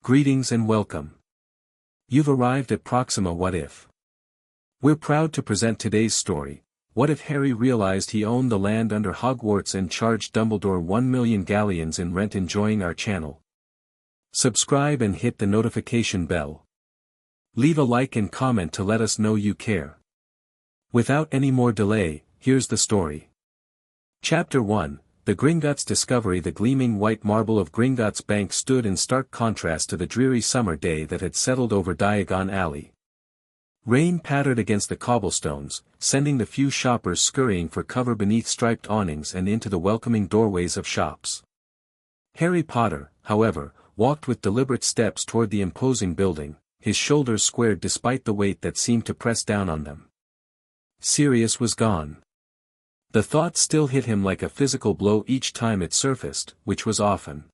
Greetings and welcome. You've arrived at Proxima What If. We're proud to present today's story. What if Harry realized he owned the land under Hogwarts and charged Dumbledore 1 million galleons in rent? Enjoying our channel? Subscribe and hit the notification bell. Leave a like and comment to let us know you care. Without any more delay, here's the story. Chapter 1, The Gringotts Discovery. The gleaming white marble of Gringotts Bank stood in stark contrast to the dreary summer day that had settled over Diagon Alley. Rain pattered against the cobblestones, sending the few shoppers scurrying for cover beneath striped awnings and into the welcoming doorways of shops. Harry Potter, however, walked with deliberate steps toward the imposing building, his shoulders squared despite the weight that seemed to press down on them. Sirius was gone. The thought still hit him like a physical blow each time it surfaced, which was often.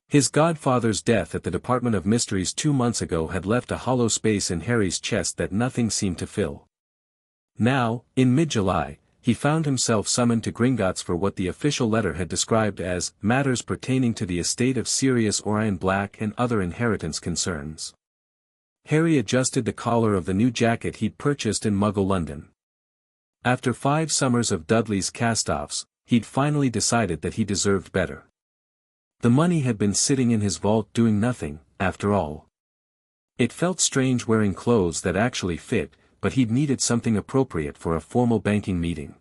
His godfather's death at the Department of Mysteries 2 months ago had left a hollow space in Harry's chest that nothing seemed to fill. Now, in mid-July, he found himself summoned to Gringotts for what the official letter had described as matters pertaining to the estate of Sirius Orion Black and other inheritance concerns. Harry adjusted the collar of the new jacket he'd purchased in Muggle London. After 5 summers of Dudley's cast-offs, he'd finally decided that he deserved better. The money had been sitting in his vault doing nothing, after all. It felt strange wearing clothes that actually fit, but he'd needed something appropriate for a formal banking meeting.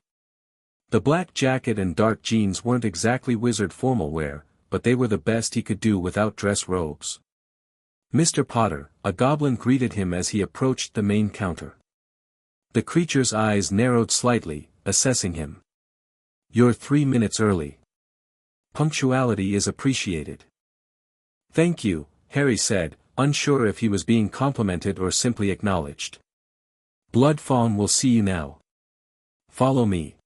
The black jacket and dark jeans weren't exactly wizard formal wear, but they were the best he could do without dress robes. Mr. Potter, a goblin greeted him as he approached the main counter. The creature's eyes narrowed slightly, assessing him. "You're 3 minutes early. Punctuality is appreciated." "Thank you," Harry said, unsure if he was being complimented or simply acknowledged. "Bloodfawn will see you now. Follow me."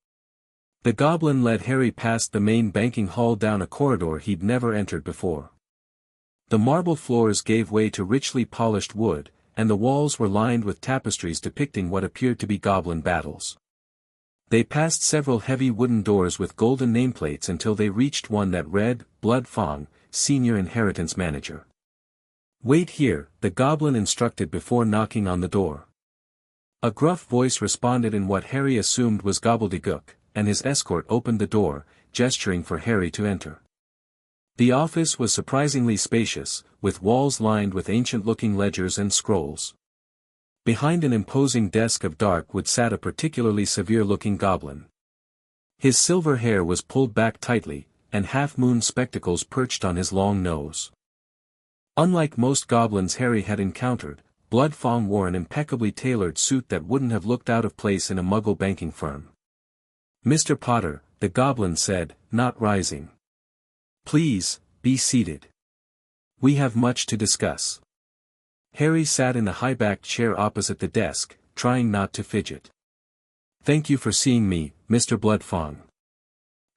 The goblin led Harry past the main banking hall down a corridor he'd never entered before. The marble floors gave way to richly polished wood, and the walls were lined with tapestries depicting what appeared to be goblin battles. They passed several heavy wooden doors with golden nameplates until they reached one that read, Bloodfawn, Senior Inheritance Manager. "Wait here," the goblin instructed before knocking on the door. A gruff voice responded in what Harry assumed was gobbledygook, and his escort opened the door, gesturing for Harry to enter. The office was surprisingly spacious, with walls lined with ancient-looking ledgers and scrolls. Behind an imposing desk of dark wood sat a particularly severe-looking goblin. His silver hair was pulled back tightly, and half-moon spectacles perched on his long nose. Unlike most goblins Harry had encountered, Bloodfawn wore an impeccably tailored suit that wouldn't have looked out of place in a Muggle banking firm. "Mr. Potter," the goblin said, not rising. "Please, be seated. We have much to discuss." Harry sat in the high-backed chair opposite the desk, trying not to fidget. "Thank you for seeing me, Mr. Bloodfawn."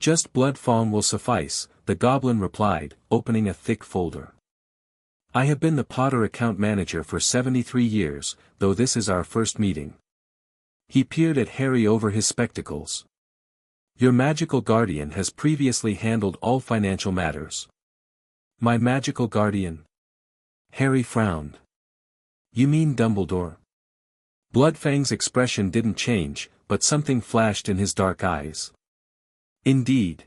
"Just Bloodfawn will suffice," the goblin replied, opening a thick folder. "I have been the Potter account manager for 73 years, though this is our first meeting." He peered at Harry over his spectacles. "Your magical guardian has previously handled all financial matters." "My magical guardian?" Harry frowned. "You mean Dumbledore?" Bloodfang's expression didn't change, but something flashed in his dark eyes. "Indeed.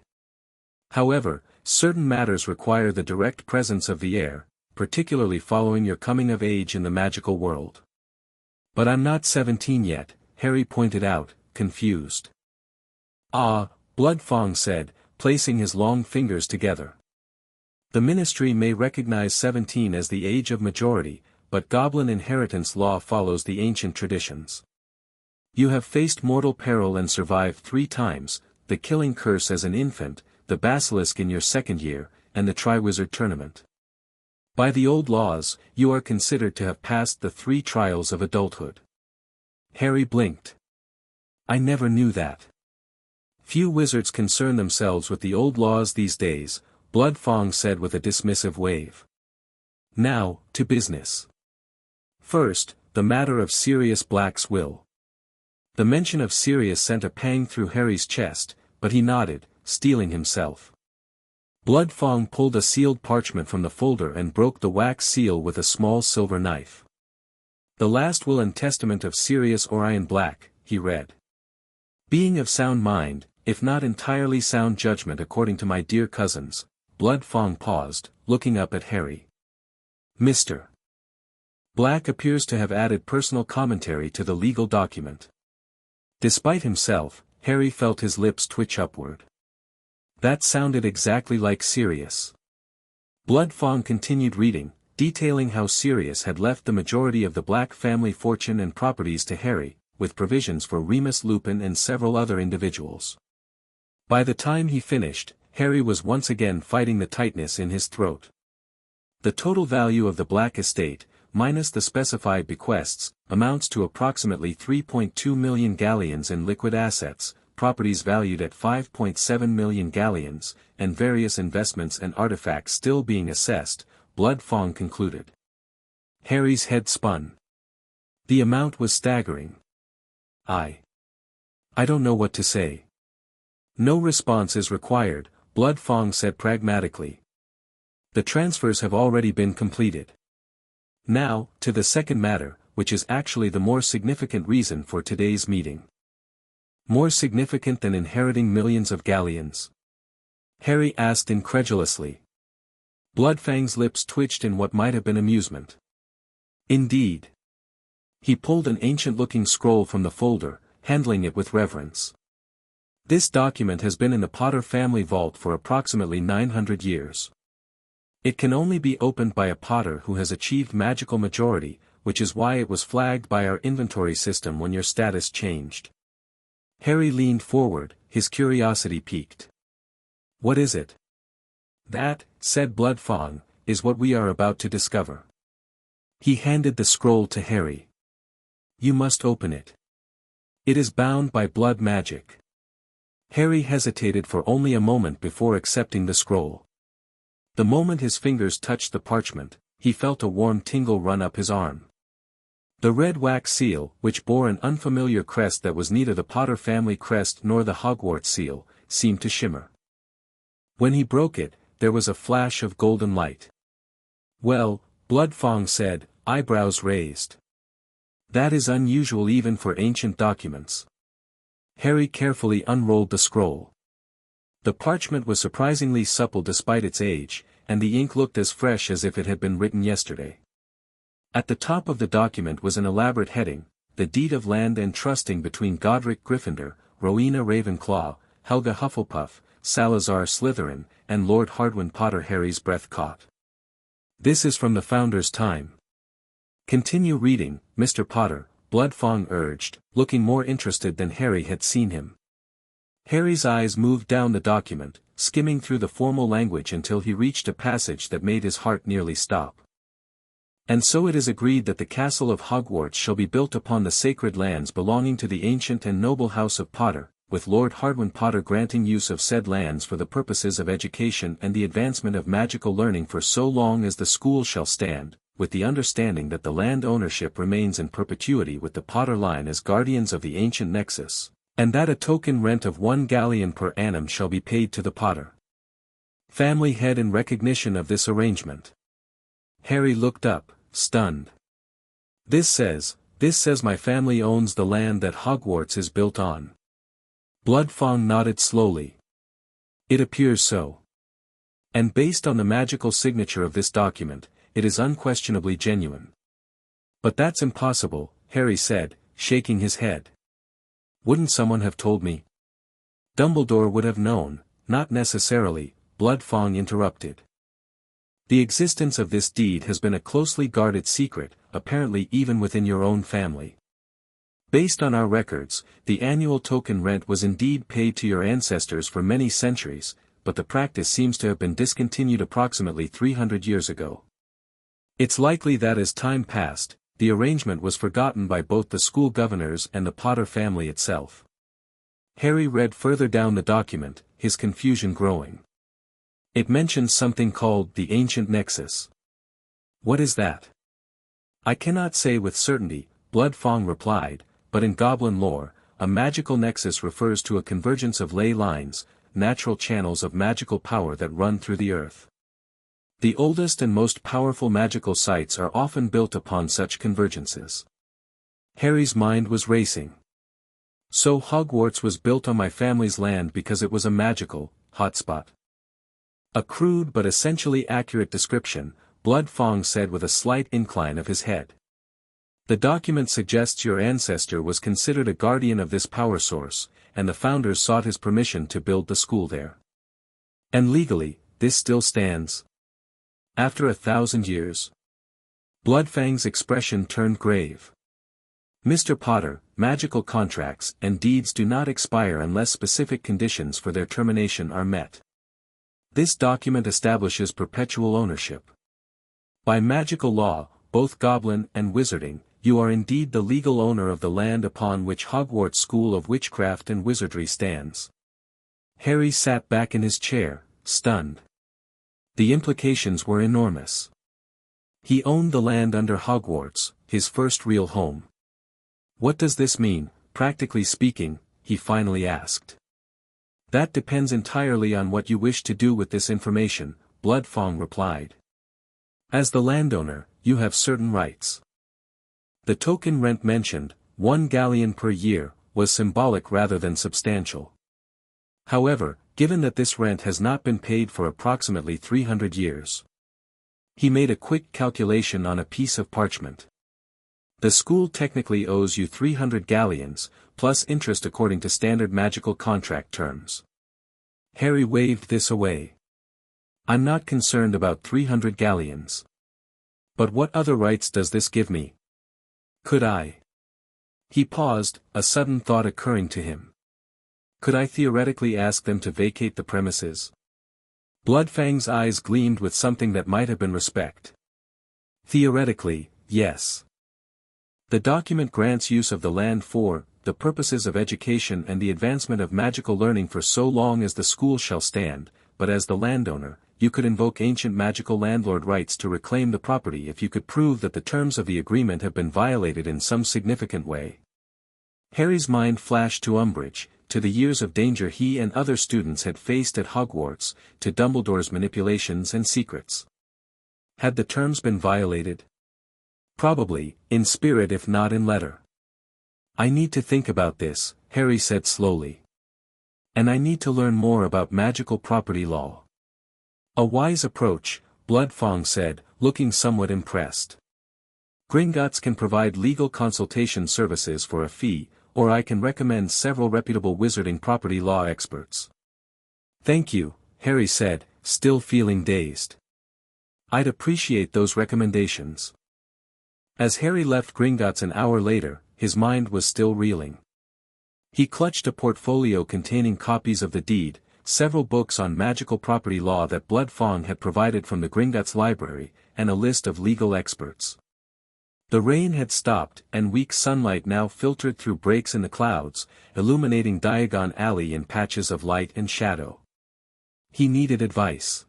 However, certain matters require the direct presence of the heir, particularly following your coming of age in the magical world." "But I'm not 17 yet," Harry pointed out, confused. "Ah," Bloodfawn said, placing his long fingers together. "The Ministry may recognize 17 as the age of majority, but Goblin inheritance law follows the ancient traditions. You have faced mortal peril and survived 3 times, the killing curse as an infant, the basilisk in your 2nd year, and the Triwizard Tournament. By the old laws, you are considered to have passed the 3 trials of adulthood." Harry blinked. "I never knew that." "Few wizards concern themselves with the old laws these days," Bloodfawn said with a dismissive wave. "Now, to business. First, the matter of Sirius Black's will." The mention of Sirius sent a pang through Harry's chest, but he nodded, steeling himself. Blood Fong pulled a sealed parchment from the folder and broke the wax seal with a small silver knife. "The last will and testament of Sirius Orion Black," he read. "Being of sound mind, if not entirely sound judgment according to my dear cousins." Blood Fong paused, looking up at Harry. "Mr. Black appears to have added personal commentary to the legal document." Despite himself, Harry felt his lips twitch upward. That sounded exactly like Sirius. Blood Fong continued reading, detailing how Sirius had left the majority of the Black family fortune and properties to Harry, with provisions for Remus Lupin and several other individuals. By the time he finished, Harry was once again fighting the tightness in his throat. The total value of the Black estate, minus the specified bequests, amounts to approximately 3.2 million galleons in liquid assets, properties valued at 5.7 million galleons, and various investments and artifacts still being assessed, Blood Fong concluded. Harry's head spun. The amount was staggering. I don't know what to say." "No response is required," Blood Fong said pragmatically. "The transfers have already been completed. Now, to the second matter, which is actually the more significant reason for today's meeting." "More significant than inheriting millions of galleons?" Harry asked incredulously. Bloodfang's lips twitched in what might have been amusement. "Indeed." He pulled an ancient-looking scroll from the folder, handling it with reverence. "This document has been in the Potter family vault for approximately 900 years. It can only be opened by a Potter who has achieved magical majority, which is why it was flagged by our inventory system when your status changed." Harry leaned forward, his curiosity piqued. "What is it?" "That," said Blood Fong, "is what we are about to discover." He handed the scroll to Harry. "You must open it. It is bound by blood magic." Harry hesitated for only a moment before accepting the scroll. The moment his fingers touched the parchment, he felt a warm tingle run up his arm. The red wax seal, which bore an unfamiliar crest that was neither the Potter family crest nor the Hogwarts seal, seemed to shimmer. When he broke it, there was a flash of golden light. "Well," Blood Fong said, eyebrows raised. "That is unusual even for ancient documents." Harry carefully unrolled the scroll. The parchment was surprisingly supple despite its age, and the ink looked as fresh as if it had been written yesterday. At the top of the document was an elaborate heading, "The deed of land and trusting between Godric Gryffindor, Rowena Ravenclaw, Helga Hufflepuff, Salazar Slytherin, and Lord Hardwin Potter." Harry's breath caught. "This is from the Founder's time." "Continue reading, Mr. Potter," Blood Fong urged, looking more interested than Harry had seen him. Harry's eyes moved down the document, skimming through the formal language until he reached a passage that made his heart nearly stop. "And so it is agreed that the castle of Hogwarts shall be built upon the sacred lands belonging to the ancient and noble house of Potter, with Lord Hardwin Potter granting use of said lands for the purposes of education and the advancement of magical learning for so long as the school shall stand, with the understanding that the land ownership remains in perpetuity with the Potter line as guardians of the ancient nexus, and that a token rent of 1 galleon per annum shall be paid to the Potter family head in recognition of this arrangement." Harry looked up, stunned. This says my family owns the land that Hogwarts is built on." Blood Fong nodded slowly. "It appears so. And based on the magical signature of this document, it is unquestionably genuine." "But that's impossible," Harry said, shaking his head. "Wouldn't someone have told me?" "Dumbledore would have known." "Not necessarily," Blood Fong interrupted. "The existence of this deed has been a closely guarded secret, apparently even within your own family. Based on our records, the annual token rent was indeed paid to your ancestors for many centuries, but the practice seems to have been discontinued approximately 300 years ago. It's likely that as time passed, the arrangement was forgotten by both the school governors and the Potter family itself." Harry read further down the document, his confusion growing. "It mentions something called the Ancient Nexus. What is that?" "I cannot say with certainty," Blood Fong replied, "but in Goblin lore, a magical nexus refers to a convergence of ley lines, natural channels of magical power that run through the earth. The oldest and most powerful magical sites are often built upon such convergences. Harry's mind was racing. So Hogwarts was built on my family's land because it was a magical hotspot. A crude but essentially accurate description, Blood Fong said with a slight incline of his head. The document suggests your ancestor was considered a guardian of this power source, and the founders sought his permission to build the school there. And legally, this still stands. After 1,000 years. Bloodfang's expression turned grave. Mr. Potter, magical contracts and deeds do not expire unless specific conditions for their termination are met. This document establishes perpetual ownership. By magical law, both goblin and wizarding, you are indeed the legal owner of the land upon which Hogwarts School of Witchcraft and Wizardry stands. Harry sat back in his chair, stunned. The implications were enormous. He owned the land under Hogwarts, his first real home. What does this mean, practically speaking? He finally asked. That depends entirely on what you wish to do with this information, Blood Fong replied. As the landowner, you have certain rights. The token rent mentioned, 1 galleon per year, was symbolic rather than substantial. However, given that this rent has not been paid for approximately 300 years. He made a quick calculation on a piece of parchment. The school technically owes you 300 galleons, plus interest according to standard magical contract terms. Harry waved this away. I'm not concerned about 300 galleons. But what other rights does this give me? Could I? He paused, a sudden thought occurring to him. Could I theoretically ask them to vacate the premises? Bloodfang's eyes gleamed with something that might have been respect. Theoretically, yes. The document grants use of the land for the purposes of education and the advancement of magical learning for so long as the school shall stand, but as the landowner, you could invoke ancient magical landlord rights to reclaim the property if you could prove that the terms of the agreement have been violated in some significant way. Harry's mind flashed to Umbridge, to the years of danger he and other students had faced at Hogwarts, to Dumbledore's manipulations and secrets. Had the terms been violated? Probably, in spirit if not in letter. I need to think about this, Harry said slowly. And I need to learn more about magical property law. A wise approach, Blood Fong said, looking somewhat impressed. Gringotts can provide legal consultation services for a fee, or I can recommend several reputable wizarding property law experts. Thank you, Harry said, still feeling dazed. I'd appreciate those recommendations. As Harry left Gringotts an hour later, his mind was still reeling. He clutched a portfolio containing copies of the deed, several books on magical property law that Blood Fong had provided from the Gringotts library, and a list of legal experts. The rain had stopped, and weak sunlight now filtered through breaks in the clouds, illuminating Diagon Alley in patches of light and shadow. He needed advice.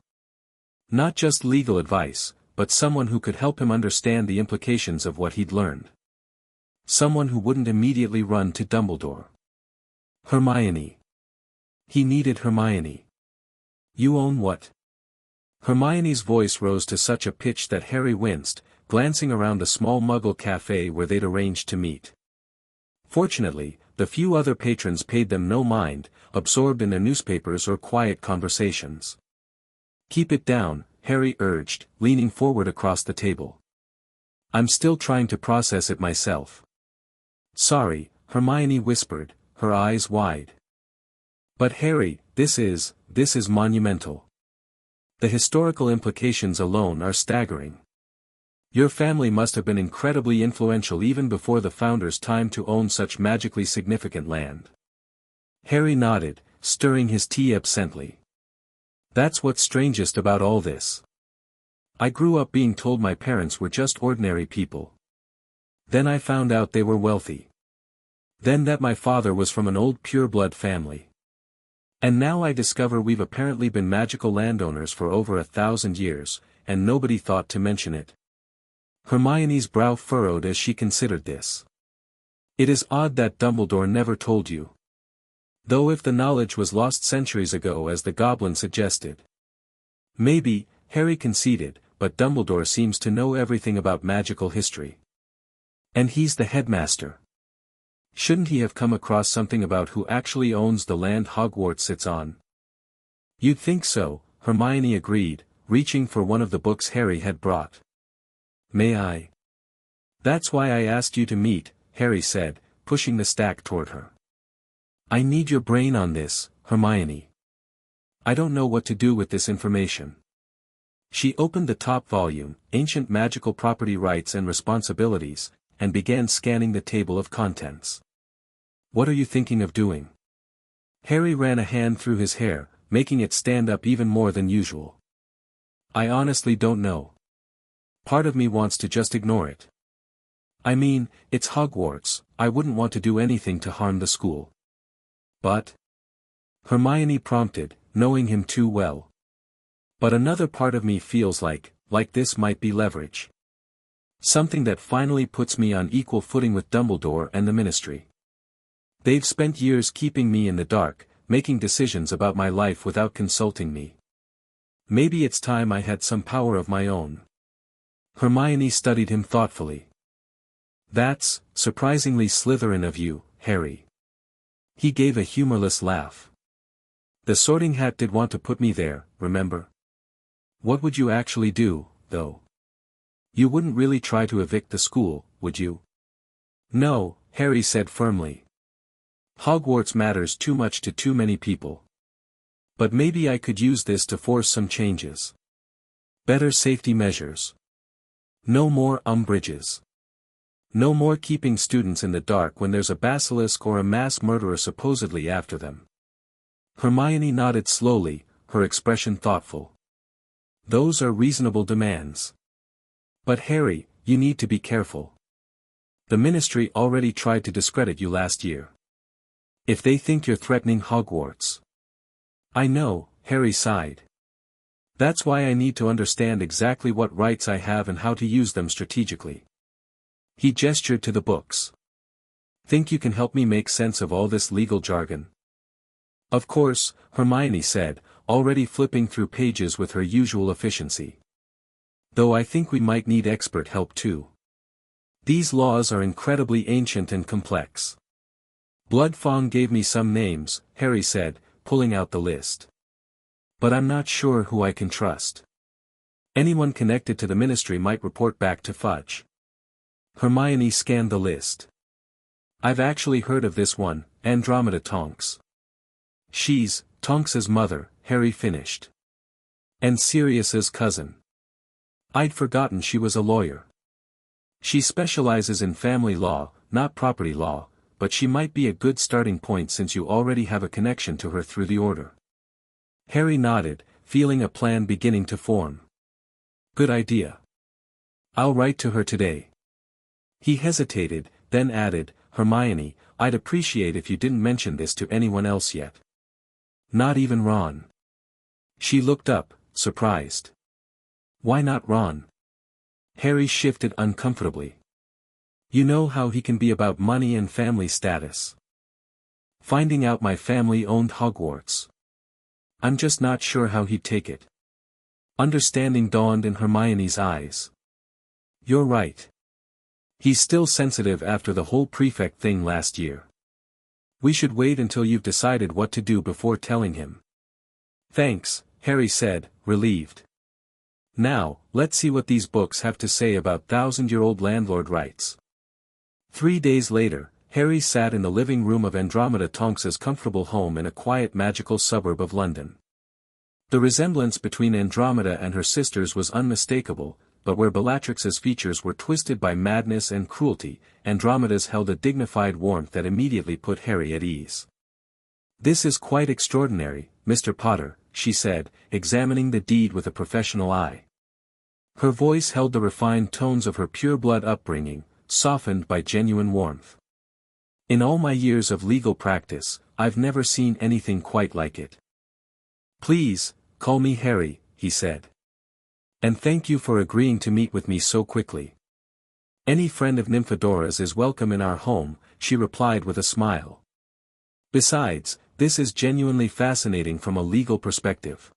Not just legal advice, but someone who could help him understand the implications of what he'd learned. Someone who wouldn't immediately run to Dumbledore. Hermione. He needed Hermione. You own what? Hermione's voice rose to such a pitch that Harry winced, glancing around the small Muggle cafe where they'd arranged to meet. Fortunately, the few other patrons paid them no mind, absorbed in their newspapers or quiet conversations. Keep it down, Harry urged, leaning forward across the table. I'm still trying to process it myself. Sorry, Hermione whispered, her eyes wide. But Harry, this is monumental. The historical implications alone are staggering. Your family must have been incredibly influential even before the founders' time to own such magically significant land. Harry nodded, stirring his tea absently. That's what's strangest about all this. I grew up being told my parents were just ordinary people. Then I found out they were wealthy. Then that my father was from an old pure-blood family. And now I discover we've apparently been magical landowners for over 1,000 years, and nobody thought to mention it. Hermione's brow furrowed as she considered this. It is odd that Dumbledore never told you. Though if the knowledge was lost centuries ago as the goblin suggested. Maybe, Harry conceded, but Dumbledore seems to know everything about magical history. And he's the headmaster. Shouldn't he have come across something about who actually owns the land Hogwarts sits on? You'd think so, Hermione agreed, reaching for one of the books Harry had brought. May I? That's why I asked you to meet, Harry said, pushing the stack toward her. I need your brain on this, Hermione. I don't know what to do with this information. She opened the top volume, Ancient Magical Property Rights and Responsibilities, and began scanning the table of contents. What are you thinking of doing? Harry ran a hand through his hair, making it stand up even more than usual. I honestly don't know. Part of me wants to just ignore it. I mean, it's Hogwarts, I wouldn't want to do anything to harm the school. But? Hermione prompted, knowing him too well. But another part of me feels like this might be leverage. Something that finally puts me on equal footing with Dumbledore and the Ministry. They've spent years keeping me in the dark, making decisions about my life without consulting me. Maybe it's time I had some power of my own. Hermione studied him thoughtfully. That's surprisingly Slytherin of you, Harry. He gave a humorless laugh. The Sorting Hat did want to put me there, remember? What would you actually do, though? You wouldn't really try to evict the school, would you? No, Harry said firmly. Hogwarts matters too much to too many people. But maybe I could use this to force some changes. Better safety measures. No more Umbridges. No more keeping students in the dark when there's a basilisk or a mass murderer supposedly after them. Hermione nodded slowly, her expression thoughtful. Those are reasonable demands. But Harry, you need to be careful. The Ministry already tried to discredit you last year. If they think you're threatening Hogwarts. I know, Harry sighed. That's why I need to understand exactly what rights I have and how to use them strategically. He gestured to the books. Think you can help me make sense of all this legal jargon? Of course, Hermione said, already flipping through pages with her usual efficiency. Though I think we might need expert help too. These laws are incredibly ancient and complex. Bloodfong gave me some names, Harry said, pulling out the list. But I'm not sure who I can trust. Anyone connected to the Ministry might report back to Fudge. Hermione scanned the list. I've actually heard of this one, Andromeda Tonks. She's Tonks's mother, Harry finished. And Sirius's cousin. I'd forgotten she was a lawyer. She specializes in family law, not property law, but she might be a good starting point since you already have a connection to her through the Order. Harry nodded, feeling a plan beginning to form. Good idea. I'll write to her today. He hesitated, then added, Hermione, I'd appreciate if you didn't mention this to anyone else yet. Not even Ron. She looked up, surprised. Why not Ron? Harry shifted uncomfortably. You know how he can be about money and family status. Finding out my family owned Hogwarts. I'm just not sure how he'd take it. Understanding dawned in Hermione's eyes. You're right. He's still sensitive after the whole prefect thing last year. We should wait until you've decided what to do before telling him. Thanks, Harry said, relieved. Now, let's see what these books have to say about thousand-year-old landlord rights. 3 days later, Harry sat in the living room of Andromeda Tonks' comfortable home in a quiet magical suburb of London. The resemblance between Andromeda and her sisters was unmistakable, but where Bellatrix's features were twisted by madness and cruelty, Andromeda's held a dignified warmth that immediately put Harry at ease. This is quite extraordinary, Mr. Potter, she said, examining the deed with a professional eye. Her voice held the refined tones of her pure-blood upbringing, softened by genuine warmth. In all my years of legal practice, I've never seen anything quite like it. Please, call me Harry, he said. And thank you for agreeing to meet with me so quickly. Any friend of Nymphodora's is welcome in our home, she replied with a smile. Besides, This is genuinely fascinating from a legal perspective.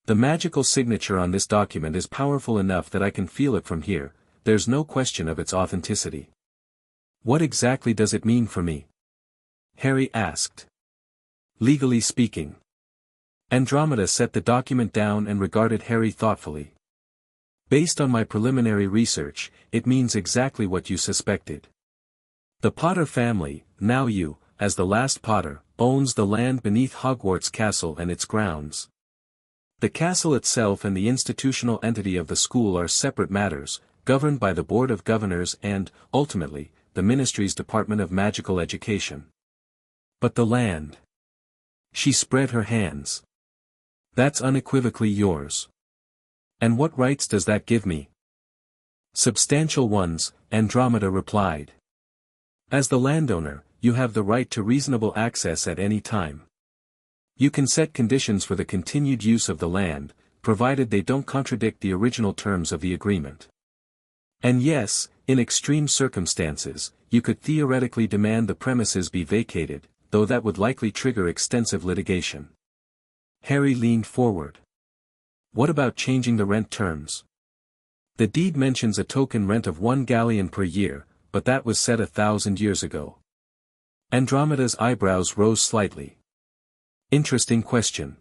The magical signature on this document is powerful enough that I can feel it from here, there's no question of its authenticity. What exactly does it mean for me? Harry asked. Legally speaking. Andromeda set the document down and regarded Harry thoughtfully. Based on my preliminary research, it means exactly what you suspected. The Potter family, now you, as the last Potter, owns the land beneath Hogwarts Castle and its grounds. The castle itself and the institutional entity of the school are separate matters, governed by the Board of Governors and, ultimately, the Ministry's Department of Magical Education. But the land. She spread her hands. That's unequivocally yours. And what rights does that give me? Substantial ones, Andromeda replied. As the landowner, you have the right to reasonable access at any time. You can set conditions for the continued use of the land, provided they don't contradict the original terms of the agreement. And yes, in extreme circumstances, you could theoretically demand the premises be vacated, though that would likely trigger extensive litigation. Harry leaned forward. What about changing the rent terms? The deed mentions a token rent of 1 galleon per year, but that was set 1,000 years ago. Andromeda's eyebrows rose slightly. Interesting question.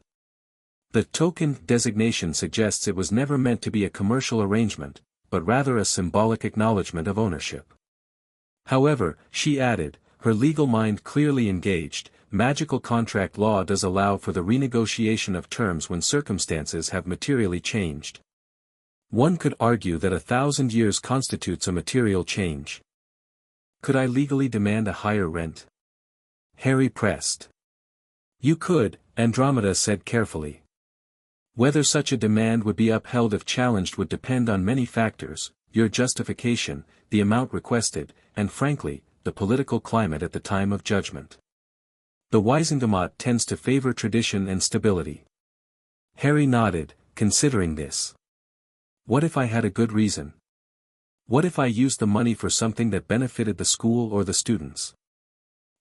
The token designation suggests it was never meant to be a commercial arrangement, but rather a symbolic acknowledgement of ownership. However, she added, her legal mind clearly engaged, magical contract law does allow for the renegotiation of terms when circumstances have materially changed. One could argue that 1,000 years constitutes a material change. Could I legally demand a higher rent? Harry pressed. You could, Andromeda said carefully. Whether such a demand would be upheld if challenged would depend on many factors, your justification, the amount requested, and frankly, the political climate at the time of judgment. The Wisengamot tends to favor tradition and stability. Harry nodded, considering this. What if I had a good reason? What if I used the money for something that benefited the school or the students?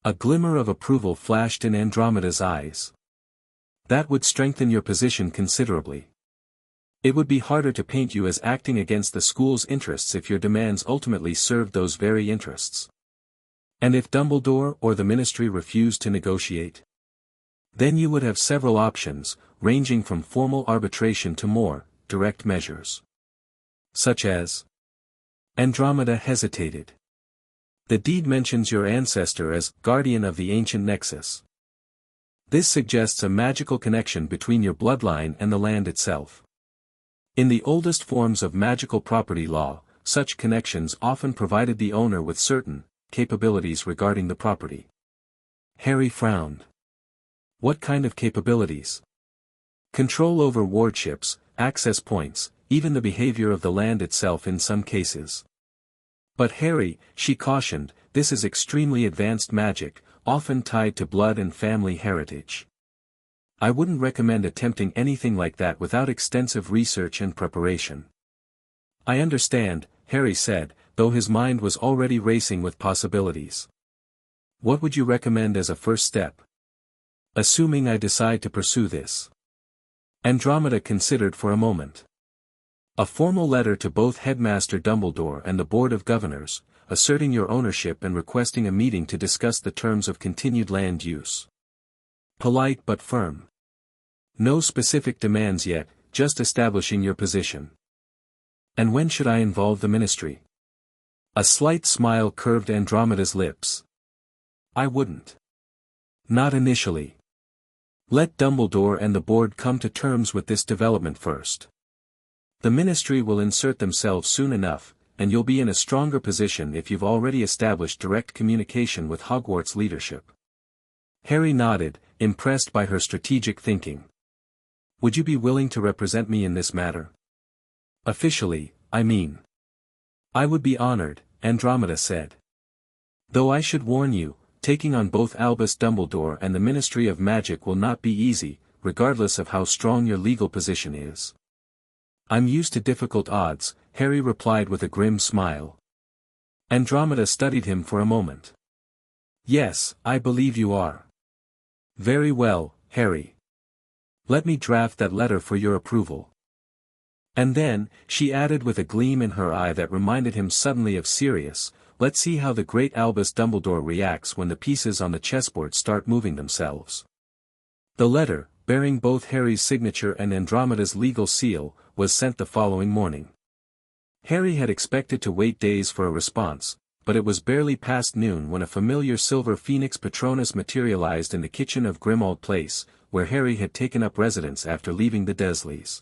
A glimmer of approval flashed in Andromeda's eyes. That would strengthen your position considerably. It would be harder to paint you as acting against the school's interests if your demands ultimately served those very interests. And if Dumbledore or the Ministry refused to negotiate? Then you would have several options, ranging from formal arbitration to more direct measures. Such as? Andromeda hesitated. The deed mentions your ancestor as guardian of the ancient nexus. This suggests a magical connection between your bloodline and the land itself. In the oldest forms of magical property law, such connections often provided the owner with certain capabilities regarding the property. Harry frowned. What kind of capabilities? Control over wardships, access points, even the behavior of the land itself in some cases. But Harry, she cautioned, this is extremely advanced magic, often tied to blood and family heritage. I wouldn't recommend attempting anything like that without extensive research and preparation. I understand, Harry said, though his mind was already racing with possibilities. What would you recommend as a first step? Assuming I decide to pursue this. Andromeda considered for a moment. A formal letter to both Headmaster Dumbledore and the Board of Governors, asserting your ownership and requesting a meeting to discuss the terms of continued land use. Polite but firm. No specific demands yet, just establishing your position. And when should I involve the Ministry? A slight smile curved Andromeda's lips. I wouldn't. Not initially. Let Dumbledore and the board come to terms with this development first. The Ministry will insert themselves soon enough, and you'll be in a stronger position if you've already established direct communication with Hogwarts leadership. Harry nodded, impressed by her strategic thinking. Would you be willing to represent me in this matter? Officially, I mean. I would be honored, Andromeda said. Though I should warn you, taking on both Albus Dumbledore and the Ministry of Magic will not be easy, regardless of how strong your legal position is. I'm used to difficult odds, Harry replied with a grim smile. Andromeda studied him for a moment. Yes, I believe you are. Very well, Harry. Let me draft that letter for your approval. And then, she added with a gleam in her eye that reminded him suddenly of Sirius, let's see how the great Albus Dumbledore reacts when the pieces on the chessboard start moving themselves. The letter, bearing both Harry's signature and Andromeda's legal seal, was sent the following morning. Harry had expected to wait days for a response, but it was barely past noon when a familiar silver phoenix Patronus materialized in the kitchen of Grimmauld Place, where Harry had taken up residence after leaving the Dursleys.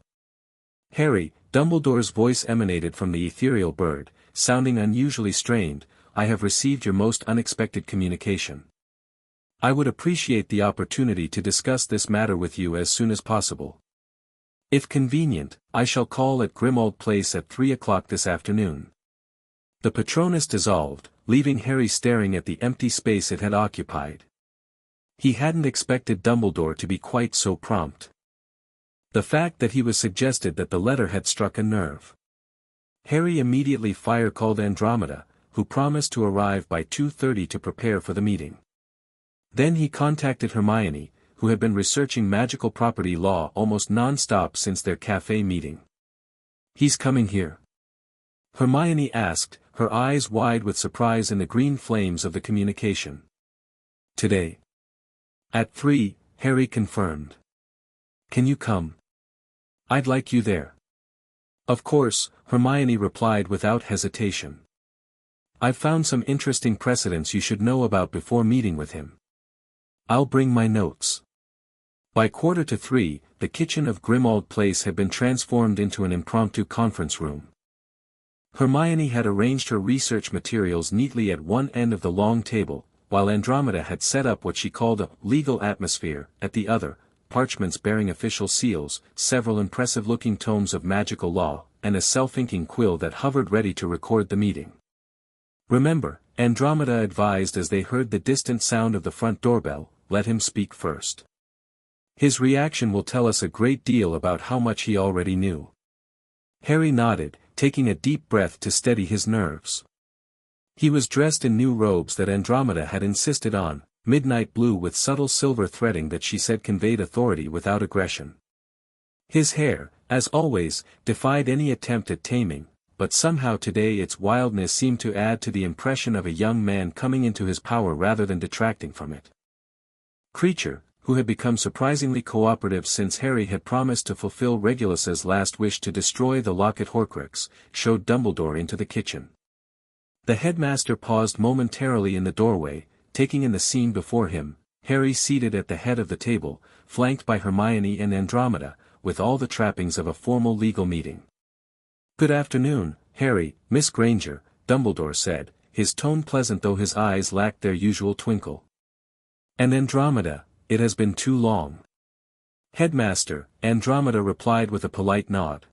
Harry, Dumbledore's voice emanated from the ethereal bird, sounding unusually strained, I have received your most unexpected communication. I would appreciate the opportunity to discuss this matter with you as soon as possible. If convenient, I shall call at Grimmauld Place at 3 o'clock this afternoon. The Patronus dissolved, leaving Harry staring at the empty space it had occupied. He hadn't expected Dumbledore to be quite so prompt. The fact that he was suggested that the letter had struck a nerve. Harry immediately fire-called Andromeda, who promised to arrive by 2:30 to prepare for the meeting. Then he contacted Hermione, who had been researching magical property law almost non-stop since their cafe meeting. He's coming here? Hermione asked, her eyes wide with surprise in the green flames of the communication. Today. At 3, Harry confirmed. Can you come? I'd like you there. Of course, Hermione replied without hesitation. I've found some interesting precedents you should know about before meeting with him. I'll bring my notes. By 2:45, the kitchen of Grimmauld Place had been transformed into an impromptu conference room. Hermione had arranged her research materials neatly at one end of the long table, while Andromeda had set up what she called a legal atmosphere at the other, parchments bearing official seals, several impressive-looking tomes of magical law, and a self-inking quill that hovered ready to record the meeting. Remember, Andromeda advised as they heard the distant sound of the front doorbell, let him speak first. His reaction will tell us a great deal about how much he already knew. Harry nodded, taking a deep breath to steady his nerves. He was dressed in new robes that Andromeda had insisted on, midnight blue with subtle silver threading that she said conveyed authority without aggression. His hair, as always, defied any attempt at taming, but somehow today its wildness seemed to add to the impression of a young man coming into his power rather than detracting from it. Creature, who had become surprisingly cooperative since Harry had promised to fulfill Regulus's last wish to destroy the locket Horcrux, showed Dumbledore into the kitchen. The headmaster paused momentarily in the doorway, taking in the scene before him, Harry seated at the head of the table, flanked by Hermione and Andromeda, with all the trappings of a formal legal meeting. Good afternoon, Harry, Miss Granger, Dumbledore said, his tone pleasant though his eyes lacked their usual twinkle. And Andromeda, it has been too long. Headmaster, Andromeda replied with a polite nod.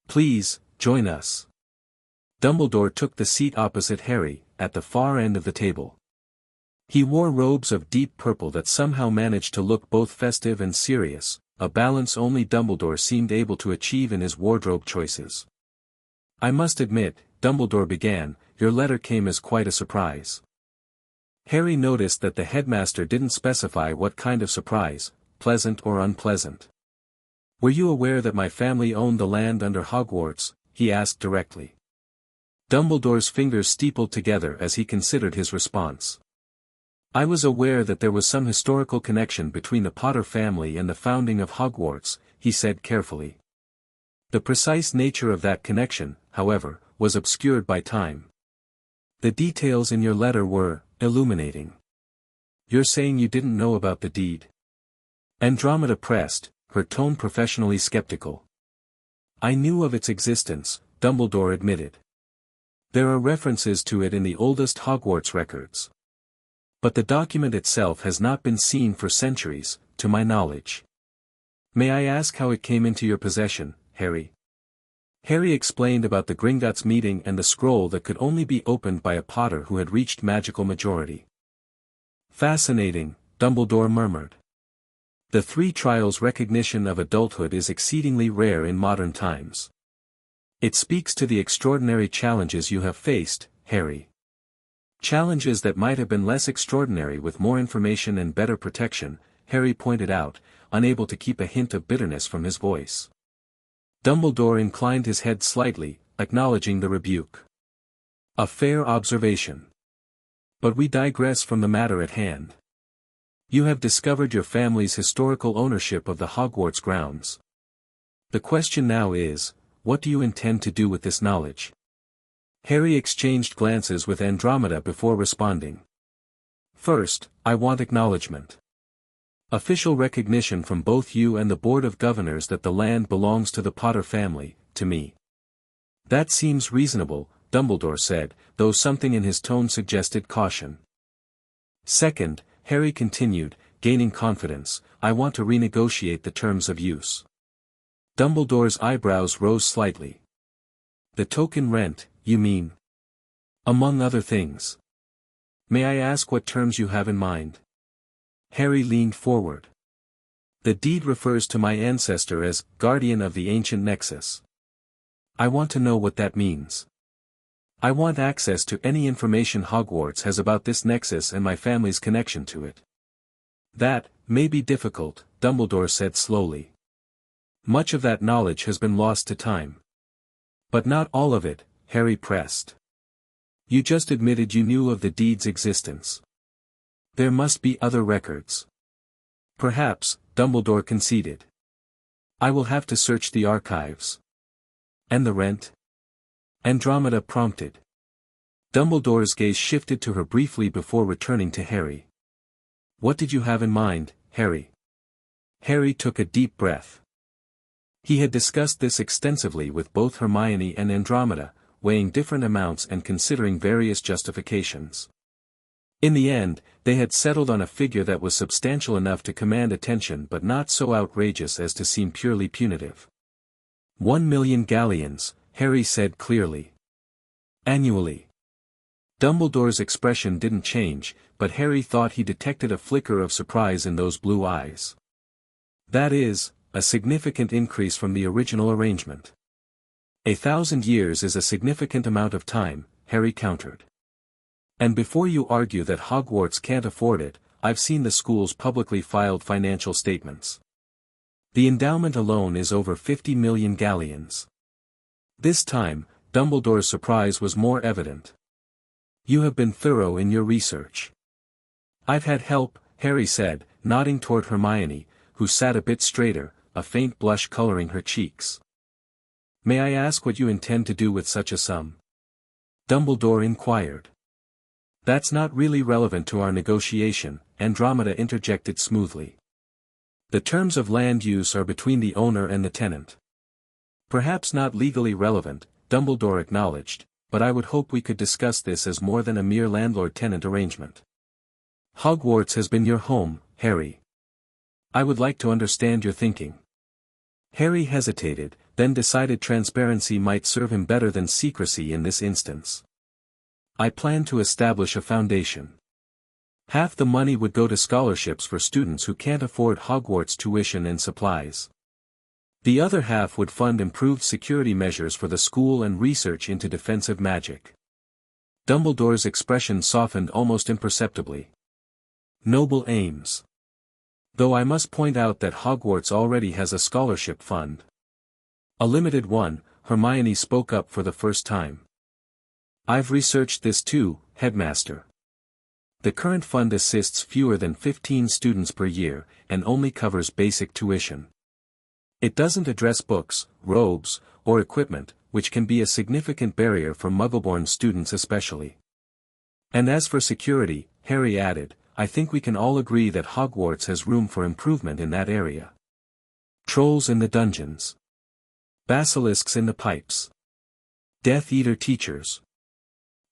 Please, join us. Dumbledore took the seat opposite Harry, at the far end of the table. He wore robes of deep purple that somehow managed to look both festive and serious, a balance only Dumbledore seemed able to achieve in his wardrobe choices. I must admit, Dumbledore began, your letter came as quite a surprise. Harry noticed that the headmaster didn't specify what kind of surprise, pleasant or unpleasant. Were you aware that my family owned the land under Hogwarts? He asked directly. Dumbledore's fingers steepled together as he considered his response. I was aware that there was some historical connection between the Potter family and the founding of Hogwarts, he said carefully. The precise nature of that connection, however, was obscured by time. The details in your letter were illuminating. You're saying you didn't know about the deed? Andromeda pressed, her tone professionally skeptical. I knew of its existence, Dumbledore admitted. There are references to it in the oldest Hogwarts records. But the document itself has not been seen for centuries, to my knowledge. May I ask how it came into your possession, Harry? Harry explained about the Gringotts meeting and the scroll that could only be opened by a Potter who had reached magical majority. Fascinating, Dumbledore murmured. The three trials recognition of adulthood is exceedingly rare in modern times. It speaks to the extraordinary challenges you have faced, Harry. Challenges that might have been less extraordinary with more information and better protection, Harry pointed out, unable to keep a hint of bitterness from his voice. Dumbledore inclined his head slightly, acknowledging the rebuke. A fair observation. But we digress from the matter at hand. You have discovered your family's historical ownership of the Hogwarts grounds. The question now is, what do you intend to do with this knowledge? Harry exchanged glances with Andromeda before responding. First, I want acknowledgement. Official recognition from both you and the Board of Governors that the land belongs to the Potter family, to me. That seems reasonable, Dumbledore said, though something in his tone suggested caution. Second, Harry continued, gaining confidence, I want to renegotiate the terms of use. Dumbledore's eyebrows rose slightly. The token rent, you mean? Among other things. May I ask what terms you have in mind? Harry leaned forward. The deed refers to my ancestor as guardian of the ancient nexus. I want to know what that means. I want access to any information Hogwarts has about this nexus and my family's connection to it. That may be difficult, Dumbledore said slowly. Much of that knowledge has been lost to time. But not all of it, Harry pressed. You just admitted you knew of the deed's existence. There must be other records. Perhaps, Dumbledore conceded. I will have to search the archives. And the rent? Andromeda prompted. Dumbledore's gaze shifted to her briefly before returning to Harry. What did you have in mind, Harry? Harry took a deep breath. He had discussed this extensively with both Hermione and Andromeda, weighing different amounts and considering various justifications. In the end, they had settled on a figure that was substantial enough to command attention but not so outrageous as to seem purely punitive. 1,000,000 galleons, Harry said clearly. Annually. Dumbledore's expression didn't change, but Harry thought he detected a flicker of surprise in those blue eyes. That is, a significant increase from the original arrangement. 1,000 years is a significant amount of time, Harry countered. And before you argue that Hogwarts can't afford it, I've seen the school's publicly filed financial statements. The endowment alone is over 50,000,000 galleons. This time, Dumbledore's surprise was more evident. You have been thorough in your research. I've had help, Harry said, nodding toward Hermione, who sat a bit straighter, a faint blush coloring her cheeks. May I ask what you intend to do with such a sum? Dumbledore inquired. That's not really relevant to our negotiation, Andromeda interjected smoothly. The terms of land use are between the owner and the tenant. Perhaps not legally relevant, Dumbledore acknowledged, but I would hope we could discuss this as more than a mere landlord-tenant arrangement. Hogwarts has been your home, Harry. I would like to understand your thinking. Harry hesitated, then decided transparency might serve him better than secrecy in this instance. I plan to establish a foundation. Half the money would go to scholarships for students who can't afford Hogwarts tuition and supplies. The other half would fund improved security measures for the school and research into defensive magic. Dumbledore's expression softened almost imperceptibly. Noble aims. Though I must point out that Hogwarts already has a scholarship fund. A limited one, Hermione spoke up for the first time. I've researched this too, Headmaster. The current fund assists fewer than 15 students per year, and only covers basic tuition. It doesn't address books, robes, or equipment, which can be a significant barrier for Muggle-born students especially. And as for security, Harry added, I think we can all agree that Hogwarts has room for improvement in that area. Trolls in the dungeons. Basilisks in the pipes. Death Eater teachers.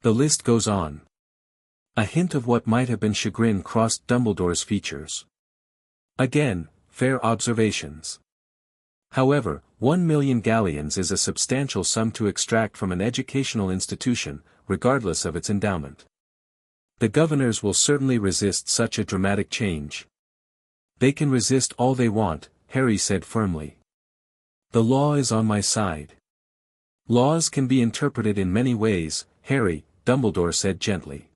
The list goes on. A hint of what might have been chagrin crossed Dumbledore's features. Again, fair observations. However, 1,000,000 galleons is a substantial sum to extract from an educational institution, regardless of its endowment. The governors will certainly resist such a dramatic change. They can resist all they want, Harry said firmly. The law is on my side. Laws can be interpreted in many ways, Harry, Dumbledore said gently.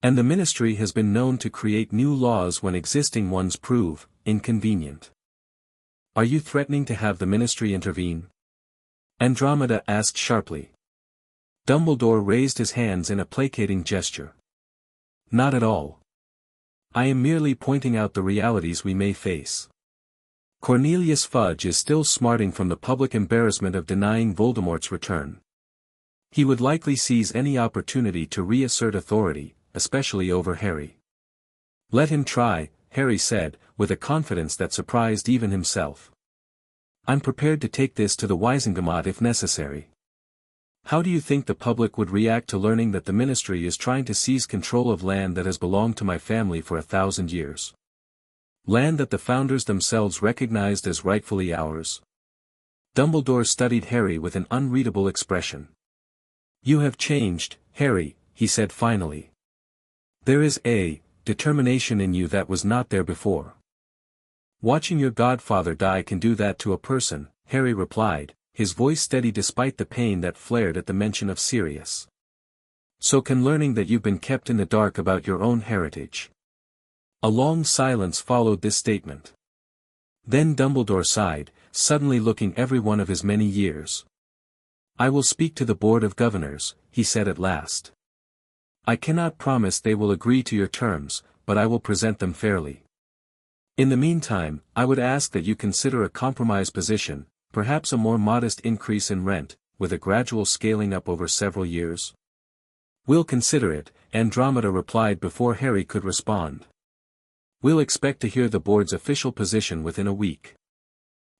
And the ministry has been known to create new laws when existing ones prove inconvenient. Are you threatening to have the ministry intervene? Andromeda asked sharply. Dumbledore raised his hands in a placating gesture. Not at all. I am merely pointing out the realities we may face. Cornelius Fudge is still smarting from the public embarrassment of denying Voldemort's return. He would likely seize any opportunity to reassert authority, especially over Harry. Let him try, Harry said, with a confidence that surprised even himself. I'm prepared to take this to the Wizengamot if necessary. How do you think the public would react to learning that the ministry is trying to seize control of land that has belonged to my family for 1,000 years? Land that the founders themselves recognized as rightfully ours. Dumbledore studied Harry with an unreadable expression. You have changed, Harry, he said finally. There is a determination in you that was not there before. Watching your godfather die can do that to a person, Harry replied, his voice steady despite the pain that flared at the mention of Sirius. So can learning that you've been kept in the dark about your own heritage. A long silence followed this statement. Then Dumbledore sighed, suddenly looking every one of his many years. I will speak to the Board of Governors, he said at last. I cannot promise they will agree to your terms, but I will present them fairly. In the meantime, I would ask that you consider a compromise position, perhaps a more modest increase in rent, with a gradual scaling up over several years. We'll consider it, Andromeda replied before Harry could respond. We'll expect to hear the board's official position within a week.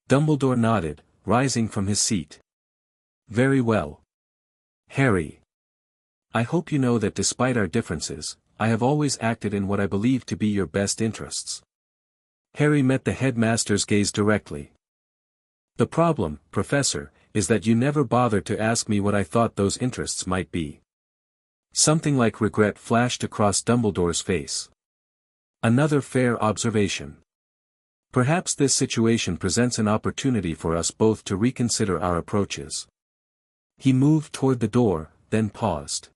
Dumbledore nodded, rising from his seat. Very well. Harry. I hope you know that despite our differences, I have always acted in what I believe to be your best interests. Harry met the headmaster's gaze directly. The problem, Professor, is that you never bothered to ask me what I thought those interests might be. Something like regret flashed across Dumbledore's face. Another fair observation. Perhaps this situation presents an opportunity for us both to reconsider our approaches. He moved toward the door, then paused.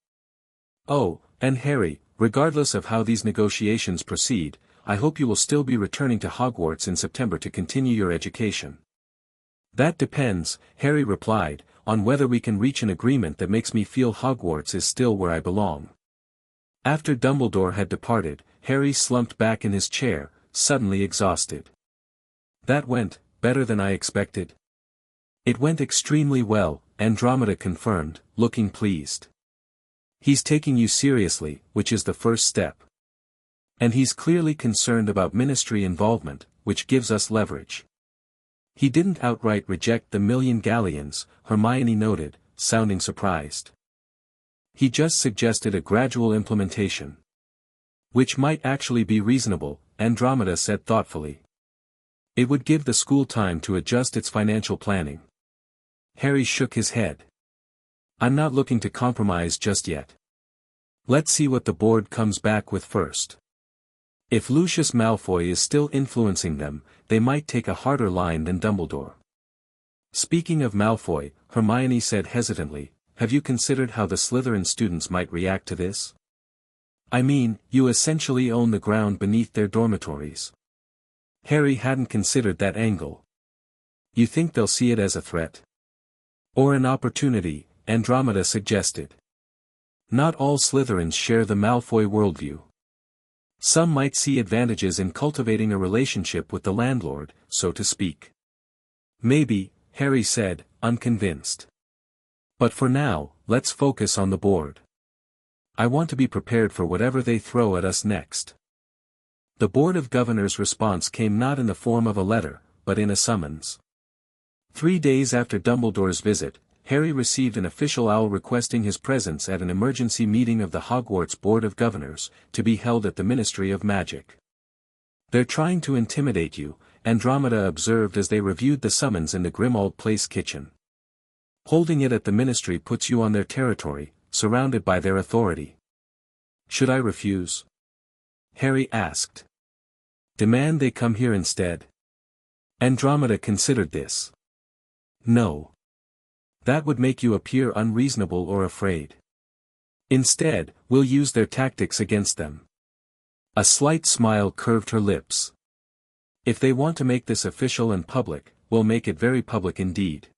Oh, and Harry, regardless of how these negotiations proceed, I hope you will still be returning to Hogwarts in September to continue your education. That depends, Harry replied, on whether we can reach an agreement that makes me feel Hogwarts is still where I belong. After Dumbledore had departed, Harry slumped back in his chair, suddenly exhausted. That went better than I expected. It went extremely well, Andromeda confirmed, looking pleased. He's taking you seriously, which is the first step. And he's clearly concerned about ministry involvement, which gives us leverage. He didn't outright reject the 1,000,000 Galleons, Hermione noted, sounding surprised. He just suggested a gradual implementation. Which might actually be reasonable, Andromeda said thoughtfully. It would give the school time to adjust its financial planning. Harry shook his head. I'm not looking to compromise just yet. Let's see what the board comes back with first. If Lucius Malfoy is still influencing them, they might take a harder line than Dumbledore. Speaking of Malfoy, Hermione said hesitantly, have you considered how the Slytherin students might react to this? I mean, you essentially own the ground beneath their dormitories. Harry hadn't considered that angle. You think they'll see it as a threat? Or an opportunity, Andromeda suggested. Not all Slytherins share the Malfoy worldview. Some might see advantages in cultivating a relationship with the landlord, so to speak. Maybe, Harry said, unconvinced. But for now, let's focus on the board. I want to be prepared for whatever they throw at us next. The Board of Governors' response came not in the form of a letter, but in a summons. 3 days after Dumbledore's visit, Harry received an official owl requesting his presence at an emergency meeting of the Hogwarts Board of Governors, to be held at the Ministry of Magic. They're trying to intimidate you, Andromeda observed as they reviewed the summons in the Grimmauld Place kitchen. Holding it at the ministry puts you on their territory, surrounded by their authority. Should I refuse? Harry asked. Demand they come here instead? Andromeda considered this. No. That would make you appear unreasonable or afraid. Instead, we'll use their tactics against them. A slight smile curved her lips. If they want to make this official and public, we'll make it very public indeed.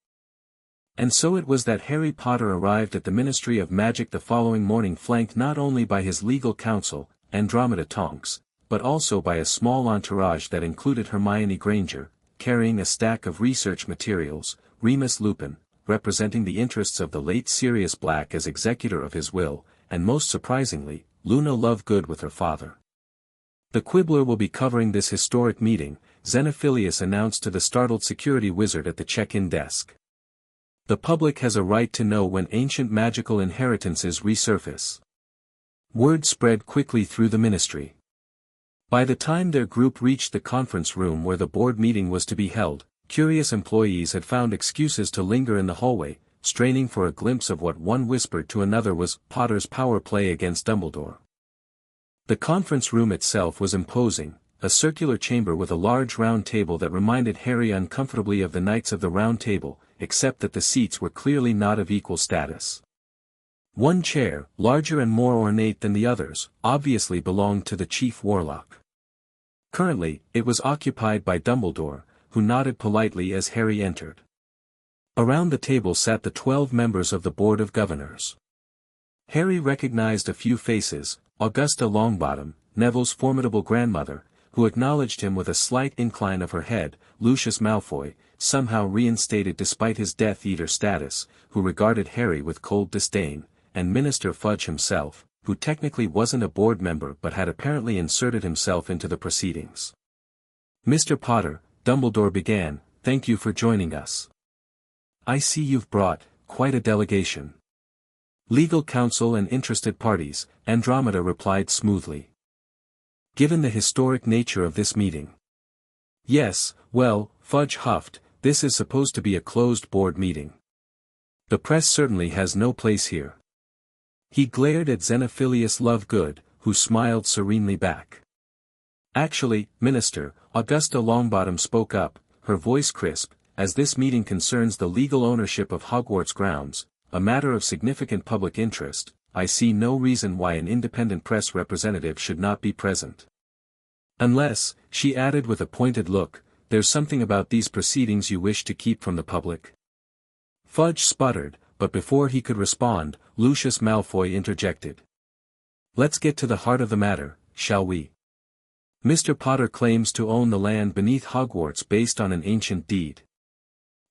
And so it was that Harry Potter arrived at the Ministry of Magic the following morning, flanked not only by his legal counsel, Andromeda Tonks, but also by a small entourage that included Hermione Granger, carrying a stack of research materials, Remus Lupin, representing the interests of the late Sirius Black as executor of his will, and most surprisingly, Luna Lovegood with her father. The Quibbler will be covering this historic meeting, Xenophilius announced to the startled security wizard at the check-in desk. The public has a right to know when ancient magical inheritances resurface. Word spread quickly through the ministry. By the time their group reached the conference room where the board meeting was to be held, curious employees had found excuses to linger in the hallway, straining for a glimpse of what one whispered to another was Potter's power play against Dumbledore. The conference room itself was imposing, a circular chamber with a large round table that reminded Harry uncomfortably of the Knights of the Round Table, except that the seats were clearly not of equal status. One chair, larger and more ornate than the others, obviously belonged to the chief warlock. Currently, it was occupied by Dumbledore, who nodded politely as Harry entered. Around the table sat the 12 members of the Board of Governors. Harry recognized a few faces: Augusta Longbottom, Neville's formidable grandmother, who acknowledged him with a slight incline of her head, Lucius Malfoy, somehow reinstated despite his Death Eater status, who regarded Harry with cold disdain, and Minister Fudge himself, who technically wasn't a board member but had apparently inserted himself into the proceedings. "Mr. Potter," Dumbledore began, "thank you for joining us. I see you've brought quite a delegation." "Legal counsel and interested parties," Andromeda replied smoothly. "Given the historic nature of this meeting." "Yes, well," Fudge huffed, "this is supposed to be a closed board meeting. The press certainly has no place here." He glared at Xenophilius Lovegood, who smiled serenely back. "Actually, Minister," Augusta Longbottom spoke up, her voice crisp, "as this meeting concerns the legal ownership of Hogwarts grounds, a matter of significant public interest, I see no reason why an independent press representative should not be present. Unless," she added with a pointed look, "there's something about these proceedings you wish to keep from the public." Fudge sputtered, but before he could respond, Lucius Malfoy interjected. "Let's get to the heart of the matter, shall we? Mr. Potter claims to own the land beneath Hogwarts based on an ancient deed.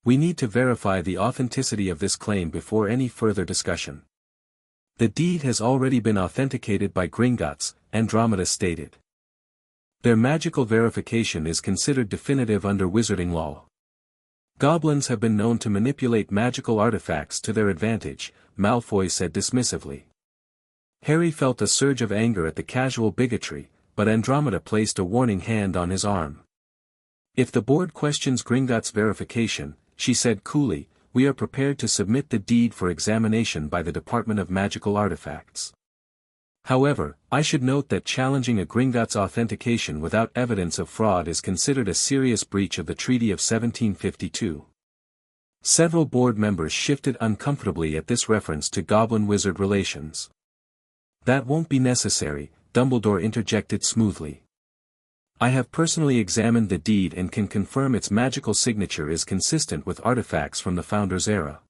We need to verify the authenticity of this claim before any further discussion." "The deed has already been authenticated by Gringotts," Andromeda stated. "Their magical verification is considered definitive under wizarding law. Goblins have been known to manipulate magical artifacts to their advantage," Malfoy said dismissively. Harry felt a surge of anger at the casual bigotry, but Andromeda placed a warning hand on his arm. "If the board questions Gringotts' verification," she said coolly, "we are prepared to submit the deed for examination by the Department of Magical Artifacts. However, I should note that challenging a Gringotts authentication without evidence of fraud is considered a serious breach of the Treaty of 1752. Several board members shifted uncomfortably at this reference to Goblin-Wizard relations. "That won't be necessary," Dumbledore interjected smoothly. "I have personally examined the deed and can confirm its magical signature is consistent with artifacts from the Founder's era.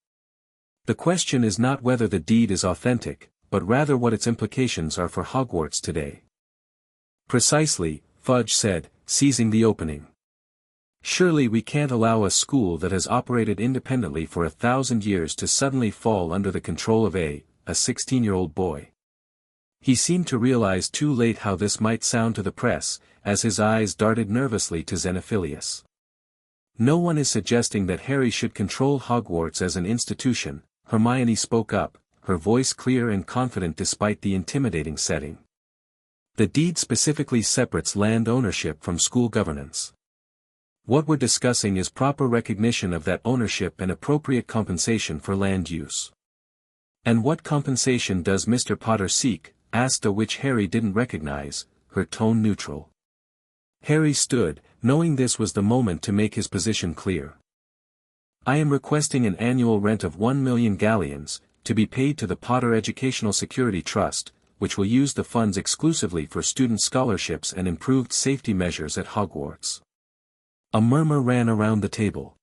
The question is not whether the deed is authentic, but rather what its implications are for Hogwarts today." "Precisely," Fudge said, seizing the opening. "Surely we can't allow a school that has operated independently for 1,000 years to suddenly fall under the control of a 16-year-old boy." He seemed to realize too late how this might sound to the press, as his eyes darted nervously to Xenophilius. "No one is suggesting that Harry should control Hogwarts as an institution," Hermione spoke up, her voice clear and confident despite the intimidating setting. "The deed specifically separates land ownership from school governance. What we're discussing is proper recognition of that ownership and appropriate compensation for land use." "And what compensation does Mr. Potter seek?" asked a witch Harry didn't recognize, her tone neutral. Harry stood, knowing this was the moment to make his position clear. "I am requesting an annual rent of 1 million galleons," to be paid to the Potter Educational Security Trust, which will use the funds exclusively for student scholarships and improved safety measures at Hogwarts. A murmur ran around the table.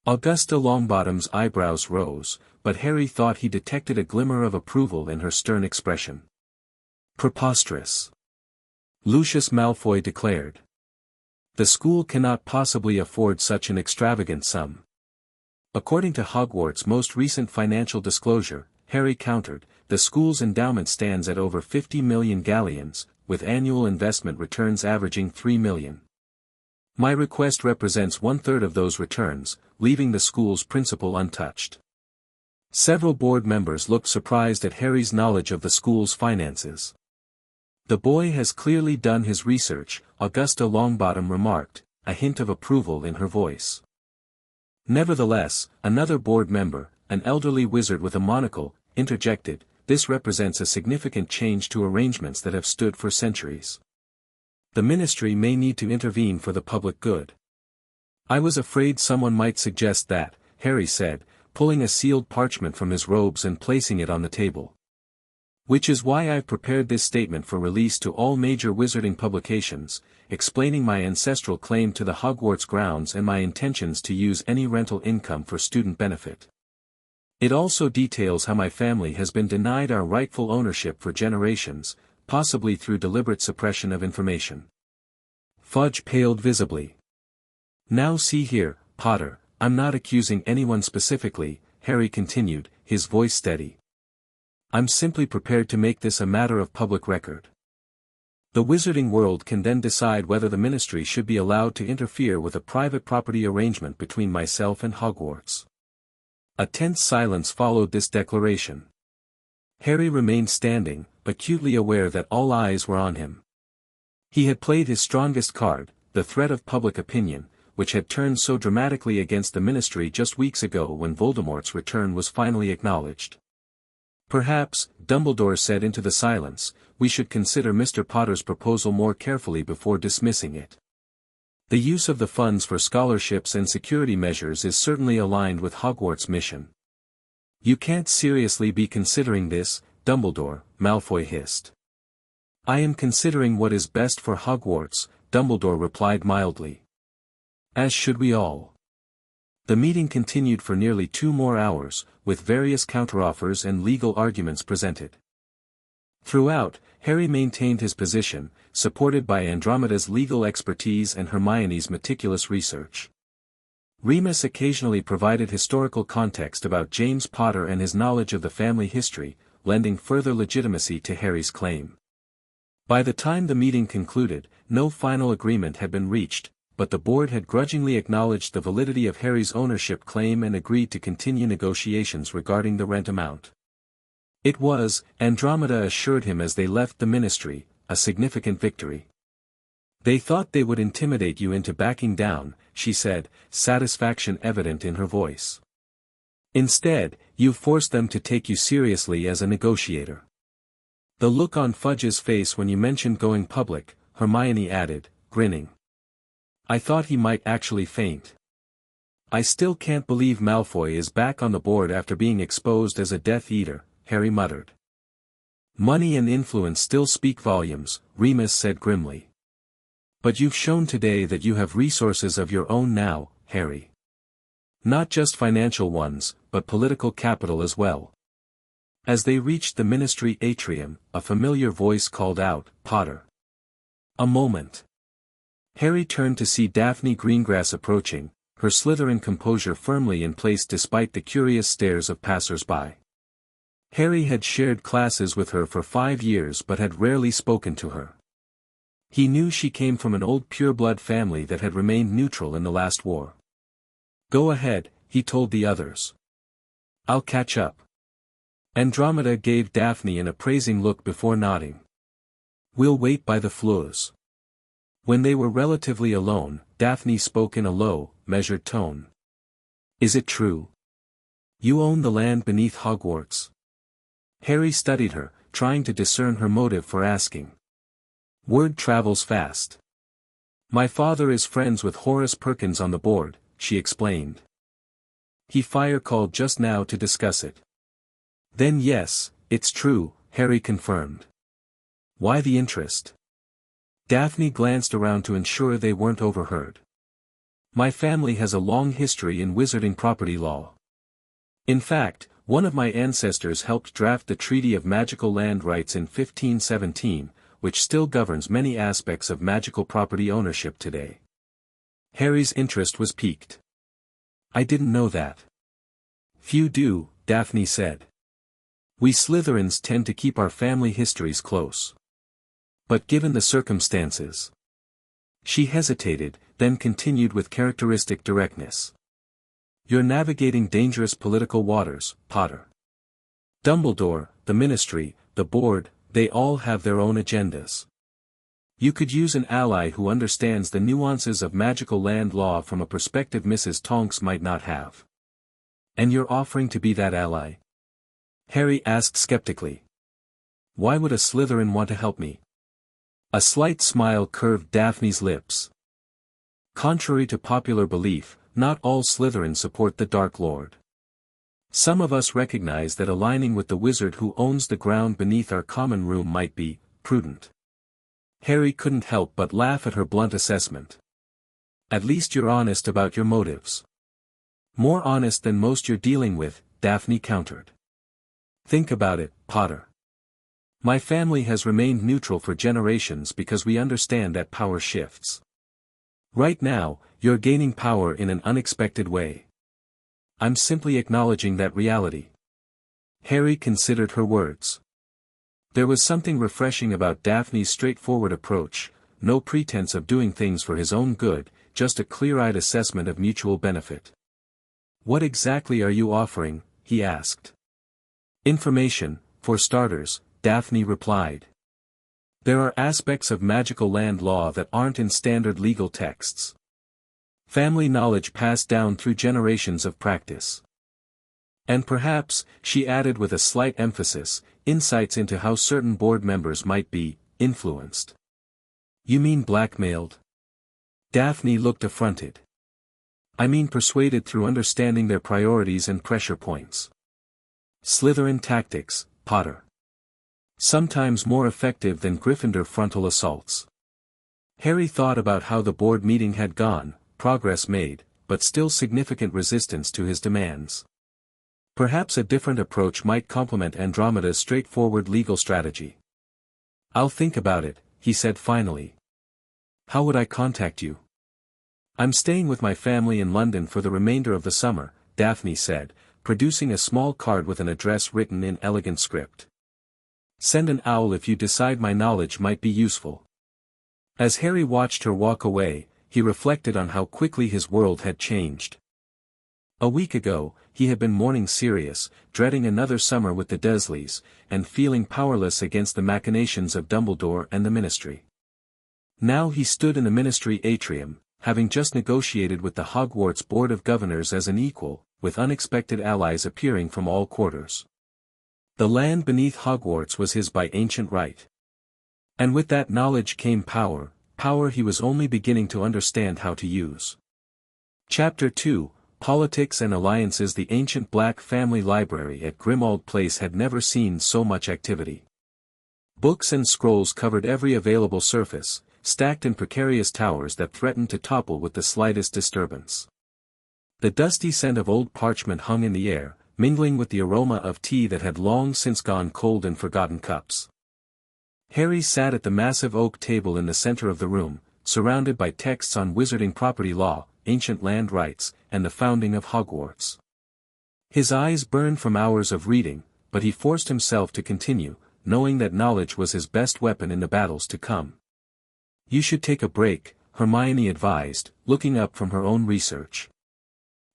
Augusta Longbottom's eyebrows rose, but Harry thought he detected a glimmer of approval in her stern expression. Preposterous! Lucius Malfoy declared. The school cannot possibly afford such an extravagant sum. According to Hogwarts' most recent financial disclosure, Harry countered, the school's endowment stands at over 50 million galleons, with annual investment returns averaging 3 million. My request represents 1/3 of those returns, leaving the school's principal untouched. Several board members looked surprised at Harry's knowledge of the school's finances. The boy has clearly done his research, Augusta Longbottom remarked, a hint of approval in her voice. Nevertheless, another board member, an elderly wizard with a monocle, interjected, this represents a significant change to arrangements that have stood for centuries. The ministry may need to intervene for the public good. I was afraid someone might suggest that, Harry said, pulling a sealed parchment from his robes and placing it on the table. Which is why I've prepared this statement for release to all major wizarding publications, explaining my ancestral claim to the Hogwarts grounds and my intentions to use any rental income for student benefit. It also details how my family has been denied our rightful ownership for generations, possibly through deliberate suppression of information. Fudge paled visibly. Now see here, Potter, I'm not accusing anyone specifically, Harry continued, his voice steady. I'm simply prepared to make this a matter of public record. The wizarding world can then decide whether the ministry should be allowed to interfere with a private property arrangement between myself and Hogwarts. A tense silence followed this declaration. Harry remained standing, acutely aware that all eyes were on him. He had played his strongest card, the threat of public opinion, which had turned so dramatically against the ministry just weeks ago when Voldemort's return was finally acknowledged. Perhaps, Dumbledore said into the silence, we should consider Mr. Potter's proposal more carefully before dismissing it. The use of the funds for scholarships and security measures is certainly aligned with Hogwarts' mission. You can't seriously be considering this, Dumbledore, Malfoy hissed. I am considering what is best for Hogwarts, Dumbledore replied mildly. As should we all. The meeting continued for nearly 2 more hours, with various counteroffers and legal arguments presented. Throughout, Harry maintained his position, supported by Andromeda's legal expertise and Hermione's meticulous research. Remus occasionally provided historical context about James Potter and his knowledge of the family history, lending further legitimacy to Harry's claim. By the time the meeting concluded, no final agreement had been reached, but the board had grudgingly acknowledged the validity of Harry's ownership claim and agreed to continue negotiations regarding the rent amount. It was, Andromeda assured him as they left the ministry, a significant victory. They thought they would intimidate you into backing down, she said, satisfaction evident in her voice. Instead, you forced them to take you seriously as a negotiator. The look on Fudge's face when you mentioned going public, Hermione added, grinning. I thought he might actually faint. I still can't believe Malfoy is back on the board after being exposed as a Death Eater, Harry muttered. Money and influence still speak volumes, Remus said grimly. But you've shown today that you have resources of your own now, Harry. Not just financial ones, but political capital as well. As they reached the ministry atrium, a familiar voice called out, Potter. A moment. Harry turned to see Daphne Greengrass approaching, her Slytherin composure firmly in place despite the curious stares of passers-by. Harry had shared classes with her for 5 years but had rarely spoken to her. He knew she came from an old pureblood family that had remained neutral in the last war. Go ahead, he told the others. I'll catch up. Andromeda gave Daphne an appraising look before nodding. We'll wait by the floors. When they were relatively alone, Daphne spoke in a low, measured tone. Is it true? You own the land beneath Hogwarts? Harry studied her, trying to discern her motive for asking. Word travels fast. My father is friends with Horace Perkins on the board, she explained. He fire called just now to discuss it. Then yes, it's true, Harry confirmed. Why the interest? Daphne glanced around to ensure they weren't overheard. My family has a long history in wizarding property law. In fact, one of my ancestors helped draft the Treaty of Magical Land Rights in 1517, which still governs many aspects of magical property ownership today. Harry's interest was piqued. I didn't know that. Few do, Daphne said. We Slytherins tend to keep our family histories close. But given the circumstances. She hesitated, then continued with characteristic directness. You're navigating dangerous political waters, Potter. Dumbledore, the Ministry, the Board, they all have their own agendas. You could use an ally who understands the nuances of magical land law from a perspective Mrs. Tonks might not have. And you're offering to be that ally? Harry asked skeptically. Why would a Slytherin want to help me? A slight smile curved Daphne's lips. Contrary to popular belief, not all Slytherins support the Dark Lord. Some of us recognize that aligning with the wizard who owns the ground beneath our common room might be prudent. Harry couldn't help but laugh at her blunt assessment. At least you're honest about your motives. More honest than most you're dealing with, Daphne countered. Think about it, Potter. My family has remained neutral for generations because we understand that power shifts. Right now, you're gaining power in an unexpected way. I'm simply acknowledging that reality. Harry considered her words. There was something refreshing about Daphne's straightforward approach, no pretense of doing things for his own good, just a clear-eyed assessment of mutual benefit. What exactly are you offering? He asked. Information, for starters, Daphne replied. There are aspects of magical land law that aren't in standard legal texts. Family knowledge passed down through generations of practice. And perhaps, she added with a slight emphasis, insights into how certain board members might be influenced. You mean blackmailed? Daphne looked affronted. I mean persuaded through understanding their priorities and pressure points. Slytherin tactics, Potter. Sometimes more effective than Gryffindor frontal assaults. Harry thought about how the board meeting had gone, progress made, but still significant resistance to his demands. Perhaps a different approach might complement Andromeda's straightforward legal strategy. I'll think about it, he said finally. How would I contact you? I'm staying with my family in London for the remainder of the summer, Daphne said, producing a small card with an address written in elegant script. Send an owl if you decide my knowledge might be useful. As Harry watched her walk away, he reflected on how quickly his world had changed. A week ago, he had been mourning Sirius, dreading another summer with the Dursleys, and feeling powerless against the machinations of Dumbledore and the Ministry. Now he stood in the Ministry atrium, having just negotiated with the Hogwarts Board of Governors as an equal, with unexpected allies appearing from all quarters. The land beneath Hogwarts was his by ancient right. And with that knowledge came power, power he was only beginning to understand how to use. Chapter 2, Politics and Alliances. The ancient Black family library at Grimmauld Place had never seen so much activity. Books and scrolls covered every available surface, stacked in precarious towers that threatened to topple with the slightest disturbance. The dusty scent of old parchment hung in the air, mingling with the aroma of tea that had long since gone cold in forgotten cups. Harry sat at the massive oak table in the center of the room, surrounded by texts on wizarding property law, ancient land rights, and the founding of Hogwarts. His eyes burned from hours of reading, but he forced himself to continue, knowing that knowledge was his best weapon in the battles to come. You should take a break, Hermione advised, looking up from her own research.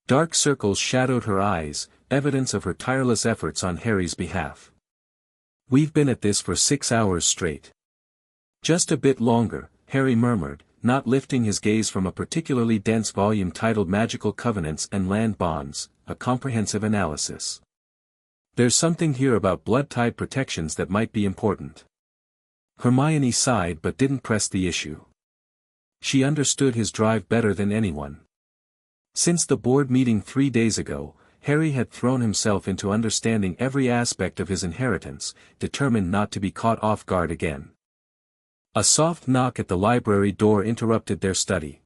Dark circles shadowed her eyes, evidence of her tireless efforts on Harry's behalf. We've been at this for 6 hours straight. Just a bit longer, Harry murmured, not lifting his gaze from a particularly dense volume titled Magical Covenants and Land Bonds, a comprehensive analysis. There's something here about blood-tied protections that might be important. Hermione sighed but didn't press the issue. She understood his drive better than anyone. Since the board meeting 3 days ago, Harry had thrown himself into understanding every aspect of his inheritance, determined not to be caught off guard again. A soft knock at the library door interrupted their study.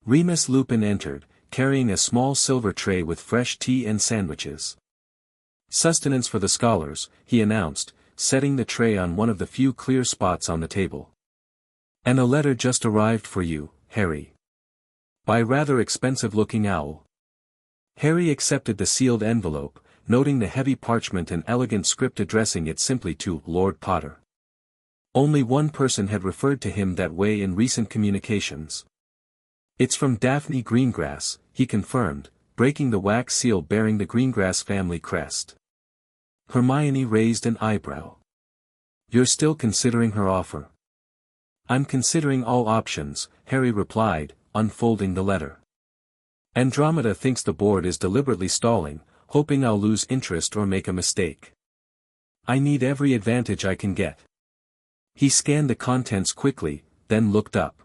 Remus Lupin entered, carrying a small silver tray with fresh tea and sandwiches. "Sustenance for the scholars," he announced, setting the tray on one of the few clear spots on the table. "And a letter just arrived for you, Harry. By rather expensive-looking owl." Harry accepted the sealed envelope, noting the heavy parchment and elegant script addressing it simply to Lord Potter. Only one person had referred to him that way in recent communications. "It's from Daphne Greengrass," he confirmed, breaking the wax seal bearing the Greengrass family crest. Hermione raised an eyebrow. "You're still considering her offer?" "I'm considering all options," Harry replied, unfolding the letter. "Andromeda thinks the board is deliberately stalling, hoping I'll lose interest or make a mistake. I need every advantage I can get." He scanned the contents quickly, then looked up.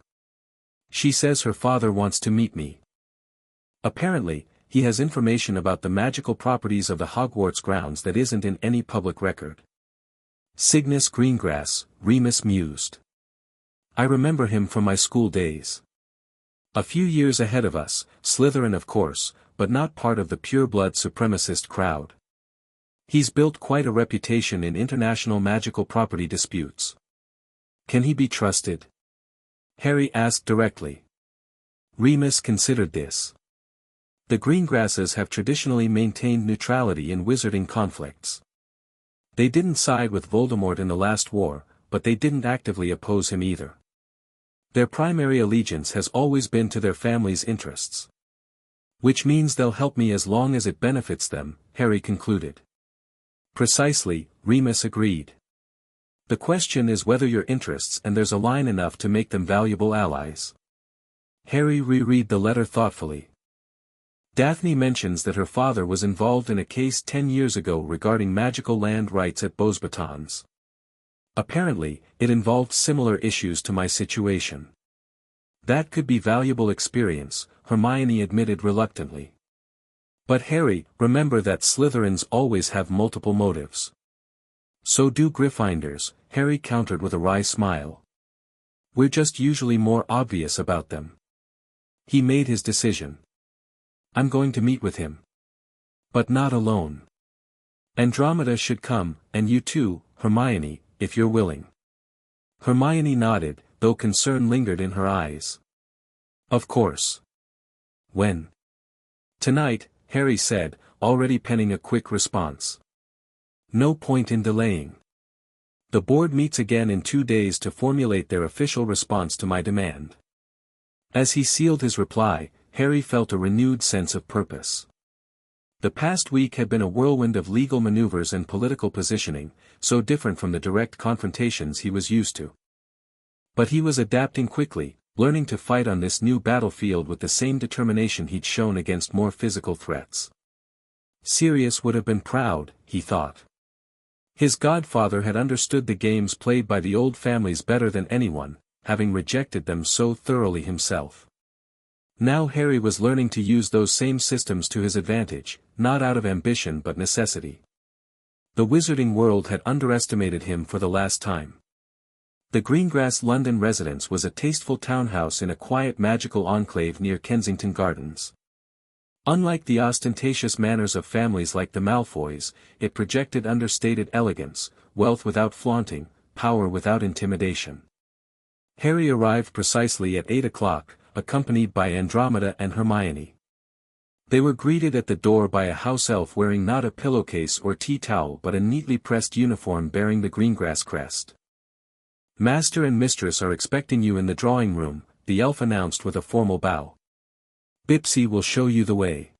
"She says her father wants to meet me. Apparently, he has information about the magical properties of the Hogwarts grounds that isn't in any public record." "Cygnus Greengrass," Remus mused. "I remember him from my school days. A few years ahead of us, Slytherin of course, but not part of the pure-blood supremacist crowd. He's built quite a reputation in international magical property disputes." "Can he be trusted?" Harry asked directly. Remus considered this. The Greengrasses have traditionally maintained neutrality in wizarding conflicts. They didn't side with Voldemort in the last war, but they didn't actively oppose him either. Their primary allegiance has always been to their family's interests. "Which means they'll help me as long as it benefits them," Harry concluded. "Precisely," Remus agreed. "The question is whether your interests and theirs align enough to make them valuable allies." Harry reread the letter thoughtfully. "Daphne mentions that her father was involved in a case 10 years ago regarding magical land rights at Beauxbatons. Apparently, it involved similar issues to my situation. That could be valuable experience," Hermione admitted reluctantly. "But Harry, remember that Slytherins always have multiple motives." "So do Gryffindors," Harry countered with a wry smile. "We're just usually more obvious about them." He made his decision. "I'm going to meet with him. But not alone. Andromeda should come, and you too, Hermione, if you're willing." Hermione nodded, though concern lingered in her eyes. "Of course." "When?" "Tonight," Harry said, already penning a quick response. "No point in delaying. The board meets again in 2 days to formulate their official response to my demand." As he sealed his reply, Harry felt a renewed sense of purpose. The past week had been a whirlwind of legal maneuvers and political positioning, so different from the direct confrontations he was used to. But he was adapting quickly, learning to fight on this new battlefield with the same determination he'd shown against more physical threats. Sirius would have been proud, he thought. His godfather had understood the games played by the old families better than anyone, having rejected them so thoroughly himself. Now Harry was learning to use those same systems to his advantage, not out of ambition but necessity. The wizarding world had underestimated him for the last time. The Greengrass London residence was a tasteful townhouse in a quiet magical enclave near Kensington Gardens. Unlike the ostentatious manners of families like the Malfoys, it projected understated elegance, wealth without flaunting, power without intimidation. Harry arrived precisely at 8 o'clock, accompanied by Andromeda and Hermione. They were greeted at the door by a house elf wearing not a pillowcase or tea towel but a neatly pressed uniform bearing the Greengrass crest. "Master and mistress are expecting you in the drawing room," the elf announced with a formal bow. "Bipsy will show you the way."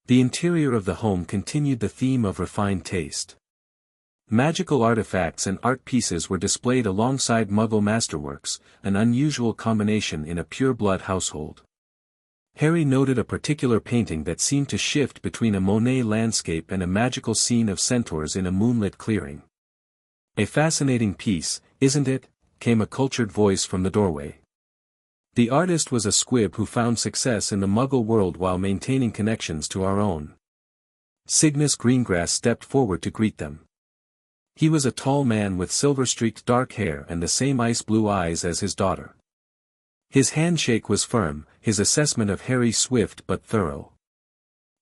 The interior of the home continued the theme of refined taste. Magical artifacts and art pieces were displayed alongside Muggle masterworks, an unusual combination in a pure-blood household. Harry noted a particular painting that seemed to shift between a Monet landscape and a magical scene of centaurs in a moonlit clearing. "A fascinating piece, isn't it?" came a cultured voice from the doorway. The artist was a squib who found success in the Muggle world while maintaining connections to our own. Cygnus Greengrass stepped forward to greet them. He was a tall man with silver-streaked dark hair and the same ice-blue eyes as his daughter. His handshake was firm, his assessment of Harry swift but thorough.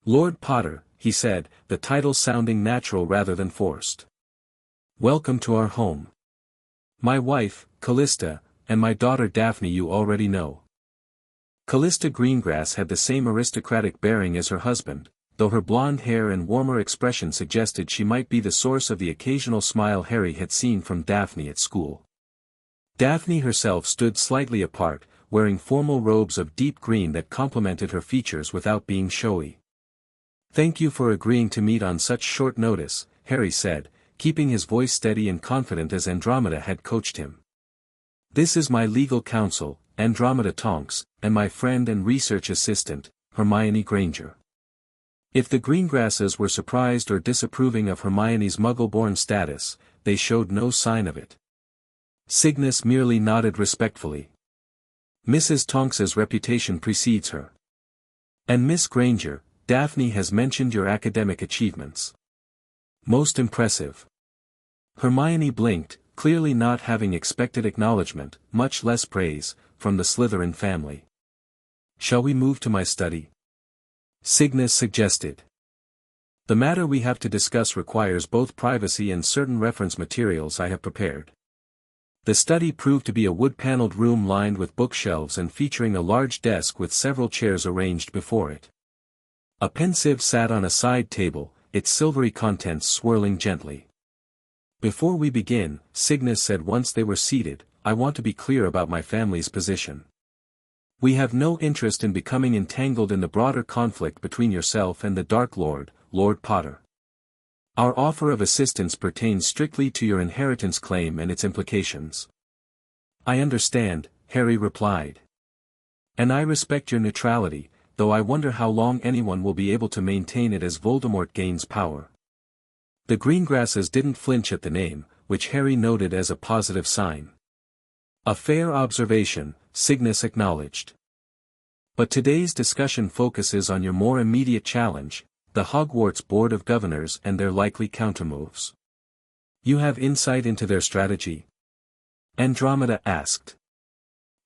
"Lord Potter," he said, the title sounding natural rather than forced. "Welcome to our home. My wife, Callista, and my daughter Daphne you already know." Callista Greengrass had the same aristocratic bearing as her husband, though her blonde hair and warmer expression suggested she might be the source of the occasional smile Harry had seen from Daphne at school. Daphne herself stood slightly apart, wearing formal robes of deep green that complemented her features without being showy. "Thank you for agreeing to meet on such short notice," Harry said, keeping his voice steady and confident as Andromeda had coached him. "This is my legal counsel, Andromeda Tonks, and my friend and research assistant, Hermione Granger." If the Greengrasses were surprised or disapproving of Hermione's Muggle-born status, they showed no sign of it. Cygnus merely nodded respectfully. "Mrs. Tonks's reputation precedes her. And Miss Granger, Daphne has mentioned your academic achievements. Most impressive." Hermione blinked, clearly not having expected acknowledgement, much less praise, from the Slytherin family. "Shall we move to my study?" Cygnus suggested. "The matter we have to discuss requires both privacy and certain reference materials I have prepared." The study proved to be a wood-paneled room lined with bookshelves and featuring a large desk with several chairs arranged before it. A pensieve sat on a side table, its silvery contents swirling gently. "Before we begin," Cygnus said once they were seated, "I want to be clear about my family's position. We have no interest in becoming entangled in the broader conflict between yourself and the Dark Lord, Lord Potter. Our offer of assistance pertains strictly to your inheritance claim and its implications." "I understand," Harry replied. "And I respect your neutrality, though I wonder how long anyone will be able to maintain it as Voldemort gains power." The Greengrasses didn't flinch at the name, which Harry noted as a positive sign. "A fair observation," Cygnus acknowledged. "But today's discussion focuses on your more immediate challenge, the Hogwarts Board of Governors and their likely countermoves. You have insight into their strategy?" Andromeda asked.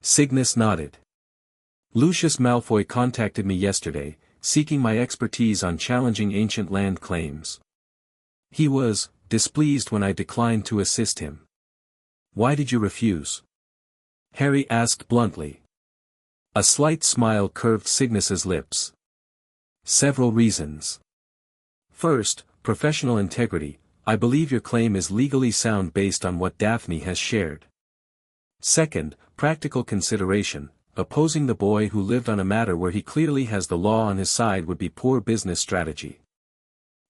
Cygnus nodded. "Lucius Malfoy contacted me yesterday, seeking my expertise on challenging ancient land claims. He was displeased when I declined to assist him." "Why did you refuse?" Harry asked bluntly. A slight smile curved Cygnus's lips. "Several reasons. First, professional integrity. I believe your claim is legally sound based on what Daphne has shared. Second, practical consideration. Opposing the boy who lived on a matter where he clearly has the law on his side would be poor business strategy.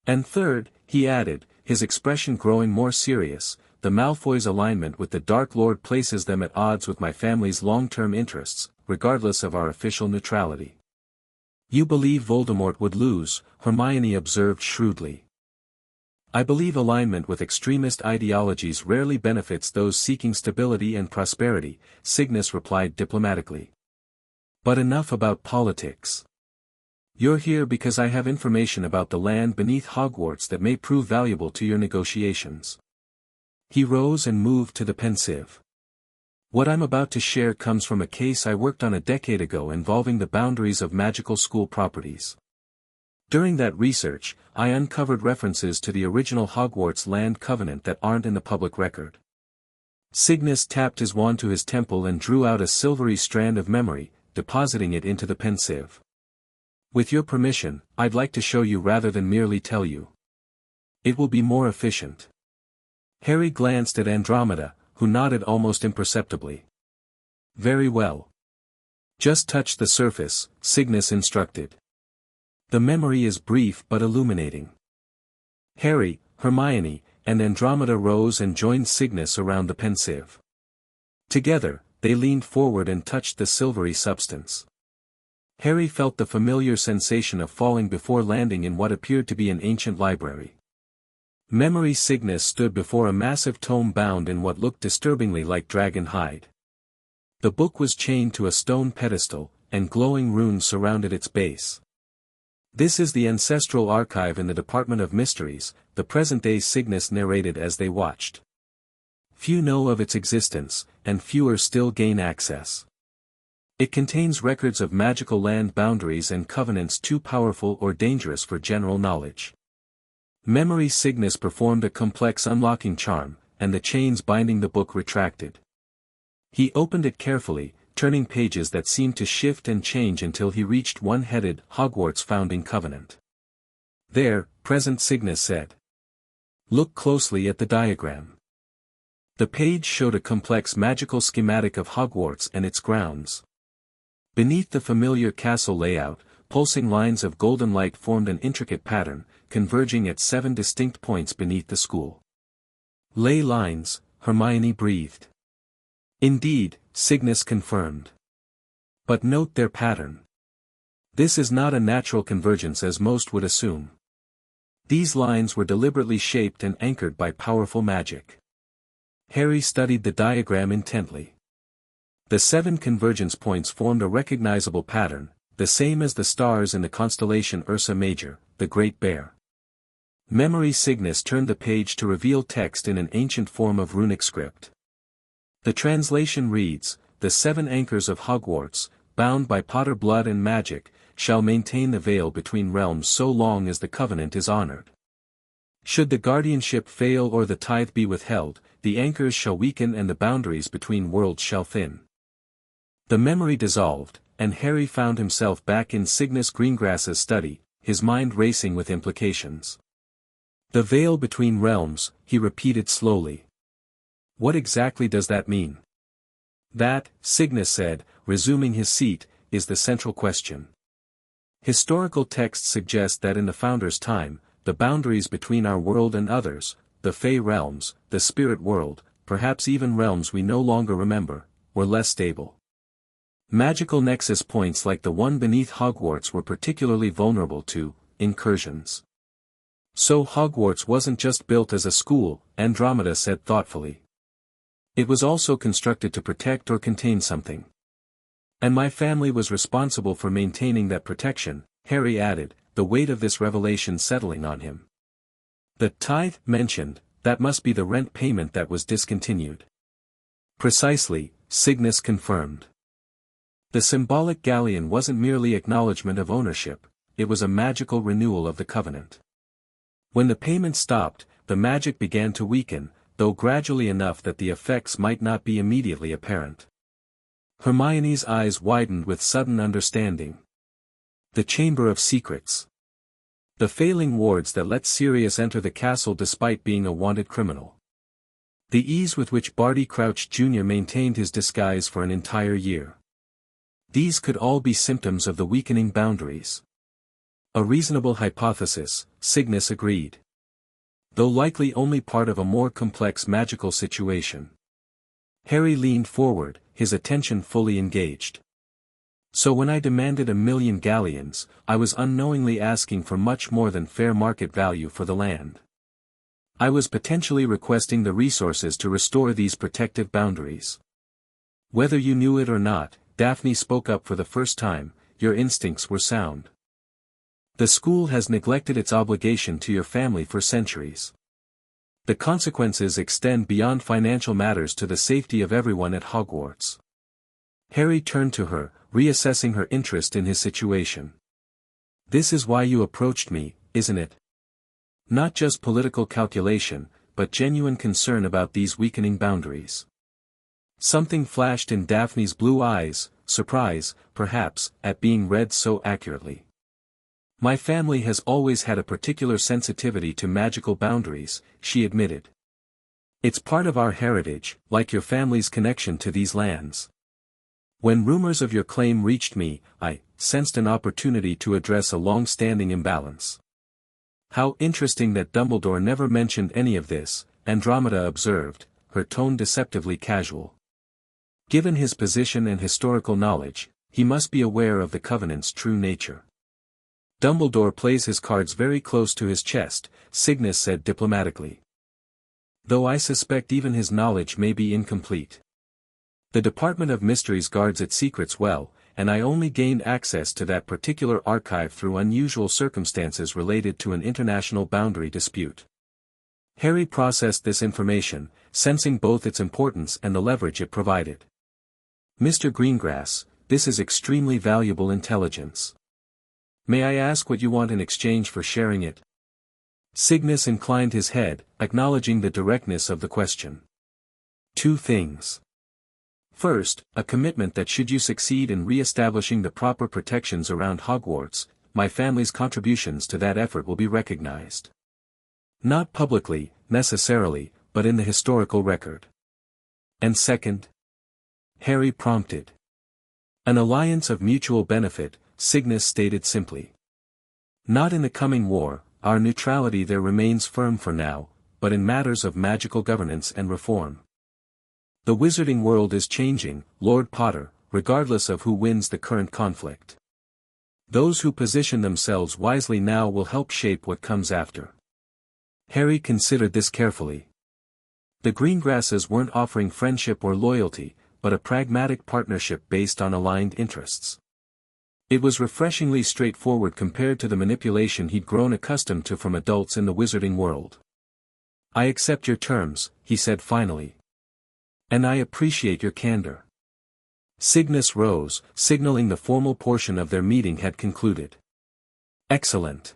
And third," he added, his expression growing more serious, "the Malfoys' alignment with the Dark Lord places them at odds with my family's long-term interests, regardless of our official neutrality." "You believe Voldemort would lose," Hermione observed shrewdly. "I believe alignment with extremist ideologies rarely benefits those seeking stability and prosperity," Cygnus replied diplomatically. "But enough about politics. You're here because I have information about the land beneath Hogwarts that may prove valuable to your negotiations." He rose and moved to the pensieve. "What I'm about to share comes from a case I worked on a decade ago involving the boundaries of magical school properties. During that research, I uncovered references to the original Hogwarts land covenant that aren't in the public record." Cygnus tapped his wand to his temple and drew out a silvery strand of memory, depositing it into the pensieve. "With your permission, I'd like to show you rather than merely tell you. It will be more efficient." Harry glanced at Andromeda, who nodded almost imperceptibly. "Very well. Just touch the surface," Cygnus instructed. "The memory is brief but illuminating." Harry, Hermione, and Andromeda rose and joined Cygnus around the pensieve. Together, they leaned forward and touched the silvery substance. Harry felt the familiar sensation of falling before landing in what appeared to be an ancient library. Memory Cygnus stood before a massive tome bound in what looked disturbingly like dragon hide. The book was chained to a stone pedestal, and glowing runes surrounded its base. This is the ancestral archive in the Department of Mysteries, the present-day Cygnus narrated as they watched. Few know of its existence, and fewer still gain access. It contains records of magical land boundaries and covenants too powerful or dangerous for general knowledge. Memory Cygnus performed a complex unlocking charm, and the chains binding the book retracted. He opened it carefully, turning pages that seemed to shift and change until he reached one-headed Hogwarts founding covenant. There, present Cygnus said. Look closely at the diagram. The page showed a complex magical schematic of Hogwarts and its grounds. Beneath the familiar castle layout, pulsing lines of golden light formed an intricate pattern, converging at 7 distinct points beneath the school. Ley lines, Hermione breathed. Indeed, Cygnus confirmed. But note their pattern. This is not a natural convergence as most would assume. These lines were deliberately shaped and anchored by powerful magic. Harry studied the diagram intently. The 7 convergence points formed a recognizable pattern, the same as the stars in the constellation Ursa Major, the Great Bear. Memory Cygnus turned the page to reveal text in an ancient form of runic script. The translation reads, "The 7 anchors of Hogwarts, bound by Potter blood and magic, shall maintain the veil between realms so long as the covenant is honored. Should the guardianship fail or the tithe be withheld, the anchors shall weaken and the boundaries between worlds shall thin." The memory dissolved, and Harry found himself back in Cygnus Greengrass's study, his mind racing with implications. "The veil between realms," he repeated slowly. "What exactly does that mean?" "That," Cygnus said, resuming his seat, "is the central question. Historical texts suggest that in the Founder's time, the boundaries between our world and others, the Fey realms, the spirit world, perhaps even realms we no longer remember, were less stable. Magical nexus points like the one beneath Hogwarts were particularly vulnerable to incursions. So Hogwarts wasn't just built as a school, Andromeda said thoughtfully. It was also constructed to protect or contain something. And my family was responsible for maintaining that protection, Harry added, the weight of this revelation settling on him. The tithe mentioned, that must be the rent payment that was discontinued. Precisely, Cygnus confirmed. The symbolic galleon wasn't merely acknowledgement of ownership, it was a magical renewal of the covenant. When the payment stopped, the magic began to weaken, though gradually enough that the effects might not be immediately apparent. Hermione's eyes widened with sudden understanding. The Chamber of Secrets. The failing wards that let Sirius enter the castle despite being a wanted criminal. The ease with which Barty Crouch Jr. maintained his disguise for an entire year. These could all be symptoms of the weakening boundaries. A reasonable hypothesis, Cygnus agreed. Though likely only part of a more complex magical situation. Harry leaned forward, his attention fully engaged. So when I demanded 1,000,000 galleons, I was unknowingly asking for much more than fair market value for the land. I was potentially requesting the resources to restore these protective boundaries. Whether you knew it or not, Daphne spoke up for the first time, your instincts were sound. The school has neglected its obligation to your family for centuries. The consequences extend beyond financial matters to the safety of everyone at Hogwarts. Harry turned to her, reassessing her interest in his situation. This is why you approached me, isn't it? Not just political calculation, but genuine concern about these weakening boundaries. Something flashed in Daphne's blue eyes, surprise, perhaps, at being read so accurately. My family has always had a particular sensitivity to magical boundaries, she admitted. It's part of our heritage, like your family's connection to these lands. When rumors of your claim reached me, I sensed an opportunity to address a long-standing imbalance. How interesting that Dumbledore never mentioned any of this, Andromeda observed, her tone deceptively casual. Given his position and historical knowledge, he must be aware of the Covenant's true nature. Dumbledore plays his cards very close to his chest, Cygnus said diplomatically. Though I suspect even his knowledge may be incomplete. The Department of Mysteries guards its secrets well, and I only gained access to that particular archive through unusual circumstances related to an international boundary dispute. Harry processed this information, sensing both its importance and the leverage it provided. Mr. Greengrass, this is extremely valuable intelligence. May I ask what you want in exchange for sharing it? Cygnus inclined his head, acknowledging the directness of the question. 2 things. First, a commitment that should you succeed in re-establishing the proper protections around Hogwarts, my family's contributions to that effort will be recognized. Not publicly, necessarily, but in the historical record. And second? Harry prompted. An alliance of mutual benefit, Cygnus stated simply. Not in the coming war, our neutrality there remains firm for now, but in matters of magical governance and reform. The wizarding world is changing, Lord Potter, regardless of who wins the current conflict. Those who position themselves wisely now will help shape what comes after. Harry considered this carefully. The Greengrasses weren't offering friendship or loyalty, but a pragmatic partnership based on aligned interests. It was refreshingly straightforward compared to the manipulation he'd grown accustomed to from adults in the wizarding world. I accept your terms, he said finally. And I appreciate your candor. Cygnus rose, signaling the formal portion of their meeting had concluded. Excellent.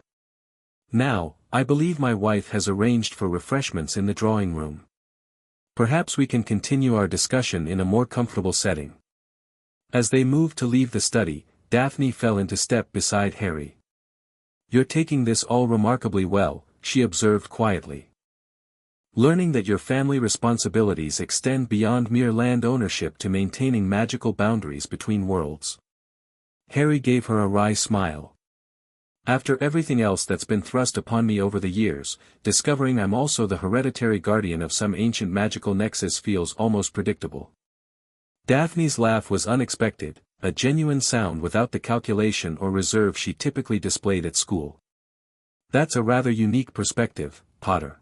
Now, I believe my wife has arranged for refreshments in the drawing room. Perhaps we can continue our discussion in a more comfortable setting. As they moved to leave the study, Daphne fell into step beside Harry. You're taking this all remarkably well, she observed quietly. Learning that your family responsibilities extend beyond mere land ownership to maintaining magical boundaries between worlds. Harry gave her a wry smile. After everything else that's been thrust upon me over the years, discovering I'm also the hereditary guardian of some ancient magical nexus feels almost predictable. Daphne's laugh was unexpected, a genuine sound without the calculation or reserve she typically displayed at school. That's a rather unique perspective, Potter.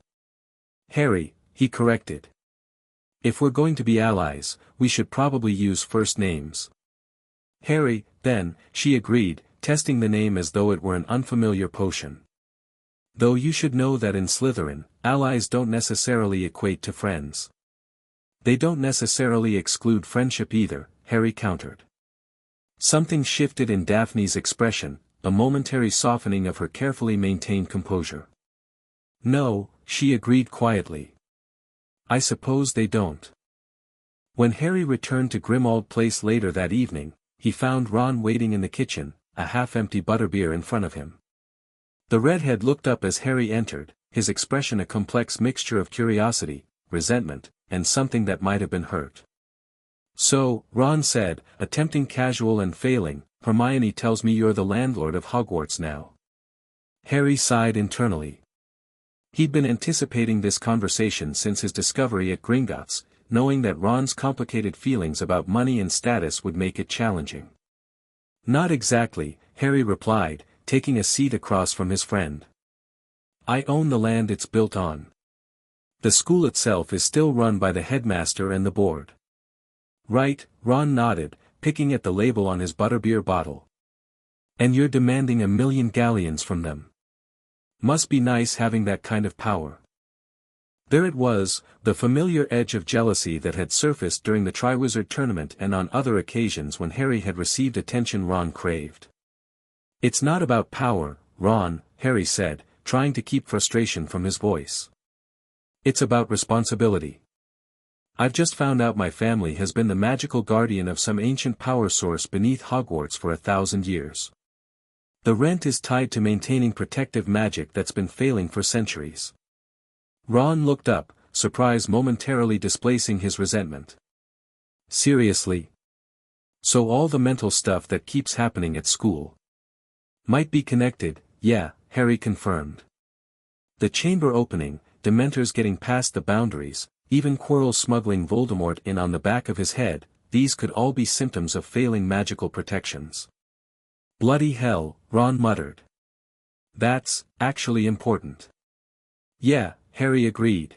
Harry, he corrected. If we're going to be allies, we should probably use first names. Harry, then, she agreed, testing the name as though it were an unfamiliar potion. Though you should know that in Slytherin, allies don't necessarily equate to friends. They don't necessarily exclude friendship either, Harry countered. Something shifted in Daphne's expression, a momentary softening of her carefully maintained composure. No, she agreed quietly. I suppose they don't. When Harry returned to Grimmauld Place later that evening, he found Ron waiting in the kitchen, a half-empty butterbeer in front of him. The redhead looked up as Harry entered, his expression a complex mixture of curiosity, resentment, and something that might have been hurt. So, Ron said, attempting casual and failing, Hermione tells me you're the landlord of Hogwarts now. Harry sighed internally. He'd been anticipating this conversation since his discovery at Gringotts, knowing that Ron's complicated feelings about money and status would make it challenging. Not exactly, Harry replied, taking a seat across from his friend. I own the land it's built on. The school itself is still run by the headmaster and the board. Right, Ron nodded, picking at the label on his butterbeer bottle. And you're demanding 1,000,000 galleons from them. Must be nice having that kind of power. There it was, the familiar edge of jealousy that had surfaced during the Triwizard Tournament and on other occasions when Harry had received attention Ron craved. It's not about power, Ron, Harry said, trying to keep frustration from his voice. It's about responsibility. I've just found out my family has been the magical guardian of some ancient power source beneath Hogwarts for 1,000 years. The rent is tied to maintaining protective magic that's been failing for centuries. Ron looked up, surprise momentarily displacing his resentment. Seriously? So all the mental stuff that keeps happening at school might be connected, yeah, Harry confirmed. The chamber opening, Dementors getting past the boundaries, even Quirrell smuggling Voldemort in on the back of his head, these could all be symptoms of failing magical protections. Bloody hell, Ron muttered. That's, actually important. Yeah, Harry agreed.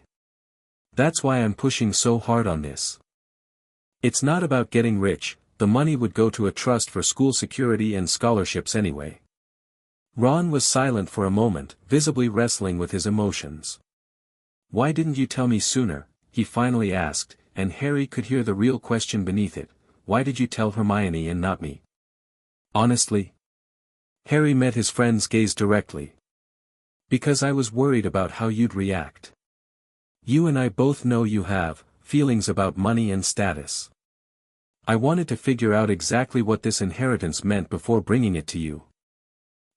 That's why I'm pushing so hard on this. It's not about getting rich, the money would go to a trust for school security and scholarships anyway. Ron was silent for a moment, visibly wrestling with his emotions. "Why didn't you tell me sooner?" he finally asked, and Harry could hear the real question beneath it. "Why did you tell Hermione and not me?" "Honestly?" Harry met his friend's gaze directly. "Because I was worried about how you'd react. You and I both know you have feelings about money and status. I wanted to figure out exactly what this inheritance meant before bringing it to you."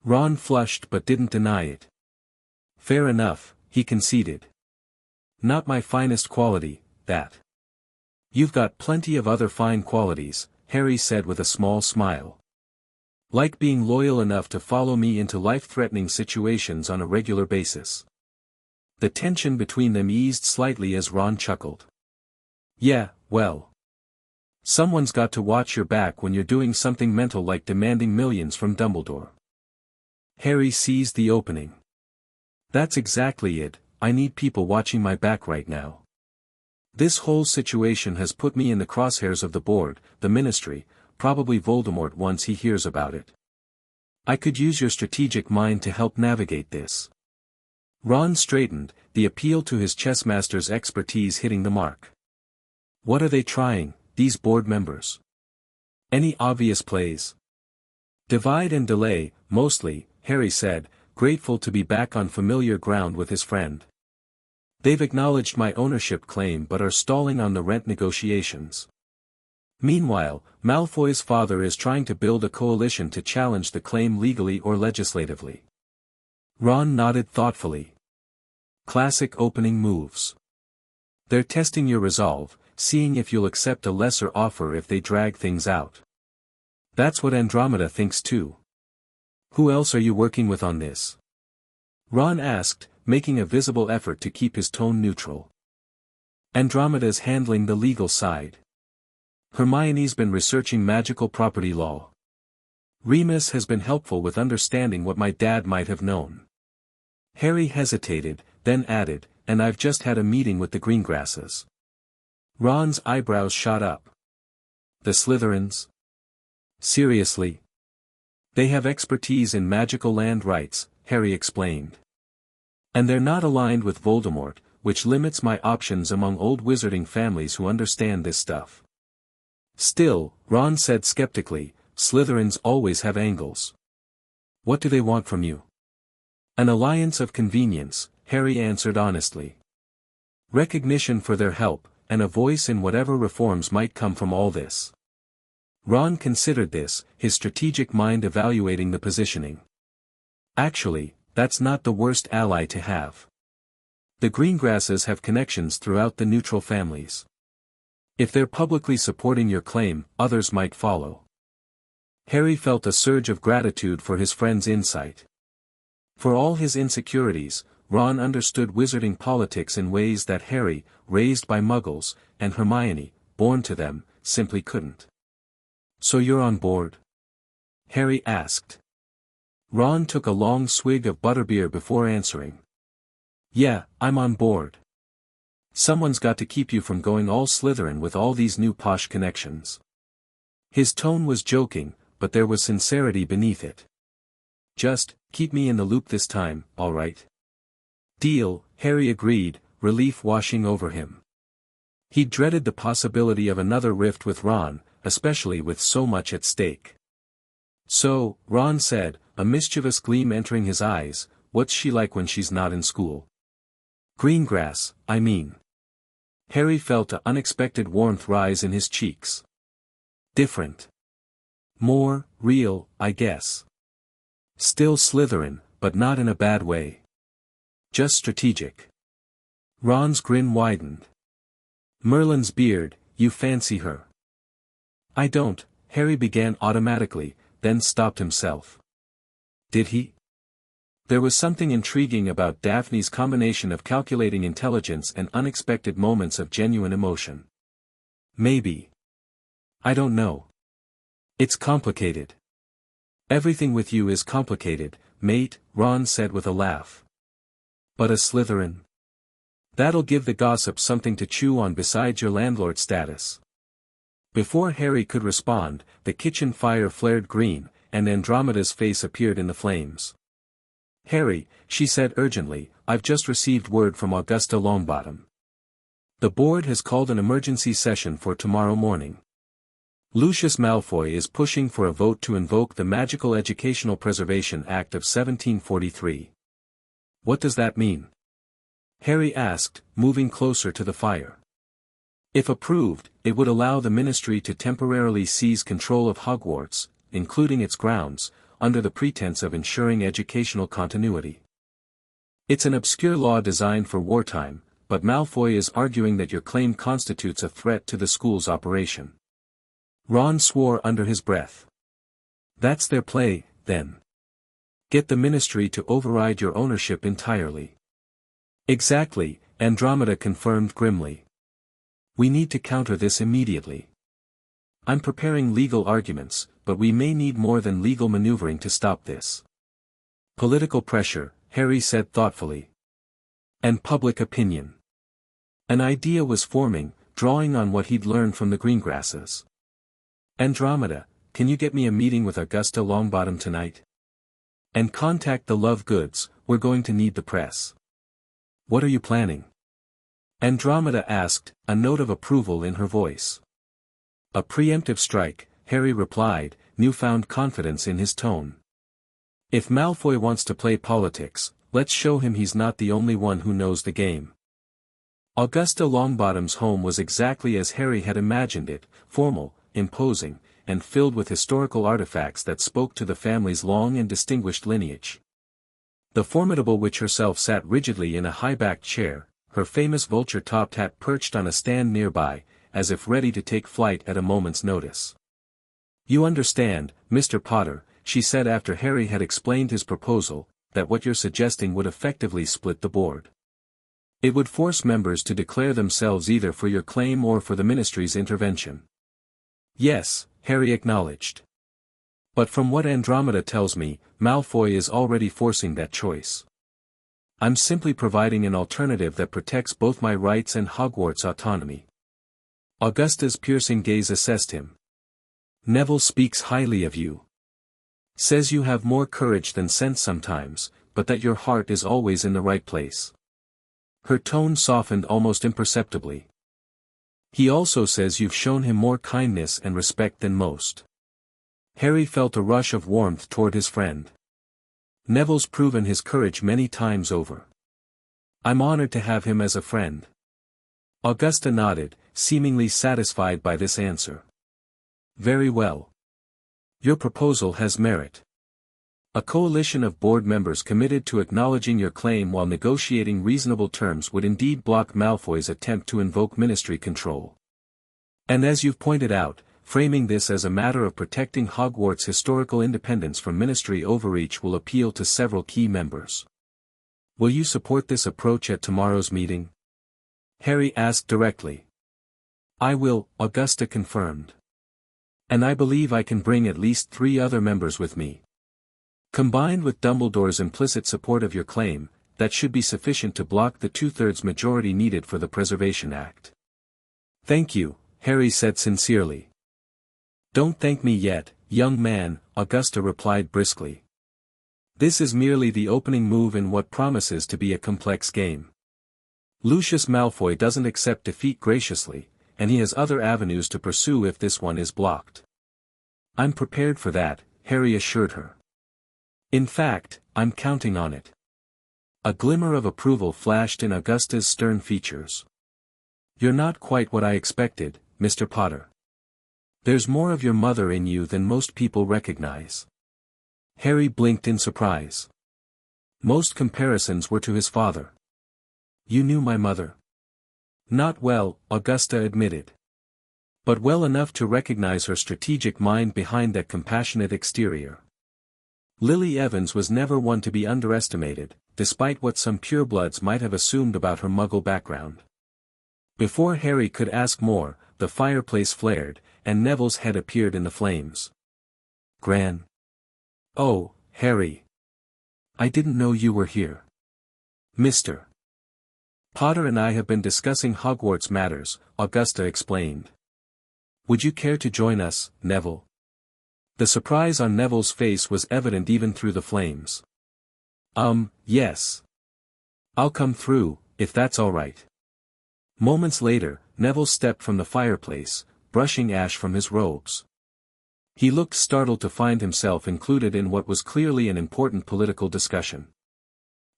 Ron flushed but didn't deny it. "Fair enough," he conceded. "Not my finest quality, that." "You've got plenty of other fine qualities," Harry said with a small smile. "Like being loyal enough to follow me into life-threatening situations on a regular basis." The tension between them eased slightly as Ron chuckled. "Yeah, well. Someone's got to watch your back when you're doing something mental like demanding millions from Dumbledore." Harry seized the opening. "That's exactly it, I need people watching my back right now. This whole situation has put me in the crosshairs of the board, the ministry, probably Voldemort once he hears about it. I could use your strategic mind to help navigate this." Ron straightened, the appeal to his chessmaster's expertise hitting the mark. "What are they trying, these board members? Any obvious plays?" "Divide and delay, mostly," Harry said, grateful to be back on familiar ground with his friend. "They've acknowledged my ownership claim but are stalling on the rent negotiations. Meanwhile, Malfoy's father is trying to build a coalition to challenge the claim legally or legislatively." Ron nodded thoughtfully. "Classic opening moves. They're testing your resolve, seeing if you'll accept a lesser offer if they drag things out. That's what Andromeda thinks too." "Who else are you working with on this?" Ron asked, making a visible effort to keep his tone neutral. "Andromeda's handling the legal side. Hermione's been researching magical property law. Remus has been helpful with understanding what my dad might have known." Harry hesitated, then added, "And I've just had a meeting with the Greengrasses." Ron's eyebrows shot up. "The Slytherins? Seriously?" "They have expertise in magical land rights," Harry explained. "And they're not aligned with Voldemort, which limits my options among old wizarding families who understand this stuff." "Still," Ron said skeptically, "Slytherins always have angles. What do they want from you?" "An alliance of convenience," Harry answered honestly. "Recognition for their help, and a voice in whatever reforms might come from all this." Ron considered this, his strategic mind evaluating the positioning. "Actually, that's not the worst ally to have. The Greengrasses have connections throughout the neutral families. If they're publicly supporting your claim, others might follow." Harry felt a surge of gratitude for his friend's insight. For all his insecurities, Ron understood wizarding politics in ways that Harry, raised by Muggles, and Hermione, born to them, simply couldn't. "So you're on board?" Harry asked. Ron took a long swig of butterbeer before answering. "Yeah, I'm on board. Someone's got to keep you from going all Slytherin with all these new posh connections." His tone was joking, but there was sincerity beneath it. "Just, keep me in the loop this time, all right?" "Deal," Harry agreed, relief washing over him. He dreaded the possibility of another rift with Ron, especially with so much at stake. "So," Ron said, a mischievous gleam entering his eyes, "what's she like when she's not in school?" "Greengrass, I mean." Harry felt an unexpected warmth rise in his cheeks. "Different. More real, I guess. Still Slytherin, but not in a bad way. Just strategic." Ron's grin widened. "Merlin's beard, you fancy her?" "I don't," Harry began automatically, then stopped himself. Did he? There was something intriguing about Daphne's combination of calculating intelligence and unexpected moments of genuine emotion. Maybe. I don't know. It's complicated. "Everything with you is complicated, mate," Ron said with a laugh. "But a Slytherin? That'll give the gossip something to chew on besides your landlord status." Before Harry could respond, the kitchen fire flared green, and Andromeda's face appeared in the flames. "Harry," she said urgently, "I've just received word from Augusta Longbottom. The board has called an emergency session for tomorrow morning. Lucius Malfoy is pushing for a vote to invoke the Magical Educational Preservation Act of 1743. What does that mean?" Harry asked, moving closer to the fire. "If approved, it would allow the Ministry to temporarily seize control of Hogwarts, including its grounds, under the pretense of ensuring educational continuity. It's an obscure law designed for wartime, but Malfoy is arguing that your claim constitutes a threat to the school's operation." Ron swore under his breath. "That's their play, then. Get the Ministry to override your ownership entirely." "Exactly," Andromeda confirmed grimly. "We need to counter this immediately. I'm preparing legal arguments, but we may need more than legal maneuvering to stop this." "Political pressure," Harry said thoughtfully. "And public opinion." An idea was forming, drawing on what he'd learned from the Greengrasses. "Andromeda, can you get me a meeting with Augusta Longbottom tonight? And contact the Love Goods, we're going to need the press." "What are you planning?" Andromeda asked, a note of approval in her voice. "A preemptive strike," Harry replied, newfound confidence in his tone. "If Malfoy wants to play politics, let's show him he's not the only one who knows the game." Augusta Longbottom's home was exactly as Harry had imagined it, formal, imposing, and filled with historical artifacts that spoke to the family's long and distinguished lineage. The formidable witch herself sat rigidly in a high-backed chair, her famous vulture-topped hat perched on a stand nearby, as if ready to take flight at a moment's notice. "You understand, Mr. Potter," she said after Harry had explained his proposal, "that what you're suggesting would effectively split the board. It would force members to declare themselves either for your claim or for the Ministry's intervention." "Yes," Harry acknowledged. "But from what Andromeda tells me, Malfoy is already forcing that choice. I'm simply providing an alternative that protects both my rights and Hogwarts' autonomy." Augusta's piercing gaze assessed him. "Neville speaks highly of you. Says you have more courage than sense sometimes, but that your heart is always in the right place." Her tone softened almost imperceptibly. "He also says you've shown him more kindness and respect than most." Harry felt a rush of warmth toward his friend. "Neville's proven his courage many times over. I'm honored to have him as a friend." Augusta nodded, seemingly satisfied by this answer. "Very well. Your proposal has merit. A coalition of board members committed to acknowledging your claim while negotiating reasonable terms would indeed block Malfoy's attempt to invoke Ministry control. And as you've pointed out, framing this as a matter of protecting Hogwarts' historical independence from Ministry overreach will appeal to several key members. Will you support this approach at tomorrow's meeting?" Harry asked directly. "I will," Augusta confirmed. "And I believe I can bring at least 3 other members with me. Combined with Dumbledore's implicit support of your claim, that should be sufficient to block the 2/3 majority needed for the Preservation Act." "Thank you," Harry said sincerely. "Don't thank me yet, young man," Augusta replied briskly. "This is merely the opening move in what promises to be a complex game. Lucius Malfoy doesn't accept defeat graciously, and he has other avenues to pursue if this one is blocked." "I'm prepared for that," Harry assured her. "In fact, I'm counting on it." A glimmer of approval flashed in Augusta's stern features. "You're not quite what I expected, Mr. Potter. There's more of your mother in you than most people recognize." Harry blinked in surprise. Most comparisons were to his father. "You knew my mother?" "Not well," Augusta admitted. "But well enough to recognize her strategic mind behind that compassionate exterior. Lily Evans was never one to be underestimated, despite what some purebloods might have assumed about her Muggle background." Before Harry could ask more, the fireplace flared, and Neville's head appeared in the flames. "Gran." "Oh, Harry. I didn't know you were here." "Mr. Potter and I have been discussing Hogwarts matters," Augusta explained. Would you care to join us, Neville? The surprise on Neville's face was evident even through the flames. Yes. I'll come through, if that's all right. Moments later, Neville stepped from the fireplace, brushing ash from his robes. He looked startled to find himself included in what was clearly an important political discussion.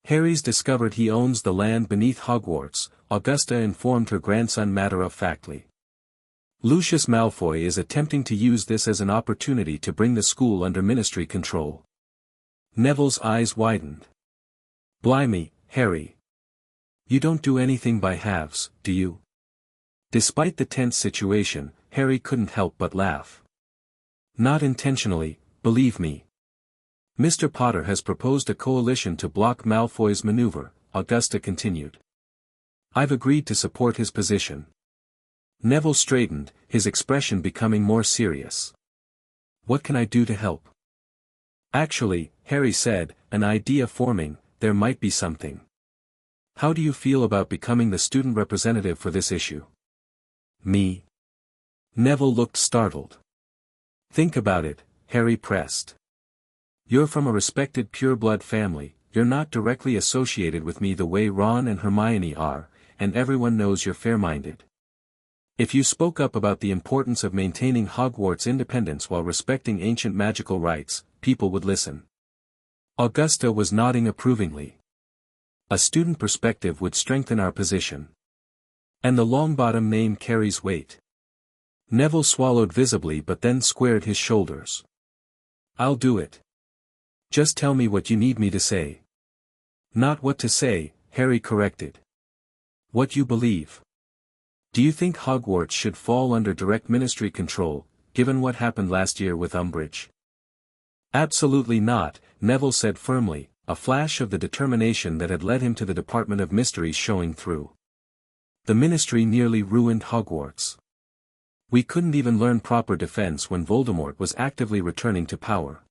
Harry's discovered he owns the land beneath Hogwarts, Augusta informed her grandson matter-of-factly. Lucius Malfoy is attempting to use this as an opportunity to bring the school under Ministry control. Neville's eyes widened. Blimey, Harry. You don't do anything by halves, do you? Despite the tense situation, Harry couldn't help but laugh. Not intentionally, believe me. Mr. Potter has proposed a coalition to block Malfoy's maneuver, Augusta continued. I've agreed to support his position. Neville straightened, his expression becoming more serious. What can I do to help? Actually, Harry said, an idea forming, there might be something. How do you feel about becoming the student representative for this issue? Me? Neville looked startled. Think about it, Harry pressed. You're from a respected pure-blood family, you're not directly associated with me the way Ron and Hermione are, and everyone knows you're fair-minded. If you spoke up about the importance of maintaining Hogwarts independence while respecting ancient magical rights, people would listen. Augusta was nodding approvingly. A student perspective would strengthen our position. And the Longbottom name carries weight. Neville swallowed visibly but then squared his shoulders. I'll do it. Just tell me what you need me to say. Not what to say, Harry corrected. What you believe. Do you think Hogwarts should fall under direct Ministry control, given what happened last year with Umbridge? Absolutely not, Neville said firmly, a flash of the determination that had led him to the Department of Mysteries showing through. The Ministry nearly ruined Hogwarts. We couldn't even learn proper defense when Voldemort was actively returning to power.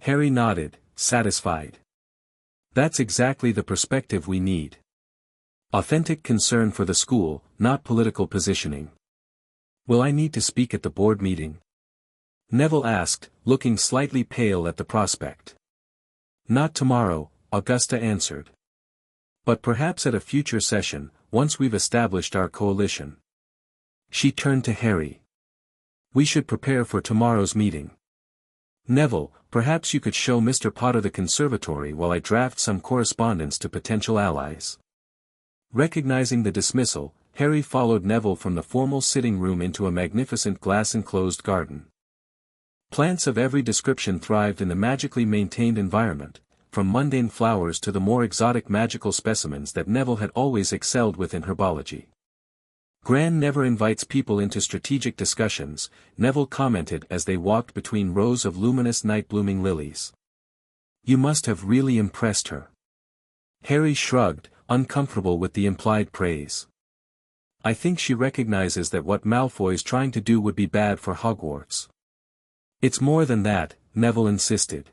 Harry nodded, satisfied. That's exactly the perspective we need. Authentic concern for the school, not political positioning. Will I need to speak at the board meeting? Neville asked, looking slightly pale at the prospect. Not tomorrow, Augusta answered. But perhaps at a future session, once we've established our coalition. She turned to Harry. We should prepare for tomorrow's meeting. Neville, perhaps you could show Mr. Potter the conservatory while I draft some correspondence to potential allies. Recognizing the dismissal, Harry followed Neville from the formal sitting room into a magnificent glass-enclosed garden. Plants of every description thrived in the magically maintained environment, from mundane flowers to the more exotic magical specimens that Neville had always excelled with in herbology. Gran never invites people into strategic discussions, Neville commented as they walked between rows of luminous night-blooming lilies. You must have really impressed her. Harry shrugged, uncomfortable with the implied praise. I think she recognizes that what Malfoy's trying to do would be bad for Hogwarts. It's more than that, Neville insisted.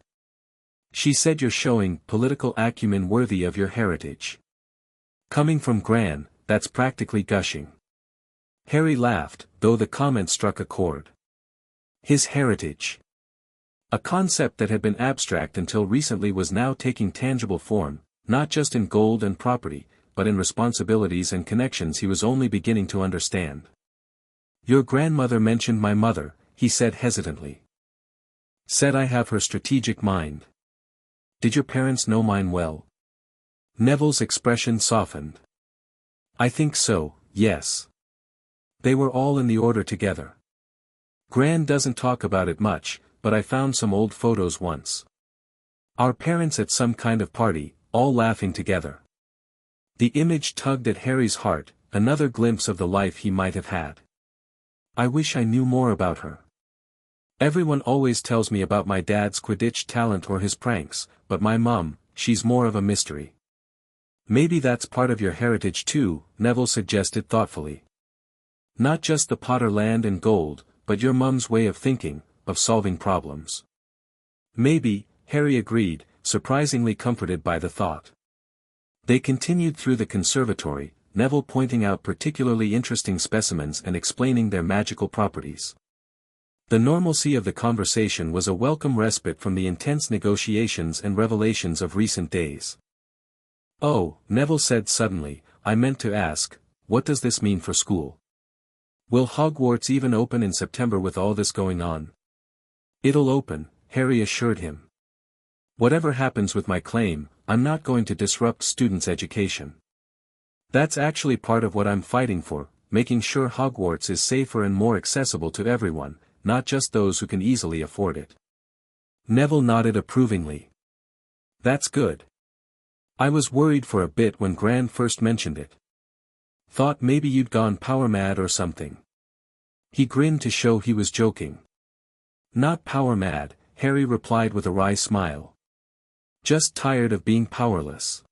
She said you're showing political acumen worthy of your heritage. Coming from Gran, that's practically gushing. Harry laughed, though the comment struck a chord. His heritage. A concept that had been abstract until recently was now taking tangible form, not just in gold and property, but in responsibilities and connections he was only beginning to understand. Your grandmother mentioned my mother, he said hesitantly. Said I have her strategic mind. Did your parents know mine well? Neville's expression softened. I think so, yes. They were all in the order together. Gran doesn't talk about it much, but I found some old photos once. Our parents at some kind of party, all laughing together. The image tugged at Harry's heart, another glimpse of the life he might have had. I wish I knew more about her. Everyone always tells me about my dad's Quidditch talent or his pranks, but my mum, she's more of a mystery. Maybe that's part of your heritage too, Neville suggested thoughtfully. Not just the Potter land and gold, but your mum's way of thinking, of solving problems. Maybe, Harry agreed, surprisingly comforted by the thought. They continued through the conservatory, Neville pointing out particularly interesting specimens and explaining their magical properties. The normalcy of the conversation was a welcome respite from the intense negotiations and revelations of recent days. "Oh," Neville said suddenly, "I meant to ask, what does this mean for school? Will Hogwarts even open in September with all this going on?" "It'll open," Harry assured him. "Whatever happens with my claim, I'm not going to disrupt students' education. That's actually part of what I'm fighting for, making sure Hogwarts is safer and more accessible to everyone, not just those who can easily afford it." Neville nodded approvingly. "That's good. I was worried for a bit when Gran first mentioned it. Thought maybe you'd gone power mad or something." He grinned to show he was joking. "Not power mad," Harry replied with a wry smile. "Just tired of being powerless."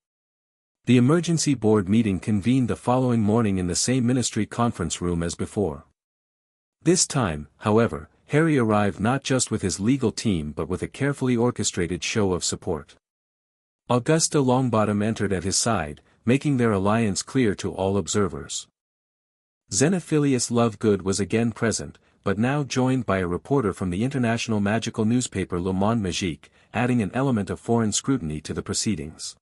The emergency board meeting convened the following morning in the same ministry conference room as before. This time, however, Harry arrived not just with his legal team but with a carefully orchestrated show of support. Augusta Longbottom entered at his side, making their alliance clear to all observers. Xenophilius Lovegood was again present, but now joined by a reporter from the international magical newspaper Le Monde Magique, adding an element of foreign scrutiny to the proceedings.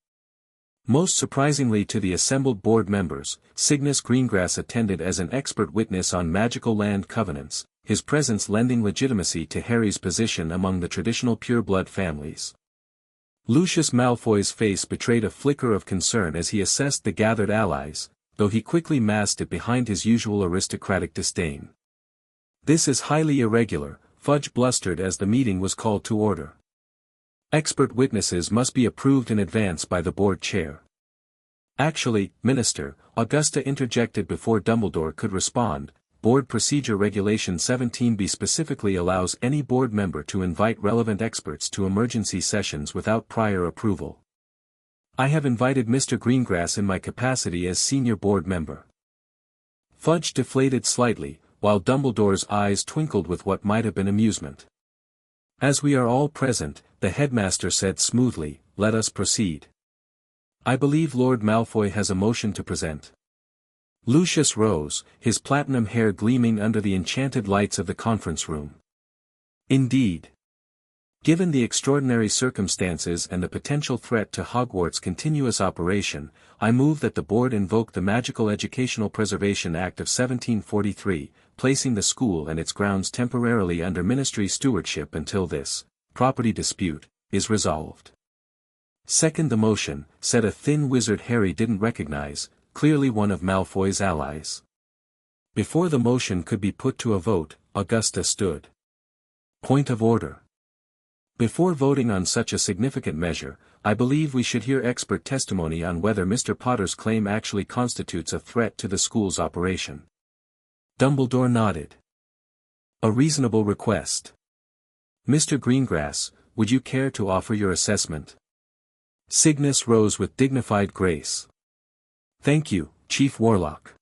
Most surprisingly to the assembled board members, Cygnus Greengrass attended as an expert witness on magical land covenants, his presence lending legitimacy to Harry's position among the traditional pure-blood families. Lucius Malfoy's face betrayed a flicker of concern as he assessed the gathered allies, though he quickly masked it behind his usual aristocratic disdain. "This is highly irregular," Fudge blustered as the meeting was called to order. "Expert witnesses must be approved in advance by the board chair." "Actually, Minister," Augusta interjected before Dumbledore could respond, Board Procedure Regulation 17b specifically allows any board member to invite relevant experts to emergency sessions without prior approval. "I have invited Mr. Greengrass in my capacity as senior board member." Fudge deflated slightly, while Dumbledore's eyes twinkled with what might have been amusement. "As we are all present," the headmaster said smoothly, "let us proceed. I believe Lord Malfoy has a motion to present." Lucius rose, his platinum hair gleaming under the enchanted lights of the conference room. "Indeed. Given the extraordinary circumstances and the potential threat to Hogwarts' continuous operation, I move that the board invoke the Magical Educational Preservation Act of 1743, placing the school and its grounds temporarily under ministry stewardship until this property dispute is resolved." "Second the motion," said a thin wizard Harry didn't recognize, clearly one of Malfoy's allies. Before the motion could be put to a vote, Augusta stood. "Point of order. Before voting on such a significant measure, I believe we should hear expert testimony on whether Mr. Potter's claim actually constitutes a threat to the school's operation." Dumbledore nodded. "A reasonable request. Mr. Greengrass, would you care to offer your assessment?" Cygnus rose with dignified grace. "Thank you, Chief Warlock.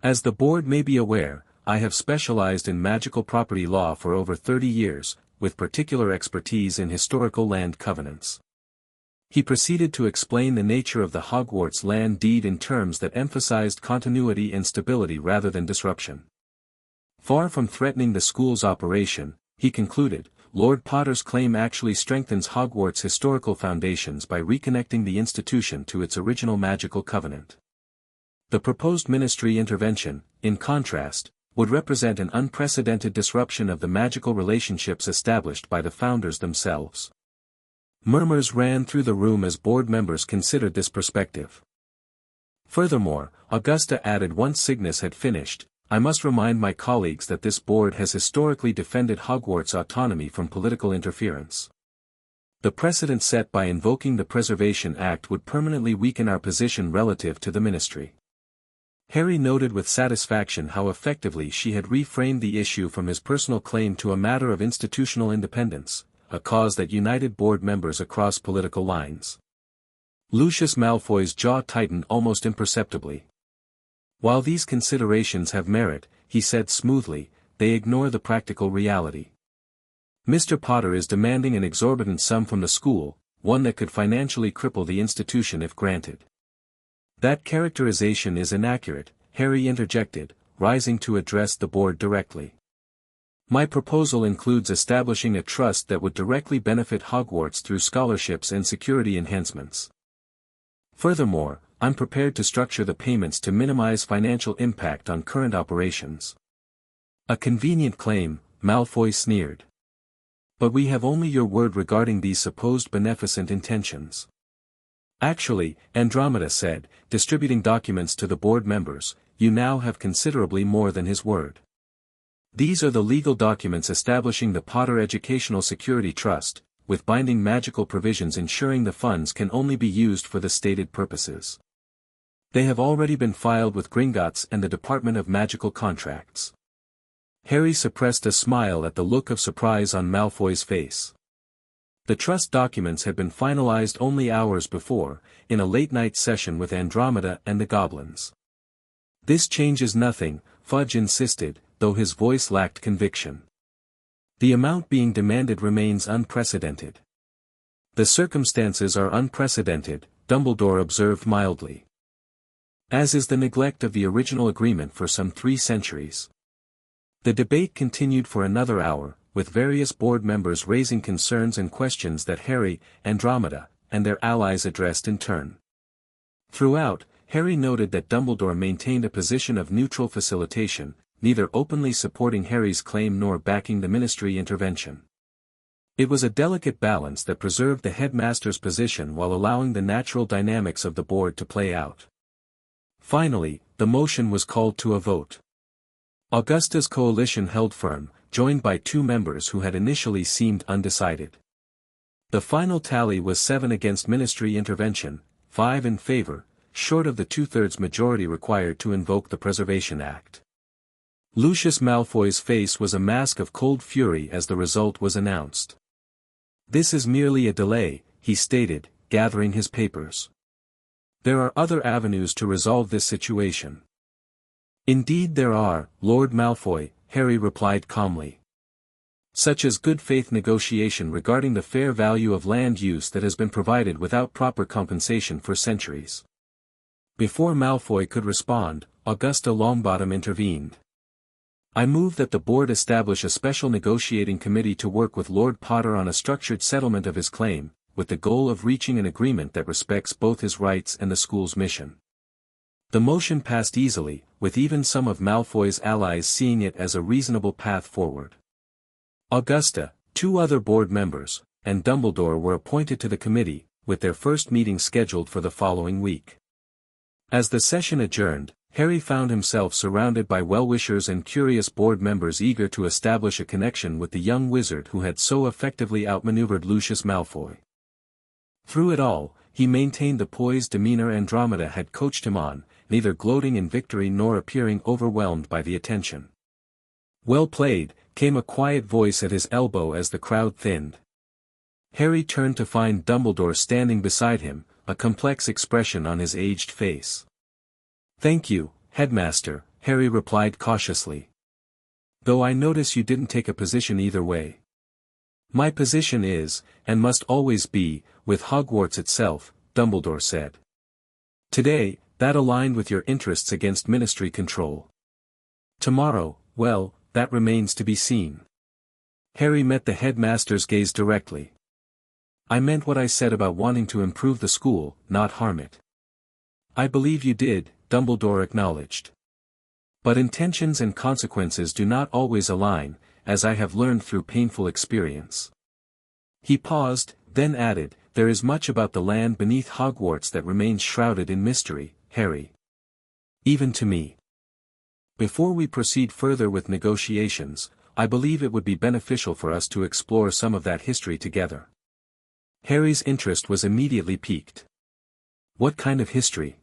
As the board may be aware, I have specialized in magical property law for over 30 years, with particular expertise in historical land covenants." He proceeded to explain the nature of the Hogwarts land deed in terms that emphasized continuity and stability rather than disruption. Far from threatening the school's operation, he concluded, Lord Potter's claim actually strengthens Hogwarts' historical foundations by reconnecting the institution to its original magical covenant. The proposed ministry intervention, in contrast, would represent an unprecedented disruption of the magical relationships established by the founders themselves. Murmurs ran through the room as board members considered this perspective. Furthermore, Augusta added once Cygnus had finished, "I must remind my colleagues that this board has historically defended Hogwarts' autonomy from political interference. The precedent set by invoking the Preservation Act would permanently weaken our position relative to the ministry." Harry noted with satisfaction how effectively she had reframed the issue from his personal claim to a matter of institutional independence, a cause that united board members across political lines. Lucius Malfoy's jaw tightened almost imperceptibly. "While these considerations have merit," he said smoothly, "they ignore the practical reality. Mr. Potter is demanding an exorbitant sum from the school, one that could financially cripple the institution if granted. That characterization is inaccurate, Harry interjected, rising to address the board directly. My proposal includes establishing a trust that would directly benefit Hogwarts through scholarships and security enhancements. Furthermore, I'm prepared to structure the payments to minimize financial impact on current operations. A convenient claim, Malfoy sneered. But we have only your word regarding these supposed beneficent intentions. Actually, Andromeda said, distributing documents to the board members, you now have considerably more than his word. These are the legal documents establishing the Potter Educational Security Trust, with binding magical provisions ensuring the funds can only be used for the stated purposes. They have already been filed with Gringotts and the Department of Magical Contracts. Harry suppressed a smile at the look of surprise on Malfoy's face. The trust documents had been finalized only hours before, in a late-night session with Andromeda and the goblins. This changes nothing, Fudge insisted, though his voice lacked conviction. The amount being demanded remains unprecedented. The circumstances are unprecedented, Dumbledore observed mildly. As is the neglect of the original agreement for some 3 centuries. The debate continued for another hour, with various board members raising concerns and questions that Harry, Andromeda, and their allies addressed in turn. Throughout, Harry noted that Dumbledore maintained a position of neutral facilitation, neither openly supporting Harry's claim nor backing the ministry intervention. It was a delicate balance that preserved the headmaster's position while allowing the natural dynamics of the board to play out. Finally, the motion was called to a vote. Augusta's coalition held firm, joined by 2 members who had initially seemed undecided. The final tally was 7 against ministry intervention, 5 in favor, short of the 2/3 majority required to invoke the Preservation Act. Lucius Malfoy's face was a mask of cold fury as the result was announced. This is merely a delay, he stated, gathering his papers. There are other avenues to resolve this situation. Indeed there are, Lord Malfoy, Harry replied calmly. Such as good faith negotiation regarding the fair value of land use that has been provided without proper compensation for centuries. Before Malfoy could respond, Augusta Longbottom intervened. I move that the board establish a special negotiating committee to work with Lord Potter on a structured settlement of his claim, with the goal of reaching an agreement that respects both his rights and the school's mission. The motion passed easily, with even some of Malfoy's allies seeing it as a reasonable path forward. Augusta, 2 other board members, and Dumbledore were appointed to the committee, with their first meeting scheduled for the following week. As the session adjourned, Harry found himself surrounded by well-wishers and curious board members eager to establish a connection with the young wizard who had so effectively outmaneuvered Lucius Malfoy. Through it all, he maintained the poised demeanor Andromeda had coached him on, neither gloating in victory nor appearing overwhelmed by the attention. Well played, came a quiet voice at his elbow as the crowd thinned. Harry turned to find Dumbledore standing beside him, a complex expression on his aged face. Thank you, Headmaster, Harry replied cautiously. Though I notice you didn't take a position either way. My position is, and must always be, with Hogwarts itself, Dumbledore said. Today, that aligned with your interests against ministry control. Tomorrow, well, that remains to be seen. Harry met the headmaster's gaze directly. I meant what I said about wanting to improve the school, not harm it. I believe you did, Dumbledore acknowledged. But intentions and consequences do not always align, as I have learned through painful experience. He paused, then added, there is much about the land beneath Hogwarts that remains shrouded in mystery, Harry. Even to me. Before we proceed further with negotiations, I believe it would be beneficial for us to explore some of that history together. Harry's interest was immediately piqued. What kind of history?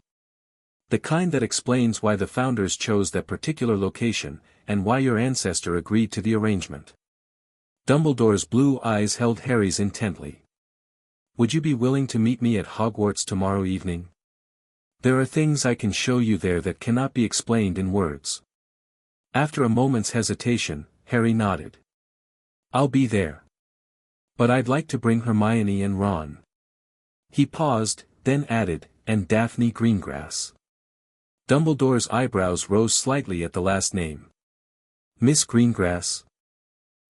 The kind that explains why the founders chose that particular location, and why your ancestor agreed to the arrangement. Dumbledore's blue eyes held Harry's intently. Would you be willing to meet me at Hogwarts tomorrow evening? There are things I can show you there that cannot be explained in words. After a moment's hesitation, Harry nodded. I'll be there. But I'd like to bring Hermione and Ron. He paused, then added, and Daphne Greengrass. Dumbledore's eyebrows rose slightly at the last name. Miss Greengrass?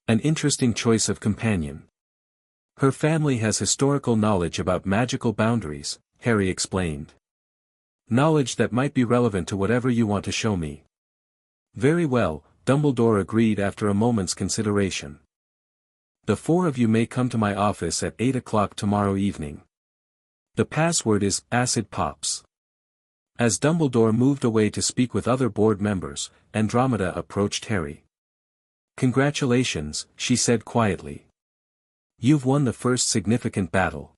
An interesting choice of companion. Her family has historical knowledge about magical boundaries, Harry explained. Knowledge that might be relevant to whatever you want to show me. Very well, Dumbledore agreed after a moment's consideration. The four of you may come to my office at 8 o'clock tomorrow evening. The password is Acid Pops. As Dumbledore moved away to speak with other board members, Andromeda approached Harry. Congratulations, she said quietly. You've won the first significant battle.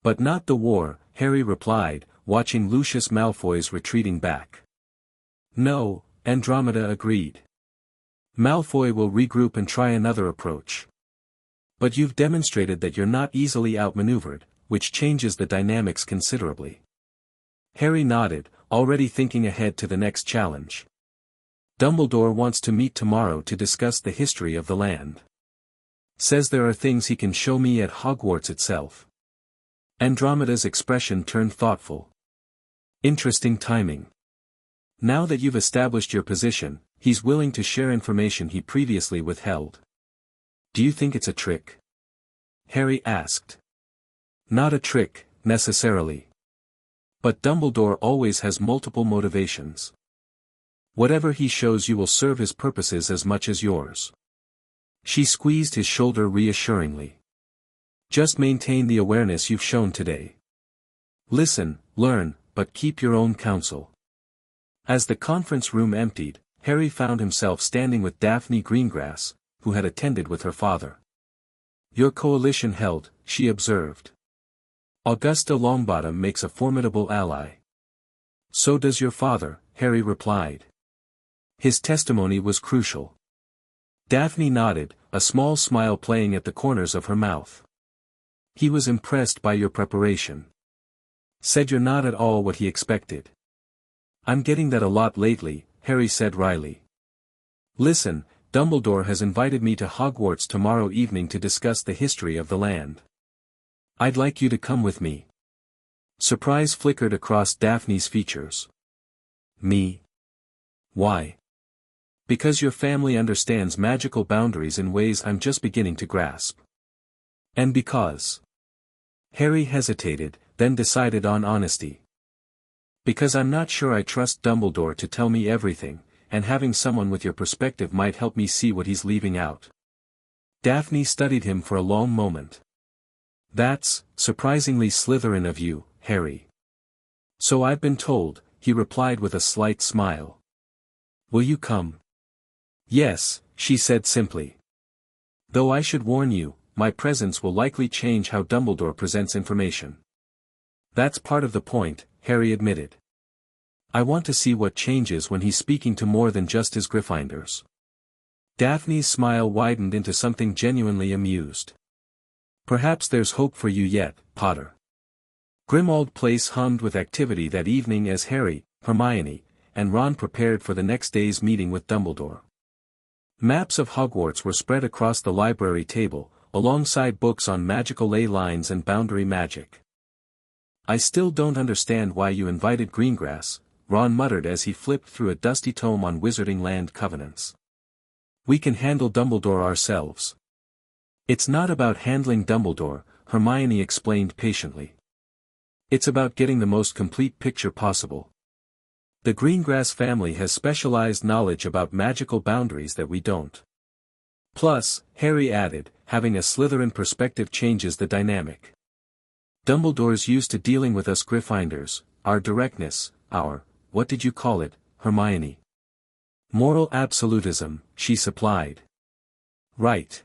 But not the war, Harry replied, watching Lucius Malfoy's retreating back. No, Andromeda agreed. Malfoy will regroup and try another approach. But you've demonstrated that you're not easily outmaneuvered, which changes the dynamics considerably. Harry nodded, already thinking ahead to the next challenge. Dumbledore wants to meet tomorrow to discuss the history of the land. Says there are things he can show me at Hogwarts itself. Andromeda's expression turned thoughtful. Interesting timing. Now that you've established your position, he's willing to share information he previously withheld. Do you think it's a trick? Harry asked. Not a trick, necessarily. But Dumbledore always has multiple motivations. Whatever he shows you will serve his purposes as much as yours. She squeezed his shoulder reassuringly. Just maintain the awareness you've shown today. Listen, learn, but keep your own counsel. As the conference room emptied, Harry found himself standing with Daphne Greengrass, who had attended with her father. Your coalition held, she observed. Augusta Longbottom makes a formidable ally. So does your father, Harry replied. His testimony was crucial. Daphne nodded, a small smile playing at the corners of her mouth. He was impressed by your preparation. Said you're not at all what he expected. I'm getting that a lot lately, Harry said wryly. Listen, Dumbledore has invited me to Hogwarts tomorrow evening to discuss the history of the land. I'd like you to come with me. Surprise flickered across Daphne's features. Me? Why? Because your family understands magical boundaries in ways I'm just beginning to grasp. And because. Harry hesitated, then decided on honesty. Because I'm not sure I trust Dumbledore to tell me everything, and having someone with your perspective might help me see what he's leaving out. Daphne studied him for a long moment. That's surprisingly Slytherin of you, Harry. So I've been told, he replied with a slight smile. Will you come? Yes, she said simply. Though I should warn you, my presence will likely change how Dumbledore presents information. That's part of the point, Harry admitted. I want to see what changes when he's speaking to more than just his Gryffindors. Daphne's smile widened into something genuinely amused. Perhaps there's hope for you yet, Potter. Grimmauld Place hummed with activity that evening as Harry, Hermione, and Ron prepared for the next day's meeting with Dumbledore. Maps of Hogwarts were spread across the library table, alongside books on magical ley lines and boundary magic. I still don't understand why you invited Greengrass, Ron muttered as he flipped through a dusty tome on wizarding land covenants. We can handle Dumbledore ourselves. It's not about handling Dumbledore, Hermione explained patiently. It's about getting the most complete picture possible. The Greengrass family has specialized knowledge about magical boundaries that we don't. Plus, Harry added, having a Slytherin perspective changes the dynamic. Dumbledore's used to dealing with us Gryffindors, our directness, our, what did you call it, Hermione? Moral absolutism, she supplied. Right.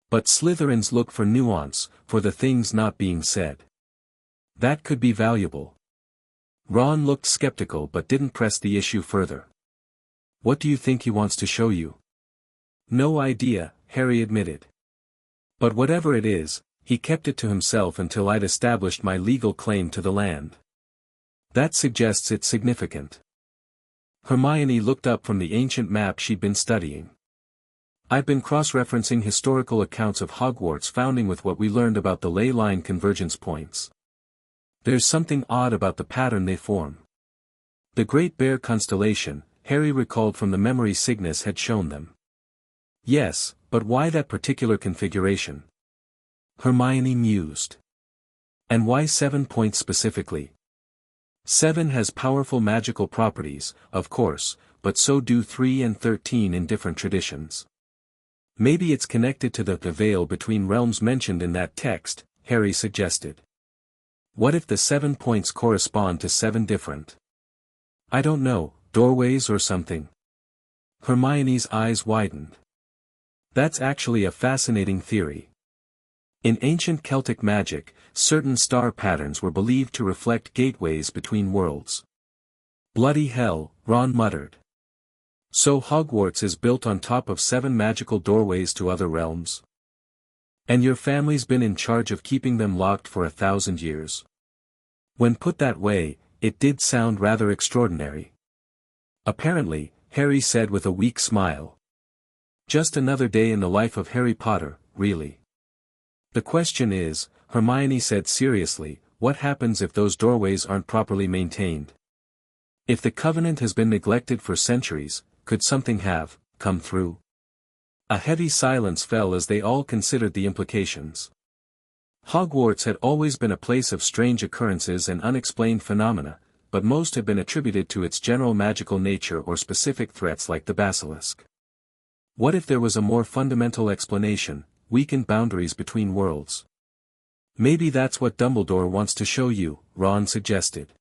But Slytherins look for nuance, for the things not being said. That could be valuable. Ron looked skeptical but didn't press the issue further. What do you think he wants to show you? No idea, Harry admitted. But whatever it is, he kept it to himself until I'd established my legal claim to the land. That suggests it's significant. Hermione looked up from the ancient map she'd been studying. I've been cross-referencing historical accounts of Hogwarts' founding with what we learned about the ley line convergence points. There's something odd about the pattern they form. The Great Bear constellation, Harry recalled from the memory Cygnus had shown them. Yes, but why that particular configuration? Hermione mused. And why 7 points specifically? 7 has powerful magical properties, of course, but so do 3 and 13 in different traditions. Maybe it's connected to the veil between realms mentioned in that text, Harry suggested. What if the 7 points correspond to 7 different? I don't know, doorways or something? Hermione's eyes widened. That's actually a fascinating theory. In ancient Celtic magic, certain star patterns were believed to reflect gateways between worlds. Bloody hell, Ron muttered. So Hogwarts is built on top of 7 magical doorways to other realms? And your family's been in charge of keeping them locked for 1,000 years. When put that way, it did sound rather extraordinary. Apparently, Harry said with a weak smile. Just another day in the life of Harry Potter, really. The question is, Hermione said seriously, what happens if those doorways aren't properly maintained? If the Covenant has been neglected for centuries, could something have come through? A heavy silence fell as they all considered the implications. Hogwarts had always been a place of strange occurrences and unexplained phenomena, but most had been attributed to its general magical nature or specific threats like the basilisk. What if there was a more fundamental explanation, weakened boundaries between worlds? Maybe that's what Dumbledore wants to show you, Ron suggested.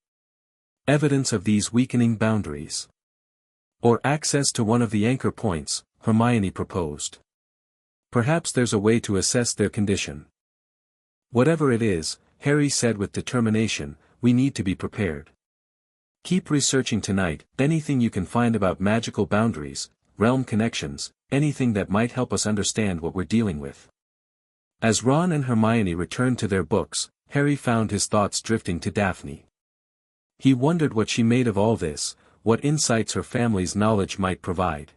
Evidence of these weakening boundaries. Or access to one of the anchor points, Hermione proposed. Perhaps there's a way to assess their condition. Whatever it is, Harry said with determination, we need to be prepared. Keep researching tonight, anything you can find about magical boundaries, realm connections, anything that might help us understand what we're dealing with. As Ron and Hermione returned to their books, Harry found his thoughts drifting to Daphne. He wondered what she made of all this, what insights her family's knowledge might provide.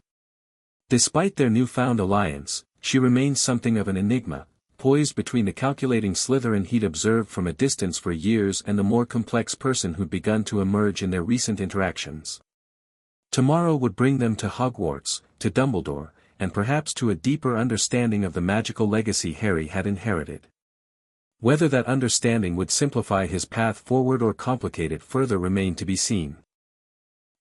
Despite their newfound alliance, she remained something of an enigma, poised between the calculating Slytherin he'd observed from a distance for years and the more complex person who'd begun to emerge in their recent interactions. Tomorrow would bring them to Hogwarts, to Dumbledore, and perhaps to a deeper understanding of the magical legacy Harry had inherited. Whether that understanding would simplify his path forward or complicate it further remained to be seen.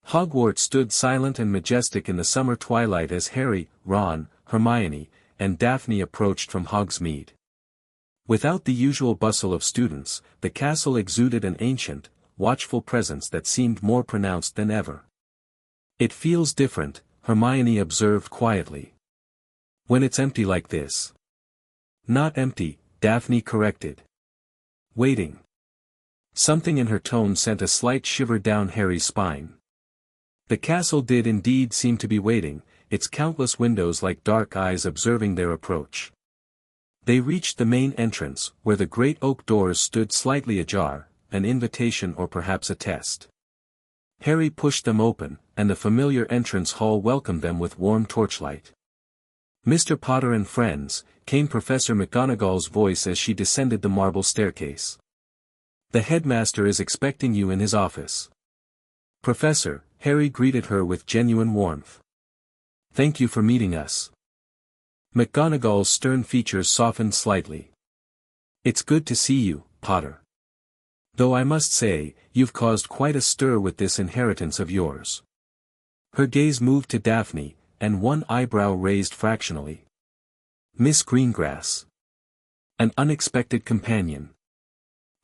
Hogwarts stood silent and majestic in the summer twilight as Harry, Ron, Hermione, and Daphne approached from Hogsmeade. Without the usual bustle of students, the castle exuded an ancient, watchful presence that seemed more pronounced than ever. It feels different, Hermione observed quietly. When it's empty like this. Not empty, Daphne corrected. Waiting. Something in her tone sent a slight shiver down Harry's spine. The castle did indeed seem to be waiting, its countless windows like dark eyes observing their approach. They reached the main entrance, where the great oak doors stood slightly ajar, an invitation or perhaps a test. Harry pushed them open, and the familiar entrance hall welcomed them with warm torchlight. Mr. Potter and friends, came Professor McGonagall's voice as she descended the marble staircase. The headmaster is expecting you in his office. Professor, Harry greeted her with genuine warmth. Thank you for meeting us. McGonagall's stern features softened slightly. It's good to see you, Potter. Though I must say, you've caused quite a stir with this inheritance of yours. Her gaze moved to Daphne, and one eyebrow raised fractionally. Miss Greengrass. An unexpected companion.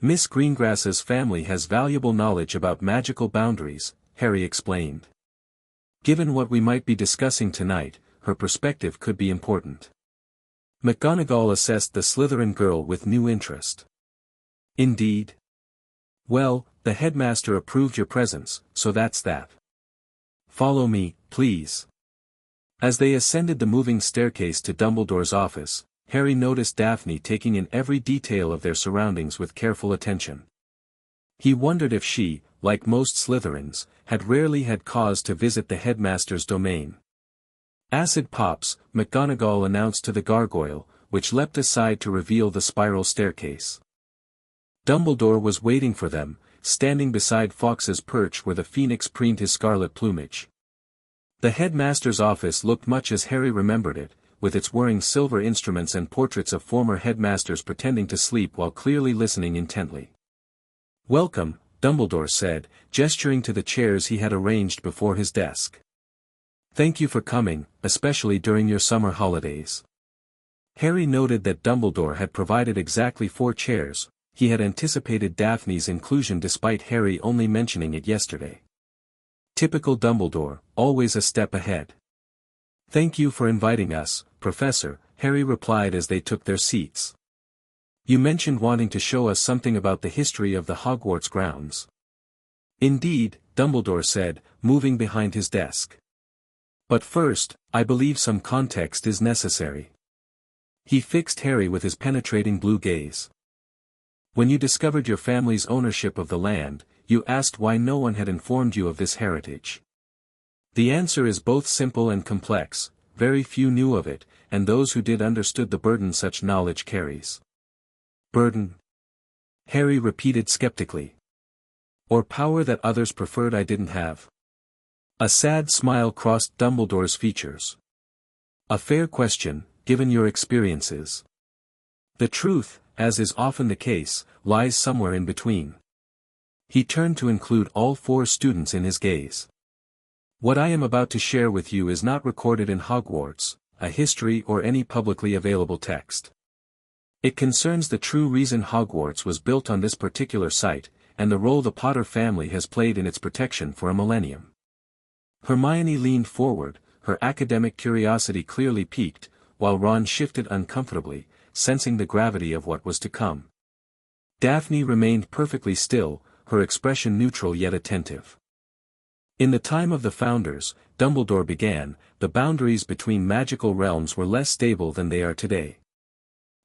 Miss Greengrass's family has valuable knowledge about magical boundaries, Harry explained. Given what we might be discussing tonight, her perspective could be important. McGonagall assessed the Slytherin girl with new interest. Indeed. Well, the headmaster approved your presence, so that's that. Follow me, please. As they ascended the moving staircase to Dumbledore's office, Harry noticed Daphne taking in every detail of their surroundings with careful attention. He wondered if she, like most Slytherins, had rarely had cause to visit the headmaster's domain. Acid pops, McGonagall announced to the gargoyle, which leapt aside to reveal the spiral staircase. Dumbledore was waiting for them, standing beside Fawkes's perch where the phoenix preened his scarlet plumage. The headmaster's office looked much as Harry remembered it, with its whirring silver instruments and portraits of former headmasters pretending to sleep while clearly listening intently. "Welcome," Dumbledore said, gesturing to the chairs he had arranged before his desk. "Thank you for coming, especially during your summer holidays." Harry noted that Dumbledore had provided exactly 4 chairs. He had anticipated Daphne's inclusion despite Harry only mentioning it yesterday. Typical Dumbledore, always a step ahead. "Thank you for inviting us, Professor," Harry replied as they took their seats. "You mentioned wanting to show us something about the history of the Hogwarts grounds." "Indeed," Dumbledore said, moving behind his desk. "But first, I believe some context is necessary." He fixed Harry with his penetrating blue gaze. "When you discovered your family's ownership of the land, you asked why no one had informed you of this heritage. The answer is both simple and complex. Very few knew of it, and those who did understood the burden such knowledge carries." "Burden?" Harry repeated skeptically. "Or power that others preferred I didn't have?" A sad smile crossed Dumbledore's features. "A fair question, given your experiences. The truth, as is often the case, lies somewhere in between." He turned to include all 4 students in his gaze. "What I am about to share with you is not recorded in Hogwarts, a history or any publicly available text. It concerns the true reason Hogwarts was built on this particular site, and the role the Potter family has played in its protection for a millennium." Hermione leaned forward, her academic curiosity clearly piqued, while Ron shifted uncomfortably, sensing the gravity of what was to come. Daphne remained perfectly still, her expression neutral yet attentive. "In the time of the Founders," Dumbledore began, "the boundaries between magical realms were less stable than they are today.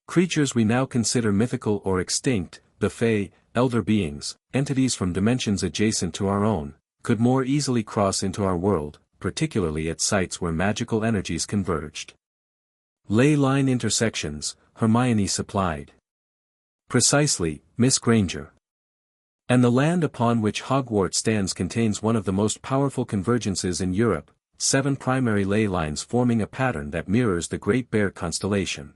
Creatures we now consider mythical or extinct, the Fae, elder beings, entities from dimensions adjacent to our own, could more easily cross into our world, particularly at sites where magical energies converged. Ley line intersections," Hermione supplied. "Precisely, Miss Granger. And the land upon which Hogwarts stands contains one of the most powerful convergences in Europe, 7 primary ley lines forming a pattern that mirrors the Great Bear constellation.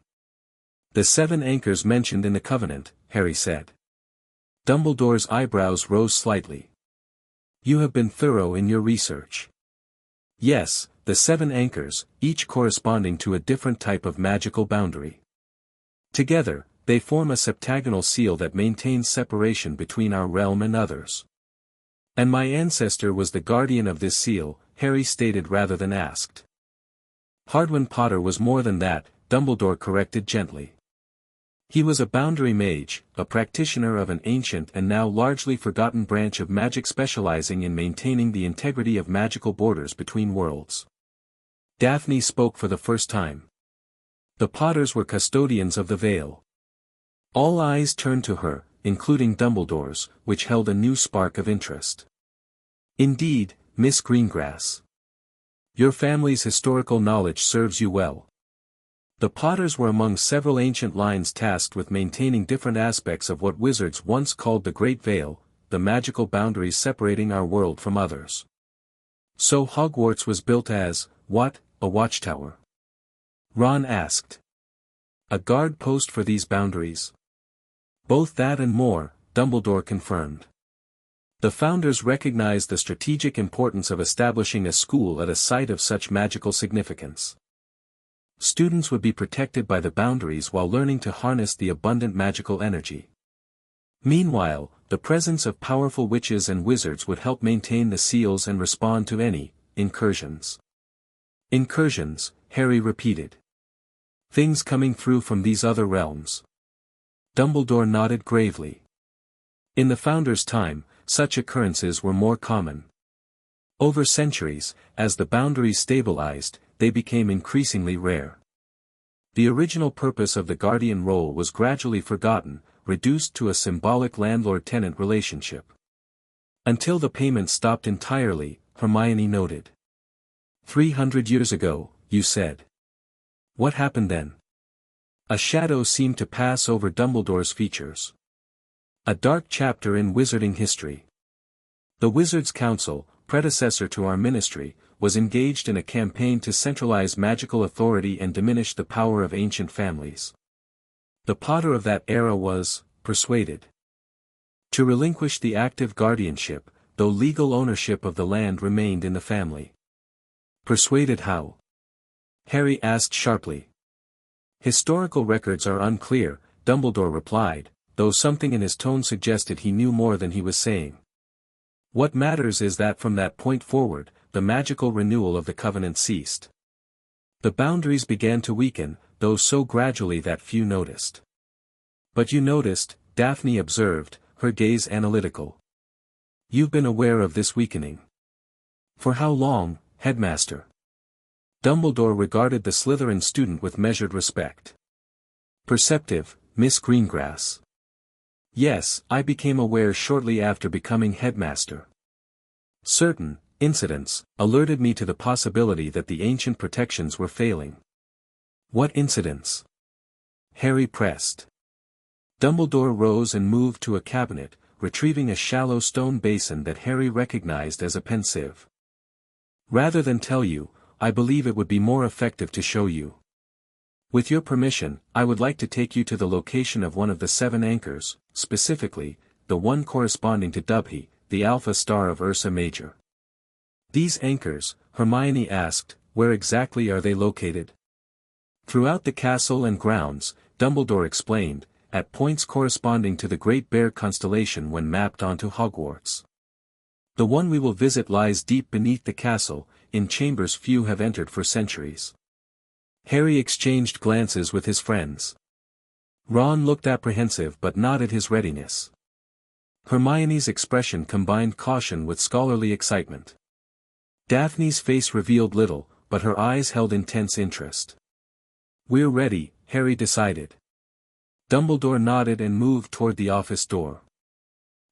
The 7 anchors mentioned in the Covenant," Harry said. Dumbledore's eyebrows rose slightly. "You have been thorough in your research." "Yes, the 7 anchors, each corresponding to a different type of magical boundary. Together, they form a septagonal seal that maintains separation between our realm and others. And my ancestor was the guardian of this seal," Harry stated rather than asked. "Hardwin Potter was more than that," Dumbledore corrected gently. "He was a boundary mage, a practitioner of an ancient and now largely forgotten branch of magic specializing in maintaining the integrity of magical borders between worlds." Daphne spoke for the first time. "The Potters were custodians of the Veil." All eyes turned to her, including Dumbledore's, which held a new spark of interest. "Indeed, Miss Greengrass. Your family's historical knowledge serves you well. The Potters were among several ancient lines tasked with maintaining different aspects of what wizards once called the Great Veil, the magical boundaries separating our world from others. So Hogwarts was built as, what, a watchtower?" Ron asked. "A guard post for these boundaries?" "Both that and more," Dumbledore confirmed. "The Founders recognized the strategic importance of establishing a school at a site of such magical significance. Students would be protected by the boundaries while learning to harness the abundant magical energy. Meanwhile, the presence of powerful witches and wizards would help maintain the seals and respond to any incursions." "Incursions," Harry repeated. "Things coming through from these other realms?" Dumbledore nodded gravely. "In the Founders' time, such occurrences were more common. Over centuries, as the boundaries stabilized, they became increasingly rare. The original purpose of the guardian role was gradually forgotten, reduced to a symbolic landlord-tenant relationship. Until the payments stopped entirely," Hermione noted. 300 years ago, you said. What happened then?" A shadow seemed to pass over Dumbledore's features. A dark chapter in wizarding history. The Wizards' Council, predecessor to our ministry, was engaged in a campaign to centralize magical authority and diminish the power of ancient families. The Potter of that era was persuaded to relinquish the active guardianship, though legal ownership of the land remained in the family. Persuaded how? Harry asked sharply. Historical records are unclear, Dumbledore replied, though something in his tone suggested he knew more than he was saying. What matters is that from that point forward, the magical renewal of the covenant ceased. The boundaries began to weaken, though so gradually that few noticed. But you noticed, Daphne observed, her gaze analytical. You've been aware of this weakening. For how long, Headmaster? Dumbledore regarded the Slytherin student with measured respect. Perceptive, Miss Greengrass. Yes, I became aware shortly after becoming headmaster. Certain incidents alerted me to the possibility that the ancient protections were failing. What incidents? Harry pressed. Dumbledore rose and moved to a cabinet, retrieving a shallow stone basin that Harry recognized as a pensieve. Rather than tell you, I believe it would be more effective to show you. With your permission, I would like to take you to the location of one of the 7 anchors, specifically, the one corresponding to Dubhe, the Alpha Star of Ursa Major. These anchors, Hermione asked, where exactly are they located? Throughout the castle and grounds, Dumbledore explained, at points corresponding to the Great Bear constellation when mapped onto Hogwarts. The one we will visit lies deep beneath the castle, in chambers few have entered for centuries. Harry exchanged glances with his friends. Ron looked apprehensive but nodded his readiness. Hermione's expression combined caution with scholarly excitement. Daphne's face revealed little, but her eyes held intense interest. We're ready, Harry decided. Dumbledore nodded and moved toward the office door.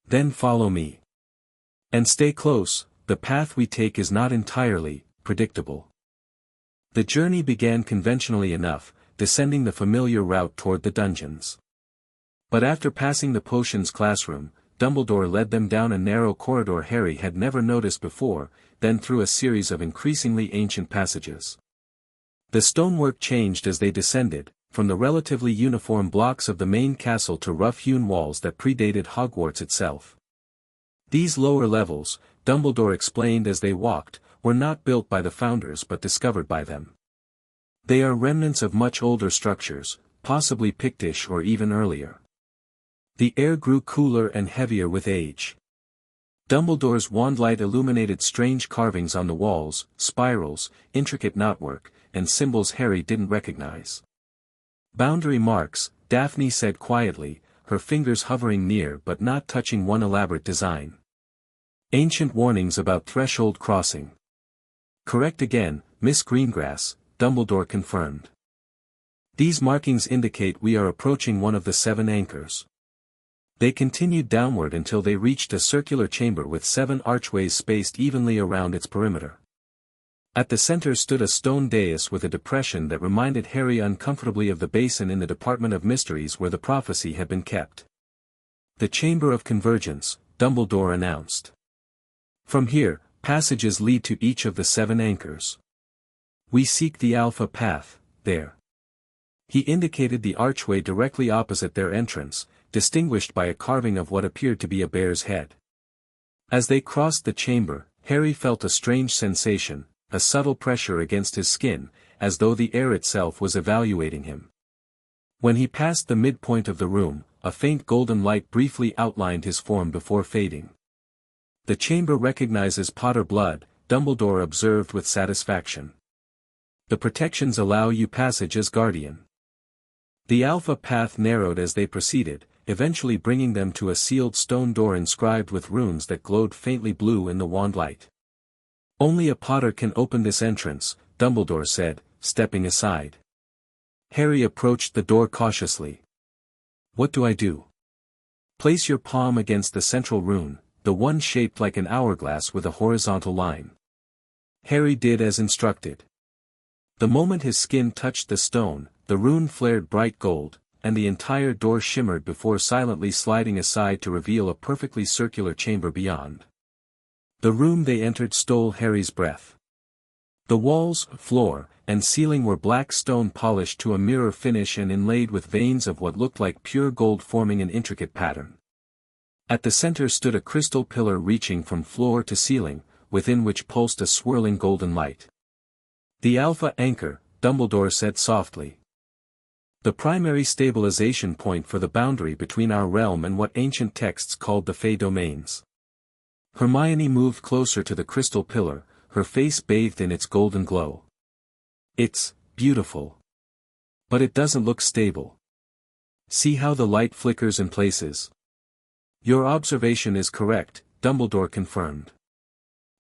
Then follow me. And stay close, the path we take is not entirely predictable. The journey began conventionally enough, descending the familiar route toward the dungeons. But after passing the potions classroom, Dumbledore led them down a narrow corridor Harry had never noticed before, then through a series of increasingly ancient passages. The stonework changed as they descended, from the relatively uniform blocks of the main castle to rough-hewn walls that predated Hogwarts itself. These lower levels, Dumbledore explained as they walked, were not built by the founders but discovered by them. They are remnants of much older structures, possibly Pictish or even earlier. The air grew cooler and heavier with age. Dumbledore's wandlight illuminated strange carvings on the walls, spirals, intricate knotwork, and symbols Harry didn't recognize. Boundary marks, Daphne said quietly, her fingers hovering near but not touching one elaborate design. Ancient warnings about threshold crossing. Correct again, Miss Greengrass, Dumbledore confirmed. These markings indicate we are approaching one of the 7 anchors. They continued downward until they reached a circular chamber with 7 archways spaced evenly around its perimeter. At the center stood a stone dais with a depression that reminded Harry uncomfortably of the basin in the Department of Mysteries where the prophecy had been kept. The Chamber of Convergence, Dumbledore announced. From here, passages lead to each of the 7 anchors. We seek the Alpha Path, there. He indicated the archway directly opposite their entrance, distinguished by a carving of what appeared to be a bear's head. As they crossed the chamber, Harry felt a strange sensation, a subtle pressure against his skin, as though the air itself was evaluating him. When he passed the midpoint of the room, a faint golden light briefly outlined his form before fading. The chamber recognizes Potter blood, Dumbledore observed with satisfaction. The protections allow you passage as guardian. The Alpha Path narrowed as they proceeded, eventually bringing them to a sealed stone door inscribed with runes that glowed faintly blue in the wand light. Only a Potter can open this entrance, Dumbledore said, stepping aside. Harry approached the door cautiously. What do I do? Place your palm against the central rune, the one shaped like an hourglass with a horizontal line. Harry did as instructed. The moment his skin touched the stone, the rune flared bright gold, and the entire door shimmered before silently sliding aside to reveal a perfectly circular chamber beyond. The room they entered stole Harry's breath. The walls, floor, and ceiling were black stone polished to a mirror finish and inlaid with veins of what looked like pure gold forming an intricate pattern. At the center stood a crystal pillar reaching from floor to ceiling, within which pulsed a swirling golden light. "The Alpha Anchor," Dumbledore said softly. "The primary stabilization point for the boundary between our realm and what ancient texts called the Fey Domains." Hermione moved closer to the crystal pillar, her face bathed in its golden glow. "It's beautiful. But it doesn't look stable. See how the light flickers in places?" "Your observation is correct," Dumbledore confirmed.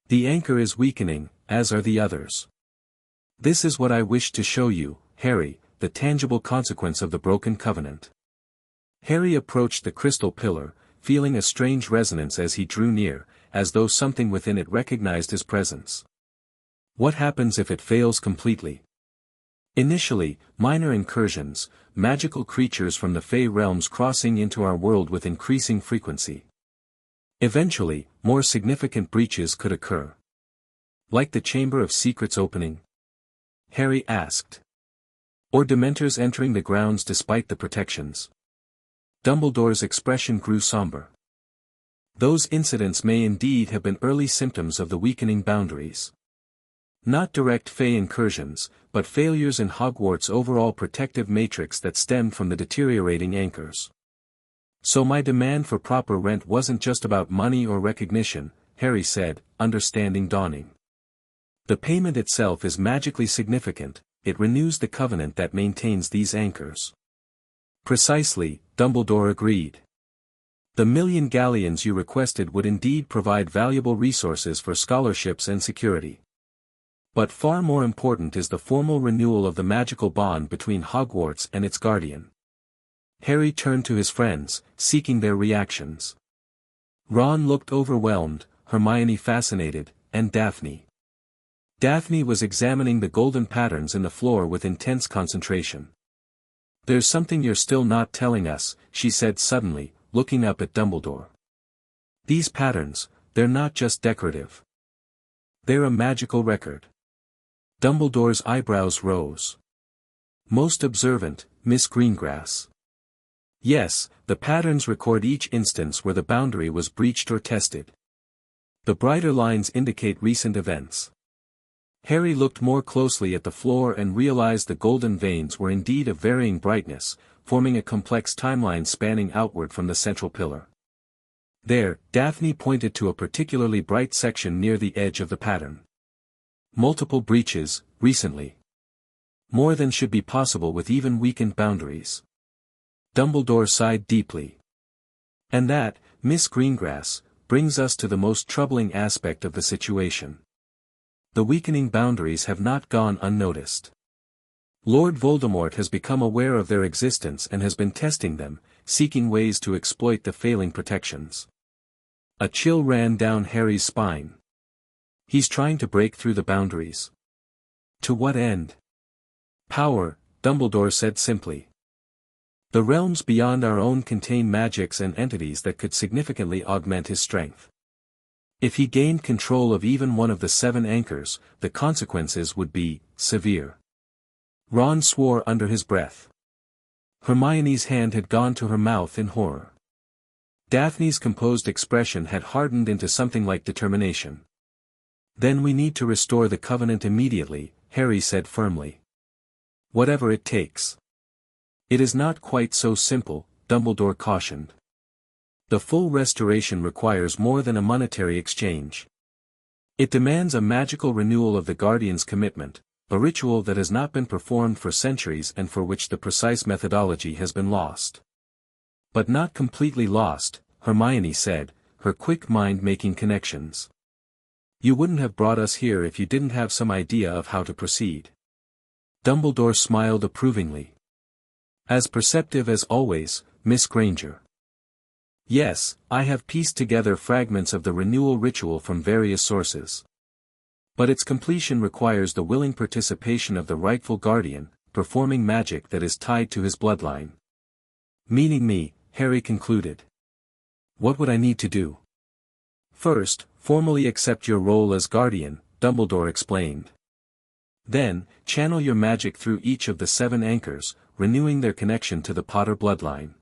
"The anchor is weakening, as are the others. This is what I wish to show you, Harry, the tangible consequence of the broken covenant." Harry approached the crystal pillar, feeling a strange resonance as he drew near, as though something within it recognized his presence. What happens if it fails completely? Initially, minor incursions, magical creatures from the Fey realms crossing into our world with increasing frequency. Eventually, more significant breaches could occur. Like the Chamber of Secrets opening? Harry asked. Or Dementors entering the grounds despite the protections? Dumbledore's expression grew somber. Those incidents may indeed have been early symptoms of the weakening boundaries. Not direct Fey incursions, but failures in Hogwarts' overall protective matrix that stemmed from the deteriorating anchors. So my demand for proper rent wasn't just about money or recognition, Harry said, understanding dawning. The payment itself is magically significant, it renews the covenant that maintains these anchors. Precisely, Dumbledore agreed. The 1,000,000 galleons you requested would indeed provide valuable resources for scholarships and security. But far more important is the formal renewal of the magical bond between Hogwarts and its guardian. Harry turned to his friends, seeking their reactions. Ron looked overwhelmed, Hermione fascinated, and Daphne. Daphne was examining the golden patterns in the floor with intense concentration. "There's something you're still not telling us," she said suddenly, looking up at Dumbledore. "These patterns, they're not just decorative. They're a magical record." Dumbledore's eyebrows rose. "Most observant, Miss Greengrass." "Yes, the patterns record each instance where the boundary was breached or tested. The brighter lines indicate recent events." Harry looked more closely at the floor and realized the golden veins were indeed of varying brightness, forming a complex timeline spanning outward from the central pillar. There, Daphne pointed to a particularly bright section near the edge of the pattern. "Multiple breaches, recently. More than should be possible with even weakened boundaries." Dumbledore sighed deeply. "And that, Miss Greengrass, brings us to the most troubling aspect of the situation. The weakening boundaries have not gone unnoticed. Lord Voldemort has become aware of their existence and has been testing them, seeking ways to exploit the failing protections." A chill ran down Harry's spine. "He's trying to break through the boundaries. To what end?" "Power," Dumbledore said simply. "The realms beyond our own contain magics and entities that could significantly augment his strength. If he gained control of even one of the 7 anchors, the consequences would be severe." Ron swore under his breath. Hermione's hand had gone to her mouth in horror. Daphne's composed expression had hardened into something like determination. "Then we need to restore the covenant immediately," Harry said firmly. "Whatever it takes." "It is not quite so simple," Dumbledore cautioned. "The full restoration requires more than a monetary exchange. It demands a magical renewal of the Guardian's commitment, a ritual that has not been performed for centuries and for which the precise methodology has been lost." "But not completely lost," Hermione said, her quick mind making connections. "You wouldn't have brought us here if you didn't have some idea of how to proceed." Dumbledore smiled approvingly. "As perceptive as always, Miss Granger." "Yes, I have pieced together fragments of the renewal ritual from various sources. But its completion requires the willing participation of the rightful guardian, performing magic that is tied to his bloodline. Meaning me, Harry concluded. What would I need to do? First, formally accept your role as guardian, Dumbledore explained. Then, channel your magic through each of the 7 anchors, renewing their connection to the Potter bloodline.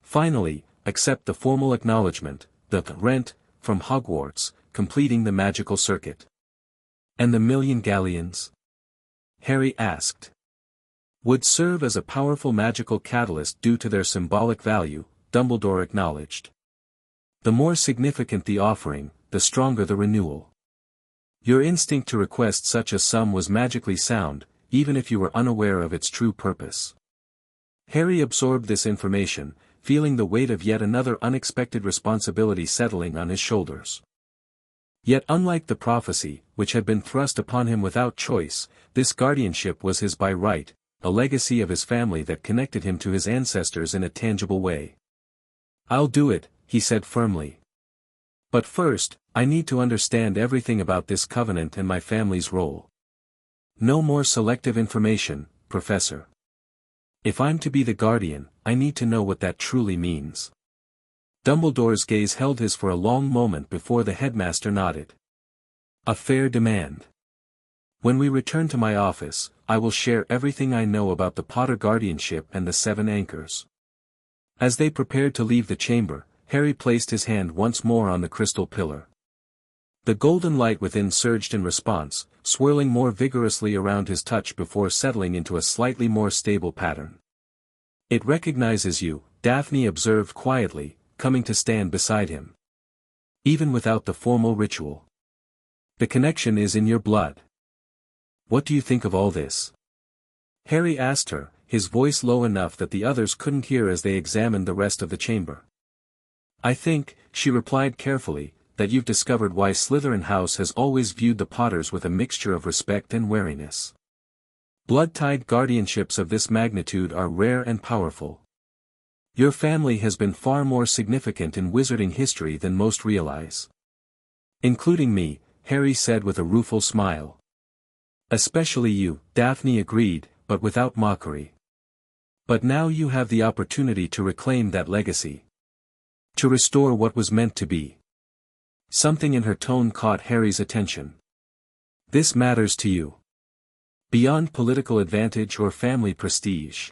Finally, accept the formal acknowledgement, the rent, from Hogwarts, completing the magical circuit. And the million Galleons? Harry asked. Would serve as a powerful magical catalyst due to their symbolic value, Dumbledore acknowledged. The more significant the offering, the stronger the renewal. Your instinct to request such a sum was magically sound, even if you were unaware of its true purpose. Harry absorbed this information, feeling the weight of yet another unexpected responsibility settling on his shoulders. Yet unlike the prophecy, which had been thrust upon him without choice, this guardianship was his by right, a legacy of his family that connected him to his ancestors in a tangible way. I'll do it, he said firmly. But first, I need to understand everything about this covenant and my family's role. No more selective information, Professor. If I'm to be the guardian, I need to know what that truly means. Dumbledore's gaze held his for a long moment before the headmaster nodded. A fair demand. When we return to my office, I will share everything I know about the Potter guardianship and the 7 anchors. As they prepared to leave the chamber, Harry placed his hand once more on the crystal pillar. The golden light within surged in response, swirling more vigorously around his touch before settling into a slightly more stable pattern. It recognizes you, Daphne observed quietly, coming to stand beside him. Even without the formal ritual. The connection is in your blood. What do you think of all this? Harry asked her, his voice low enough that the others couldn't hear as they examined the rest of the chamber. I think, she replied carefully, that you've discovered why Slytherin House has always viewed the Potters with a mixture of respect and wariness. Blood-tied guardianships of this magnitude are rare and powerful. Your family has been far more significant in wizarding history than most realize. Including me, Harry said with a rueful smile. Especially you, Daphne agreed, but without mockery. But now you have the opportunity to reclaim that legacy. To restore what was meant to be. Something in her tone caught Harry's attention. This matters to you. Beyond political advantage or family prestige.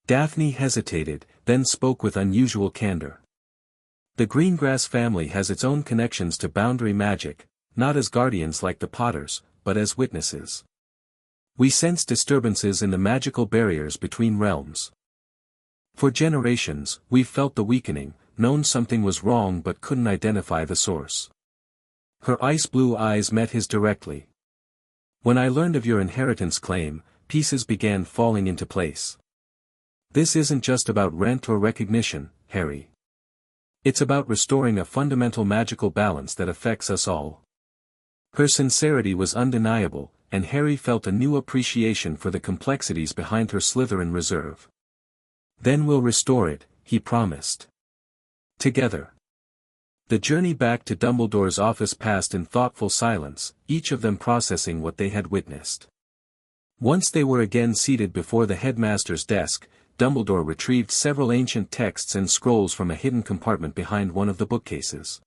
Daphne hesitated, then spoke with unusual candor. The Greengrass family has its own connections to boundary magic, not as guardians like the Potters, but as witnesses. We sense disturbances in the magical barriers between realms. For generations, we've felt the weakening, known something was wrong but couldn't identify the source. Her ice-blue eyes met his directly. When I learned of your inheritance claim, pieces began falling into place. This isn't just about rent or recognition, Harry. It's about restoring a fundamental magical balance that affects us all. Her sincerity was undeniable, and Harry felt a new appreciation for the complexities behind her Slytherin reserve. Then we'll restore it, he promised. Together. The journey back to Dumbledore's office passed in thoughtful silence, each of them processing what they had witnessed. Once they were again seated before the headmaster's desk, Dumbledore retrieved several ancient texts and scrolls from a hidden compartment behind one of the bookcases.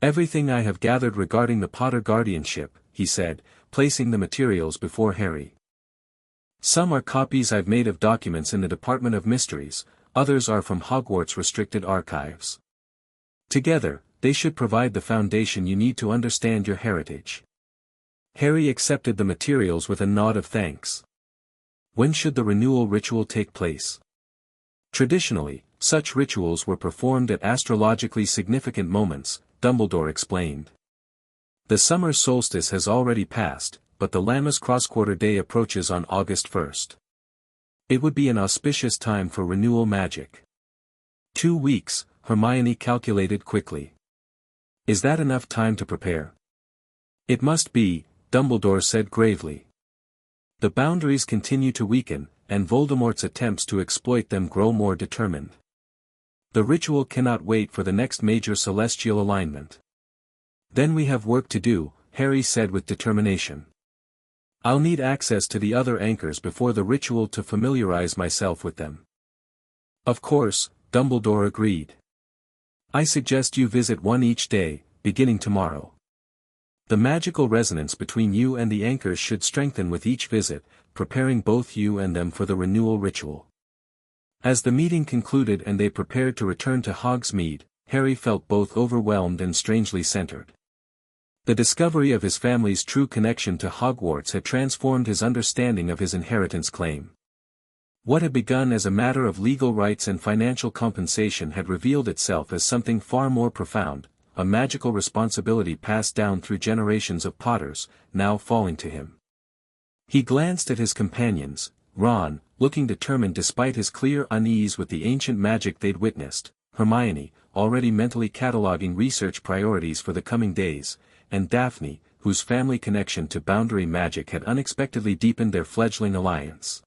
Everything I have gathered regarding the Potter guardianship, he said, placing the materials before Harry. Some are copies I've made of documents in the Department of Mysteries, others are from Hogwarts restricted archives. Together, they should provide the foundation you need to understand your heritage. Harry accepted the materials with a nod of thanks. When should the renewal ritual take place? Traditionally, such rituals were performed at astrologically significant moments, Dumbledore explained. The summer solstice has already passed, but the Lammas cross-quarter day approaches on August 1st. It would be an auspicious time for renewal magic. 2 weeks, Hermione calculated quickly. Is that enough time to prepare? It must be, Dumbledore said gravely. The boundaries continue to weaken, and Voldemort's attempts to exploit them grow more determined. The ritual cannot wait for the next major celestial alignment. Then we have work to do, Harry said with determination. I'll need access to the other anchors before the ritual to familiarize myself with them. Of course, Dumbledore agreed. I suggest you visit one each day, beginning tomorrow. The magical resonance between you and the anchors should strengthen with each visit, preparing both you and them for the renewal ritual. As the meeting concluded and they prepared to return to Hogsmeade, Harry felt both overwhelmed and strangely centered. The discovery of his family's true connection to Hogwarts had transformed his understanding of his inheritance claim. What had begun as a matter of legal rights and financial compensation had revealed itself as something far more profound, a magical responsibility passed down through generations of Potters, now falling to him. He glanced at his companions, Ron, looking determined despite his clear unease with the ancient magic they'd witnessed, Hermione, already mentally cataloging research priorities for the coming days, and Daphne, whose family connection to boundary magic had unexpectedly deepened their fledgling alliance.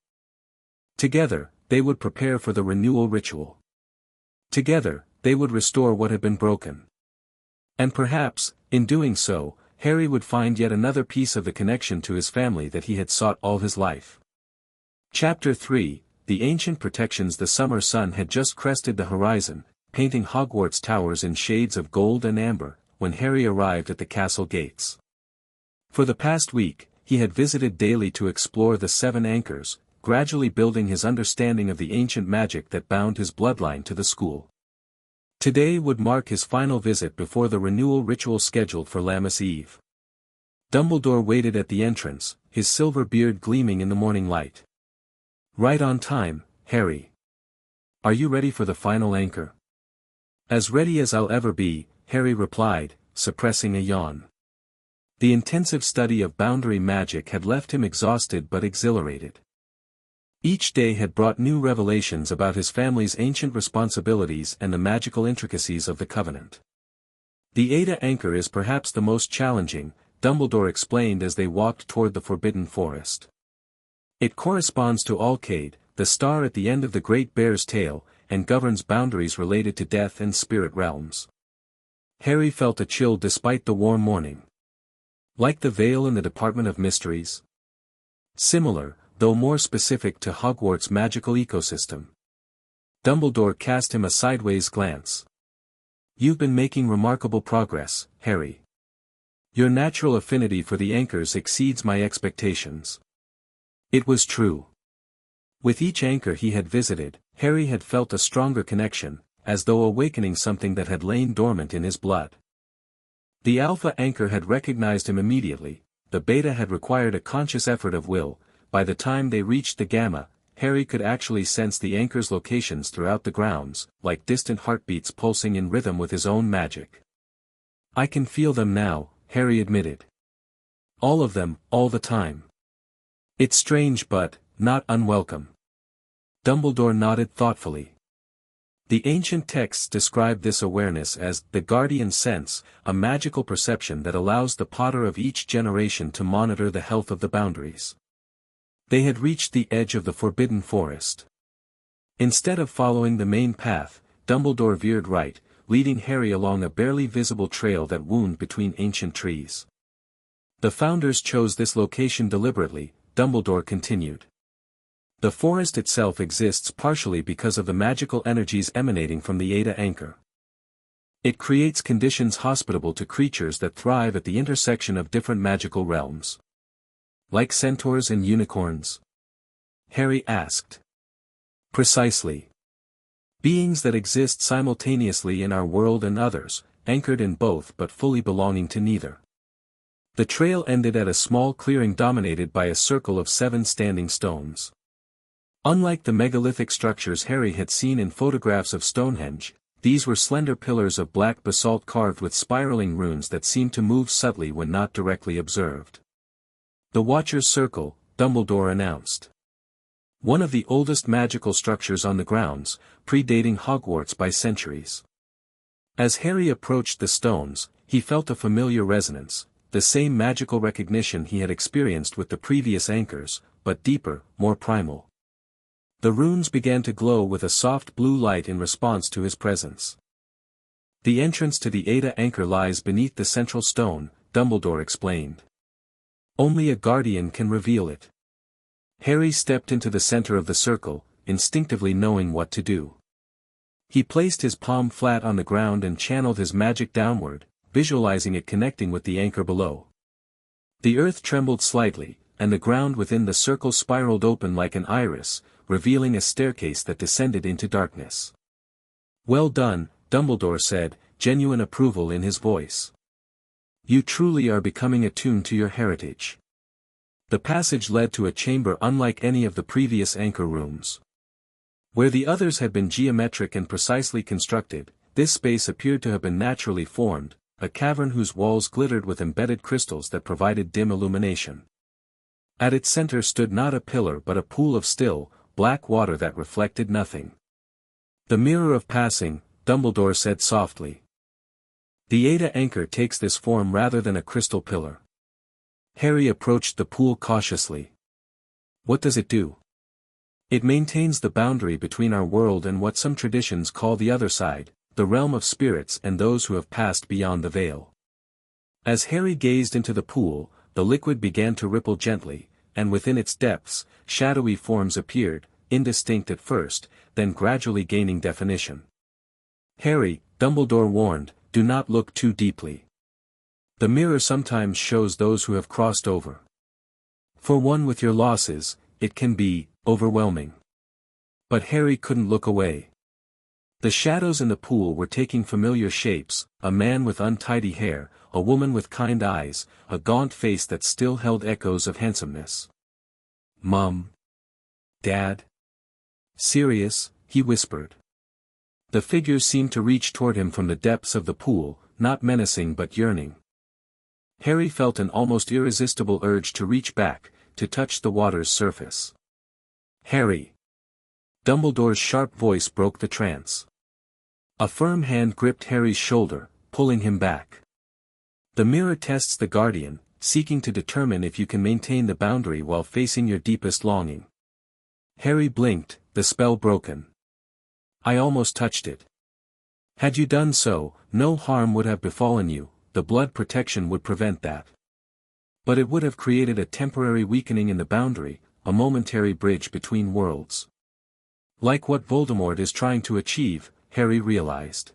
Together, they would prepare for the renewal ritual. Together, they would restore what had been broken. And perhaps, in doing so, Harry would find yet another piece of the connection to his family that he had sought all his life. Chapter 3, The Ancient Protections. The summer sun had just crested the horizon, painting Hogwarts towers in shades of gold and amber, when Harry arrived at the castle gates. For the past week, he had visited daily to explore the 7 anchors, gradually building his understanding of the ancient magic that bound his bloodline to the school. Today would mark his final visit before the renewal ritual scheduled for Lammas Eve. Dumbledore waited at the entrance, his silver beard gleaming in the morning light. Right on time, Harry. Are you ready for the final anchor? As ready as I'll ever be, Harry replied, suppressing a yawn. The intensive study of boundary magic had left him exhausted but exhilarated. Each day had brought new revelations about his family's ancient responsibilities and the magical intricacies of the Covenant. The Ada Anchor is perhaps the most challenging, Dumbledore explained as they walked toward the Forbidden Forest. It corresponds to Alcade, the star at the end of the Great Bear's tail, and governs boundaries related to death and spirit realms. Harry felt a chill despite the warm morning. Like the veil in the Department of Mysteries? Similar, though more specific to Hogwarts' magical ecosystem. Dumbledore cast him a sideways glance. You've been making remarkable progress, Harry. Your natural affinity for the anchors exceeds my expectations. It was true. With each anchor he had visited, Harry had felt a stronger connection, as though awakening something that had lain dormant in his blood. The Alpha anchor had recognized him immediately, the Beta had required a conscious effort of will. By the time they reached the Gamma, Harry could actually sense the anchor's locations throughout the grounds, like distant heartbeats pulsing in rhythm with his own magic. I can feel them now, Harry admitted. All of them, all the time. It's strange but, not unwelcome. Dumbledore nodded thoughtfully. The ancient texts describe this awareness as the guardian sense, a magical perception that allows the Potter of each generation to monitor the health of the boundaries. They had reached the edge of the Forbidden Forest. Instead of following the main path, Dumbledore veered right, leading Harry along a barely visible trail that wound between ancient trees. The Founders chose this location deliberately, Dumbledore continued. The forest itself exists partially because of the magical energies emanating from the Ada Anchor. It creates conditions hospitable to creatures that thrive at the intersection of different magical realms. Like centaurs and unicorns? Harry asked. Precisely. Beings that exist simultaneously in our world and others, anchored in both but fully belonging to neither. The trail ended at a small clearing dominated by a circle of 7 standing stones. Unlike the megalithic structures Harry had seen in photographs of Stonehenge, these were slender pillars of black basalt carved with spiraling runes that seemed to move subtly when not directly observed. The Watcher's Circle, Dumbledore announced. One of the oldest magical structures on the grounds, predating Hogwarts by centuries. As Harry approached the stones, he felt a familiar resonance, the same magical recognition he had experienced with the previous anchors, but deeper, more primal. The runes began to glow with a soft blue light in response to his presence. The entrance to the Ada Anchor lies beneath the central stone, Dumbledore explained. Only a guardian can reveal it. Harry stepped into the center of the circle, instinctively knowing what to do. He placed his palm flat on the ground and channeled his magic downward, visualizing it connecting with the anchor below. The earth trembled slightly, and the ground within the circle spiraled open like an iris, revealing a staircase that descended into darkness. "Well done," Dumbledore said, genuine approval in his voice. "You truly are becoming attuned to your heritage." The passage led to a chamber unlike any of the previous anchor rooms. Where the others had been geometric and precisely constructed, this space appeared to have been naturally formed, a cavern whose walls glittered with embedded crystals that provided dim illumination. At its center stood not a pillar but a pool of still, black water that reflected nothing. "The mirror of passing," Dumbledore said softly. "The Ada anchor takes this form rather than a crystal pillar." Harry approached the pool cautiously. "What does it do?" "It maintains the boundary between our world and what some traditions call the other side, the realm of spirits and those who have passed beyond the veil." As Harry gazed into the pool, the liquid began to ripple gently, and within its depths, shadowy forms appeared, indistinct at first, then gradually gaining definition. "Harry," Dumbledore warned, "do not look too deeply. The mirror sometimes shows those who have crossed over. For one with your losses, it can be overwhelming." But Harry couldn't look away. The shadows in the pool were taking familiar shapes, a man with untidy hair, a woman with kind eyes, a gaunt face that still held echoes of handsomeness. "Mom? Dad? Sirius," he whispered. The figures seemed to reach toward him from the depths of the pool, not menacing but yearning. Harry felt an almost irresistible urge to reach back, to touch the water's surface. "Harry!" Dumbledore's sharp voice broke the trance. A firm hand gripped Harry's shoulder, pulling him back. "The mirror tests the guardian, seeking to determine if you can maintain the boundary while facing your deepest longing." Harry blinked, the spell broken. "I almost touched it." "Had you done so, no harm would have befallen you, the blood protection would prevent that. But it would have created a temporary weakening in the boundary, a momentary bridge between worlds. Like what Voldemort is trying to achieve," Harry realized.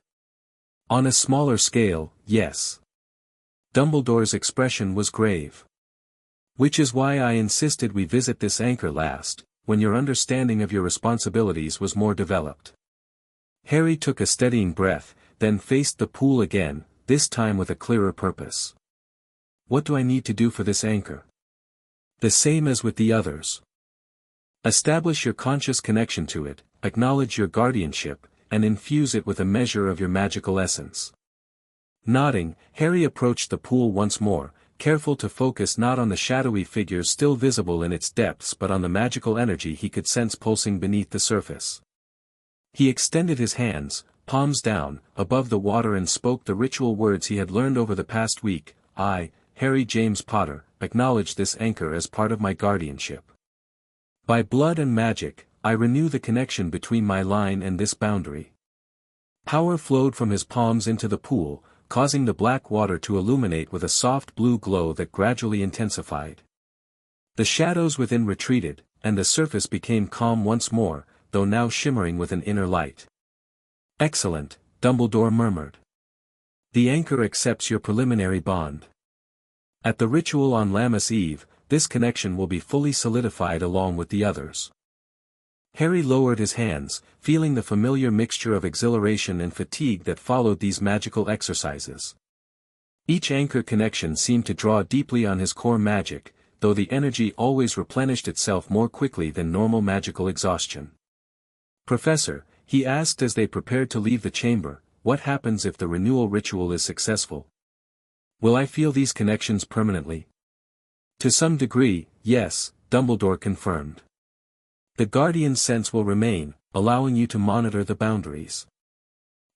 "On a smaller scale, yes." Dumbledore's expression was grave. "Which is why I insisted we visit this anchor last, when your understanding of your responsibilities was more developed." Harry took a steadying breath, then faced the pool again, this time with a clearer purpose. "What do I need to do for this anchor?" "The same as with the others. Establish your conscious connection to it, acknowledge your guardianship, and infuse it with a measure of your magical essence." Nodding, Harry approached the pool once more, careful to focus not on the shadowy figures still visible in its depths but on the magical energy he could sense pulsing beneath the surface. He extended his hands, palms down, above the water and spoke the ritual words he had learned over the past week. "I, Harry James Potter, acknowledge this anchor as part of my guardianship. By blood and magic, I renew the connection between my line and this boundary." Power flowed from his palms into the pool, causing the black water to illuminate with a soft blue glow that gradually intensified. The shadows within retreated, and the surface became calm once more, though now shimmering with an inner light. "Excellent," Dumbledore murmured. "The anchor accepts your preliminary bond. At the ritual on Lammas Eve, this connection will be fully solidified along with the others." Harry lowered his hands, feeling the familiar mixture of exhilaration and fatigue that followed these magical exercises. Each anchor connection seemed to draw deeply on his core magic, though the energy always replenished itself more quickly than normal magical exhaustion. "Professor," he asked as they prepared to leave the chamber, "what happens if the renewal ritual is successful? Will I feel these connections permanently?" "To some degree, yes," Dumbledore confirmed. "The guardian sense will remain, allowing you to monitor the boundaries."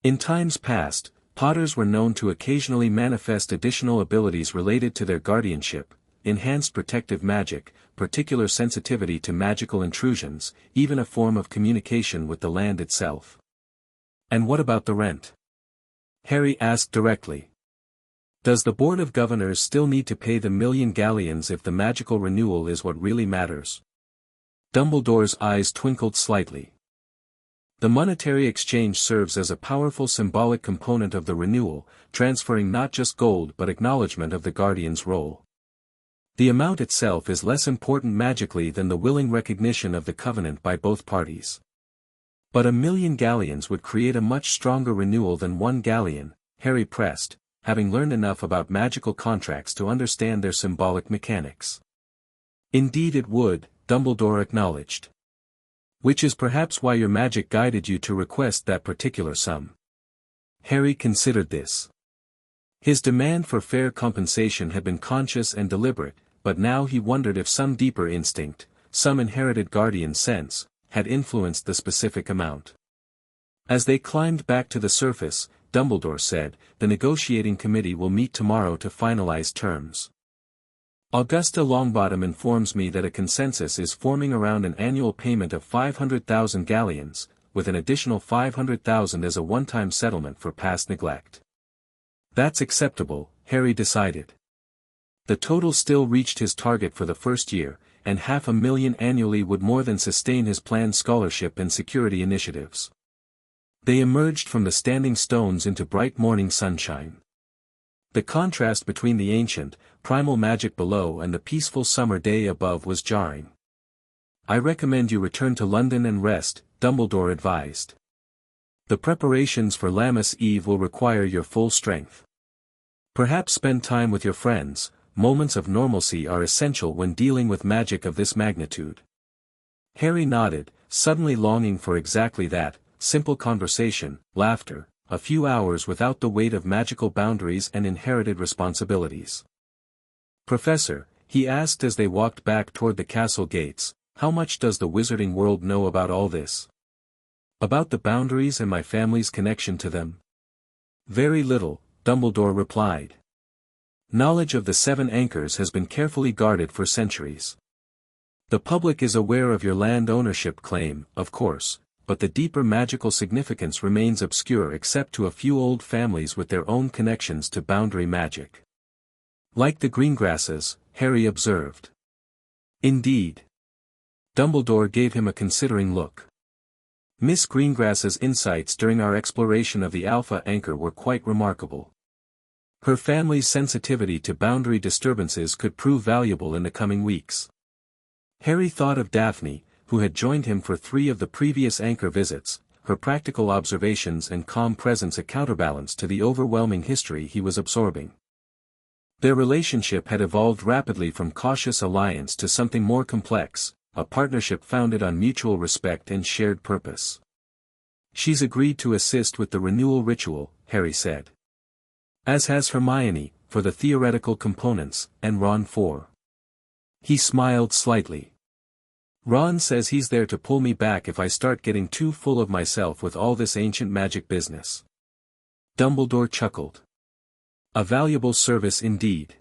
In times past, Potters were known to occasionally manifest additional abilities related to their guardianship, enhanced protective magic, particular sensitivity to magical intrusions, even a form of communication with the land itself. "And what about the rent?" Harry asked directly. "Does the Board of Governors still need to pay the 1,000,000 galleons if the magical renewal is what really matters?" Dumbledore's eyes twinkled slightly. The monetary exchange serves as a powerful symbolic component of the renewal, transferring not just gold but acknowledgement of the guardian's role. The amount itself is less important magically than the willing recognition of the covenant by both parties. But 1,000,000 galleons would create a much stronger renewal than 1 galleon, Harry pressed, having learned enough about magical contracts to understand their symbolic mechanics. Indeed it would, Dumbledore acknowledged. Which is perhaps why your magic guided you to request that particular sum. Harry considered this. His demand for fair compensation had been conscious and deliberate, but now he wondered if some deeper instinct, some inherited guardian sense, had influenced the specific amount. As they climbed back to the surface, Dumbledore said, "The negotiating committee will meet tomorrow to finalize terms. Augusta Longbottom informs me that a consensus is forming around an annual payment of 500,000 galleons, with an additional 500,000 as a one-time settlement for past neglect." That's acceptable, Harry decided. The total still reached his target for the first year, and 500,000 annually would more than sustain his planned scholarship and security initiatives. They emerged from the standing stones into bright morning sunshine. The contrast between the ancient, primal magic below and the peaceful summer day above was jarring. "I recommend you return to London and rest," Dumbledore advised. "The preparations for Lammas Eve will require your full strength. Perhaps spend time with your friends. Moments of normalcy are essential when dealing with magic of this magnitude." Harry nodded, suddenly longing for exactly that, simple conversation, laughter, a few hours without the weight of magical boundaries and inherited responsibilities. "Professor," he asked as they walked back toward the castle gates, "how much does the wizarding world know about all this? About the boundaries and my family's connection to them?" "Very little," Dumbledore replied. "Knowledge of the 7 anchors has been carefully guarded for centuries. The public is aware of your land ownership claim, of course, but the deeper magical significance remains obscure except to a few old families with their own connections to boundary magic. Like the Greengrasses," Harry observed. "Indeed." Dumbledore gave him a considering look. "Miss Greengrass's insights during our exploration of the Alpha Anchor were quite remarkable. Her family's sensitivity to boundary disturbances could prove valuable in the coming weeks." Harry thought of Daphne, who had joined him for 3 of the previous anchor visits, her practical observations and calm presence a counterbalance to the overwhelming history he was absorbing. Their relationship had evolved rapidly from cautious alliance to something more complex, a partnership founded on mutual respect and shared purpose. "She's agreed to assist with the renewal ritual," Harry said. "As has Hermione, for the theoretical components, and Ron for." He smiled slightly. "Ron says he's there to pull me back if I start getting too full of myself with all this ancient magic business." Dumbledore chuckled. "A valuable service indeed.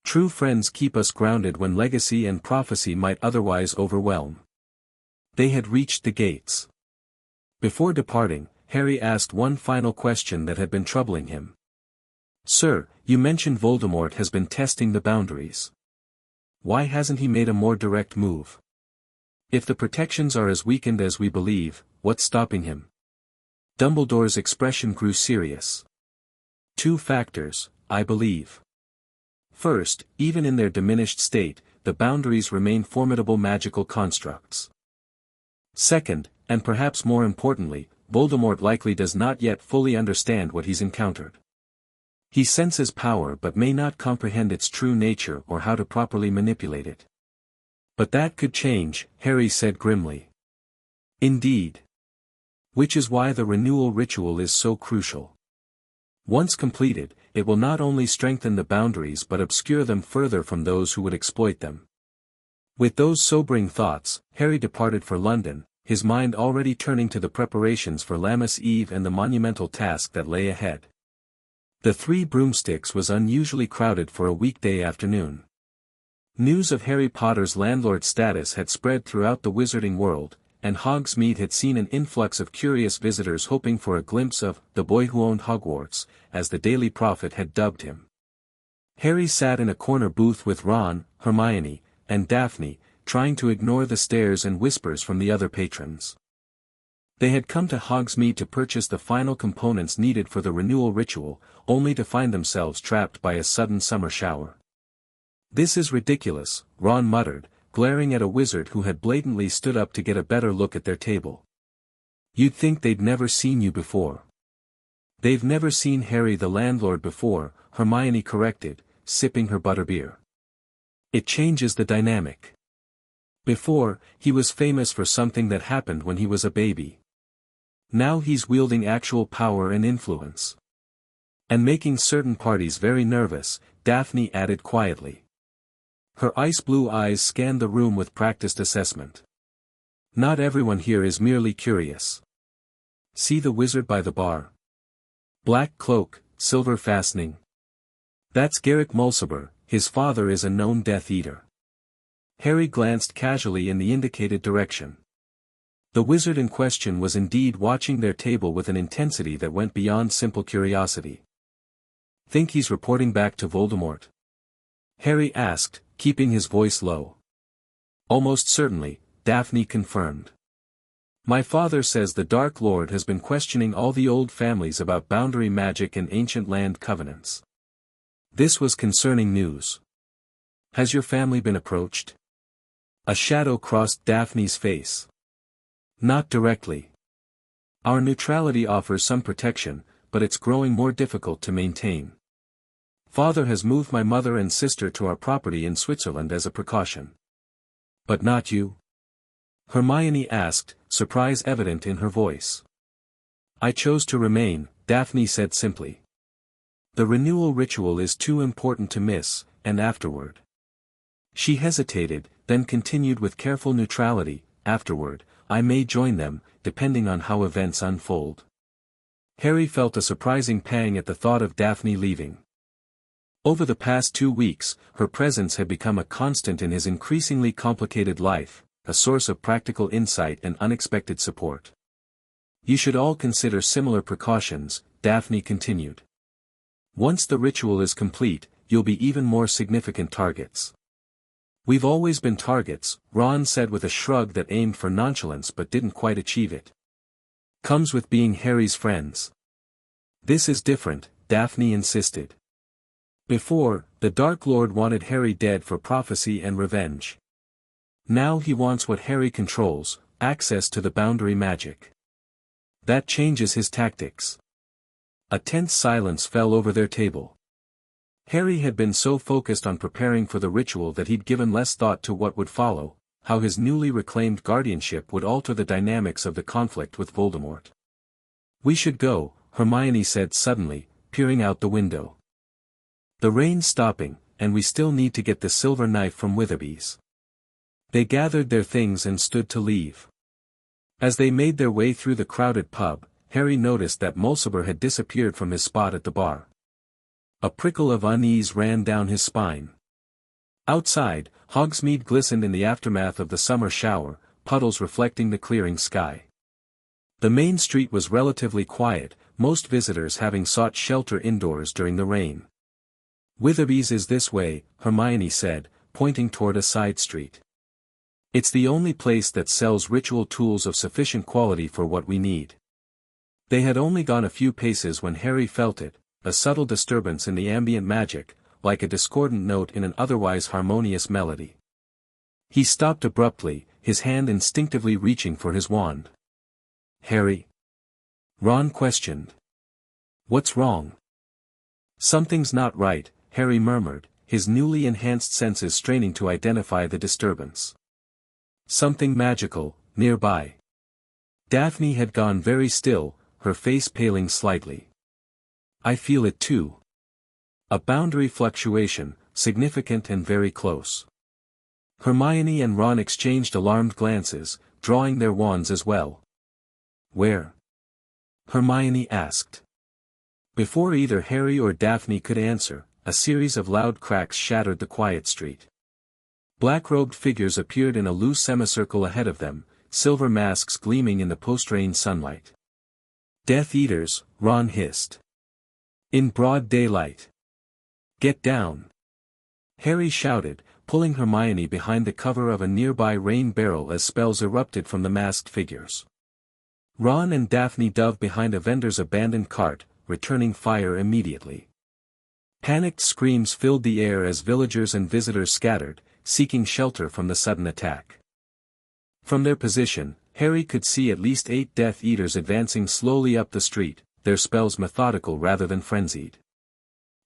True friends keep us grounded when legacy and prophecy might otherwise overwhelm." They had reached the gates. Before departing, Harry asked one final question that had been troubling him. "Sir, you mentioned Voldemort has been testing the boundaries. Why hasn't he made a more direct move? If the protections are as weakened as we believe, what's stopping him?" Dumbledore's expression grew serious. "2 factors, I believe. First, even in their diminished state, the boundaries remain formidable magical constructs. Second, and perhaps more importantly, Voldemort likely does not yet fully understand what he's encountered. He senses power but may not comprehend its true nature or how to properly manipulate it." "But that could change," Harry said grimly. "Indeed. Which is why the renewal ritual is so crucial. Once completed, it will not only strengthen the boundaries but obscure them further from those who would exploit them." With those sobering thoughts, Harry departed for London, his mind already turning to the preparations for Lammas Eve and the monumental task that lay ahead. The 3 Broomsticks was unusually crowded for a weekday afternoon. News of Harry Potter's landlord status had spread throughout the wizarding world, and Hogsmeade had seen an influx of curious visitors hoping for a glimpse of the boy who owned Hogwarts, as the Daily Prophet had dubbed him. Harry sat in a corner booth with Ron, Hermione, and Daphne, trying to ignore the stares and whispers from the other patrons. They had come to Hogsmeade to purchase the final components needed for the renewal ritual, only to find themselves trapped by a sudden summer shower. "This is ridiculous," Ron muttered, glaring at a wizard who had blatantly stood up to get a better look at their table. "You'd think they'd never seen you before." "They've never seen Harry the landlord before," Hermione corrected, sipping her butterbeer. "It changes the dynamic. Before, he was famous for something that happened when he was a baby. Now he's wielding actual power and influence. And making certain parties very nervous," Daphne added quietly. Her ice-blue eyes scanned the room with practiced assessment. "Not everyone here is merely curious. See the wizard by the bar? Black cloak, silver fastening. That's Garrick Mulciber, his father is a known Death Eater." Harry glanced casually in the indicated direction. The wizard in question was indeed watching their table with an intensity that went beyond simple curiosity. "Think he's reporting back to Voldemort?" Harry asked, keeping his voice low. "Almost certainly," Daphne confirmed. "My father says the Dark Lord has been questioning all the old families about boundary magic and ancient land covenants." This was concerning news. "Has your family been approached?" A shadow crossed Daphne's face. "Not directly. Our neutrality offers some protection, but it's growing more difficult to maintain. Father has moved my mother and sister to our property in Switzerland as a precaution." "But not you?" Hermione asked, surprise evident in her voice. "I chose to remain," Daphne said simply. "The renewal ritual is too important to miss, and afterward." She hesitated, then continued with careful neutrality, "Afterward, I may join them, depending on how events unfold." Harry felt a surprising pang at the thought of Daphne leaving. Over the past 2 weeks, her presence had become a constant in his increasingly complicated life, a source of practical insight and unexpected support. "You should all consider similar precautions," Daphne continued. "Once the ritual is complete, you'll be even more significant targets." "We've always been targets," Ron said with a shrug that aimed for nonchalance but didn't quite achieve it. "Comes with being Harry's friends." "This is different," Daphne insisted. "Before, the Dark Lord wanted Harry dead for prophecy and revenge. Now he wants what Harry controls, access to the boundary magic. That changes his tactics." A tense silence fell over their table. Harry had been so focused on preparing for the ritual that he'd given less thought to what would follow, how his newly reclaimed guardianship would alter the dynamics of the conflict with Voldemort. "We should go," Hermione said suddenly, peering out the window. "The rain's stopping, and we still need to get the silver knife from Witherby's." They gathered their things and stood to leave. As they made their way through the crowded pub, Harry noticed that Mulciber had disappeared from his spot at the bar. A prickle of unease ran down his spine. Outside, Hogsmeade glistened in the aftermath of the summer shower, puddles reflecting the clearing sky. The main street was relatively quiet, most visitors having sought shelter indoors during the rain. "Witherby's is this way," Hermione said, pointing toward a side street. "It's the only place that sells ritual tools of sufficient quality for what we need." They had only gone a few paces when Harry felt it, a subtle disturbance in the ambient magic, like a discordant note in an otherwise harmonious melody. He stopped abruptly, his hand instinctively reaching for his wand. "Harry?" Ron questioned. "What's wrong?" "Something's not right," Harry murmured, his newly enhanced senses straining to identify the disturbance. "Something magical, nearby." Daphne had gone very still, her face paling slightly. "I feel it too. A boundary fluctuation, significant and very close." Hermione and Ron exchanged alarmed glances, drawing their wands as well. "Where?" Hermione asked. Before either Harry or Daphne could answer, a series of loud cracks shattered the quiet street. Black-robed figures appeared in a loose semicircle ahead of them, silver masks gleaming in the post-rain sunlight. "Death Eaters," Ron hissed. "In broad daylight. Get down." Harry shouted, pulling Hermione behind the cover of a nearby rain barrel as spells erupted from the masked figures. Ron and Daphne dove behind a vendor's abandoned cart, returning fire immediately. Panicked screams filled the air as villagers and visitors scattered, seeking shelter from the sudden attack. From their position, Harry could see at least 8 Death Eaters advancing slowly up the street, their spells methodical rather than frenzied.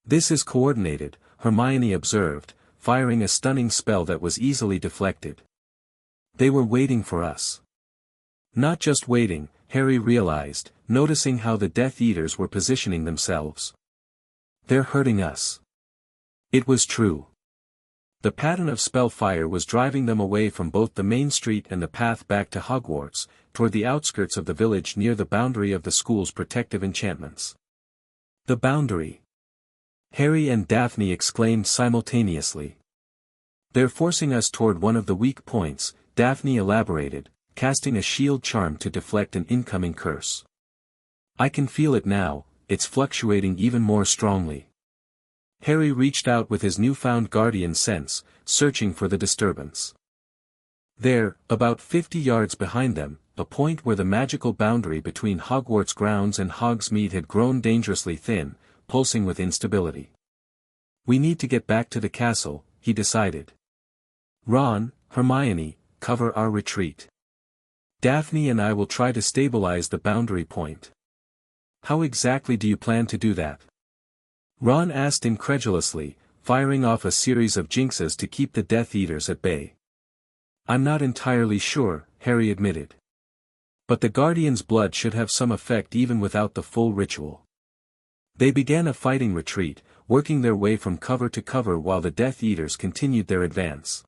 "This is coordinated," Hermione observed, firing a stunning spell that was easily deflected. "They were waiting for us." Not just waiting, Harry realized, noticing how the Death Eaters were positioning themselves. "They're hurting us." It was true. The pattern of spell fire was driving them away from both the main street and the path back to Hogwarts, toward the outskirts of the village near the boundary of the school's protective enchantments. "The boundary!" Harry and Daphne exclaimed simultaneously. "They're forcing us toward one of the weak points," Daphne elaborated, casting a shield charm to deflect an incoming curse. "I can feel it now, it's fluctuating even more strongly." Harry reached out with his newfound guardian sense, searching for the disturbance. There, about 50 yards behind them, a point where the magical boundary between Hogwarts grounds and Hogsmeade had grown dangerously thin, pulsing with instability. "We need to get back to the castle," he decided. "Ron, Hermione, cover our retreat. Daphne and I will try to stabilize the boundary point." "How exactly do you plan to do that?" Ron asked incredulously, firing off a series of jinxes to keep the Death Eaters at bay. "I'm not entirely sure," Harry admitted. "But the Guardian's blood should have some effect even without the full ritual." They began a fighting retreat, working their way from cover to cover while the Death Eaters continued their advance.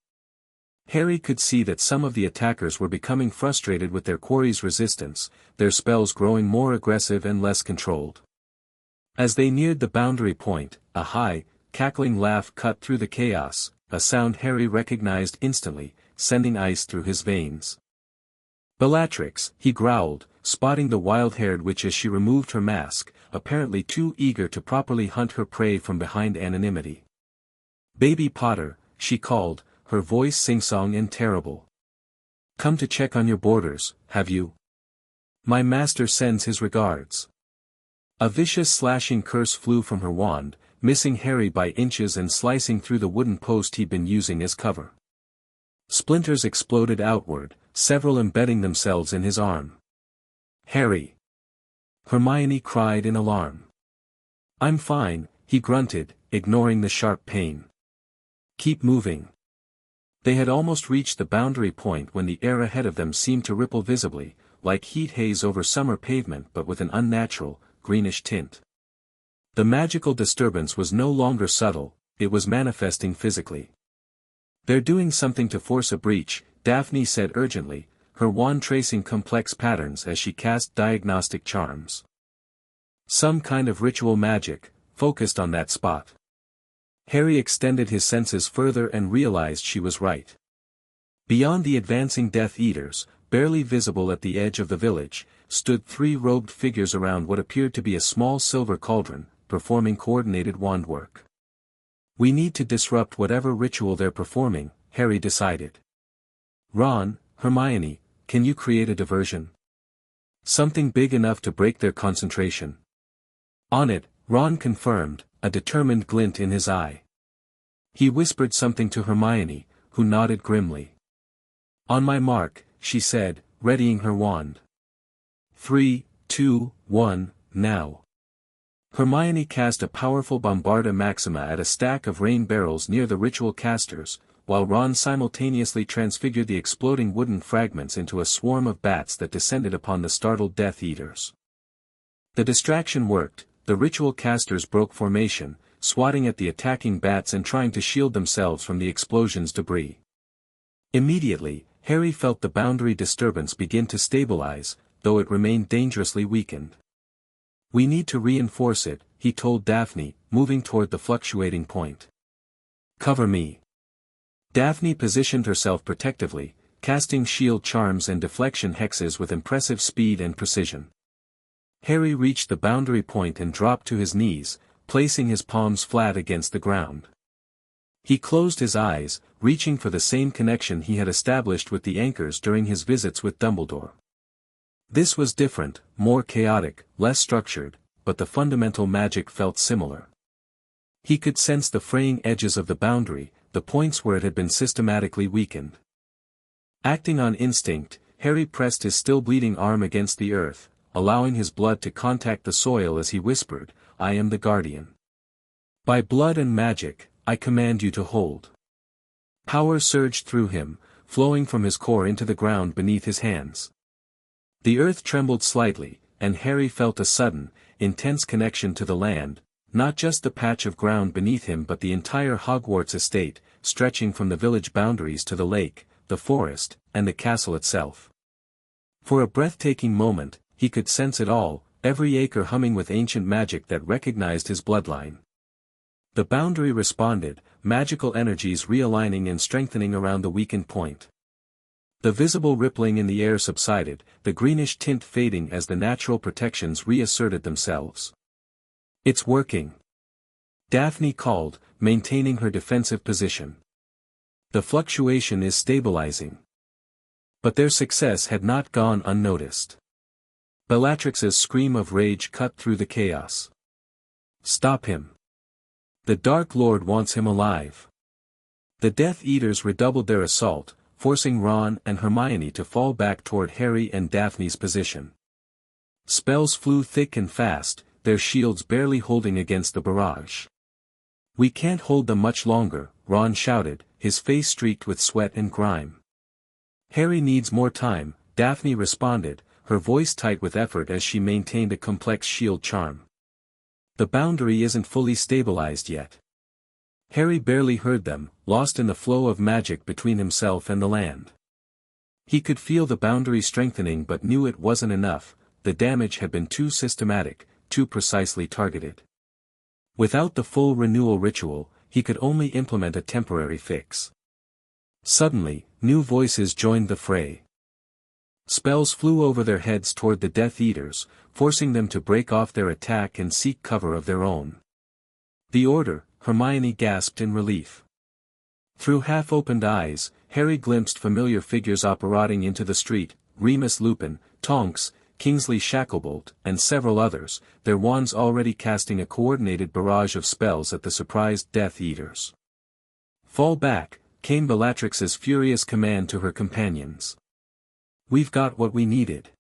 Harry could see that some of the attackers were becoming frustrated with their quarry's resistance, their spells growing more aggressive and less controlled. As they neared the boundary point, a high, cackling laugh cut through the chaos, a sound Harry recognized instantly, sending ice through his veins. "Bellatrix," he growled, spotting the wild-haired witch as she removed her mask, apparently too eager to properly hunt her prey from behind anonymity. "Baby Potter," she called, her voice sing-song and terrible. "Come to check on your boarders, have you? My master sends his regards." A vicious slashing curse flew from her wand, missing Harry by inches and slicing through the wooden post he'd been using as cover. Splinters exploded outward, several embedding themselves in his arm. "Harry!" Hermione cried in alarm. "I'm fine," he grunted, ignoring the sharp pain. "Keep moving." They had almost reached the boundary point when the air ahead of them seemed to ripple visibly, like heat haze over summer pavement but with an unnatural, greenish tint. The magical disturbance was no longer subtle, it was manifesting physically. "They're doing something to force a breach," Daphne said urgently, her wand tracing complex patterns as she cast diagnostic charms. "Some kind of ritual magic, focused on that spot." Harry extended his senses further and realized she was right. Beyond the advancing Death Eaters, barely visible at the edge of the village, stood 3 robed figures around what appeared to be a small silver cauldron, performing coordinated wand work. "We need to disrupt whatever ritual they're performing," Harry decided. "Ron, Hermione, can you create a diversion? Something big enough to break their concentration." "On it," Ron confirmed, a determined glint in his eye. He whispered something to Hermione, who nodded grimly. "On my mark," she said, readying her wand. 3, 2, 1, now. Hermione cast a powerful Bombarda Maxima at a stack of rain barrels near the ritual casters, while Ron simultaneously transfigured the exploding wooden fragments into a swarm of bats that descended upon the startled Death Eaters. The distraction worked, the ritual casters broke formation, swatting at the attacking bats and trying to shield themselves from the explosion's debris. Immediately, Harry felt the boundary disturbance begin to stabilize, though it remained dangerously weakened. "We need to reinforce it," he told Daphne, moving toward the fluctuating point. "Cover me." Daphne positioned herself protectively, casting shield charms and deflection hexes with impressive speed and precision. Harry reached the boundary point and dropped to his knees, placing his palms flat against the ground. He closed his eyes, reaching for the same connection he had established with the anchors during his visits with Dumbledore. This was different, more chaotic, less structured, but the fundamental magic felt similar. He could sense the fraying edges of the boundary, the points where it had been systematically weakened. Acting on instinct, Harry pressed his still bleeding arm against the earth, allowing his blood to contact the soil as he whispered, "I am the guardian. By blood and magic, I command you to hold." Power surged through him, flowing from his core into the ground beneath his hands. The earth trembled slightly, and Harry felt a sudden, intense connection to the land, not just the patch of ground beneath him but the entire Hogwarts estate, stretching from the village boundaries to the lake, the forest, and the castle itself. For a breathtaking moment, he could sense it all, every acre humming with ancient magic that recognized his bloodline. The boundary responded, magical energies realigning and strengthening around the weakened point. The visible rippling in the air subsided, the greenish tint fading as the natural protections reasserted themselves. "It's working," Daphne called, maintaining her defensive position. "The fluctuation is stabilizing." But their success had not gone unnoticed. Bellatrix's scream of rage cut through the chaos. "Stop him! The Dark Lord wants him alive." The Death Eaters redoubled their assault, forcing Ron and Hermione to fall back toward Harry and Daphne's position. Spells flew thick and fast, their shields barely holding against the barrage. "We can't hold them much longer," Ron shouted, his face streaked with sweat and grime. "Harry needs more time," Daphne responded, her voice tight with effort as she maintained a complex shield charm. "The boundary isn't fully stabilized yet." Harry barely heard them, lost in the flow of magic between himself and the land. He could feel the boundary strengthening but knew it wasn't enough, the damage had been too systematic, too precisely targeted. Without the full renewal ritual, he could only implement a temporary fix. Suddenly, new voices joined the fray. Spells flew over their heads toward the Death Eaters, forcing them to break off their attack and seek cover of their own. "The order," Hermione gasped in relief. Through half-opened eyes, Harry glimpsed familiar figures operating into the street, Remus Lupin, Tonks, Kingsley Shacklebolt, and several others, their wands already casting a coordinated barrage of spells at the surprised Death Eaters. "Fall back," came Bellatrix's furious command to her companions. "We've got what we needed."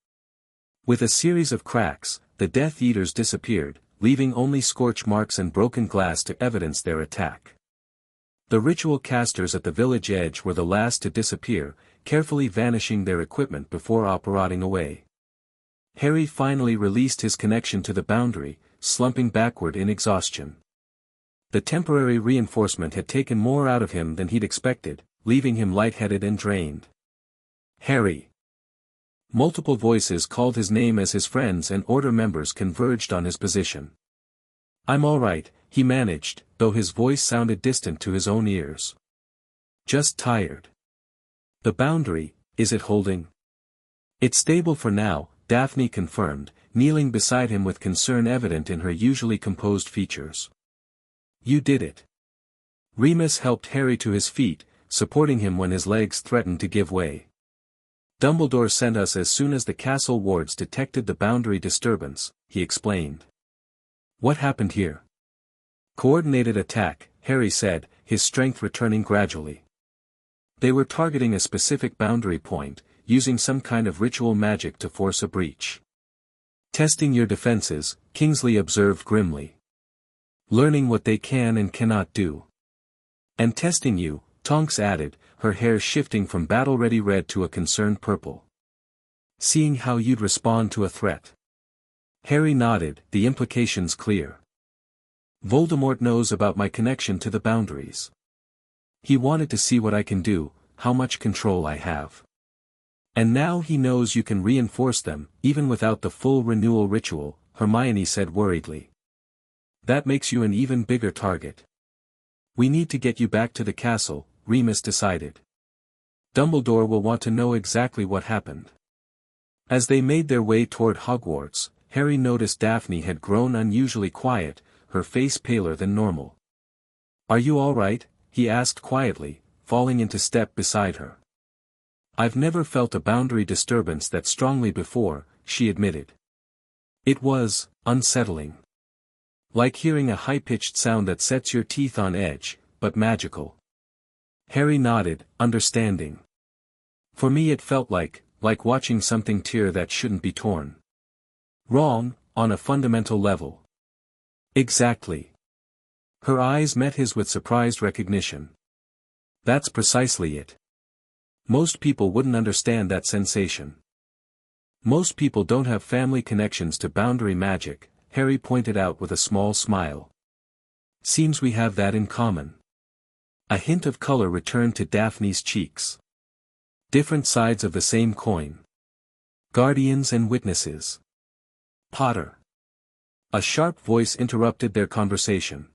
With a series of cracks, the Death Eaters disappeared, leaving only scorch marks and broken glass to evidence their attack. The ritual casters at the village edge were the last to disappear, carefully vanishing their equipment before operating away. Harry finally released his connection to the boundary, slumping backward in exhaustion. The temporary reinforcement had taken more out of him than he'd expected, leaving him lightheaded and drained. "Harry!" Multiple voices called his name as his friends and order members converged on his position. "I'm all right," he managed, though his voice sounded distant to his own ears. "Just tired." "The boundary, is it holding?" "It's stable for now," Daphne confirmed, kneeling beside him with concern evident in her usually composed features. "You did it." Remus helped Harry to his feet, supporting him when his legs threatened to give way. "Dumbledore sent us as soon as the castle wards detected the boundary disturbance," he explained. "What happened here?" "Coordinated attack," Harry said, his strength returning gradually. "They were targeting a specific boundary point, using some kind of ritual magic to force a breach." "Testing your defenses," Kingsley observed grimly. "Learning what they can and cannot do." "And testing you," Tonks added, her hair shifting from battle-ready red to a concerned purple. "Seeing how you'd respond to a threat." Harry nodded, the implications clear. "Voldemort knows about my connection to the boundaries. He wanted to see what I can do, how much control I have. And now he knows you can reinforce them, even without the full renewal ritual," Hermione said worriedly. "That makes you an even bigger target." "We need to get you back to the castle," Remus decided. "Dumbledore will want to know exactly what happened." As they made their way toward Hogwarts, Harry noticed Daphne had grown unusually quiet, her face paler than normal. "Are you all right?" he asked quietly, falling into step beside her. I've never felt a boundary disturbance that strongly before, she admitted. It was unsettling. Like hearing a high-pitched sound that sets your teeth on edge, but magical. Harry nodded, understanding. For me it felt like watching something tear that shouldn't be torn. Wrong, on a fundamental level. Exactly. Her eyes met his with surprised recognition. That's precisely it. Most people wouldn't understand that sensation. Most people don't have family connections to boundary magic, Harry pointed out with a small smile. Seems we have that in common. A hint of color returned to Daphne's cheeks. Different sides of the same coin. Guardians and witnesses. Potter. A sharp voice interrupted their conversation.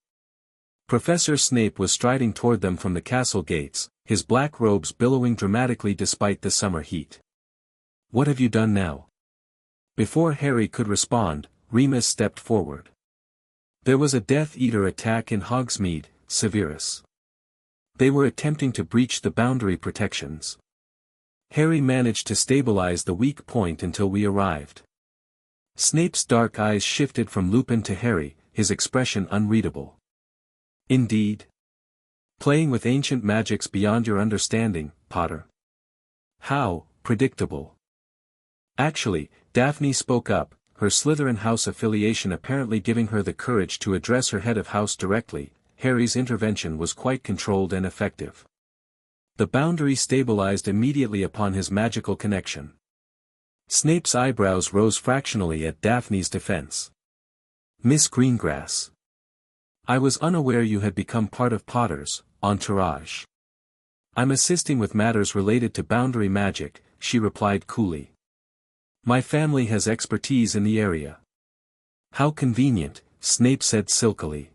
Professor Snape was striding toward them from the castle gates, his black robes billowing dramatically despite the summer heat. What have you done now? Before Harry could respond, Remus stepped forward. There was a Death Eater attack in Hogsmeade, Severus. They were attempting to breach the boundary protections. Harry managed to stabilize the weak point until we arrived. Snape's dark eyes shifted from Lupin to Harry, his expression unreadable. Indeed. Playing with ancient magics beyond your understanding, Potter. How predictable. Actually, Daphne spoke up, her Slytherin house affiliation apparently giving her the courage to address her head of house directly. Harry's intervention was quite controlled and effective. The boundary stabilized immediately upon his magical connection. Snape's eyebrows rose fractionally at Daphne's defense. Miss Greengrass. I was unaware you had become part of Potter's entourage. I'm assisting with matters related to boundary magic, she replied coolly. My family has expertise in the area. How convenient, Snape said silkily.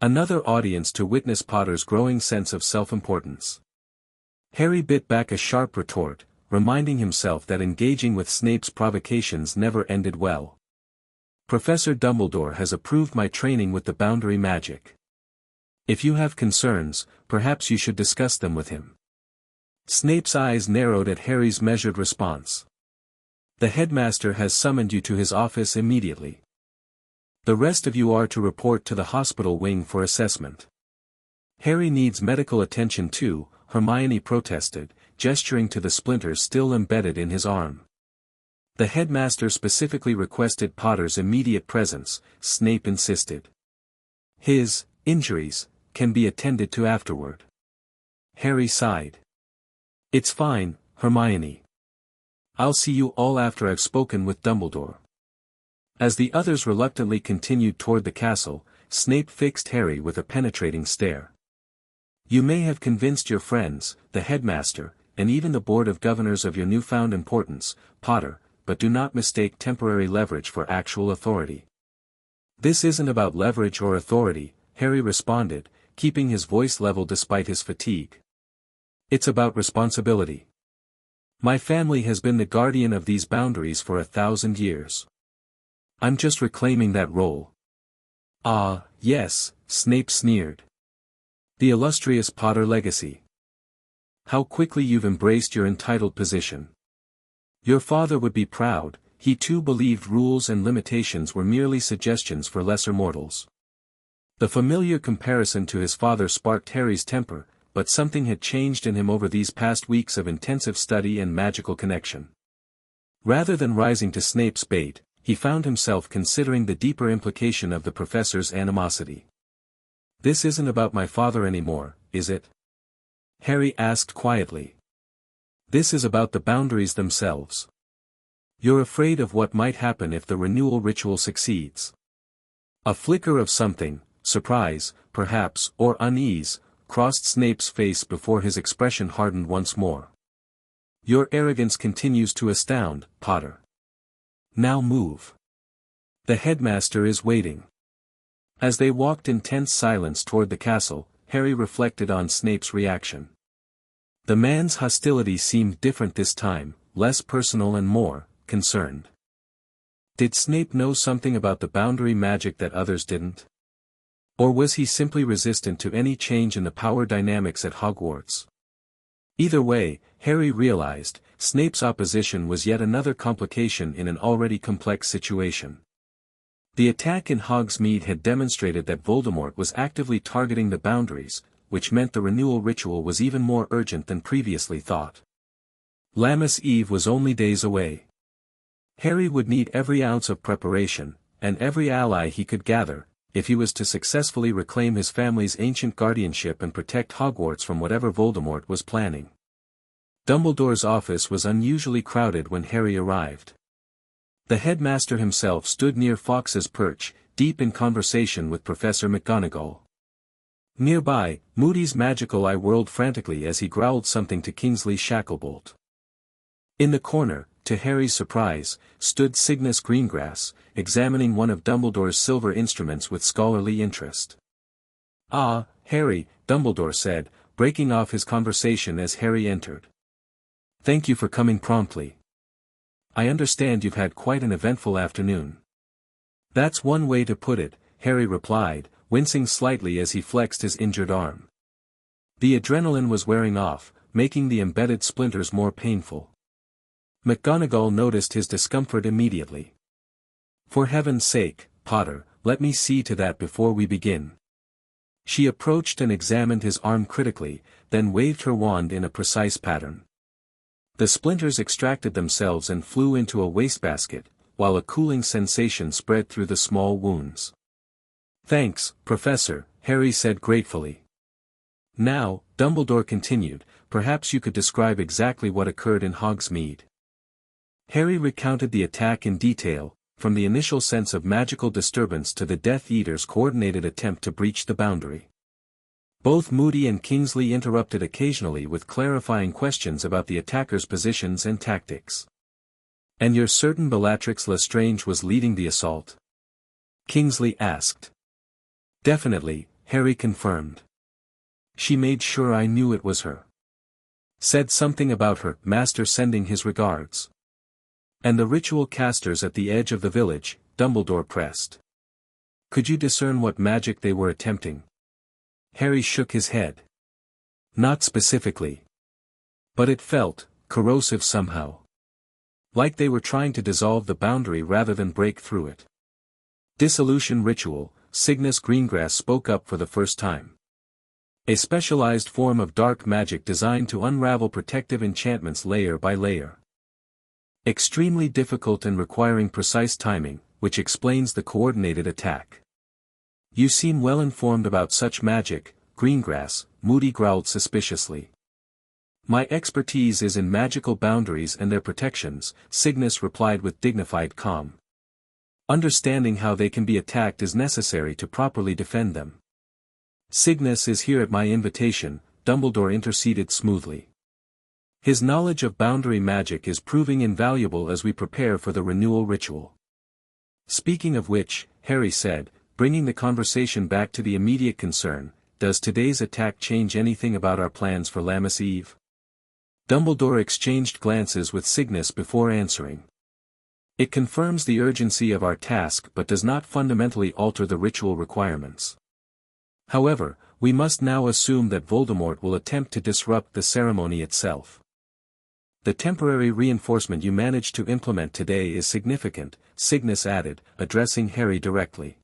Another audience to witness Potter's growing sense of self-importance. Harry bit back a sharp retort, reminding himself that engaging with Snape's provocations never ended well. Professor Dumbledore has approved my training with the boundary magic. If you have concerns, perhaps you should discuss them with him. Snape's eyes narrowed at Harry's measured response. The headmaster has summoned you to his office immediately. The rest of you are to report to the hospital wing for assessment. Harry needs medical attention too, Hermione protested, gesturing to the splinters still embedded in his arm. The headmaster specifically requested Potter's immediate presence, Snape insisted. His injuries can be attended to afterward. Harry sighed. It's fine, Hermione. I'll see you all after I've spoken with Dumbledore. As the others reluctantly continued toward the castle, Snape fixed Harry with a penetrating stare. You may have convinced your friends, the headmaster, and even the board of governors of your newfound importance, Potter, but do not mistake temporary leverage for actual authority. This isn't about leverage or authority, Harry responded, keeping his voice level despite his fatigue. It's about responsibility. My family has been the guardian of these boundaries for 1,000 years. I'm just reclaiming that role. Ah, yes, Snape sneered. The illustrious Potter legacy. How quickly you've embraced your entitled position. Your father would be proud, he too believed rules and limitations were merely suggestions for lesser mortals. The familiar comparison to his father sparked Harry's temper, but something had changed in him over these past weeks of intensive study and magical connection. Rather than rising to Snape's bait, he found himself considering the deeper implication of the professor's animosity. This isn't about my father anymore, is it? Harry asked quietly. This is about the boundaries themselves. You're afraid of what might happen if the renewal ritual succeeds. A flicker of something, surprise, perhaps, or unease, crossed Snape's face before his expression hardened once more. Your arrogance continues to astound, Potter. Now move. The headmaster is waiting. As they walked in tense silence toward the castle, Harry reflected on Snape's reaction. The man's hostility seemed different this time, less personal and more concerned. Did Snape know something about the boundary magic that others didn't? Or was he simply resistant to any change in the power dynamics at Hogwarts? Either way, Harry realized, Snape's opposition was yet another complication in an already complex situation. The attack in Hogsmeade had demonstrated that Voldemort was actively targeting the boundaries, which meant the renewal ritual was even more urgent than previously thought. Lammas Eve was only days away. Harry would need every ounce of preparation, and every ally he could gather, if he was to successfully reclaim his family's ancient guardianship and protect Hogwarts from whatever Voldemort was planning. Dumbledore's office was unusually crowded when Harry arrived. The headmaster himself stood near Fawkes's perch, deep in conversation with Professor McGonagall. Nearby, Moody's magical eye whirled frantically as he growled something to Kingsley Shacklebolt. In the corner, to Harry's surprise, stood Cygnus Greengrass, examining one of Dumbledore's silver instruments with scholarly interest. "Ah, Harry," Dumbledore said, breaking off his conversation as Harry entered. "Thank you for coming promptly. I understand you've had quite an eventful afternoon." "That's one way to put it," Harry replied, wincing slightly as he flexed his injured arm. The adrenaline was wearing off, making the embedded splinters more painful. McGonagall noticed his discomfort immediately. "For heaven's sake, Potter, let me see to that before we begin." She approached and examined his arm critically, then waved her wand in a precise pattern. The splinters extracted themselves and flew into a wastebasket, while a cooling sensation spread through the small wounds. "Thanks, Professor," Harry said gratefully. "Now," Dumbledore continued, "perhaps you could describe exactly what occurred in Hogsmeade." Harry recounted the attack in detail, from the initial sense of magical disturbance to the Death Eater's coordinated attempt to breach the boundary. Both Moody and Kingsley interrupted occasionally with clarifying questions about the attackers' positions and tactics. "And you're certain Bellatrix Lestrange was leading the assault?" Kingsley asked. "Definitely," Harry confirmed. "She made sure I knew it was her. Said something about her master sending his regards." "And the ritual casters at the edge of the village," Dumbledore pressed. "Could you discern what magic they were attempting?" Harry shook his head. "Not specifically. But it felt corrosive somehow. Like they were trying to dissolve the boundary rather than break through it." "Dissolution ritual," Cygnus Greengrass spoke up for the first time. "A specialized form of dark magic designed to unravel protective enchantments layer by layer. Extremely difficult and requiring precise timing, which explains the coordinated attack." "You seem well informed about such magic, Greengrass," Moody growled suspiciously. "My expertise is in magical boundaries and their protections," Cygnus replied with dignified calm. "Understanding how they can be attacked is necessary to properly defend them." "Cygnus is here at my invitation," Dumbledore interceded smoothly. "His knowledge of boundary magic is proving invaluable as we prepare for the renewal ritual." "Speaking of which," Harry said, bringing the conversation back to the immediate concern, "does today's attack change anything about our plans for Lammas Eve?" Dumbledore exchanged glances with Cygnus before answering. "It confirms the urgency of our task but does not fundamentally alter the ritual requirements. However, we must now assume that Voldemort will attempt to disrupt the ceremony itself. The temporary reinforcement you managed to implement today is significant," Cygnus added, addressing Harry directly.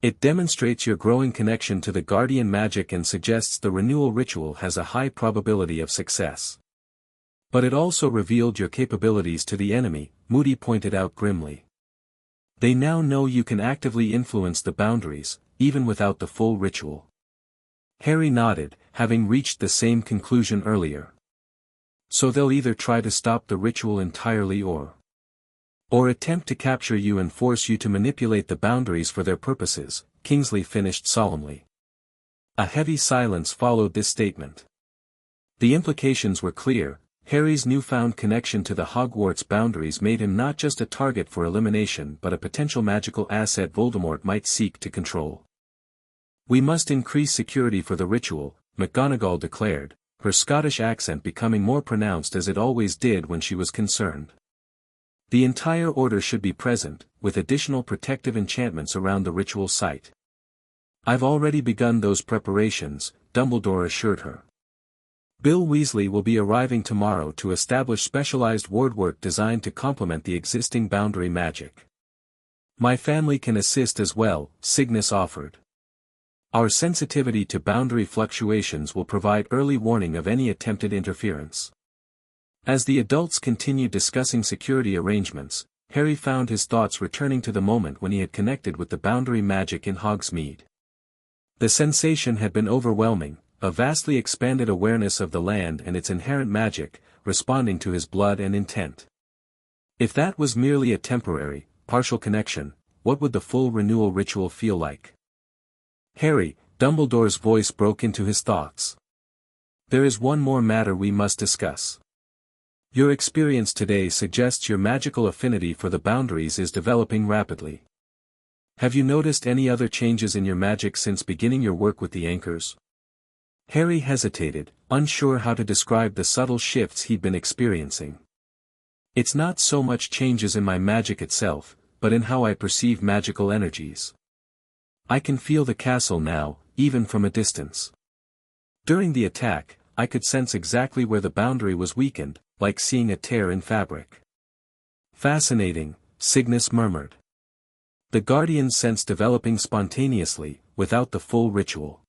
"It demonstrates your growing connection to the guardian magic and suggests the renewal ritual has a high probability of success. But it also revealed your capabilities to the enemy," Moody pointed out grimly. "They now know you can actively influence the boundaries, even without the full ritual." Harry nodded, having reached the same conclusion earlier. "So they'll either try to stop the ritual entirely or attempt to capture you and force you to manipulate the boundaries for their purposes," Kingsley finished solemnly. A heavy silence followed this statement. The implications were clear. Harry's newfound connection to the Hogwarts boundaries made him not just a target for elimination but a potential magical asset Voldemort might seek to control. "We must increase security for the ritual," McGonagall declared, her Scottish accent becoming more pronounced as it always did when she was concerned. "The entire order should be present, with additional protective enchantments around the ritual site." "I've already begun those preparations," Dumbledore assured her. Bill Weasley will be arriving tomorrow to establish specialized ward work designed to complement the existing boundary magic. My family can assist as well, Cygnus offered. Our sensitivity to boundary fluctuations will provide early warning of any attempted interference. As the adults continued discussing security arrangements, Harry found his thoughts returning to the moment when he had connected with the boundary magic in Hogsmeade. The sensation had been overwhelming, a vastly expanded awareness of the land and its inherent magic, responding to his blood and intent. If that was merely a temporary, partial connection, what would the full renewal ritual feel like? Harry, Dumbledore's voice broke into his thoughts. There is one more matter we must discuss. Your experience today suggests your magical affinity for the boundaries is developing rapidly. Have you noticed any other changes in your magic since beginning your work with the anchors? Harry hesitated, unsure how to describe the subtle shifts he'd been experiencing. It's not so much changes in my magic itself, but in how I perceive magical energies. I can feel the castle now, even from a distance. During the attack, I could sense exactly where the boundary was weakened, like seeing a tear in fabric. Fascinating, Cygnus murmured. The Guardian's sense developing spontaneously, without the full ritual.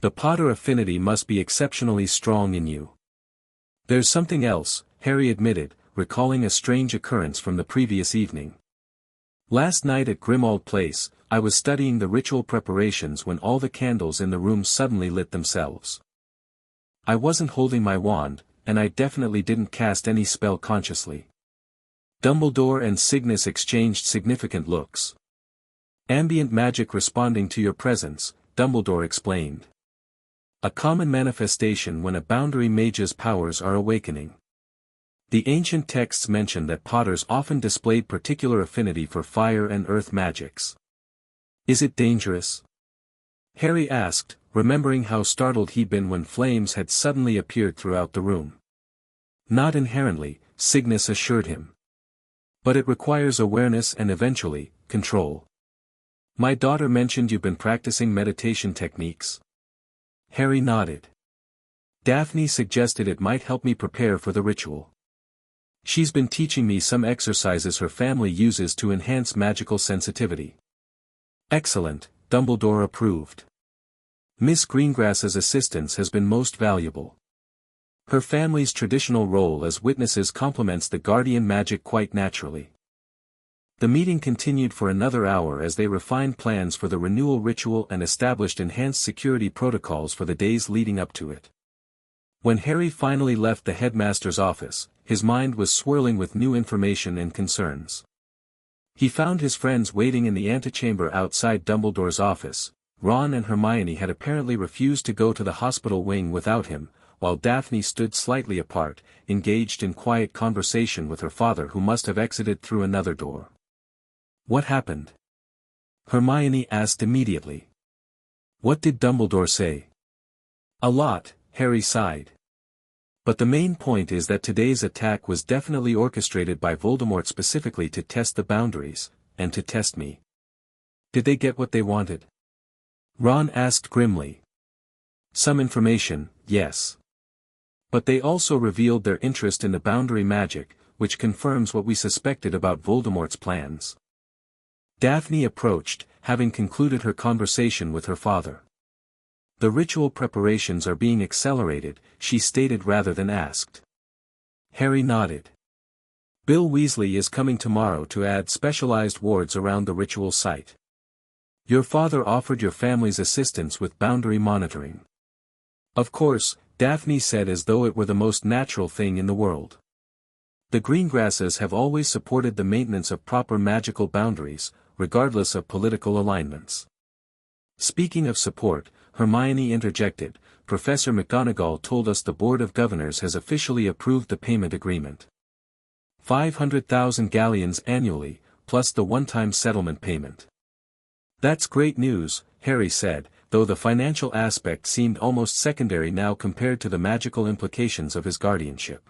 The Potter affinity must be exceptionally strong in you. There's something else, Harry admitted, recalling a strange occurrence from the previous evening. Last night at Grimmauld Place, I was studying the ritual preparations when all the candles in the room suddenly lit themselves. I wasn't holding my wand, and I definitely didn't cast any spell consciously. Dumbledore and Cygnus exchanged significant looks. Ambient magic responding to your presence, Dumbledore explained. A common manifestation when a boundary mage's powers are awakening. The ancient texts mention that Potters often displayed particular affinity for fire and earth magics. Is it dangerous? Harry asked, remembering how startled he'd been when flames had suddenly appeared throughout the room. Not inherently, Cygnus assured him. But it requires awareness and eventually, control. My daughter mentioned you've been practicing meditation techniques. Harry nodded. Daphne suggested it might help me prepare for the ritual. She's been teaching me some exercises her family uses to enhance magical sensitivity. Excellent, Dumbledore approved. Miss Greengrass's assistance has been most valuable. Her family's traditional role as witnesses complements the guardian magic quite naturally. The meeting continued for another hour as they refined plans for the renewal ritual and established enhanced security protocols for the days leading up to it. When Harry finally left the headmaster's office, his mind was swirling with new information and concerns. He found his friends waiting in the antechamber outside Dumbledore's office. Ron and Hermione had apparently refused to go to the hospital wing without him, while Daphne stood slightly apart, engaged in quiet conversation with her father who must have exited through another door. What happened? Hermione asked immediately. What did Dumbledore say? A lot, Harry sighed. But the main point is that today's attack was definitely orchestrated by Voldemort specifically to test the boundaries, and to test me. Did they get what they wanted? Ron asked grimly. Some information, yes. But they also revealed their interest in the boundary magic, which confirms what we suspected about Voldemort's plans. Daphne approached, having concluded her conversation with her father. The ritual preparations are being accelerated, she stated rather than asked. Harry nodded. Bill Weasley is coming tomorrow to add specialized wards around the ritual site. Your father offered your family's assistance with boundary monitoring. Of course, Daphne said as though it were the most natural thing in the world. The Greengrasses have always supported the maintenance of proper magical boundaries, regardless of political alignments. Speaking of support, Hermione interjected, Professor McGonagall told us the Board of Governors has officially approved the payment agreement. 500,000 galleons annually, plus the one-time settlement payment. That's great news, Harry said, though the financial aspect seemed almost secondary now compared to the magical implications of his guardianship.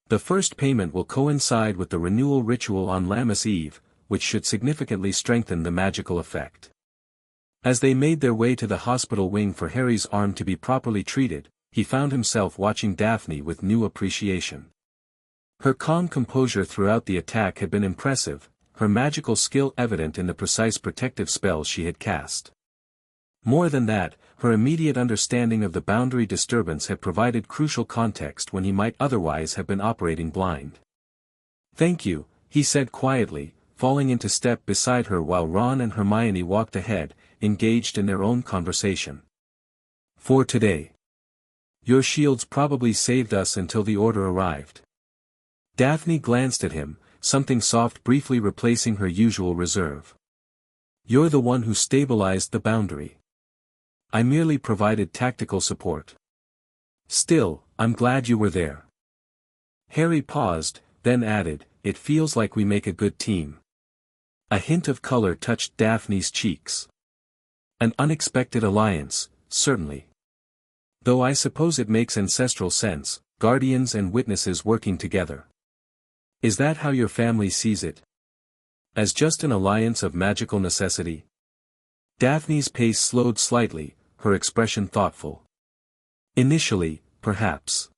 The first payment will coincide with the renewal ritual on Lammas Eve, which should significantly strengthen the magical effect. As they made their way to the hospital wing for Harry's arm to be properly treated, he found himself watching Daphne with new appreciation. Her calm composure throughout the attack had been impressive, her magical skill evident in the precise protective spells she had cast. More than that, her immediate understanding of the boundary disturbance had provided crucial context when he might otherwise have been operating blind. "Thank you," he said quietly, falling into step beside her while Ron and Hermione walked ahead, engaged in their own conversation. "For today. Your shields probably saved us until the order arrived." Daphne glanced at him, something soft briefly replacing her usual reserve. "You're the one who stabilized the boundary. I merely provided tactical support. Still, I'm glad you were there." Harry paused, then added, "It feels like we make a good team." A hint of color touched Daphne's cheeks. "An unexpected alliance, certainly. Though I suppose it makes ancestral sense, guardians and witnesses working together. Is that how your family sees it? As just an alliance of magical necessity?" Daphne's pace slowed slightly, her expression thoughtful. "Initially, perhaps.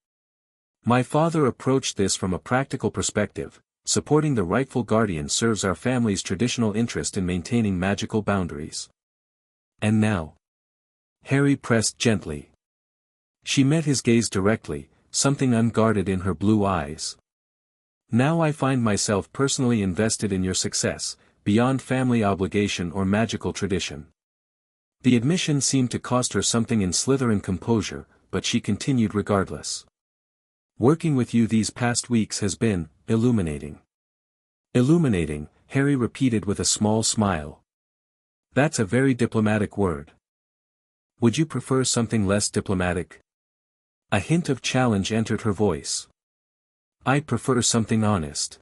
My father approached this from a practical perspective. Supporting the rightful guardian serves our family's traditional interest in maintaining magical boundaries. And now?" Harry pressed gently. She met his gaze directly, something unguarded in her blue eyes. "Now I find myself personally invested in your success, beyond family obligation or magical tradition." The admission seemed to cost her something in Slytherin composure, but she continued regardless. "Working with you these past weeks has been illuminating." "Illuminating," Harry repeated with a small smile. "That's a very diplomatic word. Would you prefer something less diplomatic?" A hint of challenge entered her voice. "I prefer something honest."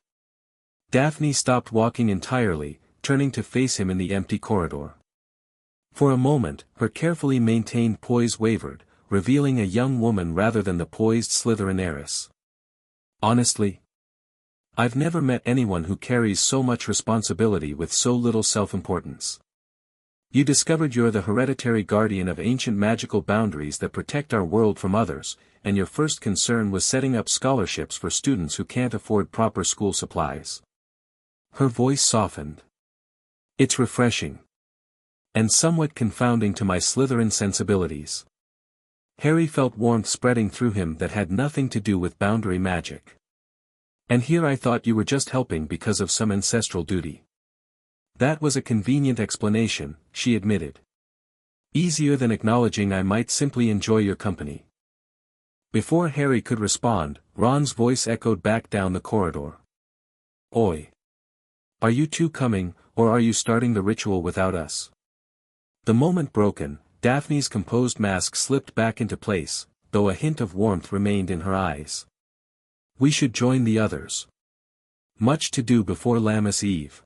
Daphne stopped walking entirely, turning to face him in the empty corridor. For a moment, her carefully maintained poise wavered, revealing a young woman rather than the poised Slytherin heiress. "Honestly? I've never met anyone who carries so much responsibility with so little self-importance. You discovered you're the hereditary guardian of ancient magical boundaries that protect our world from others, and your first concern was setting up scholarships for students who can't afford proper school supplies." Her voice softened. "It's refreshing. And somewhat confounding to my Slytherin sensibilities." Harry felt warmth spreading through him that had nothing to do with boundary magic. "And here I thought you were just helping because of some ancestral duty." "That was a convenient explanation," she admitted. "Easier than acknowledging I might simply enjoy your company." Before Harry could respond, Ron's voice echoed back down the corridor. "Oi! Are you two coming, or are you starting the ritual without us?" The moment broken, Daphne's composed mask slipped back into place, though a hint of warmth remained in her eyes. "We should join the others. Much to do before Lammas Eve."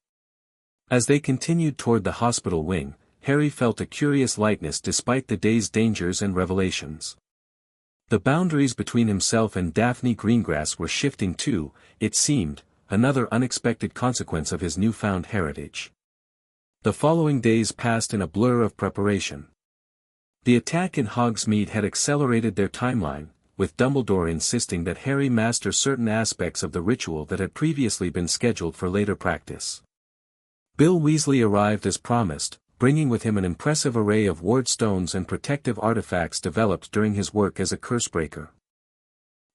As they continued toward the hospital wing, Harry felt a curious lightness despite the day's dangers and revelations. The boundaries between himself and Daphne Greengrass were shifting too, it seemed, another unexpected consequence of his newfound heritage. The following days passed in a blur of preparation. The attack in Hogsmeade had accelerated their timeline, with Dumbledore insisting that Harry master certain aspects of the ritual that had previously been scheduled for later practice. Bill Weasley arrived as promised, bringing with him an impressive array of ward stones and protective artifacts developed during his work as a cursebreaker.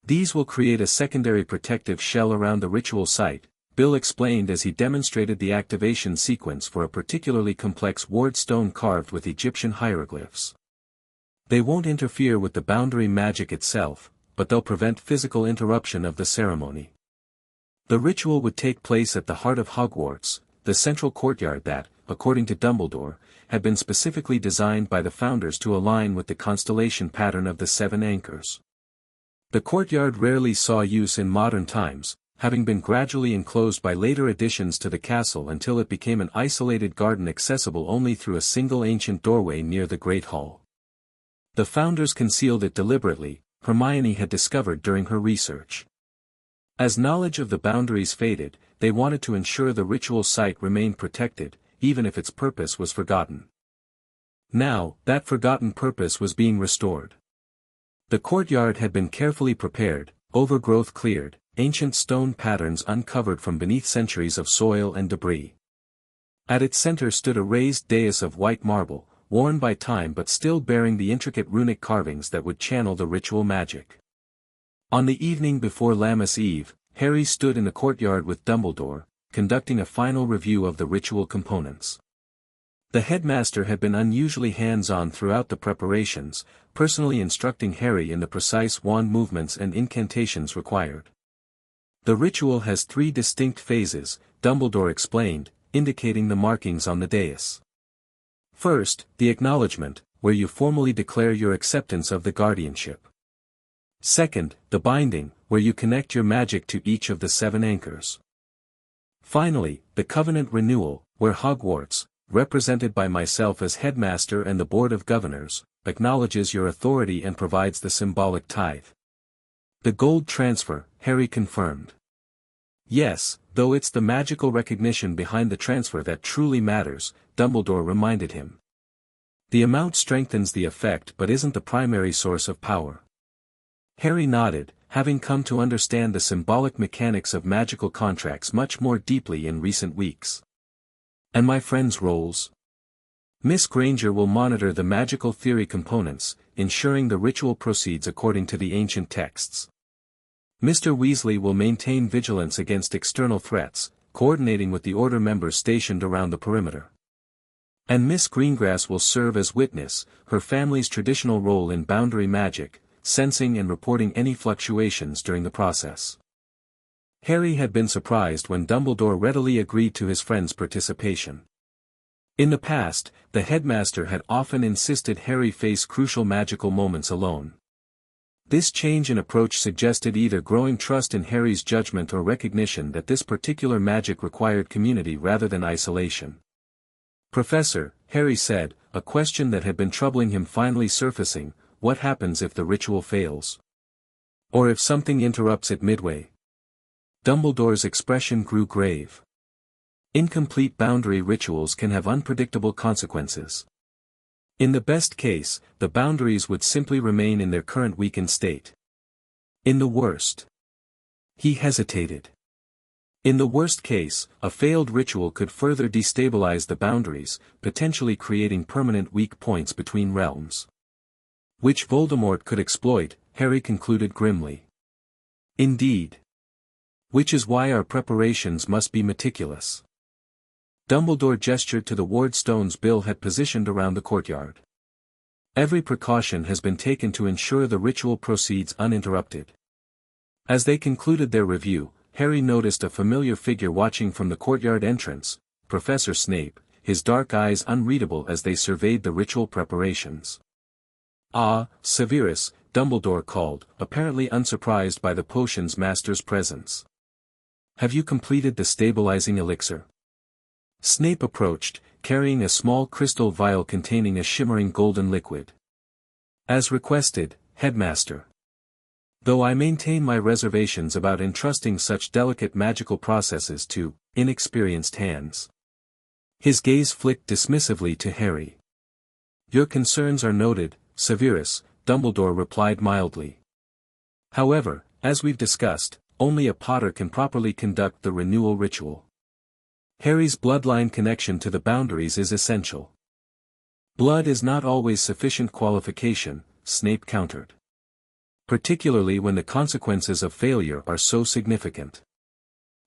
"These will create a secondary protective shell around the ritual site," Bill explained as he demonstrated the activation sequence for a particularly complex ward stone carved with Egyptian hieroglyphs. "They won't interfere with the boundary magic itself, but they'll prevent physical interruption of the ceremony." The ritual would take place at the heart of Hogwarts, the central courtyard that, according to Dumbledore, had been specifically designed by the founders to align with the constellation pattern of the Seven Anchors. The courtyard rarely saw use in modern times, having been gradually enclosed by later additions to the castle until it became an isolated garden accessible only through a single ancient doorway near the Great Hall. The founders concealed it deliberately, Hermione had discovered during her research. As knowledge of the boundaries faded, they wanted to ensure the ritual site remained protected, even if its purpose was forgotten. Now, that forgotten purpose was being restored. The courtyard had been carefully prepared, overgrowth cleared, ancient stone patterns uncovered from beneath centuries of soil and debris. At its center stood a raised dais of white marble, worn by time but still bearing the intricate runic carvings that would channel the ritual magic. On the evening before Lammas Eve, Harry stood in the courtyard with Dumbledore, conducting a final review of the ritual components. The headmaster had been unusually hands-on throughout the preparations, personally instructing Harry in the precise wand movements and incantations required. The ritual has 3 distinct phases, Dumbledore explained, indicating the markings on the dais. First, the acknowledgement, where you formally declare your acceptance of the guardianship. Second, the binding, where you connect your magic to each of the 7 anchors. Finally, the covenant renewal, where Hogwarts, represented by myself as headmaster and the board of governors, acknowledges your authority and provides the symbolic tithe. The gold transfer, Harry confirmed. Yes, though it's the magical recognition behind the transfer that truly matters, Dumbledore reminded him. The amount strengthens the effect but isn't the primary source of power. Harry nodded, having come to understand the symbolic mechanics of magical contracts much more deeply in recent weeks. And my friends' roles? Miss Granger will monitor the magical theory components, ensuring the ritual proceeds according to the ancient texts. Mr. Weasley will maintain vigilance against external threats, coordinating with the Order members stationed around the perimeter. And Miss Greengrass will serve as witness, her family's traditional role in boundary magic, sensing and reporting any fluctuations during the process. Harry had been surprised when Dumbledore readily agreed to his friend's participation. In the past, the headmaster had often insisted Harry face crucial magical moments alone. This change in approach suggested either growing trust in Harry's judgment or recognition that this particular magic required community rather than isolation. Professor, Harry said, a question that had been troubling him finally surfacing, what happens if the ritual fails? Or if something interrupts it midway? Dumbledore's expression grew grave. Incomplete boundary rituals can have unpredictable consequences. In the best case, the boundaries would simply remain in their current weakened state. In the worst. He hesitated. In the worst case, a failed ritual could further destabilize the boundaries, potentially creating permanent weak points between realms. Which Voldemort could exploit, Harry concluded grimly. Indeed. Which is why our preparations must be meticulous. Dumbledore gestured to the ward stones Bill had positioned around the courtyard. Every precaution has been taken to ensure the ritual proceeds uninterrupted. As they concluded their review, Harry noticed a familiar figure watching from the courtyard entrance, Professor Snape, his dark eyes unreadable as they surveyed the ritual preparations. "Ah, Severus," Dumbledore called, apparently unsurprised by the potions master's presence. "Have you completed the stabilizing elixir?" Snape approached, carrying a small crystal vial containing a shimmering golden liquid. "As requested, Headmaster. Though I maintain my reservations about entrusting such delicate magical processes to inexperienced hands." His gaze flicked dismissively to Harry. "Your concerns are noted, Severus," Dumbledore replied mildly. "However, as we've discussed, only a Potter can properly conduct the renewal ritual. Harry's bloodline connection to the boundaries is essential." "Blood is not always sufficient qualification," Snape countered. "Particularly when the consequences of failure are so significant."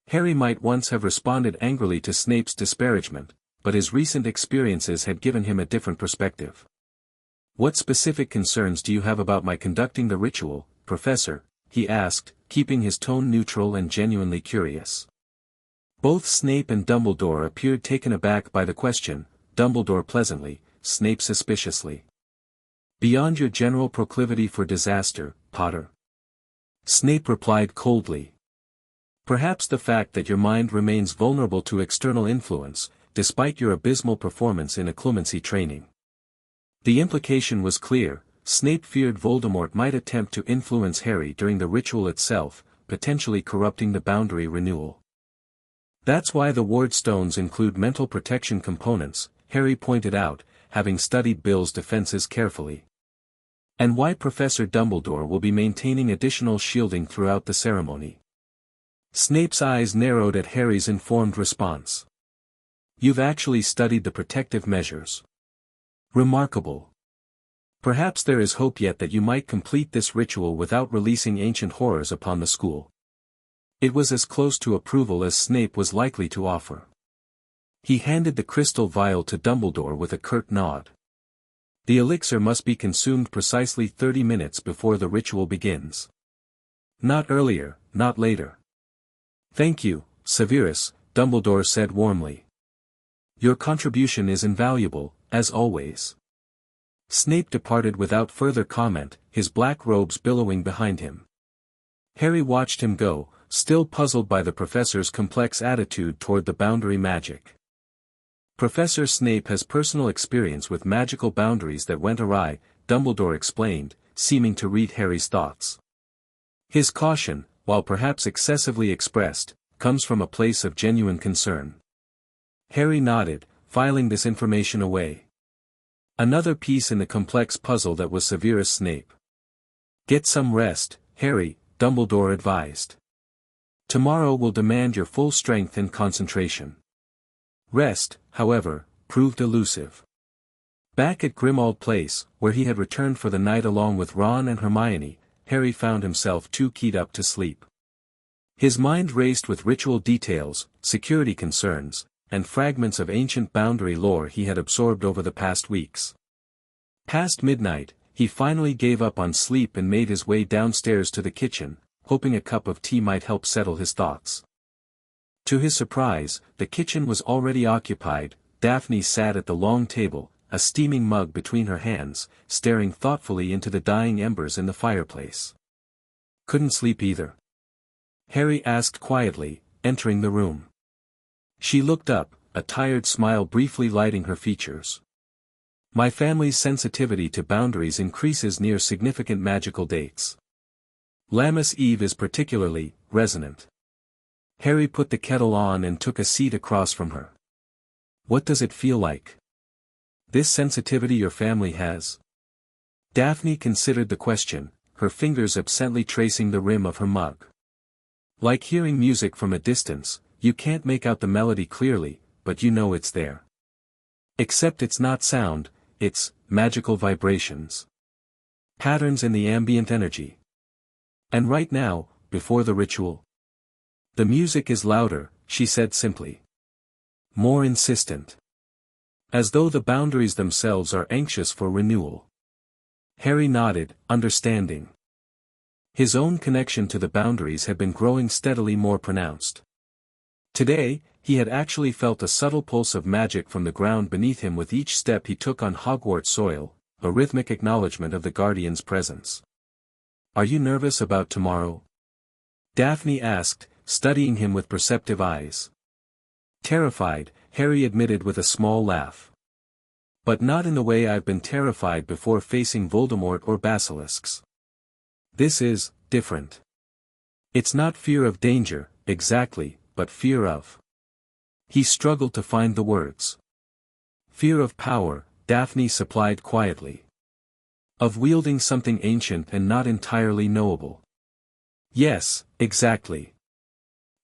Harry might once have responded angrily to Snape's disparagement, but his recent experiences had given him a different perspective. "What specific concerns do you have about my conducting the ritual, Professor?" he asked, keeping his tone neutral and genuinely curious. Both Snape and Dumbledore appeared taken aback by the question, Dumbledore pleasantly, Snape suspiciously. "Beyond your general proclivity for disaster, Potter." Snape replied coldly. "Perhaps the fact that your mind remains vulnerable to external influence, despite your abysmal performance in occlumency training." The implication was clear. Snape feared Voldemort might attempt to influence Harry during the ritual itself, potentially corrupting the boundary renewal. "That's why the ward stones include mental protection components," Harry pointed out, having studied Bill's defenses carefully. And why Professor Dumbledore will be maintaining additional shielding throughout the ceremony. Snape's eyes narrowed at Harry's informed response. You've actually studied the protective measures. Remarkable. Perhaps there is hope yet that you might complete this ritual without releasing ancient horrors upon the school. It was as close to approval as Snape was likely to offer. He handed the crystal vial to Dumbledore with a curt nod. The elixir must be consumed precisely 30 minutes before the ritual begins. Not earlier, not later. Thank you, Severus, Dumbledore said warmly. Your contribution is invaluable, as always. Snape departed without further comment, his black robes billowing behind him. Harry watched him go, still puzzled by the professor's complex attitude toward the boundary magic. Professor Snape has personal experience with magical boundaries that went awry, Dumbledore explained, seeming to read Harry's thoughts. His caution, while perhaps excessively expressed, comes from a place of genuine concern. Harry nodded, filing this information away. Another piece in the complex puzzle that was Severus Snape. Get some rest, Harry, Dumbledore advised. Tomorrow will demand your full strength and concentration. Rest, however, proved elusive. Back at Grimmauld Place, where he had returned for the night along with Ron and Hermione, Harry found himself too keyed up to sleep. His mind raced with ritual details, security concerns, and fragments of ancient boundary lore he had absorbed over the past weeks. Past midnight, he finally gave up on sleep and made his way downstairs to the kitchen, hoping a cup of tea might help settle his thoughts. To his surprise, the kitchen was already occupied. Daphne sat at the long table, a steaming mug between her hands, staring thoughtfully into the dying embers in the fireplace. Couldn't sleep either? Harry asked quietly, entering the room. She looked up, a tired smile briefly lighting her features. My family's sensitivity to boundaries increases near significant magical dates. Lammas Eve is particularly resonant. Harry put the kettle on and took a seat across from her. What does it feel like? This sensitivity your family has? Daphne considered the question, her fingers absently tracing the rim of her mug. Like hearing music from a distance, you can't make out the melody clearly, but you know it's there. Except it's not sound, it's magical vibrations. Patterns in the ambient energy. And right now, before the ritual, the music is louder, she said simply. More insistent. As though the boundaries themselves are anxious for renewal. Harry nodded, understanding. His own connection to the boundaries had been growing steadily more pronounced. Today, he had actually felt a subtle pulse of magic from the ground beneath him with each step he took on Hogwarts soil, a rhythmic acknowledgement of the Guardian's presence. Are you nervous about tomorrow? Daphne asked, studying him with perceptive eyes. Terrified, Harry admitted with a small laugh. But not in the way I've been terrified before facing Voldemort or basilisks. This is different. It's not fear of danger, exactly, but fear of. He struggled to find the words. Fear of power, Daphne supplied quietly. Of wielding something ancient and not entirely knowable. Yes, exactly.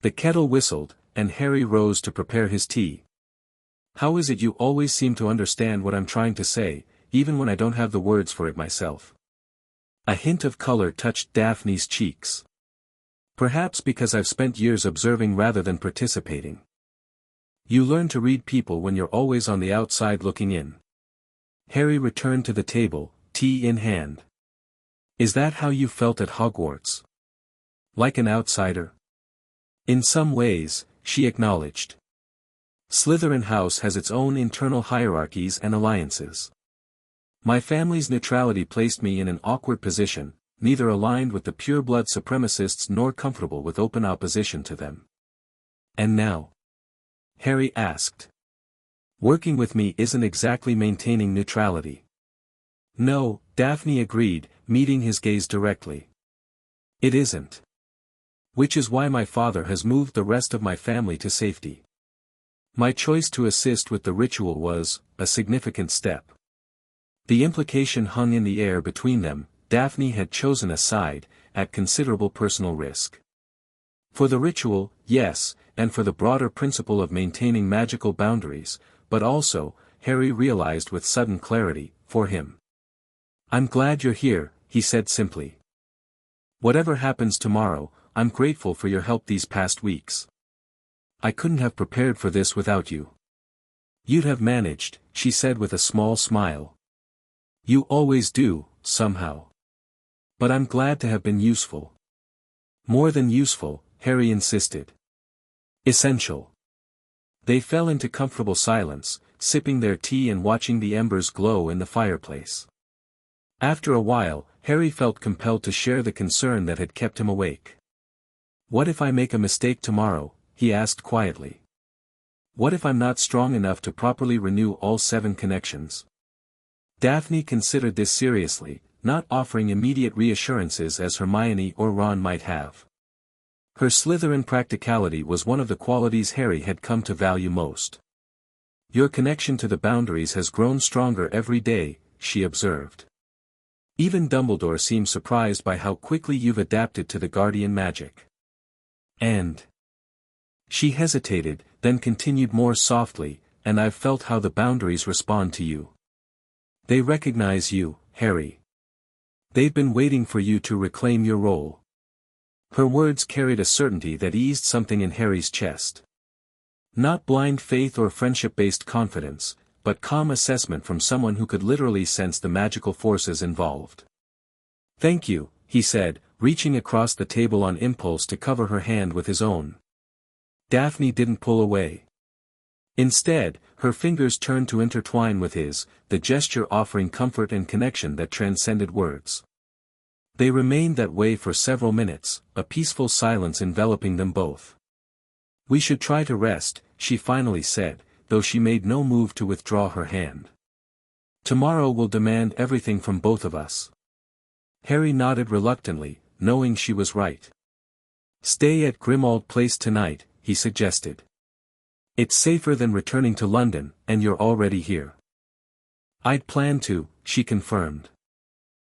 The kettle whistled, and Harry rose to prepare his tea. How is it you always seem to understand what I'm trying to say, even when I don't have the words for it myself? A hint of color touched Daphne's cheeks. Perhaps because I've spent years observing rather than participating. You learn to read people when you're always on the outside looking in. Harry returned to the table, tea in hand. Is that how you felt at Hogwarts? Like an outsider? In some ways, she acknowledged. Slytherin House has its own internal hierarchies and alliances. My family's neutrality placed me in an awkward position, neither aligned with the pure-blood supremacists nor comfortable with open opposition to them. And now? Harry asked. Working with me isn't exactly maintaining neutrality. No, Daphne agreed, meeting his gaze directly. It isn't. Which is why my father has moved the rest of my family to safety. My choice to assist with the ritual was a significant step. The implication hung in the air between them. Daphne had chosen a side, at considerable personal risk. For the ritual, yes, and for the broader principle of maintaining magical boundaries, but also, Harry realized with sudden clarity, for him. "I'm glad you're here," he said simply. "Whatever happens tomorrow, I'm grateful for your help these past weeks. I couldn't have prepared for this without you." "You'd have managed," she said with a small smile. "You always do, somehow. But I'm glad to have been useful." "More than useful," Harry insisted. "Essential." They fell into comfortable silence, sipping their tea and watching the embers glow in the fireplace. After a while, Harry felt compelled to share the concern that had kept him awake. "What if I make a mistake tomorrow?" he asked quietly. "What if I'm not strong enough to properly renew all 7 connections?" Daphne considered this seriously, not offering immediate reassurances as Hermione or Ron might have. Her Slytherin practicality was one of the qualities Harry had come to value most. "Your connection to the boundaries has grown stronger every day," she observed. "Even Dumbledore seems surprised by how quickly you've adapted to the guardian magic. And..." She hesitated, then continued more softly, "and I've felt how the boundaries respond to you. They recognize you, Harry. They've been waiting for you to reclaim your role." Her words carried a certainty that eased something in Harry's chest. Not blind faith or friendship-based confidence, but calm assessment from someone who could literally sense the magical forces involved. "Thank you," he said, reaching across the table on impulse to cover her hand with his own. Daphne didn't pull away. Instead, her fingers turned to intertwine with his, the gesture offering comfort and connection that transcended words. They remained that way for several minutes, a peaceful silence enveloping them both. "We should try to rest," she finally said, though she made no move to withdraw her hand. "Tomorrow will demand everything from both of us." Harry nodded reluctantly, knowing she was right. "Stay at Grimmauld Place tonight," he suggested. "It's safer than returning to London, and you're already here." "I'd planned to," she confirmed.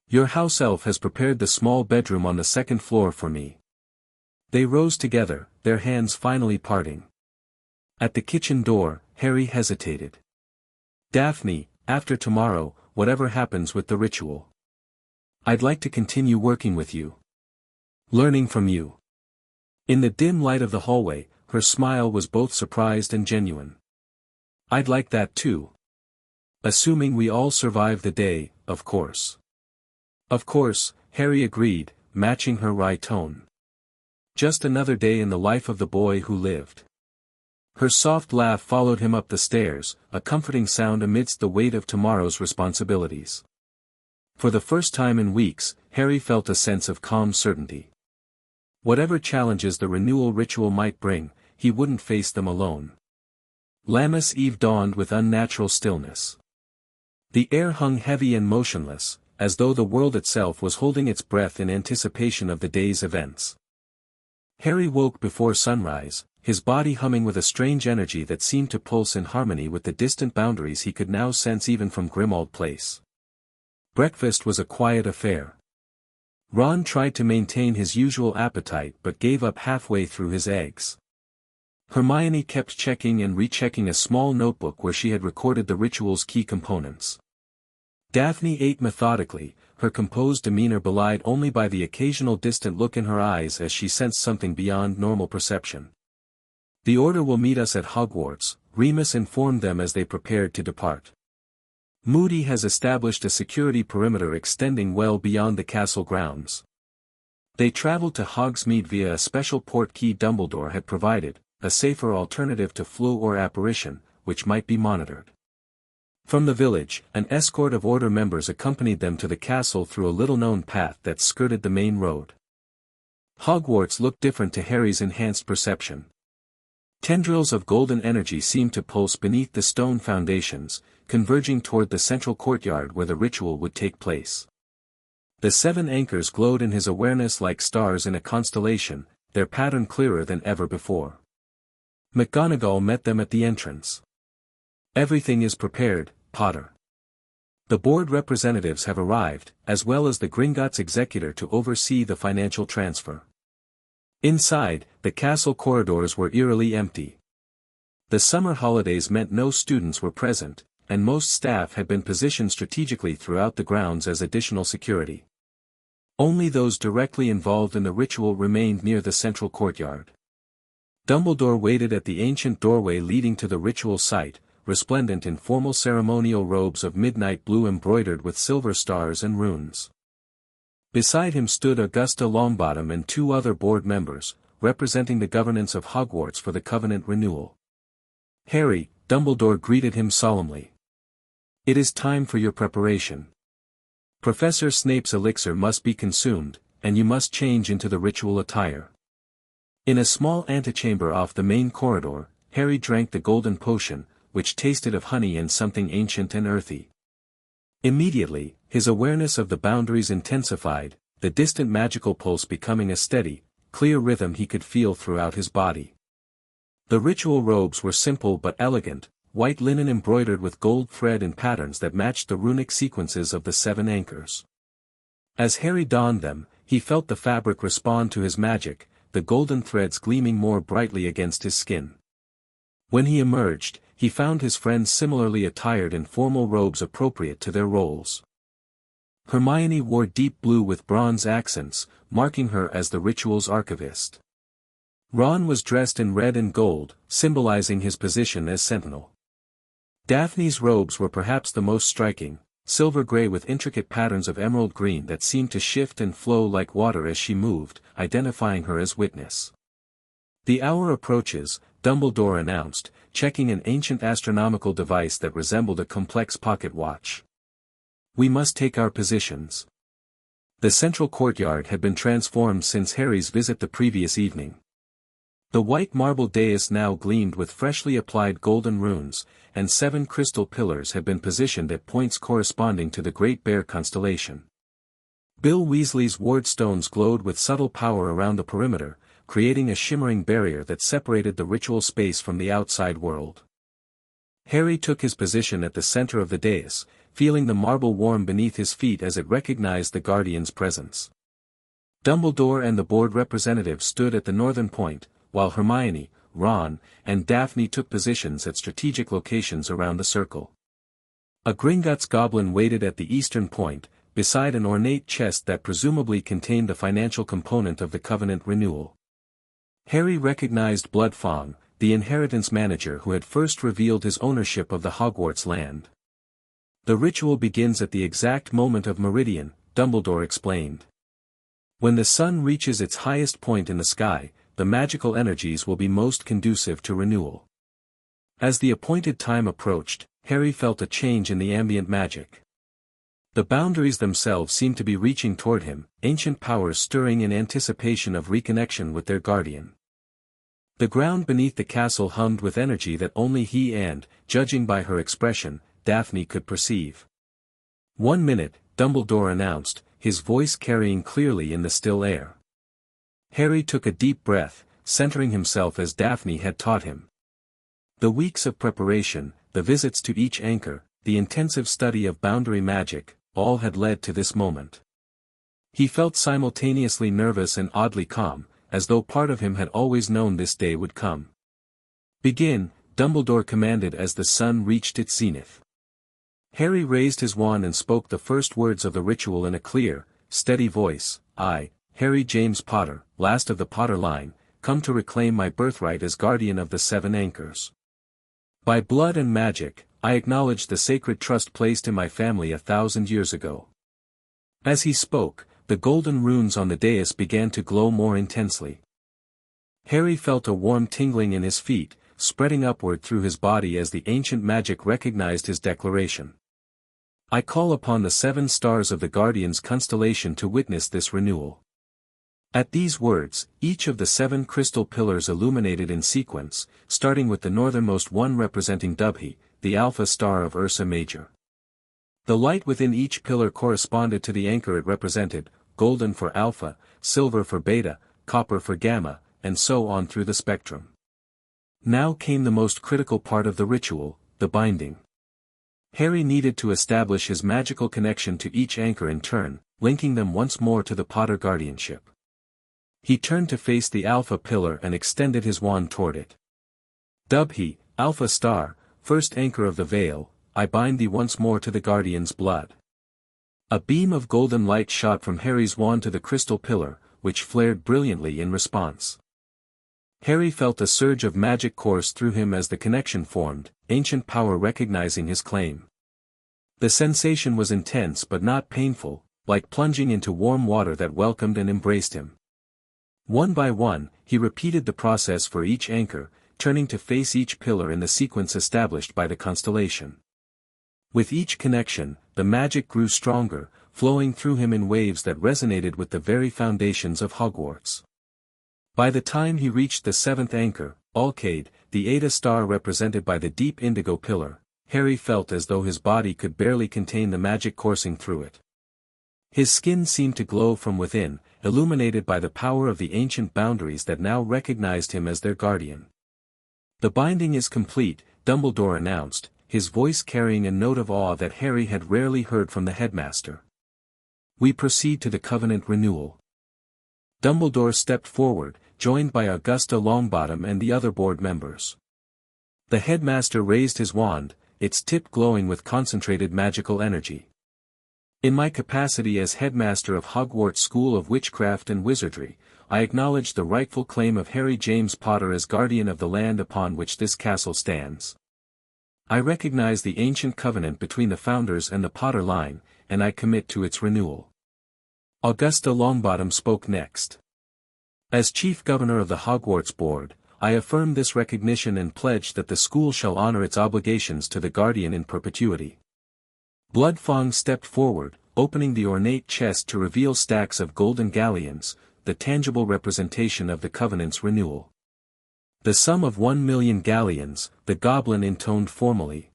"Your house elf has prepared the small bedroom on the 2nd floor for me." They rose together, their hands finally parting. At the kitchen door, Harry hesitated. "Daphne, after tomorrow, whatever happens with the ritual, I'd like to continue working with you. Learning from you." In the dim light of the hallway, her smile was both surprised and genuine. "I'd like that too. Assuming we all survive the day, of course." "Of course," Harry agreed, matching her wry tone. "Just another day in the life of the boy who lived." Her soft laugh followed him up the stairs, a comforting sound amidst the weight of tomorrow's responsibilities. For the first time in weeks, Harry felt a sense of calm certainty. Whatever challenges the renewal ritual might bring, he wouldn't face them alone. Lammas Eve dawned with unnatural stillness. The air hung heavy and motionless, as though the world itself was holding its breath in anticipation of the day's events. Harry woke before sunrise, his body humming with a strange energy that seemed to pulse in harmony with the distant boundaries he could now sense even from Grimmauld Place. Breakfast was a quiet affair. Ron tried to maintain his usual appetite but gave up halfway through his eggs. Hermione kept checking and rechecking a small notebook where she had recorded the ritual's key components. Daphne ate methodically, her composed demeanor belied only by the occasional distant look in her eyes as she sensed something beyond normal perception. "The Order will meet us at Hogwarts," Remus informed them as they prepared to depart. "Moody has established a security perimeter extending well beyond the castle grounds." They traveled to Hogsmeade via a special port key Dumbledore had provided, a safer alternative to flu or apparition, which might be monitored. From the village, an escort of Order members accompanied them to the castle through a little-known path that skirted the main road. Hogwarts looked different to Harry's enhanced perception. Tendrils of golden energy seemed to pulse beneath the stone foundations, converging toward the central courtyard where the ritual would take place. The 7 anchors glowed in his awareness like stars in a constellation, their pattern clearer than ever before. McGonagall met them at the entrance. "Everything is prepared, Potter." The board representatives have arrived, as well as the Gringotts executor to oversee the financial transfer. Inside, the castle corridors were eerily empty. The summer holidays meant no students were present, and most staff had been positioned strategically throughout the grounds as additional security. Only those directly involved in the ritual remained near the central courtyard. Dumbledore waited at the ancient doorway leading to the ritual site, resplendent in formal ceremonial robes of midnight blue embroidered with silver stars and runes. Beside him stood Augusta Longbottom and two other board members, representing the governance of Hogwarts for the Covenant Renewal. "Harry," Dumbledore greeted him solemnly. "It is time for your preparation. Professor Snape's elixir must be consumed, and you must change into the ritual attire." In a small antechamber off the main corridor, Harry drank the golden potion, which tasted of honey and something ancient and earthy. Immediately, his awareness of the boundaries intensified, the distant magical pulse becoming a steady, clear rhythm he could feel throughout his body. The ritual robes were simple but elegant, white linen embroidered with gold thread in patterns that matched the runic sequences of the 7 anchors. As Harry donned them, he felt the fabric respond to his magic, the golden threads gleaming more brightly against his skin. When he emerged, he found his friends similarly attired in formal robes appropriate to their roles. Hermione wore deep blue with bronze accents, marking her as the ritual's archivist. Ron was dressed in red and gold, symbolizing his position as sentinel. Daphne's robes were perhaps the most striking, silver-gray with intricate patterns of emerald green that seemed to shift and flow like water as she moved, identifying her as witness. "The hour approaches," Dumbledore announced, checking an ancient astronomical device that resembled a complex pocket watch. "We must take our positions." The central courtyard had been transformed since Harry's visit the previous evening. The white marble dais now gleamed with freshly applied golden runes, and 7 crystal pillars had been positioned at points corresponding to the Great Bear constellation. Bill Weasley's wardstones glowed with subtle power around the perimeter, creating a shimmering barrier that separated the ritual space from the outside world. Harry took his position at the center of the dais, feeling the marble warm beneath his feet as it recognized the Guardian's presence. Dumbledore and the board representatives stood at the northern point, while Hermione, Ron, and Daphne took positions at strategic locations around the circle. A Gringotts goblin waited at the eastern point, beside an ornate chest that presumably contained the financial component of the Covenant Renewal. Harry recognized Bloodfang, the inheritance manager who had first revealed his ownership of the Hogwarts land. "The ritual begins at the exact moment of meridian," Dumbledore explained. "When the sun reaches its highest point in the sky, the magical energies will be most conducive to renewal." As the appointed time approached, Harry felt a change in the ambient magic. The boundaries themselves seemed to be reaching toward him, ancient powers stirring in anticipation of reconnection with their guardian. The ground beneath the castle hummed with energy that only he and, judging by her expression, Daphne could perceive. "1 minute," Dumbledore announced, his voice carrying clearly in the still air. Harry took a deep breath, centering himself as Daphne had taught him. The weeks of preparation, the visits to each anchor, the intensive study of boundary magic, all had led to this moment. He felt simultaneously nervous and oddly calm, as though part of him had always known this day would come. "Begin," Dumbledore commanded as the sun reached its zenith. Harry raised his wand and spoke the first words of the ritual in a clear, steady voice. "I, Harry James Potter, last of the Potter line, come to reclaim my birthright as guardian of the 7 anchors. By blood and magic, I acknowledge the sacred trust placed in my family 1,000 years ago." As he spoke, the golden runes on the dais began to glow more intensely. Harry felt a warm tingling in his feet, spreading upward through his body as the ancient magic recognized his declaration. "I call upon the 7 stars of the Guardian's constellation to witness this renewal." At these words, each of the 7 crystal pillars illuminated in sequence, starting with the northernmost one representing Dubhe, the Alpha star of Ursa Major. The light within each pillar corresponded to the anchor it represented, golden for Alpha, silver for Beta, copper for Gamma, and so on through the spectrum. Now came the most critical part of the ritual, the binding. Harry needed to establish his magical connection to each anchor in turn, linking them once more to the Potter guardianship. He turned to face the Alpha pillar and extended his wand toward it. Dub he, Alpha Star, first anchor of the veil, I bind thee once more to the guardian's blood. A beam of golden light shot from Harry's wand to the crystal pillar, which flared brilliantly in response. Harry felt a surge of magic course through him as the connection formed, ancient power recognizing his claim. The sensation was intense but not painful, like plunging into warm water that welcomed and embraced him. One by one, he repeated the process for each anchor, turning to face each pillar in the sequence established by the constellation. With each connection, the magic grew stronger, flowing through him in waves that resonated with the very foundations of Hogwarts. By the time he reached the seventh anchor, Alcade, the Eta star represented by the deep indigo pillar, Harry felt as though his body could barely contain the magic coursing through it. His skin seemed to glow from within, illuminated by the power of the ancient boundaries that now recognized him as their guardian. The binding is complete, Dumbledore announced, his voice carrying a note of awe that Harry had rarely heard from the headmaster. We proceed to the Covenant Renewal. Dumbledore stepped forward, joined by Augusta Longbottom and the other board members. The headmaster raised his wand, its tip glowing with concentrated magical energy. In my capacity as headmaster of Hogwarts School of Witchcraft and Wizardry, I acknowledge the rightful claim of Harry James Potter as guardian of the land upon which this castle stands. I recognize the ancient covenant between the founders and the Potter line, and I commit to its renewal. Augusta Longbottom spoke next. As Chief Governor of the Hogwarts Board, I affirm this recognition and pledge that the school shall honor its obligations to the guardian in perpetuity. Bloodfang stepped forward, opening the ornate chest to reveal stacks of golden galleons, the tangible representation of the covenant's renewal. The sum of 1,000,000 galleons, the goblin intoned formally.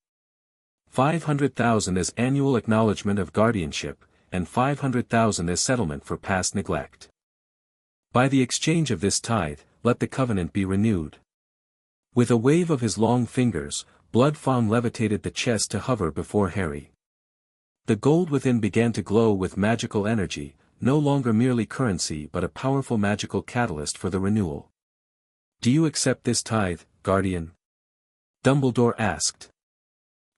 500,000 as annual acknowledgement of guardianship, and 500,000 as settlement for past neglect. By the exchange of this tithe, let the covenant be renewed. With a wave of his long fingers, Bloodfang levitated the chest to hover before Harry. The gold within began to glow with magical energy, no longer merely currency but a powerful magical catalyst for the renewal. Do you accept this tithe, guardian? Dumbledore asked.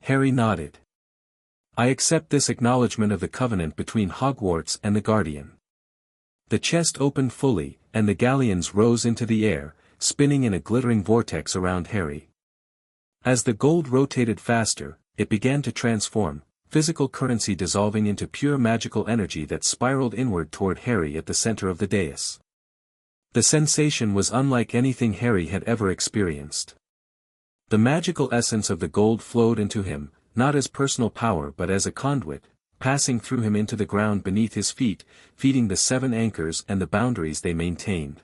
Harry nodded. I accept this acknowledgement of the covenant between Hogwarts and the guardian. The chest opened fully, and the galleons rose into the air, spinning in a glittering vortex around Harry. As the gold rotated faster, it began to transform, physical currency dissolving into pure magical energy that spiraled inward toward Harry at the center of the dais. The sensation was unlike anything Harry had ever experienced. The magical essence of the gold flowed into him, not as personal power but as a conduit, passing through him into the ground beneath his feet, feeding the 7 anchors and the boundaries they maintained.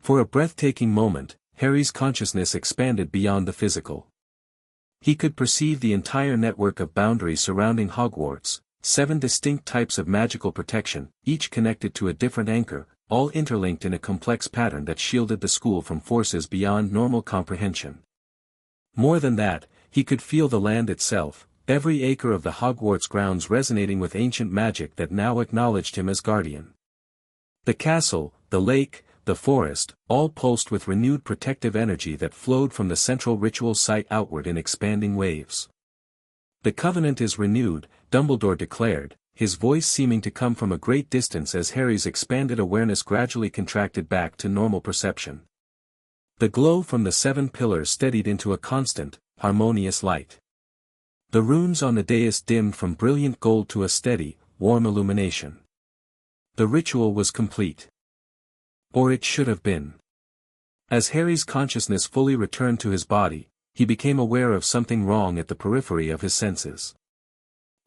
For a breathtaking moment, Harry's consciousness expanded beyond the physical. He could perceive the entire network of boundaries surrounding Hogwarts, 7 distinct types of magical protection, each connected to a different anchor, all interlinked in a complex pattern that shielded the school from forces beyond normal comprehension. More than that, he could feel the land itself, every acre of the Hogwarts grounds resonating with ancient magic that now acknowledged him as guardian. The castle, the lake, the forest, all pulsed with renewed protective energy that flowed from the central ritual site outward in expanding waves. The covenant is renewed, Dumbledore declared, his voice seeming to come from a great distance as Harry's expanded awareness gradually contracted back to normal perception. The glow from the 7 pillars steadied into a constant, harmonious light. The runes on the dais dimmed from brilliant gold to a steady, warm illumination. The ritual was complete. Or it should have been. As Harry's consciousness fully returned to his body, he became aware of something wrong at the periphery of his senses.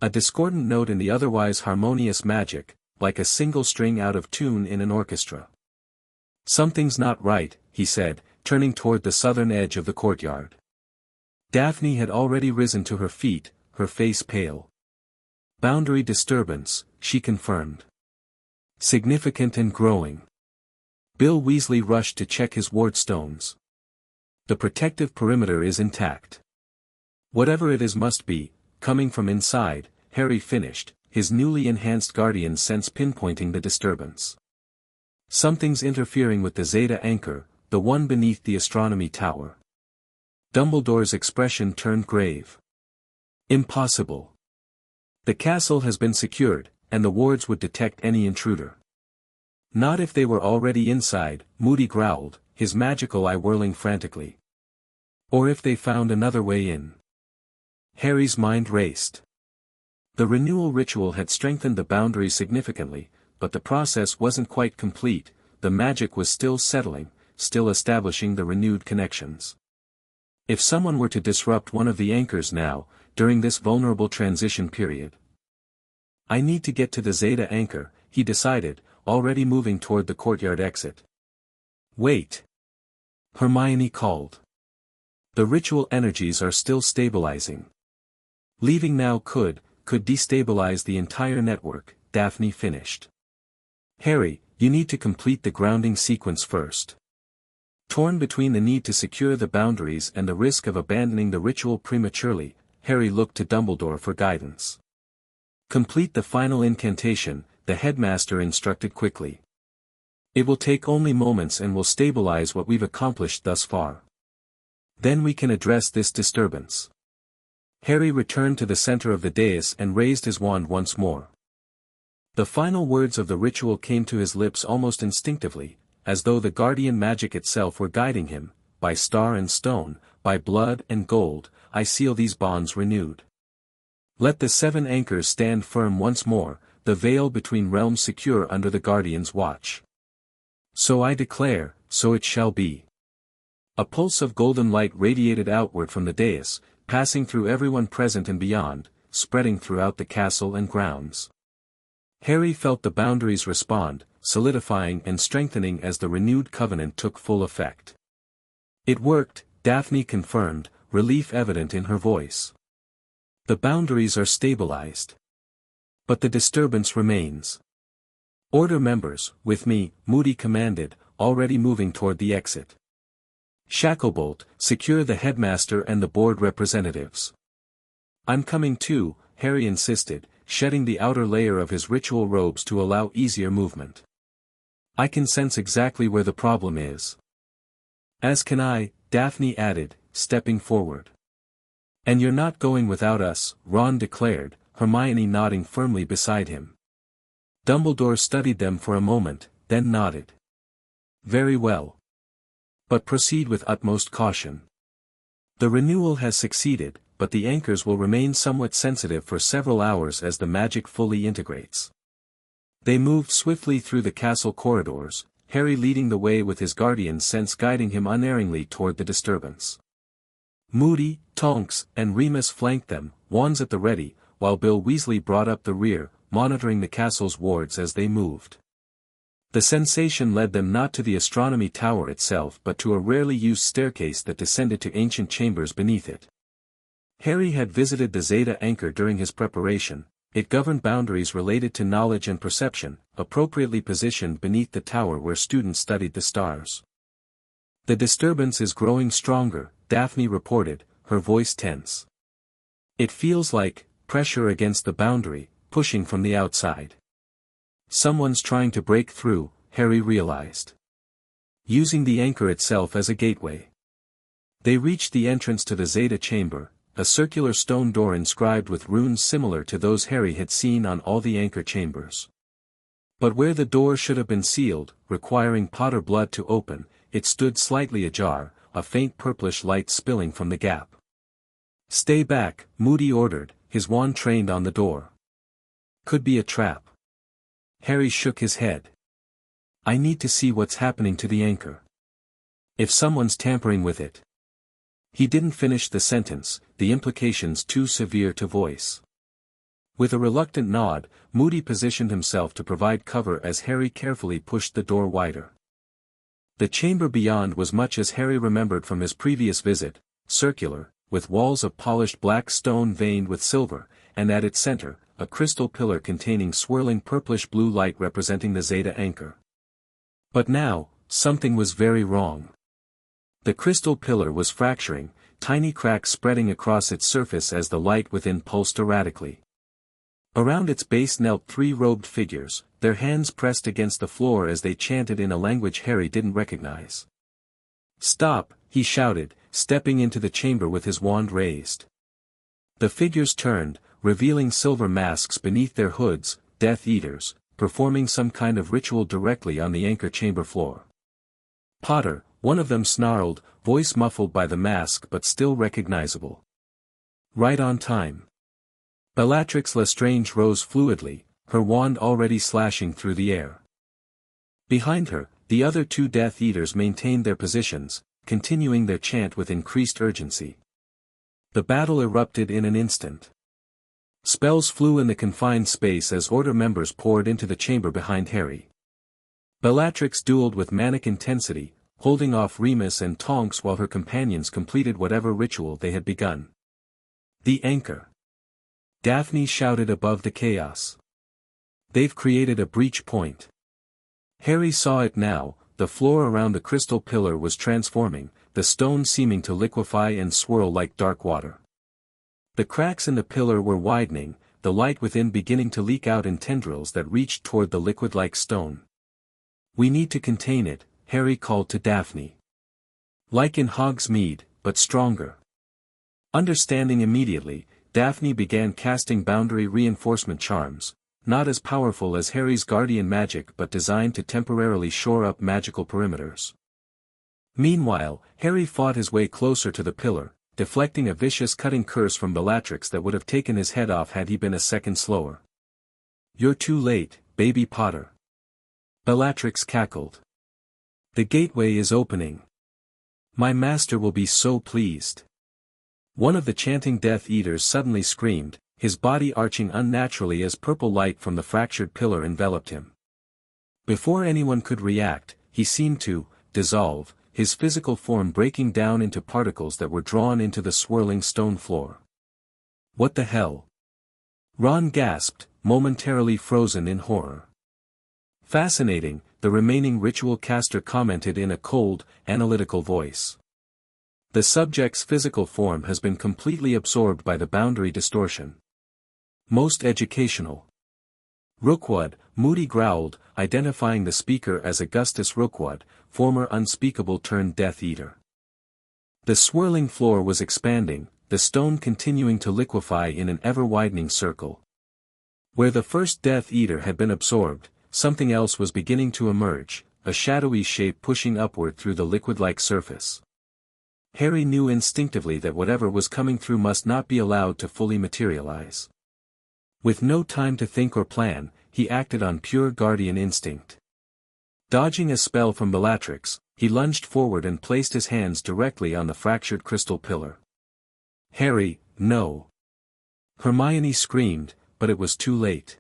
A discordant note in the otherwise harmonious magic, like a single string out of tune in an orchestra. Something's not right, he said, turning toward the southern edge of the courtyard. Daphne had already risen to her feet, her face pale. Boundary disturbance, she confirmed. Significant and growing. Bill Weasley rushed to check his wardstones. The protective perimeter is intact. Whatever it is must be, coming from inside, Harry finished, his newly enhanced guardian sense pinpointing the disturbance. Something's interfering with the Zeta anchor, the one beneath the astronomy tower. Dumbledore's expression turned grave. Impossible. The castle has been secured, and the wards would detect any intruder. Not if they were already inside, Moody growled, his magical eye whirling frantically. Or if they found another way in. Harry's mind raced. The renewal ritual had strengthened the boundaries significantly, but the process wasn't quite complete, the magic was still settling, still establishing the renewed connections. If someone were to disrupt one of the anchors now, during this vulnerable transition period. I need to get to the Zeta anchor, he decided, already moving toward the courtyard exit. Wait! Hermione called. The ritual energies are still stabilizing. Leaving now could destabilize the entire network, Daphne finished. Harry, you need to complete the grounding sequence first. Torn between the need to secure the boundaries and the risk of abandoning the ritual prematurely, Harry looked to Dumbledore for guidance. Complete the final incantation, the headmaster instructed quickly. It will take only moments and will stabilize what we've accomplished thus far. Then we can address this disturbance. Harry returned to the center of the dais and raised his wand once more. The final words of the ritual came to his lips almost instinctively, as though the guardian magic itself were guiding him. By star and stone, by blood and gold, I seal these bonds renewed. Let the 7 anchors stand firm once more, the veil between realms secure under the guardian's watch. So I declare, so it shall be. A pulse of golden light radiated outward from the dais, passing through everyone present and beyond, spreading throughout the castle and grounds. Harry felt the boundaries respond, solidifying and strengthening as the renewed covenant took full effect. It worked, Daphne confirmed, relief evident in her voice. The boundaries are stabilized. But the disturbance remains. Order members, with me, Moody commanded, already moving toward the exit. Shacklebolt, secure the headmaster and the board representatives. I'm coming too, Harry insisted, shedding the outer layer of his ritual robes to allow easier movement. I can sense exactly where the problem is. As can I, Daphne added, stepping forward. And you're not going without us, Ron declared, Hermione nodding firmly beside him. Dumbledore studied them for a moment, then nodded. Very well. But proceed with utmost caution. The renewal has succeeded, but the anchors will remain somewhat sensitive for several hours as the magic fully integrates. They moved swiftly through the castle corridors, Harry leading the way with his guardian sense guiding him unerringly toward the disturbance. Moody, Tonks, and Remus flanked them, wands at the ready, while Bill Weasley brought up the rear, monitoring the castle's wards as they moved. The sensation led them not to the astronomy tower itself but to a rarely used staircase that descended to ancient chambers beneath it. Harry had visited the Zeta anchor during his preparation. It governed boundaries related to knowledge and perception, appropriately positioned beneath the tower where students studied the stars. The disturbance is growing stronger, Daphne reported, her voice tense. It feels like pressure against the boundary, pushing from the outside. Someone's trying to break through, Harry realized. Using the anchor itself as a gateway. They reached the entrance to the Zeta chamber, a circular stone door inscribed with runes similar to those Harry had seen on all the anchor chambers. But where the door should have been sealed, requiring Potter blood to open, it stood slightly ajar, a faint purplish light spilling from the gap. Stay back, Moody ordered, his wand trained on the door. Could be a trap. Harry shook his head. I need to see what's happening to the anchor. If someone's tampering with it. He didn't finish the sentence, the implications too severe to voice. With a reluctant nod, Moody positioned himself to provide cover as Harry carefully pushed the door wider. The chamber beyond was much as Harry remembered from his previous visit, circular, with walls of polished black stone veined with silver, and at its center, a crystal pillar containing swirling purplish-blue light representing the Zeta anchor. But now, something was very wrong. The crystal pillar was fracturing, tiny cracks spreading across its surface as the light within pulsed erratically. Around its base knelt three robed figures, their hands pressed against the floor as they chanted in a language Harry didn't recognize. "Stop," he shouted, stepping into the chamber with his wand raised. The figures turned, revealing silver masks beneath their hoods, Death Eaters, performing some kind of ritual directly on the anchor chamber floor. "Potter," one of them snarled, voice muffled by the mask but still recognizable. "Right on time." Bellatrix Lestrange rose fluidly, her wand already slashing through the air. Behind her, the other two Death Eaters maintained their positions, continuing their chant with increased urgency. The battle erupted in an instant. Spells flew in the confined space as Order members poured into the chamber behind Harry. Bellatrix dueled with manic intensity, holding off Remus and Tonks while her companions completed whatever ritual they had begun. "The anchor!" Daphne shouted above the chaos. "They've created a breach point." Harry saw it now, the floor around the crystal pillar was transforming, the stone seeming to liquefy and swirl like dark water. The cracks in the pillar were widening, the light within beginning to leak out in tendrils that reached toward the liquid-like stone. "We need to contain it," Harry called to Daphne. "Like in Hogsmeade, but stronger." Understanding immediately, Daphne began casting boundary reinforcement charms, not as powerful as Harry's guardian magic but designed to temporarily shore up magical perimeters. Meanwhile, Harry fought his way closer to the pillar, deflecting a vicious cutting curse from Bellatrix that would have taken his head off had he been a second slower. "You're too late, baby Potter." Bellatrix cackled. "The gateway is opening. My master will be so pleased." One of the chanting Death Eaters suddenly screamed, his body arching unnaturally as purple light from the fractured pillar enveloped him. Before anyone could react, he seemed to dissolve, his physical form breaking down into particles that were drawn into the swirling stone floor. "What the hell?" Ron gasped, momentarily frozen in horror. "Fascinating," the remaining ritual caster commented in a cold, analytical voice. "The subject's physical form has been completely absorbed by the boundary distortion. Most educational." "Rookwood," Moody growled, identifying the speaker as Augustus Rookwood, former Unspeakable-turned-Death Eater. The swirling floor was expanding, the stone continuing to liquefy in an ever-widening circle. Where the first Death Eater had been absorbed, something else was beginning to emerge, a shadowy shape pushing upward through the liquid-like surface. Harry knew instinctively that whatever was coming through must not be allowed to fully materialize. With no time to think or plan, he acted on pure guardian instinct. Dodging a spell from Bellatrix, he lunged forward and placed his hands directly on the fractured crystal pillar. "Harry, no!" Hermione screamed, but it was too late.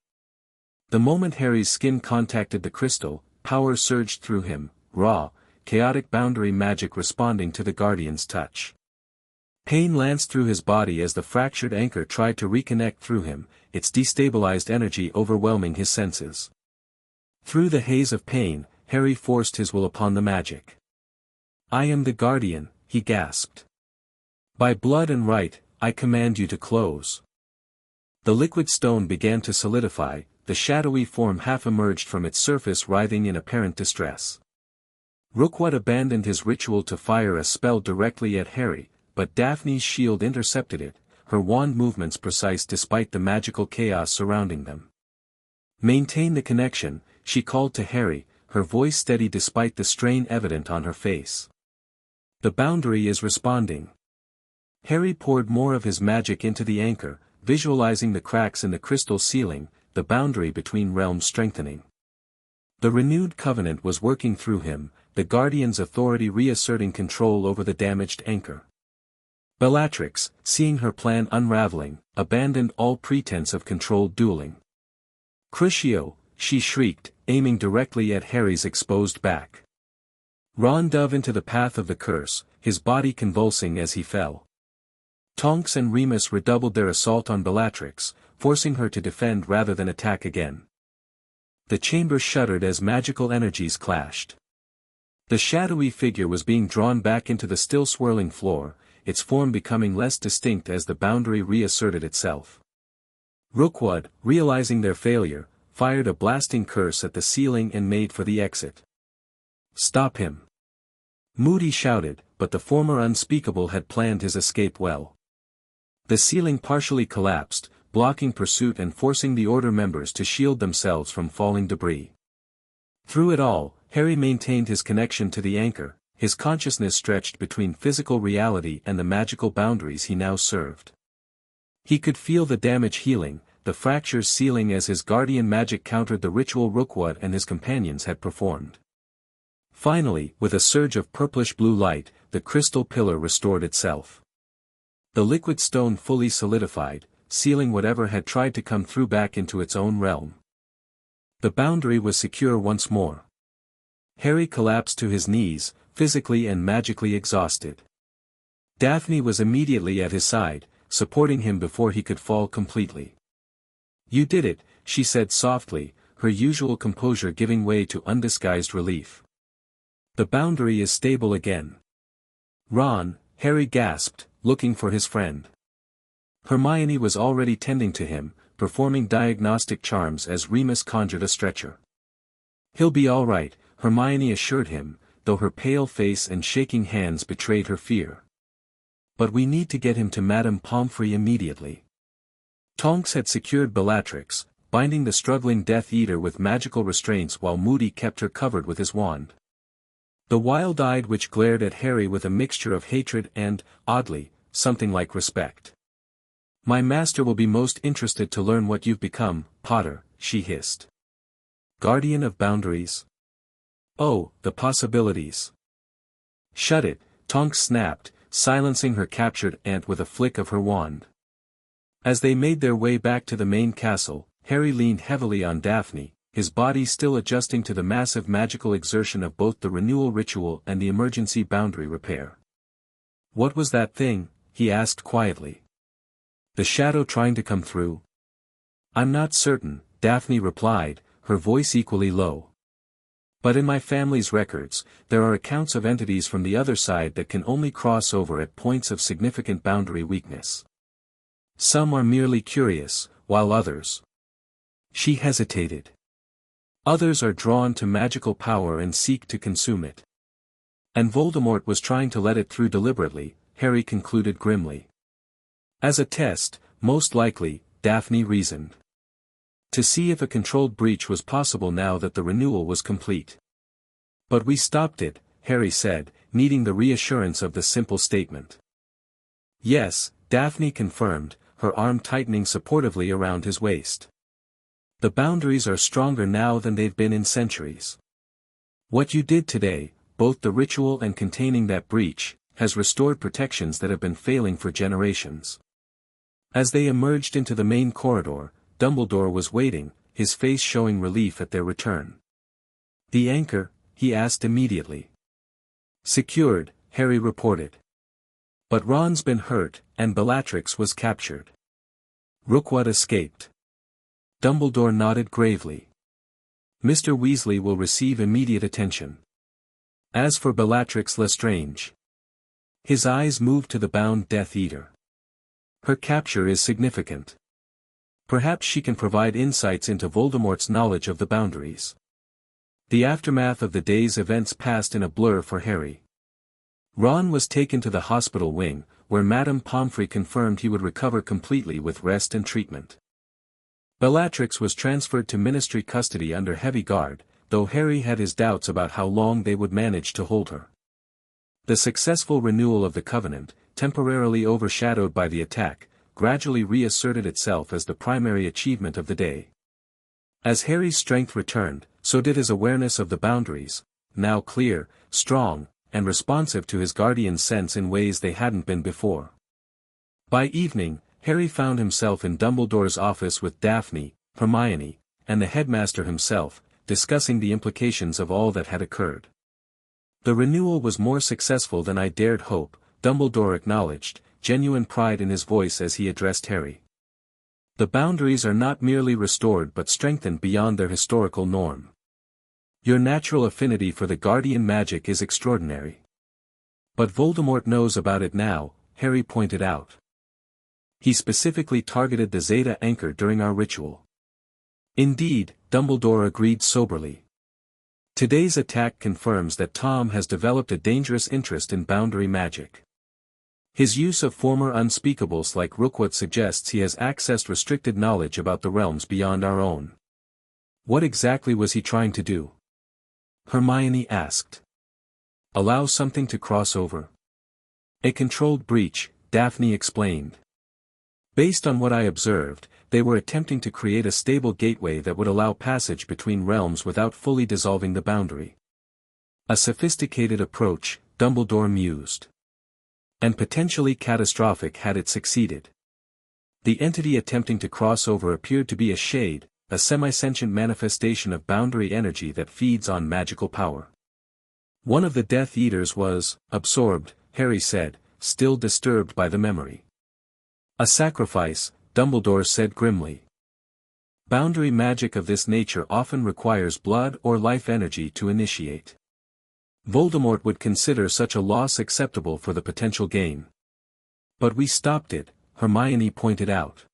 The moment Harry's skin contacted the crystal, power surged through him, raw, chaotic boundary magic responding to the Guardian's touch. Pain lanced through his body as the fractured anchor tried to reconnect through him, its destabilized energy overwhelming his senses. Through the haze of pain, Harry forced his will upon the magic. "I am the Guardian," he gasped. "By blood and right, I command you to close." The liquid stone began to solidify, the shadowy form half emerged from its surface writhing in apparent distress. Rookwood abandoned his ritual to fire a spell directly at Harry, but Daphne's shield intercepted it, her wand movements precise despite the magical chaos surrounding them. "Maintain the connection," she called to Harry, her voice steady despite the strain evident on her face. "The boundary is responding." Harry poured more of his magic into the anchor, visualizing the cracks in the crystal ceiling, the boundary between realms strengthening. The renewed covenant was working through him, the Guardian's authority reasserting control over the damaged anchor. Bellatrix, seeing her plan unraveling, abandoned all pretense of controlled dueling. "Crucio," she shrieked, aiming directly at Harry's exposed back. Ron dove into the path of the curse, his body convulsing as he fell. Tonks and Remus redoubled their assault on Bellatrix, forcing her to defend rather than attack again. The chamber shuddered as magical energies clashed. The shadowy figure was being drawn back into the still swirling floor, its form becoming less distinct as the boundary reasserted itself. Rookwood, realizing their failure, fired a blasting curse at the ceiling and made for the exit. "Stop him!" Moody shouted, but the former unspeakable had planned his escape well. The ceiling partially collapsed, blocking pursuit and forcing the Order members to shield themselves from falling debris. Through it all, Harry maintained his connection to the anchor, his consciousness stretched between physical reality and the magical boundaries he now served. He could feel the damage healing, the fractures sealing as his guardian magic countered the ritual Rookwood and his companions had performed. Finally, with a surge of purplish-blue light, the crystal pillar restored itself. The liquid stone fully solidified, sealing whatever had tried to come through back into its own realm. The boundary was secure once more. Harry collapsed to his knees, physically and magically exhausted. Daphne was immediately at his side, supporting him before he could fall completely. "You did it," she said softly, her usual composure giving way to undisguised relief. "The boundary is stable again." "Ron," Harry gasped, looking for his friend. Hermione was already tending to him, performing diagnostic charms as Remus conjured a stretcher. "He'll be all right," Hermione assured him, though her pale face and shaking hands betrayed her fear. "But we need to get him to Madame Pomfrey immediately." Tonks had secured Bellatrix, binding the struggling Death Eater with magical restraints while Moody kept her covered with his wand. The wild-eyed witch glared at Harry with a mixture of hatred and, oddly, something like respect. "My master will be most interested to learn what you've become, Potter," she hissed. "Guardian of boundaries? Oh, the possibilities." "Shut it," Tonks snapped, silencing her captured aunt with a flick of her wand. As they made their way back to the main castle, Harry leaned heavily on Daphne, his body still adjusting to the massive magical exertion of both the renewal ritual and the emergency boundary repair. "What was that thing?" he asked quietly. "The shadow trying to come through?" "I'm not certain," Daphne replied, her voice equally low. "But in my family's records, there are accounts of entities from the other side that can only cross over at points of significant boundary weakness. Some are merely curious, while others—" She hesitated. "Others are drawn to magical power and seek to consume it. And Voldemort was trying to let it through deliberately," Harry concluded grimly. "As a test, most likely," Daphne reasoned. "To see if a controlled breach was possible now that the renewal was complete." "But we stopped it," Harry said, needing the reassurance of the simple statement. "Yes," Daphne confirmed, her arm tightening supportively around his waist. "The boundaries are stronger now than they've been in centuries. What you did today, both the ritual and containing that breach, has restored protections that have been failing for generations." As they emerged into the main corridor, Dumbledore was waiting, his face showing relief at their return. "The anchor?" he asked immediately. "Secured," Harry reported. "But Ron's been hurt, and Bellatrix was captured." "Rookwood escaped." Dumbledore nodded gravely. "Mr. Weasley will receive immediate attention. As for Bellatrix Lestrange..." His eyes moved to the bound Death Eater. "Her capture is significant. Perhaps she can provide insights into Voldemort's knowledge of the boundaries." The aftermath of the day's events passed in a blur for Harry. Ron was taken to the hospital wing, where Madame Pomfrey confirmed he would recover completely with rest and treatment. Bellatrix was transferred to ministry custody under heavy guard, though Harry had his doubts about how long they would manage to hold her. The successful renewal of the Covenant, temporarily overshadowed by the attack, gradually reasserted itself as the primary achievement of the day. As Harry's strength returned, so did his awareness of the boundaries, now clear, strong, and responsive to his guardian's sense in ways they hadn't been before. By evening, Harry found himself in Dumbledore's office with Daphne, Hermione, and the headmaster himself, discussing the implications of all that had occurred. "The renewal was more successful than I dared hope," Dumbledore acknowledged, genuine pride in his voice as he addressed Harry. "The boundaries are not merely restored but strengthened beyond their historical norm. Your natural affinity for the guardian magic is extraordinary. But Voldemort knows about it now," Harry pointed out. He specifically targeted the Zeta anchor during our ritual. Indeed, Dumbledore agreed soberly. Today's attack confirms that Tom has developed a dangerous interest in boundary magic. His use of former unspeakables like Rookwood suggests he has accessed restricted knowledge about the realms beyond our own. What exactly was he trying to do? Hermione asked. Allow something to cross over. A controlled breach, Daphne explained. Based on what I observed, they were attempting to create a stable gateway that would allow passage between realms without fully dissolving the boundary. A sophisticated approach, Dumbledore mused. And potentially catastrophic had it succeeded. The entity attempting to cross over appeared to be a shade, a semi-sentient manifestation of boundary energy that feeds on magical power. One of the Death Eaters was absorbed, Harry said, still disturbed by the memory. A sacrifice, Dumbledore said grimly. Boundary magic of this nature often requires blood or life energy to initiate. Voldemort would consider such a loss acceptable for the potential gain. But we stopped it, Hermione pointed out.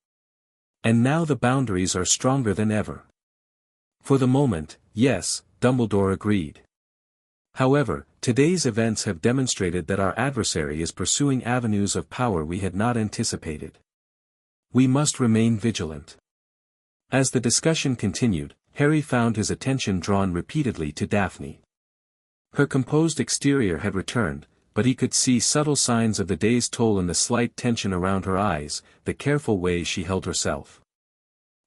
And now the boundaries are stronger than ever. For the moment, yes, Dumbledore agreed. However, today's events have demonstrated that our adversary is pursuing avenues of power we had not anticipated. We must remain vigilant. As the discussion continued, Harry found his attention drawn repeatedly to Daphne. Her composed exterior had returned, but he could see subtle signs of the day's toll in the slight tension around her eyes, the careful way she held herself.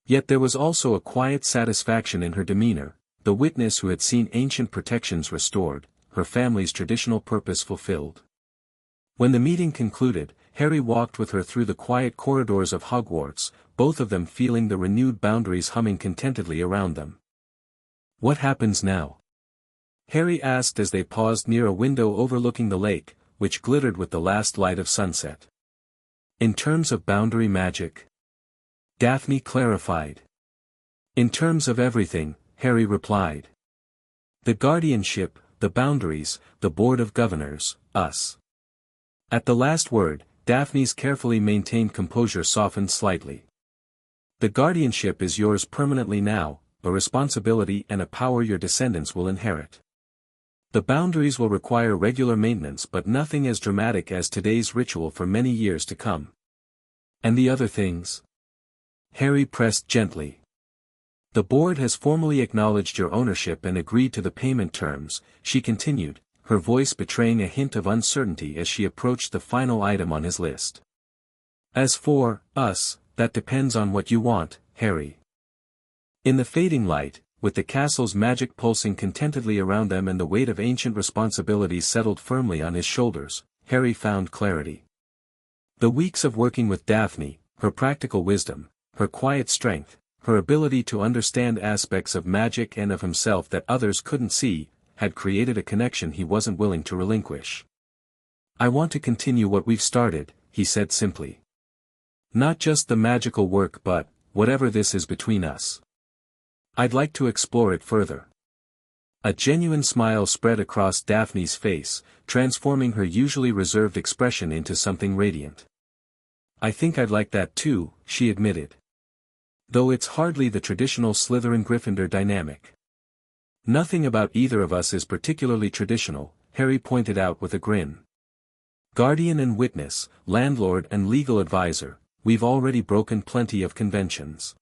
Yet there was also a quiet satisfaction in her demeanor, the witness who had seen ancient protections restored, her family's traditional purpose fulfilled. When the meeting concluded, Harry walked with her through the quiet corridors of Hogwarts, both of them feeling the renewed boundaries humming contentedly around them. What happens now? Harry asked as they paused near a window overlooking the lake, which glittered with the last light of sunset. In terms of boundary magic? Daphne clarified. In terms of everything, Harry replied. The guardianship, the boundaries, the board of governors, us. At the last word, Daphne's carefully maintained composure softened slightly. The guardianship is yours permanently now, a responsibility and a power your descendants will inherit. The boundaries will require regular maintenance but nothing as dramatic as today's ritual for many years to come. And the other things? Harry pressed gently. The board has formally acknowledged your ownership and agreed to the payment terms, she continued, her voice betraying a hint of uncertainty as she approached the final item on his list. As for us, that depends on what you want, Harry. In the fading light, with the castle's magic pulsing contentedly around them and the weight of ancient responsibilities settled firmly on his shoulders, Harry found clarity. The weeks of working with Daphne, her practical wisdom, her quiet strength, her ability to understand aspects of magic and of himself that others couldn't see, had created a connection he wasn't willing to relinquish. I want to continue what we've started, he said simply. Not just the magical work but, whatever this is between us. I'd like to explore it further. A genuine smile spread across Daphne's face, transforming her usually reserved expression into something radiant. I think I'd like that too, she admitted. Though it's hardly the traditional Slytherin-Gryffindor dynamic. Nothing about either of us is particularly traditional, Harry pointed out with a grin. Guardian and witness, landlord and legal advisor, we've already broken plenty of conventions.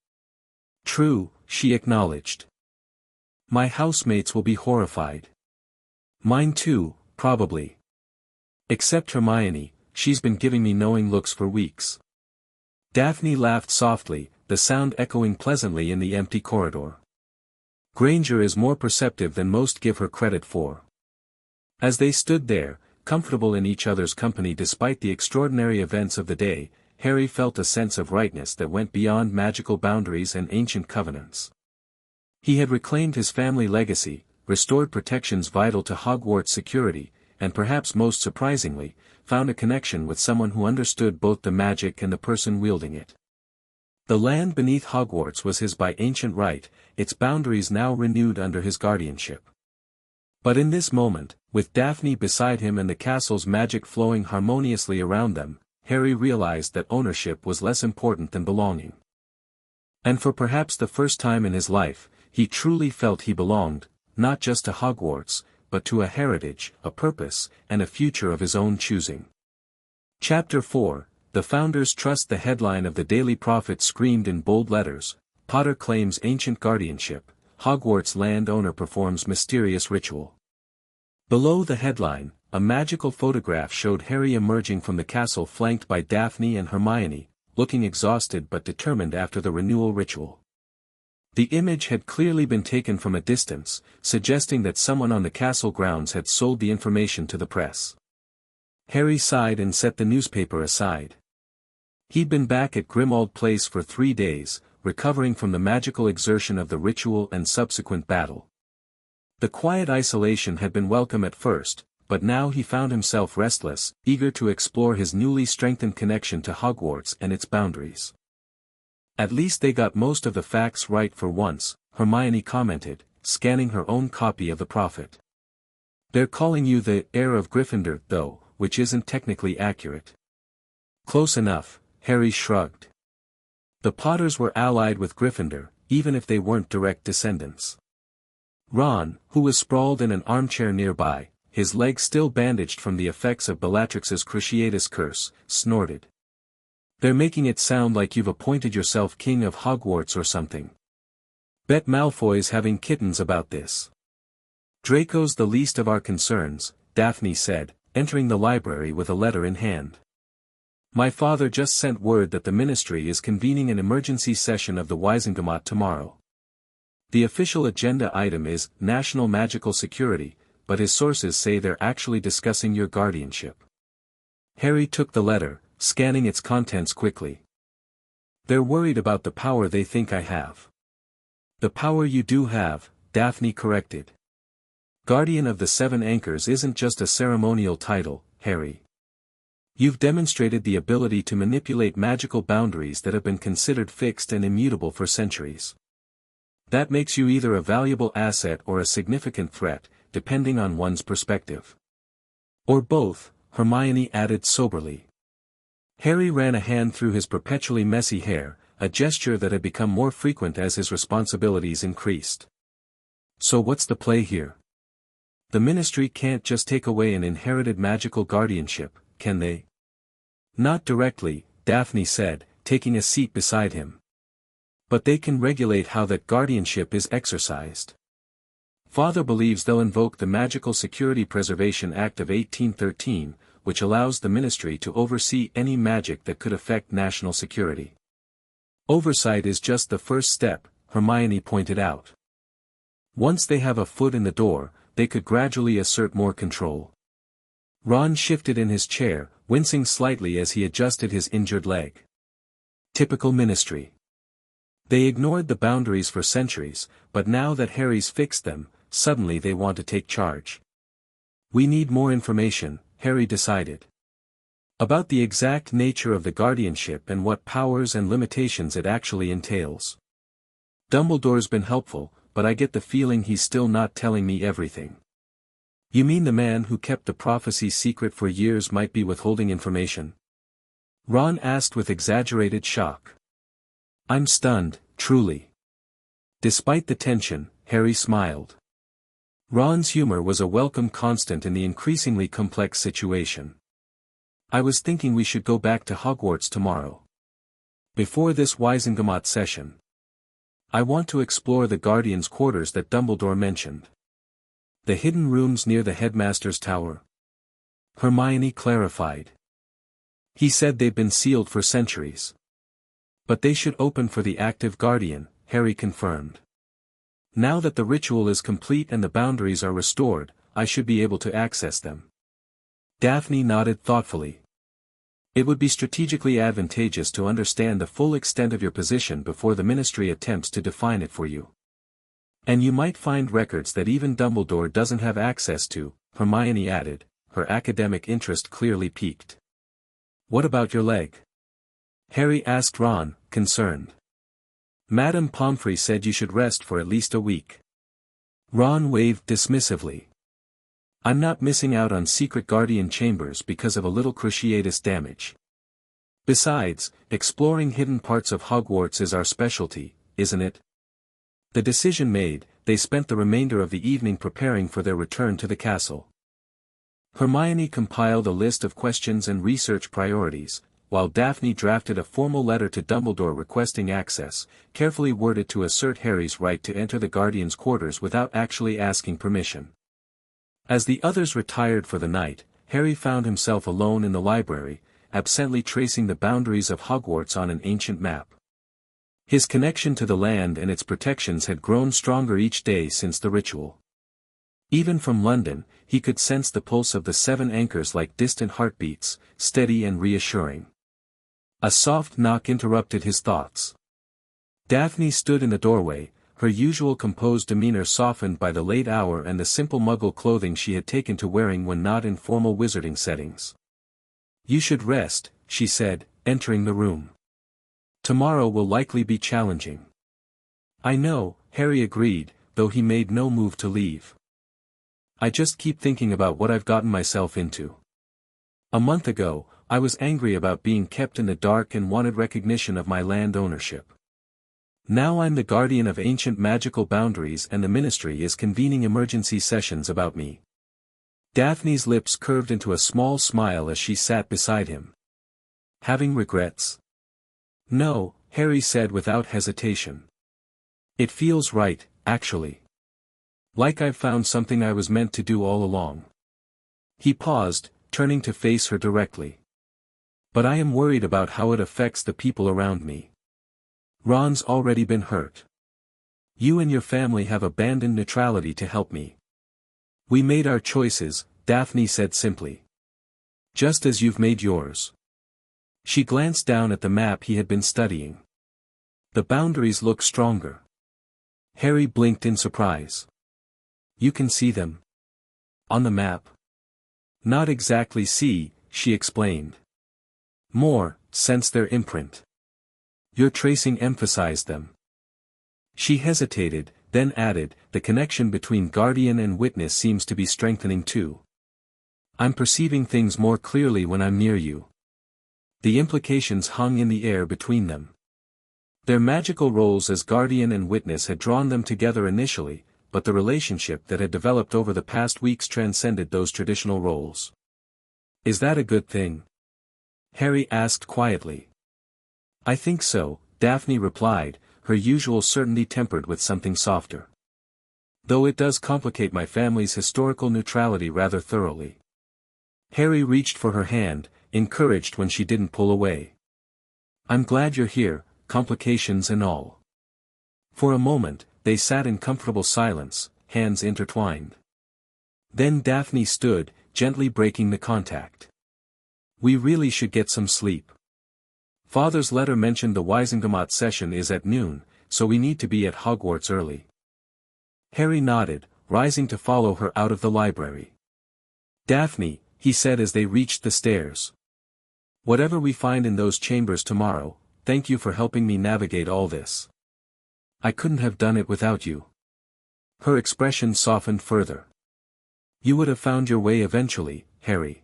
True, she acknowledged. My housemates will be horrified. Mine too, probably. Except Hermione, she's been giving me knowing looks for weeks. Daphne laughed softly, the sound echoing pleasantly in the empty corridor. Granger is more perceptive than most give her credit for. As they stood there, comfortable in each other's company despite the extraordinary events of the day, Harry felt a sense of rightness that went beyond magical boundaries and ancient covenants. He had reclaimed his family legacy, restored protections vital to Hogwarts security, and perhaps most surprisingly, found a connection with someone who understood both the magic and the person wielding it. The land beneath Hogwarts was his by ancient right, its boundaries now renewed under his guardianship. But in this moment, with Daphne beside him and the castle's magic flowing harmoniously around them, Harry realized that ownership was less important than belonging. And for perhaps the first time in his life, he truly felt he belonged, not just to Hogwarts, but to a heritage, a purpose, and a future of his own choosing. Chapter 4, The Founders Trust. The headline of the Daily Prophet screamed in bold letters, Potter claims ancient guardianship, Hogwarts landowner performs mysterious ritual. Below the headline, a magical photograph showed Harry emerging from the castle flanked by Daphne and Hermione, looking exhausted but determined after the renewal ritual. The image had clearly been taken from a distance, suggesting that someone on the castle grounds had sold the information to the press. Harry sighed and set the newspaper aside. He'd been back at Grimmauld Place for 3 days, recovering from the magical exertion of the ritual and subsequent battle. The quiet isolation had been welcome at first, but now he found himself restless, eager to explore his newly strengthened connection to Hogwarts and its boundaries. At least they got most of the facts right for once, Hermione commented, scanning her own copy of the Prophet. They're calling you the heir of Gryffindor, though, which isn't technically accurate. Close enough, Harry shrugged. The Potters were allied with Gryffindor, even if they weren't direct descendants. Ron, who was sprawled in an armchair nearby, his legs still bandaged from the effects of Bellatrix's Cruciatus curse, snorted. They're making it sound like you've appointed yourself king of Hogwarts or something. Bet Malfoy's having kittens about this. Draco's the least of our concerns, Daphne said, entering the library with a letter in hand. My father just sent word that the ministry is convening an emergency session of the Wizengamot tomorrow. The official agenda item is national magical security, but his sources say they're actually discussing your guardianship. Harry took the letter, scanning its contents quickly. They're worried about the power they think I have. The power you do have, Daphne corrected. Guardian of the Seven Anchors isn't just a ceremonial title, Harry. You've demonstrated the ability to manipulate magical boundaries that have been considered fixed and immutable for centuries. That makes you either a valuable asset or a significant threat, depending on one's perspective. Or both, Hermione added soberly. Harry ran a hand through his perpetually messy hair, a gesture that had become more frequent as his responsibilities increased. So what's the play here? The ministry can't just take away an inherited magical guardianship, can they? Not directly, Daphne said, taking a seat beside him. But they can regulate how that guardianship is exercised. Father believes they'll invoke the Magical Security Preservation Act of 1813, which allows the ministry to oversee any magic that could affect national security. Oversight is just the first step, Hermione pointed out. Once they have a foot in the door, they could gradually assert more control. Ron shifted in his chair, wincing slightly as he adjusted his injured leg. Typical ministry. They ignored the boundaries for centuries, but now that Harry's fixed them, suddenly they want to take charge. We need more information, Harry decided. About the exact nature of the guardianship and what powers and limitations it actually entails. Dumbledore's been helpful, but I get the feeling he's still not telling me everything. You mean the man who kept the prophecy secret for years might be withholding information? Ron asked with exaggerated shock. I'm stunned, truly. Despite the tension, Harry smiled. Ron's humor was a welcome constant in the increasingly complex situation. I was thinking we should go back to Hogwarts tomorrow. Before this Wizengamot session. I want to explore the Guardian's quarters that Dumbledore mentioned. The hidden rooms near the headmaster's tower. Hermione clarified. He said they've been sealed for centuries. But they should open for the active Guardian, Harry confirmed. Now that the ritual is complete and the boundaries are restored, I should be able to access them. Daphne nodded thoughtfully. It would be strategically advantageous to understand the full extent of your position before the ministry attempts to define it for you. And you might find records that even Dumbledore doesn't have access to, Hermione added, her academic interest clearly piqued. What about your leg? Harry asked Ron, concerned. Madame Pomfrey said you should rest for at least a week. Ron waved dismissively. I'm not missing out on secret guardian chambers because of a little cruciatus damage. Besides, exploring hidden parts of Hogwarts is our specialty, isn't it? The decision made, they spent the remainder of the evening preparing for their return to the castle. Hermione compiled a list of questions and research priorities, while Daphne drafted a formal letter to Dumbledore requesting access, carefully worded to assert Harry's right to enter the Guardian's quarters without actually asking permission. As the others retired for the night, Harry found himself alone in the library, absently tracing the boundaries of Hogwarts on an ancient map. His connection to the land and its protections had grown stronger each day since the ritual. Even from London, he could sense the pulse of the seven anchors like distant heartbeats, steady and reassuring. A soft knock interrupted his thoughts. Daphne stood in the doorway, her usual composed demeanor softened by the late hour and the simple muggle clothing she had taken to wearing when not in formal wizarding settings. "You should rest," she said, entering the room. "Tomorrow will likely be challenging." "I know," Harry agreed, though he made no move to leave. "I just keep thinking about what I've gotten myself into. A month ago, I was angry about being kept in the dark and wanted recognition of my land ownership. Now I'm the guardian of ancient magical boundaries and the Ministry is convening emergency sessions about me." Daphne's lips curved into a small smile as she sat beside him. "Having regrets?" "No," Harry said without hesitation. "It feels right, actually. Like I've found something I was meant to do all along." He paused, turning to face her directly. "But I am worried about how it affects the people around me. Ron's already been hurt. You and your family have abandoned neutrality to help me." "We made our choices," Daphne said simply. "Just as you've made yours." She glanced down at the map he had been studying. "The boundaries look stronger." Harry blinked in surprise. "You can see them? On the map?" "Not exactly see," she explained. "More, sense their imprint. Your tracing emphasized them." She hesitated, then added, "The connection between guardian and witness seems to be strengthening too. I'm perceiving things more clearly when I'm near you." The implications hung in the air between them. Their magical roles as guardian and witness had drawn them together initially, but the relationship that had developed over the past weeks transcended those traditional roles. "Is that a good thing?" Harry asked quietly. "I think so," Daphne replied, her usual certainty tempered with something softer. "Though it does complicate my family's historical neutrality rather thoroughly." Harry reached for her hand, encouraged when she didn't pull away. "I'm glad you're here, complications and all." For a moment, they sat in comfortable silence, hands intertwined. Then Daphne stood, gently breaking the contact. "We really should get some sleep. Father's letter mentioned the Gringotts session is at noon, so we need to be at Hogwarts early." Harry nodded, rising to follow her out of the library. "Daphne," he said as they reached the stairs. "Whatever we find in those chambers tomorrow, thank you for helping me navigate all this. I couldn't have done it without you." Her expression softened further. "You would have found your way eventually, Harry.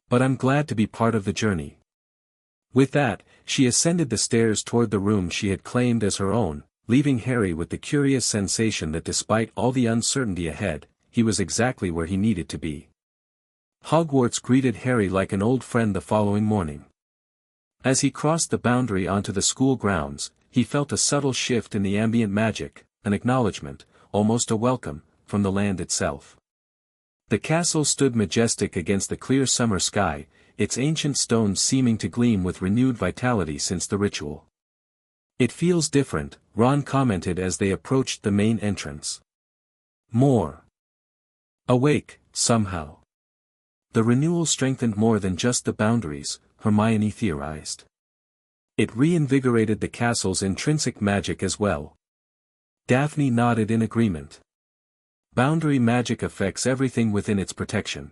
But I'm glad to be part of the journey." With that, she ascended the stairs toward the room she had claimed as her own, leaving Harry with the curious sensation that despite all the uncertainty ahead, he was exactly where he needed to be. Hogwarts greeted Harry like an old friend the following morning. As he crossed the boundary onto the school grounds, he felt a subtle shift in the ambient magic, an acknowledgement, almost a welcome, from the land itself. The castle stood majestic against the clear summer sky, its ancient stones seeming to gleam with renewed vitality since the ritual. "It feels different," Ron commented as they approached the main entrance. "More awake, somehow." The renewal strengthened more than just the boundaries, Hermione theorized. It reinvigorated the castle's intrinsic magic as well. Daphne nodded in agreement. Boundary magic affects everything within its protection.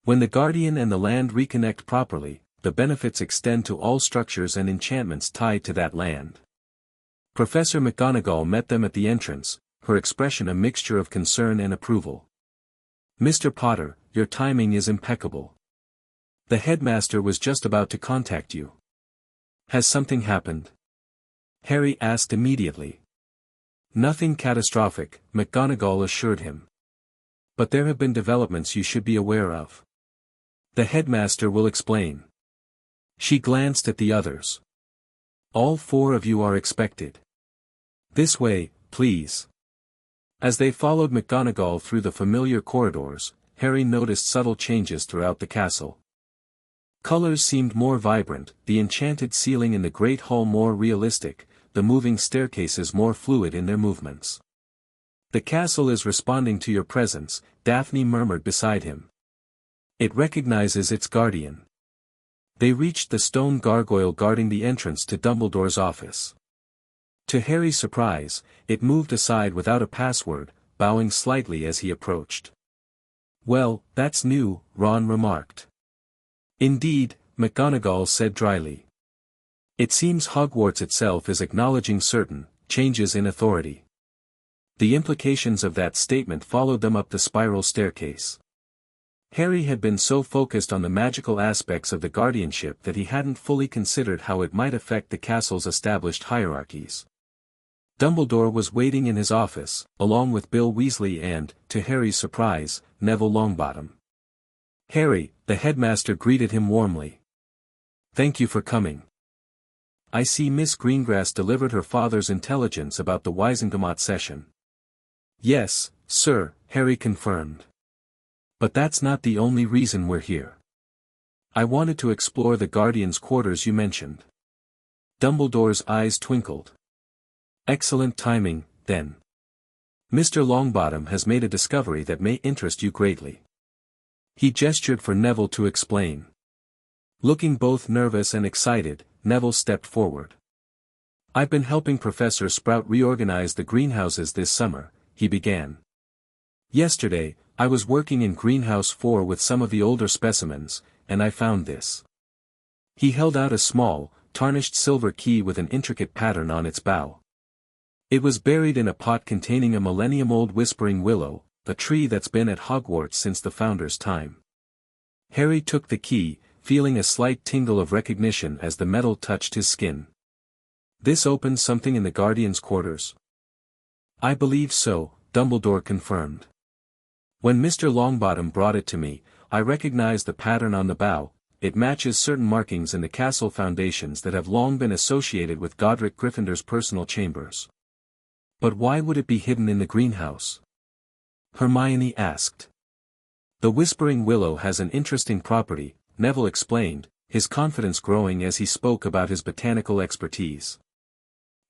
When the Guardian and the land reconnect properly, the benefits extend to all structures and enchantments tied to that land. Professor McGonagall met them at the entrance, her expression a mixture of concern and approval. Mr. Potter, your timing is impeccable. The headmaster was just about to contact you. Has something happened? Harry asked immediately. Nothing catastrophic, McGonagall assured him. But there have been developments you should be aware of. The headmaster will explain. She glanced at the others. All four of you are expected. This way, please. As they followed McGonagall through the familiar corridors, Harry noticed subtle changes throughout the castle. Colors seemed more vibrant, the enchanted ceiling in the Great Hall more realistic, the moving staircases more fluid in their movements. The castle is responding to your presence, Daphne murmured beside him. It recognizes its guardian. They reached the stone gargoyle guarding the entrance to Dumbledore's office. To Harry's surprise, it moved aside without a password, bowing slightly as he approached. Well, that's new, Ron remarked. Indeed, McGonagall said dryly. It seems Hogwarts itself is acknowledging certain changes in authority. The implications of that statement followed them up the spiral staircase. Harry had been so focused on the magical aspects of the guardianship that he hadn't fully considered how it might affect the castle's established hierarchies. Dumbledore was waiting in his office, along with Bill Weasley and, to Harry's surprise, Neville Longbottom. Harry, the headmaster greeted him warmly. Thank you for coming. I see Miss Greengrass delivered her father's intelligence about the Wizengamot session. Yes, sir, Harry confirmed. But that's not the only reason we're here. I wanted to explore the Guardian's quarters you mentioned. Dumbledore's eyes twinkled. Excellent timing, then. Mr. Longbottom has made a discovery that may interest you greatly. He gestured for Neville to explain. Looking both nervous and excited, Neville stepped forward. I've been helping Professor Sprout reorganize the greenhouses this summer, he began. Yesterday, I was working in Greenhouse 4 with some of the older specimens, and I found this. He held out a small, tarnished silver key with an intricate pattern on its bow. It was buried in a pot containing a millennium-old whispering willow, a tree that's been at Hogwarts since the founder's time. Harry took the key, feeling a slight tingle of recognition as the metal touched his skin. This opened something in the Guardian's quarters. I believe so, Dumbledore confirmed. When Mr. Longbottom brought it to me, I recognized the pattern on the bow. It matches certain markings in the castle foundations that have long been associated with Godric Gryffindor's personal chambers. But why would it be hidden in the greenhouse? Hermione asked. The Whispering Willow has an interesting property, Neville explained, his confidence growing as he spoke about his botanical expertise.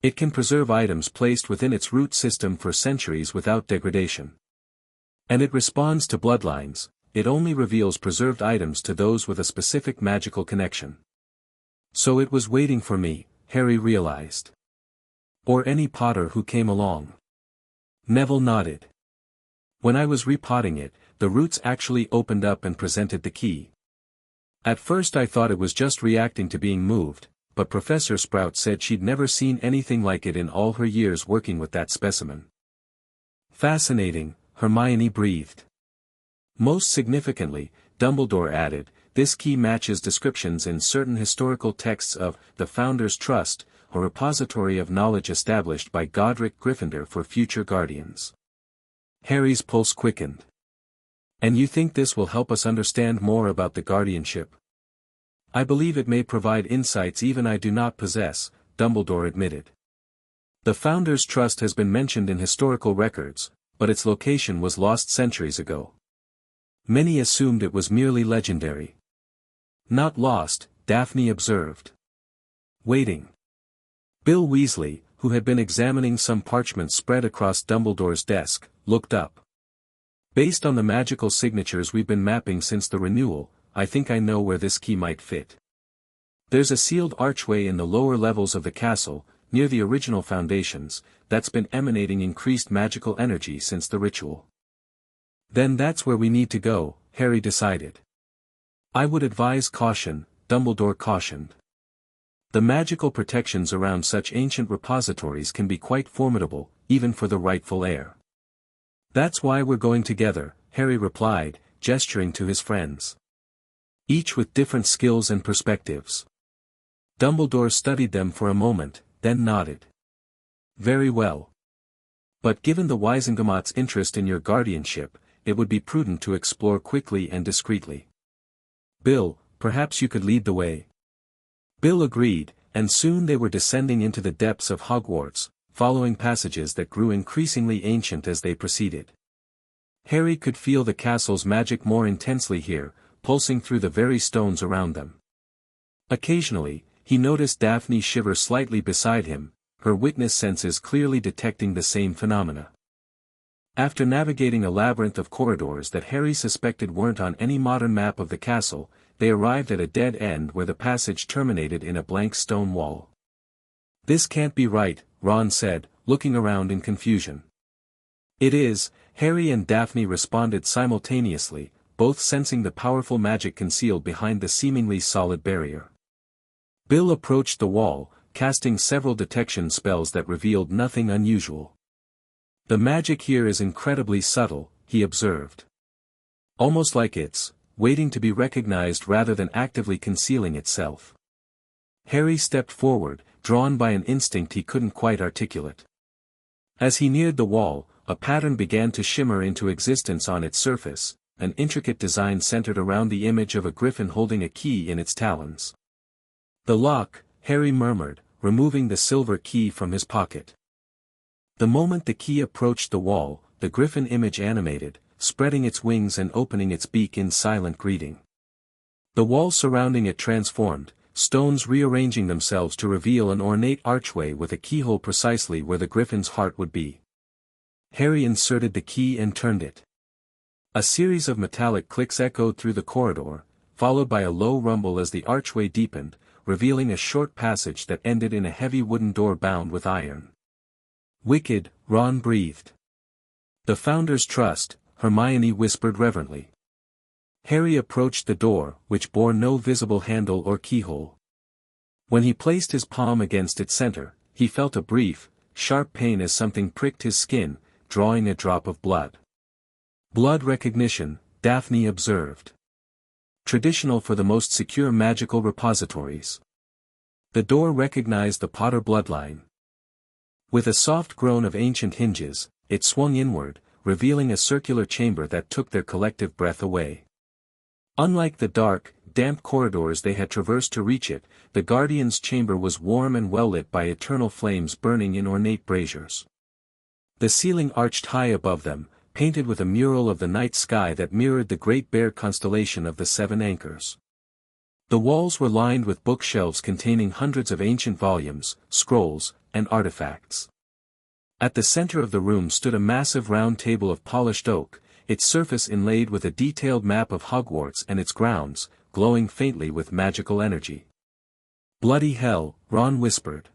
It can preserve items placed within its root system for centuries without degradation. And it responds to bloodlines, it only reveals preserved items to those with a specific magical connection. So it was waiting for me, Harry realized. Or any Potter who came along. Neville nodded. When I was repotting it, the roots actually opened up and presented the key. At first I thought it was just reacting to being moved, but Professor Sprout said she'd never seen anything like it in all her years working with that specimen. Fascinating, Hermione breathed. Most significantly, Dumbledore added, this key matches descriptions in certain historical texts of the Founder's Trust, a repository of knowledge established by Godric Gryffindor for future guardians. Harry's pulse quickened. And you think this will help us understand more about the guardianship? I believe it may provide insights even I do not possess, Dumbledore admitted. The Founder's Trust has been mentioned in historical records, but its location was lost centuries ago. Many assumed it was merely legendary. Not lost, Daphne observed. Waiting. Bill Weasley, who had been examining some parchments spread across Dumbledore's desk, looked up. Based on the magical signatures we've been mapping since the renewal, I think I know where this key might fit. There's a sealed archway in the lower levels of the castle, near the original foundations, that's been emanating increased magical energy since the ritual. Then that's where we need to go, Harry decided. I would advise caution, Dumbledore cautioned. The magical protections around such ancient repositories can be quite formidable, even for the rightful heir. That's why we're going together, Harry replied, gesturing to his friends. Each with different skills and perspectives. Dumbledore studied them for a moment, then nodded. Very well. But given the Wisengamot's interest in your guardianship, it would be prudent to explore quickly and discreetly. Bill, perhaps you could lead the way. Bill agreed, and soon they were descending into the depths of Hogwarts, following passages that grew increasingly ancient as they proceeded. Harry could feel the castle's magic more intensely here, pulsing through the very stones around them. Occasionally, he noticed Daphne shiver slightly beside him, her witness senses clearly detecting the same phenomena. After navigating a labyrinth of corridors that Harry suspected weren't on any modern map of the castle, they arrived at a dead end where the passage terminated in a blank stone wall. This can't be right, Ron said, looking around in confusion. It is, Harry and Daphne responded simultaneously, both sensing the powerful magic concealed behind the seemingly solid barrier. Bill approached the wall, casting several detection spells that revealed nothing unusual. The magic here is incredibly subtle, he observed. Almost like it's waiting to be recognized rather than actively concealing itself. Harry stepped forward, drawn by an instinct he couldn't quite articulate. As he neared the wall, a pattern began to shimmer into existence on its surface, an intricate design centered around the image of a griffin holding a key in its talons. The lock, Harry murmured, removing the silver key from his pocket. The moment the key approached the wall, the griffin image animated, spreading its wings and opening its beak in silent greeting. The wall surrounding it transformed, stones rearranging themselves to reveal an ornate archway with a keyhole precisely where the griffin's heart would be. Harry inserted the key and turned it. A series of metallic clicks echoed through the corridor, followed by a low rumble as the archway deepened, revealing a short passage that ended in a heavy wooden door bound with iron. Wicked, Ron breathed. The Founder's Trust, Hermione whispered reverently. Harry approached the door, which bore no visible handle or keyhole. When he placed his palm against its center, he felt a brief, sharp pain as something pricked his skin, drawing a drop of blood. Blood recognition, Daphne observed. Traditional for the most secure magical repositories. The door recognized the Potter bloodline. With a soft groan of ancient hinges, it swung inward, revealing a circular chamber that took their collective breath away. Unlike the dark, damp corridors they had traversed to reach it, the Guardian's chamber was warm and well lit by eternal flames burning in ornate braziers. The ceiling arched high above them, painted with a mural of the night sky that mirrored the Great Bear constellation of the Seven Anchors. The walls were lined with bookshelves containing hundreds of ancient volumes, scrolls, and artifacts. At the center of the room stood a massive round table of polished oak, its surface inlaid with a detailed map of Hogwarts and its grounds, glowing faintly with magical energy. Bloody hell, Ron whispered.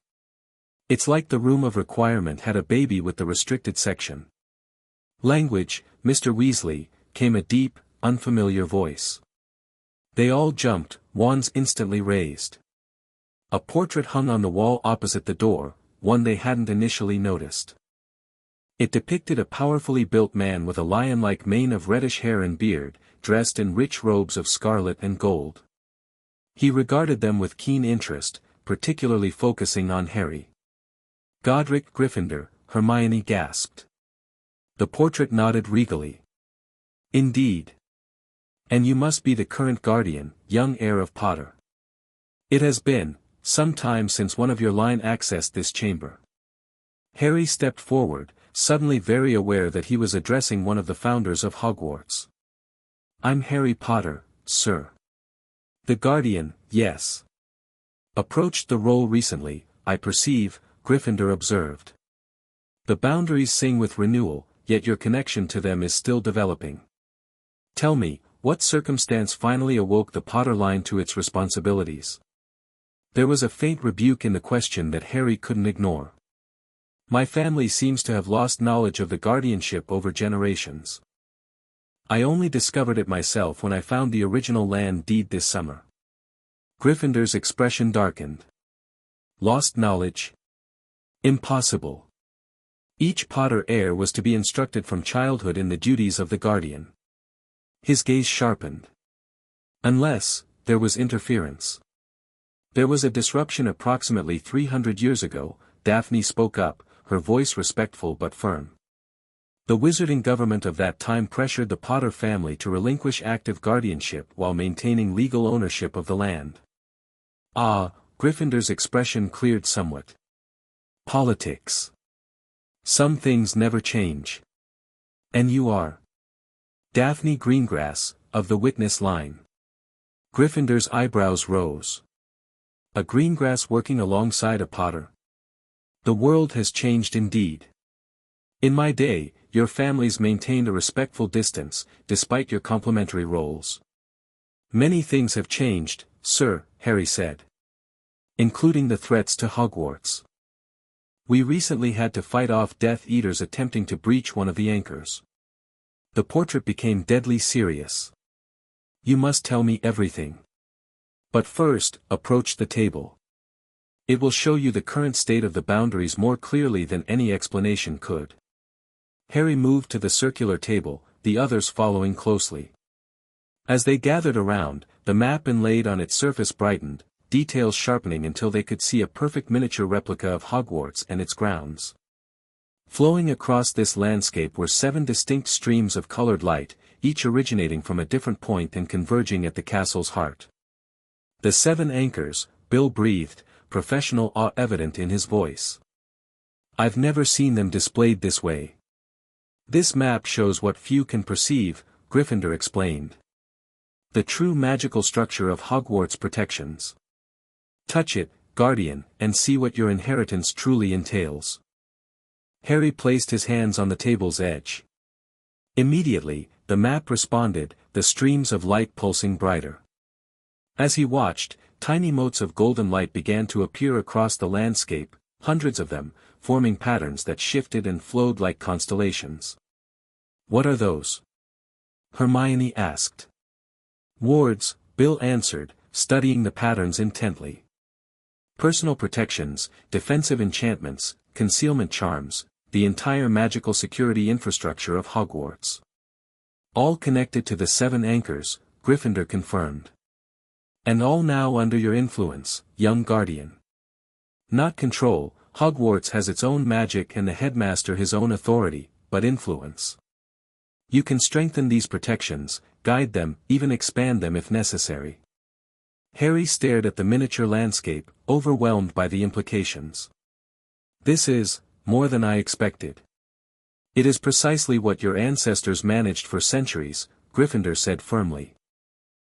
It's like the room of requirement had a baby with the restricted section. Language, Mr. Weasley, came a deep, unfamiliar voice. They all jumped, wands instantly raised. A portrait hung on the wall opposite the door, one they hadn't initially noticed. It depicted a powerfully built man with a lion-like mane of reddish hair and beard, dressed in rich robes of scarlet and gold. He regarded them with keen interest, particularly focusing on Harry. Godric Gryffindor, Hermione gasped. The portrait nodded regally. Indeed. And you must be the current guardian, young heir of Potter. It has been some time since one of your line accessed this chamber. Harry stepped forward, suddenly very aware that he was addressing one of the founders of Hogwarts. I'm Harry Potter, sir. The Guardian, yes. Approached the role recently, I perceive, Gryffindor observed. The boundaries sing with renewal, yet your connection to them is still developing. Tell me, what circumstance finally awoke the Potter line to its responsibilities? There was a faint rebuke in the question that Harry couldn't ignore. My family seems to have lost knowledge of the guardianship over generations. I only discovered it myself when I found the original land deed this summer. Gryffindor's expression darkened. Lost knowledge? Impossible. Each Potter heir was to be instructed from childhood in the duties of the Guardian. His gaze sharpened. Unless, there was interference. There was a disruption approximately 300 years ago, Daphne spoke up, her voice respectful but firm. The wizarding government of that time pressured the Potter family to relinquish active guardianship while maintaining legal ownership of the land. Ah, Gryffindor's expression cleared somewhat. Politics. Some things never change. And you are Daphne Greengrass, of the witness line. Gryffindor's eyebrows rose. A Greengrass working alongside a Potter. The world has changed indeed. In my day, your families maintained a respectful distance, despite your complementary roles. Many things have changed, sir, Harry said. Including the threats to Hogwarts. We recently had to fight off Death Eaters attempting to breach one of the anchors. The portrait became deadly serious. You must tell me everything. But first, approach the table. It will show you the current state of the boundaries more clearly than any explanation could. Harry moved to the circular table, the others following closely. As they gathered around, the map inlaid on its surface brightened, details sharpening until they could see a perfect miniature replica of Hogwarts and its grounds. Flowing across this landscape were 7 distinct streams of colored light, each originating from a different point and converging at the castle's heart. The 7 anchors, Bill breathed, professional awe evident in his voice. I've never seen them displayed this way. This map shows what few can perceive, Gryffindor explained. The true magical structure of Hogwarts protections. Touch it, Guardian, and see what your inheritance truly entails. Harry placed his hands on the table's edge. Immediately, the map responded, the streams of light pulsing brighter. As he watched, tiny motes of golden light began to appear across the landscape, hundreds of them, forming patterns that shifted and flowed like constellations. What are those? Hermione asked. Wards, Bill answered, studying the patterns intently. Personal protections, defensive enchantments, concealment charms, the entire magical security infrastructure of Hogwarts. All connected to the 7 anchors, Gryffindor confirmed. And all now under your influence, young Guardian. Not control, Hogwarts has its own magic and the headmaster his own authority, but influence. You can strengthen these protections, guide them, even expand them if necessary. Harry stared at the miniature landscape, overwhelmed by the implications. This is more than I expected. It is precisely what your ancestors managed for centuries, Gryffindor said firmly.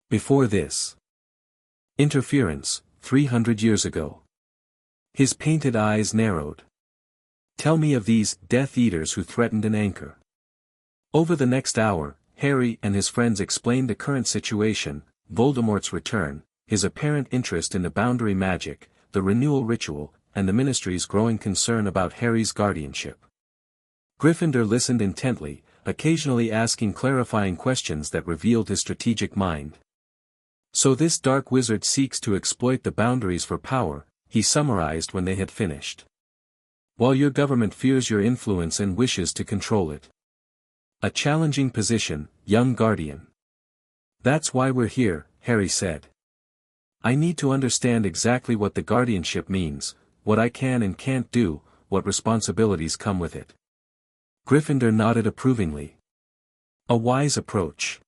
Before this interference, 300 years ago. His painted eyes narrowed. Tell me of these Death Eaters who threatened an anchor. Over the next hour, Harry and his friends explained the current situation, Voldemort's return, his apparent interest in the boundary magic, the renewal ritual, and the Ministry's growing concern about Harry's guardianship. Gryffindor listened intently, occasionally asking clarifying questions that revealed his strategic mind. So this dark wizard seeks to exploit the boundaries for power, he summarized when they had finished. While your government fears your influence and wishes to control it. A challenging position, young Guardian. That's why we're here, Harry said. I need to understand exactly what the guardianship means, what I can and can't do, what responsibilities come with it. Gryffindor nodded approvingly. A wise approach.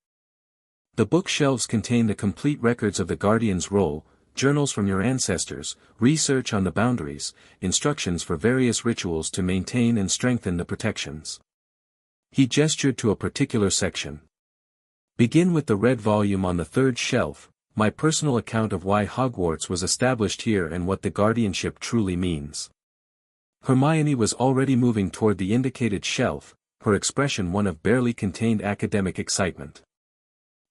The bookshelves contain the complete records of the Guardian's role, journals from your ancestors, research on the boundaries, instructions for various rituals to maintain and strengthen the protections. He gestured to a particular section. Begin with the red volume on the 3rd shelf, my personal account of why Hogwarts was established here and what the guardianship truly means. Hermione was already moving toward the indicated shelf, her expression one of barely contained academic excitement.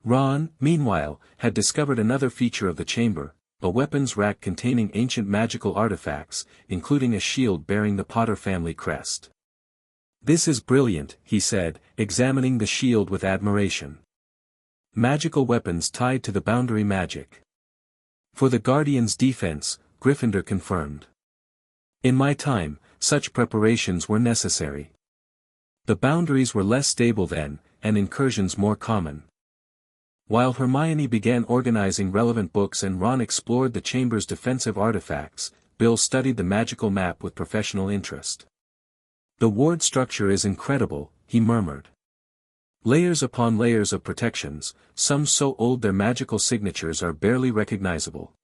Ron, meanwhile, had discovered another feature of the chamber, a weapons rack containing ancient magical artifacts, including a shield bearing the Potter family crest. This is brilliant, he said, examining the shield with admiration. Magical weapons tied to the boundary magic. For the Guardian's defense, Gryffindor confirmed. In my time, such preparations were necessary. The boundaries were less stable then, and incursions more common. While Hermione began organizing relevant books and Ron explored the chamber's defensive artifacts, Bill studied the magical map with professional interest. "The ward structure is incredible," he murmured. "Layers upon layers of protections, some so old their magical signatures are barely recognizable."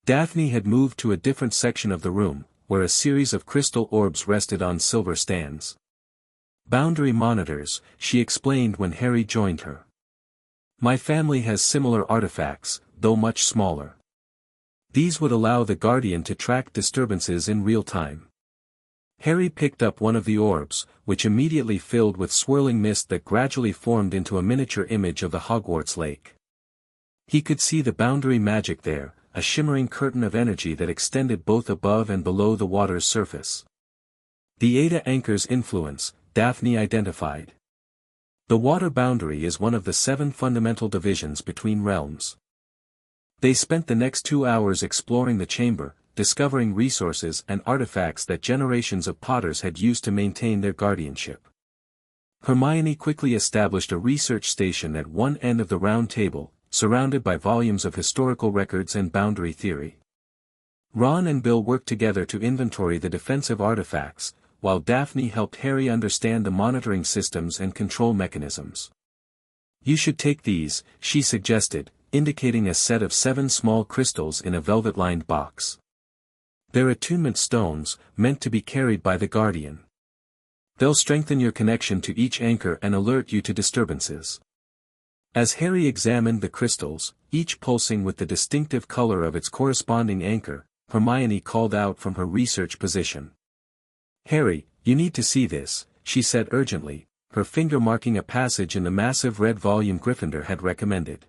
Daphne had moved to a different section of the room, where a series of crystal orbs rested on silver stands. "Boundary monitors," she explained when Harry joined her. "My family has similar artifacts, though much smaller. These would allow the Guardian to track disturbances in real time." Harry picked up one of the orbs, which immediately filled with swirling mist that gradually formed into a miniature image of the Hogwarts lake. He could see the boundary magic there, a shimmering curtain of energy that extended both above and below the water's surface. "The Ada Anchor's influence," Daphne identified. "The water boundary is one of the 7 fundamental divisions between realms." They spent the next 2 hours exploring the chamber, discovering resources and artifacts that generations of Potters had used to maintain their guardianship. Hermione quickly established a research station at one end of the round table, surrounded by volumes of historical records and boundary theory. Ron and Bill worked together to inventory the defensive artifacts, while Daphne helped Harry understand the monitoring systems and control mechanisms. "You should take these," she suggested, indicating a set of 7 small crystals in a velvet-lined box. "They're attunement stones, meant to be carried by the Guardian. They'll strengthen your connection to each anchor and alert you to disturbances." As Harry examined the crystals, each pulsing with the distinctive color of its corresponding anchor, Hermione called out from her research position. "Harry, you need to see this," she said urgently, her finger marking a passage in the massive red volume Gryffindor had recommended.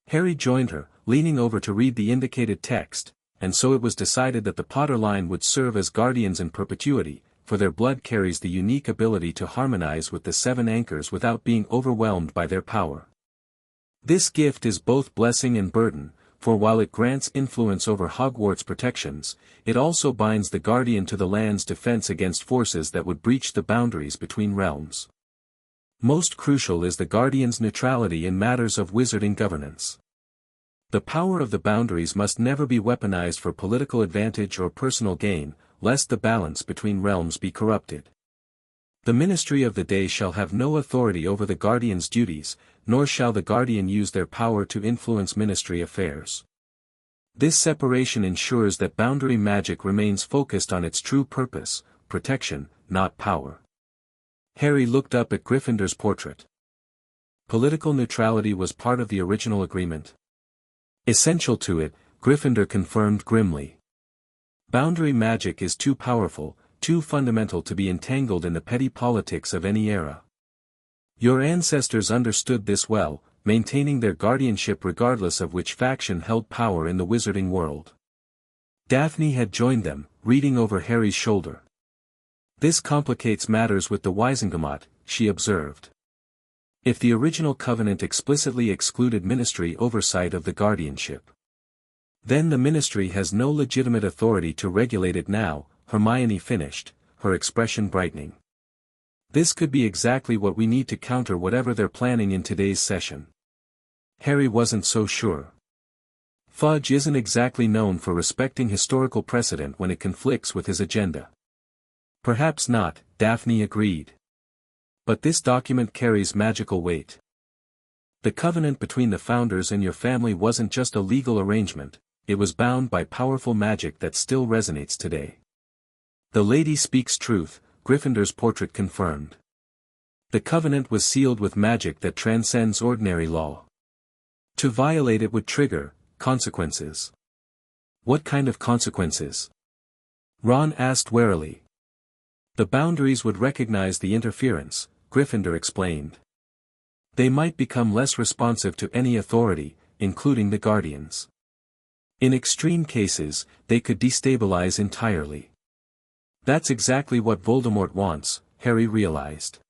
Harry joined her, leaning over to read the indicated text, and so it was decided that the Potter line would serve as guardians in perpetuity, for their blood carries the unique ability to harmonize with the 7 anchors without being overwhelmed by their power. This gift is both blessing and burden, for while it grants influence over Hogwarts protections, it also binds the Guardian to the land's defense against forces that would breach the boundaries between realms. Most crucial is the Guardian's neutrality in matters of wizarding governance. The power of the boundaries must never be weaponized for political advantage or personal gain, lest the balance between realms be corrupted. The Ministry of the Day shall have no authority over the Guardian's duties, nor shall the Guardian use their power to influence ministry affairs. This separation ensures that boundary magic remains focused on its true purpose, protection, not power. Harry looked up at Gryffindor's portrait. Political neutrality was part of the original agreement. Essential to it, Gryffindor confirmed grimly. Boundary magic is too powerful, too fundamental to be entangled in the petty politics of any era. Your ancestors understood this well, maintaining their guardianship regardless of which faction held power in the wizarding world. Daphne had joined them, reading over Harry's shoulder. "This complicates matters with the Wizengamot," she observed. "If the original covenant explicitly excluded ministry oversight of the guardianship, then the ministry has no legitimate authority to regulate it now," Hermione finished, her expression brightening. "This could be exactly what we need to counter whatever they're planning in today's session." Harry wasn't so sure. Fudge isn't exactly known for respecting historical precedent when it conflicts with his agenda. "Perhaps not," Daphne agreed. "But this document carries magical weight. The covenant between the founders and your family wasn't just a legal arrangement, it was bound by powerful magic that still resonates today." "The lady speaks truth," Gryffindor's portrait confirmed. "The covenant was sealed with magic that transcends ordinary law. To violate it would trigger consequences." "What kind of consequences?" Ron asked warily. "The boundaries would recognize the interference," Gryffindor explained. "They might become less responsive to any authority, including the Guardians. In extreme cases, they could destabilize entirely." "That's exactly what Voldemort wants," Harry realized.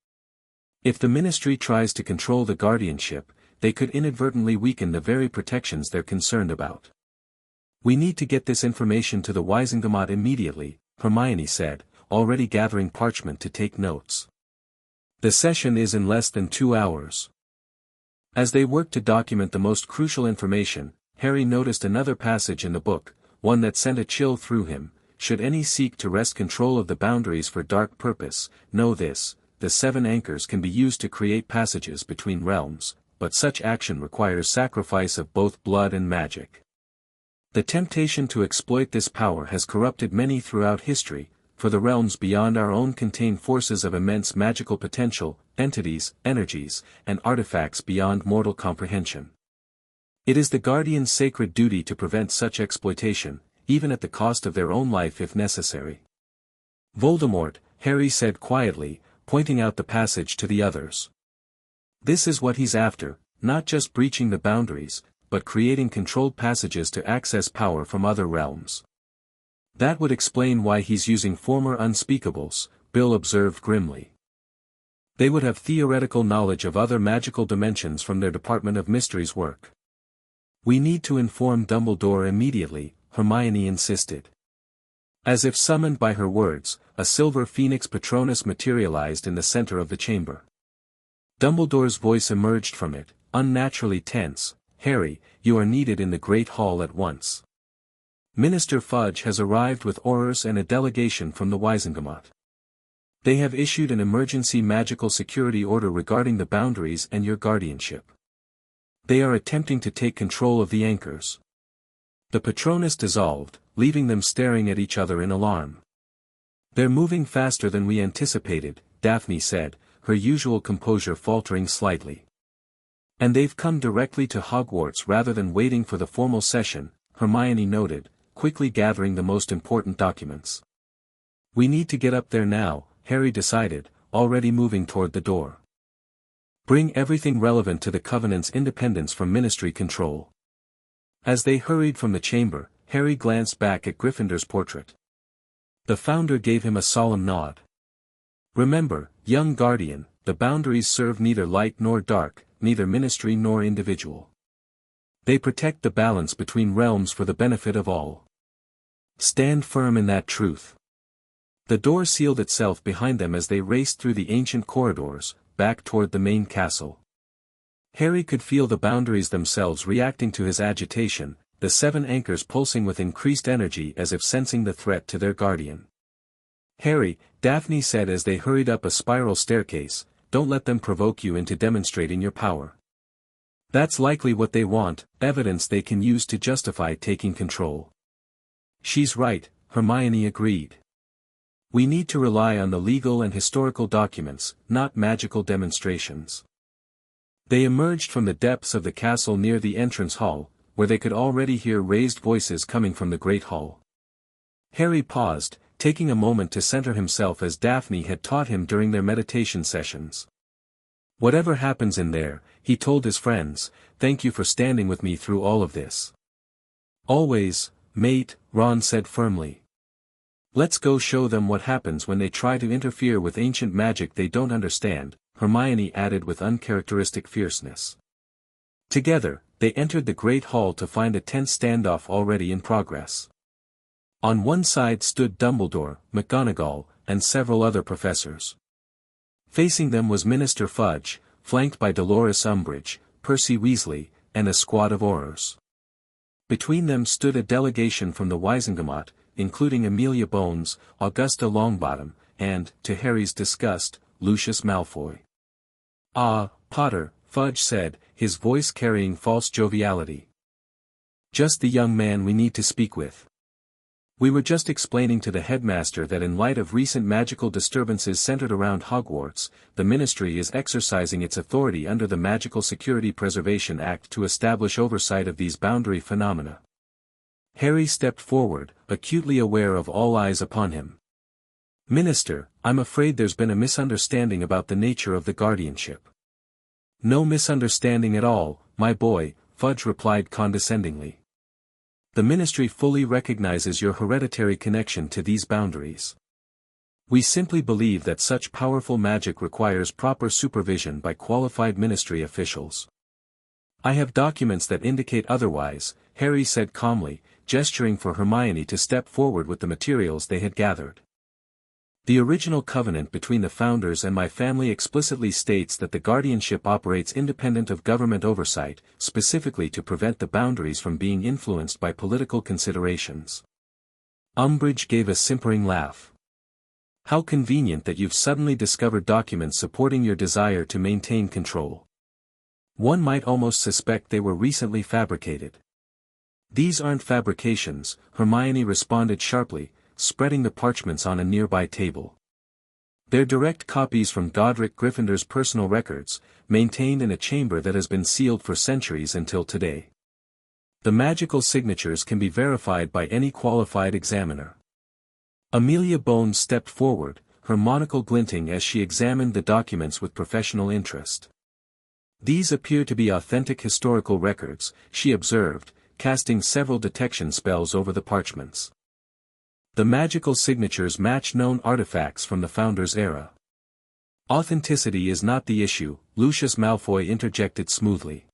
"If the Ministry tries to control the guardianship, they could inadvertently weaken the very protections they're concerned about." "We need to get this information to the Wizengamot immediately," Hermione said, already gathering parchment to take notes. "The session is in less than 2 hours." As they worked to document the most crucial information, Harry noticed another passage in the book, one that sent a chill through him. Should any seek to wrest control of the boundaries for dark purpose, know this: the 7 anchors can be used to create passages between realms, but such action requires sacrifice of both blood and magic. The temptation to exploit this power has corrupted many throughout history, for the realms beyond our own contain forces of immense magical potential, entities, energies, and artifacts beyond mortal comprehension. It is the Guardian's sacred duty to prevent such exploitation, even at the cost of their own life if necessary. Voldemort, Harry said quietly, pointing out the passage to the others. This is what he's after, not just breaching the boundaries, but creating controlled passages to access power from other realms. That would explain why he's using former unspeakables, Bill observed grimly. They would have theoretical knowledge of other magical dimensions from their Department of Mysteries work. We need to inform Dumbledore immediately, Hermione insisted. As if summoned by her words, a silver phoenix Patronus materialized in the center of the chamber. Dumbledore's voice emerged from it, unnaturally tense. Harry, you are needed in the Great Hall at once. Minister Fudge has arrived with Aurors and a delegation from the Wizengamot. They have issued an emergency magical security order regarding the boundaries and your guardianship. They are attempting to take control of the anchors. The Patronus dissolved, leaving them staring at each other in alarm. They're moving faster than we anticipated, Daphne said, her usual composure faltering slightly. And they've come directly to Hogwarts rather than waiting for the formal session, Hermione noted, quickly gathering the most important documents. We need to get up there now, Harry decided, already moving toward the door. Bring everything relevant to the Covenant's independence from Ministry control. As they hurried from the chamber, Harry glanced back at Gryffindor's portrait. The founder gave him a solemn nod. Remember, young guardian, the boundaries serve neither light nor dark, neither ministry nor individual. They protect the balance between realms for the benefit of all. Stand firm in that truth. The door sealed itself behind them as they raced through the ancient corridors, back toward the main castle. Harry could feel the boundaries themselves reacting to his agitation, the 7 anchors pulsing with increased energy as if sensing the threat to their guardian. Harry, Daphne said as they hurried up a spiral staircase, don't let them provoke you into demonstrating your power. That's likely what they want, evidence they can use to justify taking control. She's right, Hermione agreed. We need to rely on the legal and historical documents, not magical demonstrations. They emerged from the depths of the castle near the entrance hall, where they could already hear raised voices coming from the Great Hall. Harry paused, taking a moment to center himself as Daphne had taught him during their meditation sessions. Whatever happens in there, he told his friends, thank you for standing with me through all of this. Always, mate, Ron said firmly. Let's go show them what happens when they try to interfere with ancient magic they don't understand, Hermione added with uncharacteristic fierceness. Together, they entered the Great Hall to find a tense standoff already in progress. On one side stood Dumbledore, McGonagall, and several other professors. Facing them was Minister Fudge, flanked by Dolores Umbridge, Percy Weasley, and a squad of Aurors. Between them stood a delegation from the Wizengamot, including Amelia Bones, Augusta Longbottom, and, to Harry's disgust, Lucius Malfoy. Ah, Potter, Fudge said, his voice carrying false joviality. Just the young man we need to speak with. We were just explaining to the headmaster that in light of recent magical disturbances centered around Hogwarts, the Ministry is exercising its authority under the Magical Security Preservation Act to establish oversight of these boundary phenomena. Harry stepped forward, acutely aware of all eyes upon him. Minister, I'm afraid there's been a misunderstanding about the nature of the guardianship. No misunderstanding at all, my boy, Fudge replied condescendingly. The Ministry fully recognizes your hereditary connection to these boundaries. We simply believe that such powerful magic requires proper supervision by qualified Ministry officials. I have documents that indicate otherwise, Harry said calmly, gesturing for Hermione to step forward with the materials they had gathered. The original covenant between the founders and my family explicitly states that the guardianship operates independent of government oversight, specifically to prevent the boundaries from being influenced by political considerations. Umbridge gave a simpering laugh. How convenient that you've suddenly discovered documents supporting your desire to maintain control. One might almost suspect they were recently fabricated. These aren't fabrications, Hermione responded sharply, spreading the parchments on a nearby table. They're direct copies from Godric Gryffindor's personal records, maintained in a chamber that has been sealed for centuries until today. The magical signatures can be verified by any qualified examiner. Amelia Bones stepped forward, her monocle glinting as she examined the documents with professional interest. These appear to be authentic historical records, she observed, casting several detection spells over the parchments. The magical signatures match known artifacts from the Founders' era. Authenticity is not the issue, Lucius Malfoy interjected smoothly.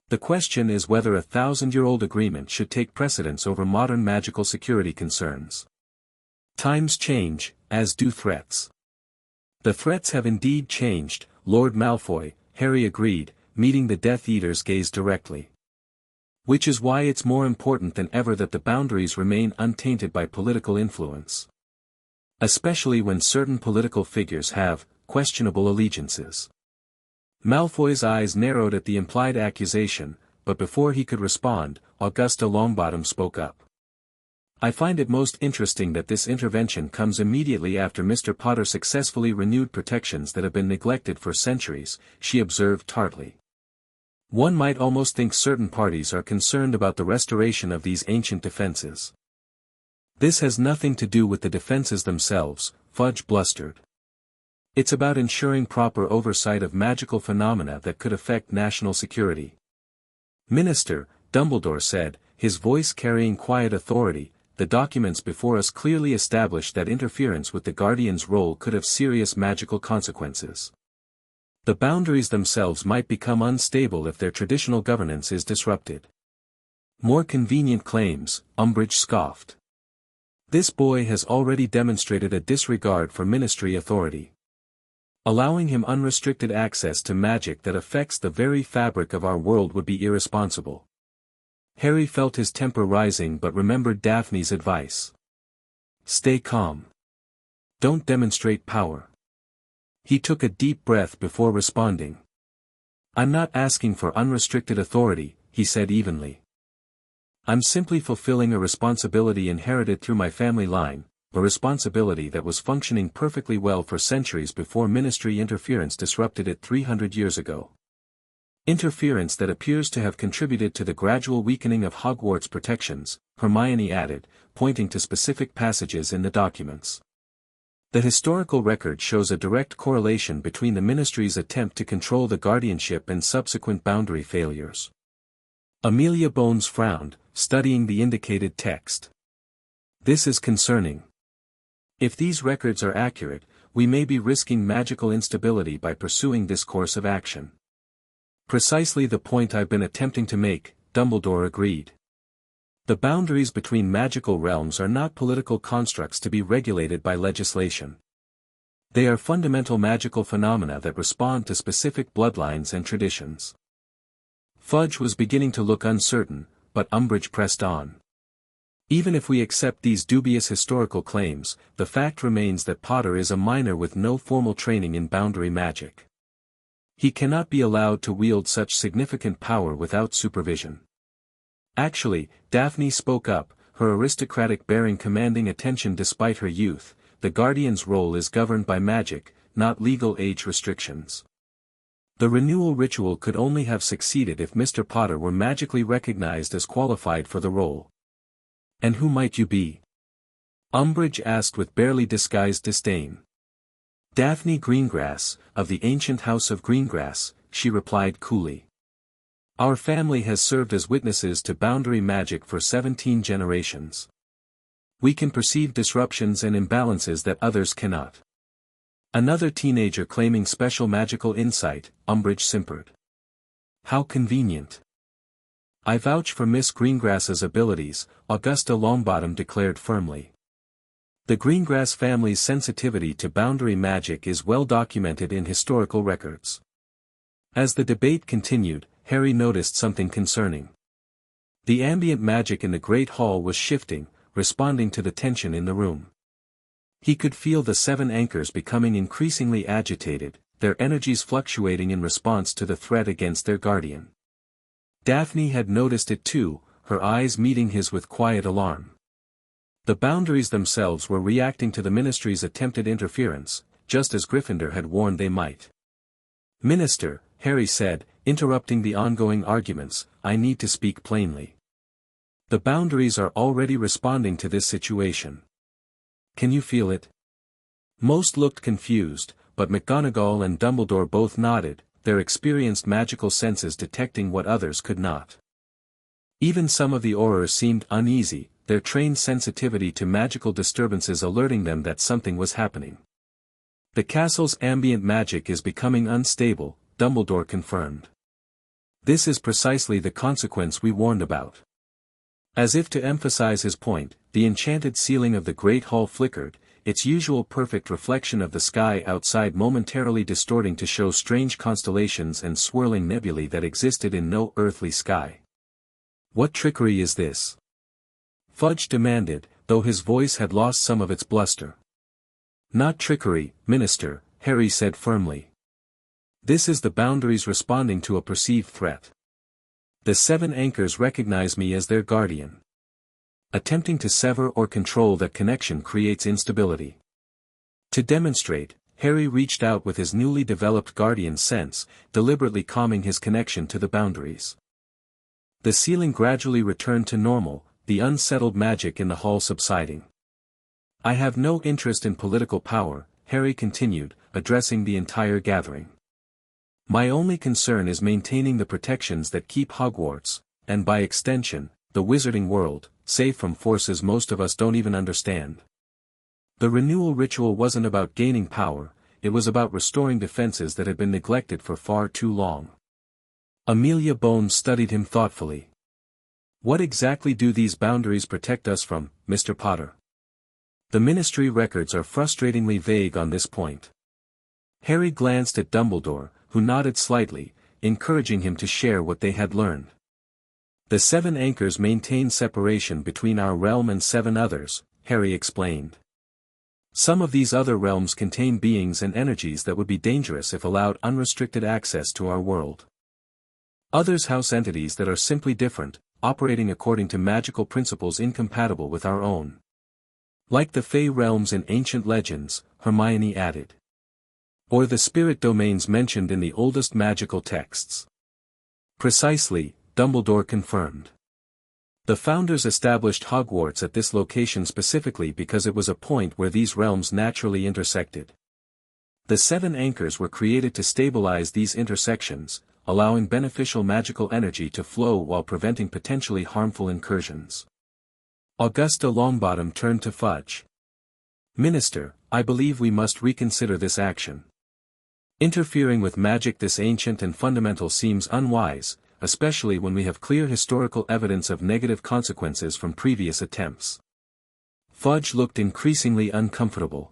The question is whether a 1,000-year-old agreement should take precedence over modern magical security concerns. Times change, as do threats. The threats have indeed changed, Lord Malfoy, Harry agreed, meeting the Death Eater's gaze directly. Which is why it's more important than ever that the boundaries remain untainted by political influence. Especially when certain political figures have questionable allegiances. Malfoy's eyes narrowed at the implied accusation, but before he could respond, Augusta Longbottom spoke up. I find it most interesting that this intervention comes immediately after Mr. Potter successfully renewed protections that have been neglected for centuries, she observed tartly. One might almost think certain parties are concerned about the restoration of these ancient defenses. This has nothing to do with the defenses themselves, Fudge blustered. It's about ensuring proper oversight of magical phenomena that could affect national security. Minister, Dumbledore said, his voice carrying quiet authority, the documents before us clearly establish that interference with the Guardian's role could have serious magical consequences. The boundaries themselves might become unstable if their traditional governance is disrupted. More convenient claims, Umbridge scoffed. This boy has already demonstrated a disregard for ministry authority. Allowing him unrestricted access to magic that affects the very fabric of our world would be irresponsible. Harry felt his temper rising but remembered Daphne's advice. Stay calm. Don't demonstrate power. He took a deep breath before responding. I'm not asking for unrestricted authority, he said evenly. I'm simply fulfilling a responsibility inherited through my family line, a responsibility that was functioning perfectly well for centuries before ministry interference disrupted it 300 years ago. Interference that appears to have contributed to the gradual weakening of Hogwarts protections, Hermione added, pointing to specific passages in the documents. The historical record shows a direct correlation between the ministry's attempt to control the guardianship and subsequent boundary failures. Amelia Bones frowned, studying the indicated text. This is concerning. If these records are accurate, we may be risking magical instability by pursuing this course of action. Precisely the point I've been attempting to make, Dumbledore agreed. The boundaries between magical realms are not political constructs to be regulated by legislation. They are fundamental magical phenomena that respond to specific bloodlines and traditions. Fudge was beginning to look uncertain, but Umbridge pressed on. Even if we accept these dubious historical claims, the fact remains that Potter is a minor with no formal training in boundary magic. He cannot be allowed to wield such significant power without supervision. Actually, Daphne spoke up, her aristocratic bearing commanding attention despite her youth. The Guardian's role is governed by magic, not legal age restrictions. The renewal ritual could only have succeeded if Mr. Potter were magically recognized as qualified for the role. And who might you be? Umbridge asked with barely disguised disdain. Daphne Greengrass, of the ancient house of Greengrass, she replied coolly. Our family has served as witnesses to boundary magic for 17 generations. We can perceive disruptions and imbalances that others cannot. Another teenager claiming special magical insight, Umbridge simpered. How convenient. I vouch for Miss Greengrass's abilities, Augusta Longbottom declared firmly. The Greengrass family's sensitivity to boundary magic is well documented in historical records. As the debate continued, Harry noticed something concerning. The ambient magic in the Great Hall was shifting, responding to the tension in the room. He could feel the 7 anchors becoming increasingly agitated, their energies fluctuating in response to the threat against their guardian. Daphne had noticed it too, her eyes meeting his with quiet alarm. The boundaries themselves were reacting to the Ministry's attempted interference, just as Gryffindor had warned they might. "Minister," Harry said, interrupting the ongoing arguments, "I need to speak plainly. The boundaries are already responding to this situation. Can you feel it?" Most looked confused, but McGonagall and Dumbledore both nodded, their experienced magical senses detecting what others could not. Even some of the Aurors seemed uneasy, their trained sensitivity to magical disturbances alerting them that something was happening. "The castle's ambient magic is becoming unstable," Dumbledore confirmed. "This is precisely the consequence we warned about." As if to emphasize his point, the enchanted ceiling of the Great Hall flickered, its usual perfect reflection of the sky outside momentarily distorting to show strange constellations and swirling nebulae that existed in no earthly sky. "What trickery is this?" Fudge demanded, though his voice had lost some of its bluster. "Not trickery, Minister," Harry said firmly. "This is the boundaries responding to a perceived threat. The 7 anchors recognize me as their guardian. Attempting to sever or control that connection creates instability." To demonstrate, Harry reached out with his newly developed guardian sense, deliberately calming his connection to the boundaries. The ceiling gradually returned to normal, the unsettled magic in the hall subsiding. "I have no interest in political power," Harry continued, addressing the entire gathering. "My only concern is maintaining the protections that keep Hogwarts, and by extension, the wizarding world, safe from forces most of us don't even understand." The renewal ritual wasn't about gaining power, it was about restoring defenses that had been neglected for far too long. Amelia Bones studied him thoughtfully. "What exactly do these boundaries protect us from, Mr. Potter?" The Ministry records are frustratingly vague on this point. Harry glanced at Dumbledore, who nodded slightly, encouraging him to share what they had learned. "The 7 anchors maintain separation between our realm and 7 others," Harry explained. "Some of these other realms contain beings and energies that would be dangerous if allowed unrestricted access to our world. Others house entities that are simply different, operating according to magical principles incompatible with our own. Like the Fey realms in ancient legends," Hermione added. "Or the spirit domains mentioned in the oldest magical texts." "Precisely," Dumbledore confirmed. "The founders established Hogwarts at this location specifically because it was a point where these realms naturally intersected. The 7 anchors were created to stabilize these intersections, allowing beneficial magical energy to flow while preventing potentially harmful incursions." Augusta Longbottom turned to Fudge. "Minister, I believe we must reconsider this action. Interfering with magic this ancient and fundamental seems unwise, especially when we have clear historical evidence of negative consequences from previous attempts." Fudge looked increasingly uncomfortable.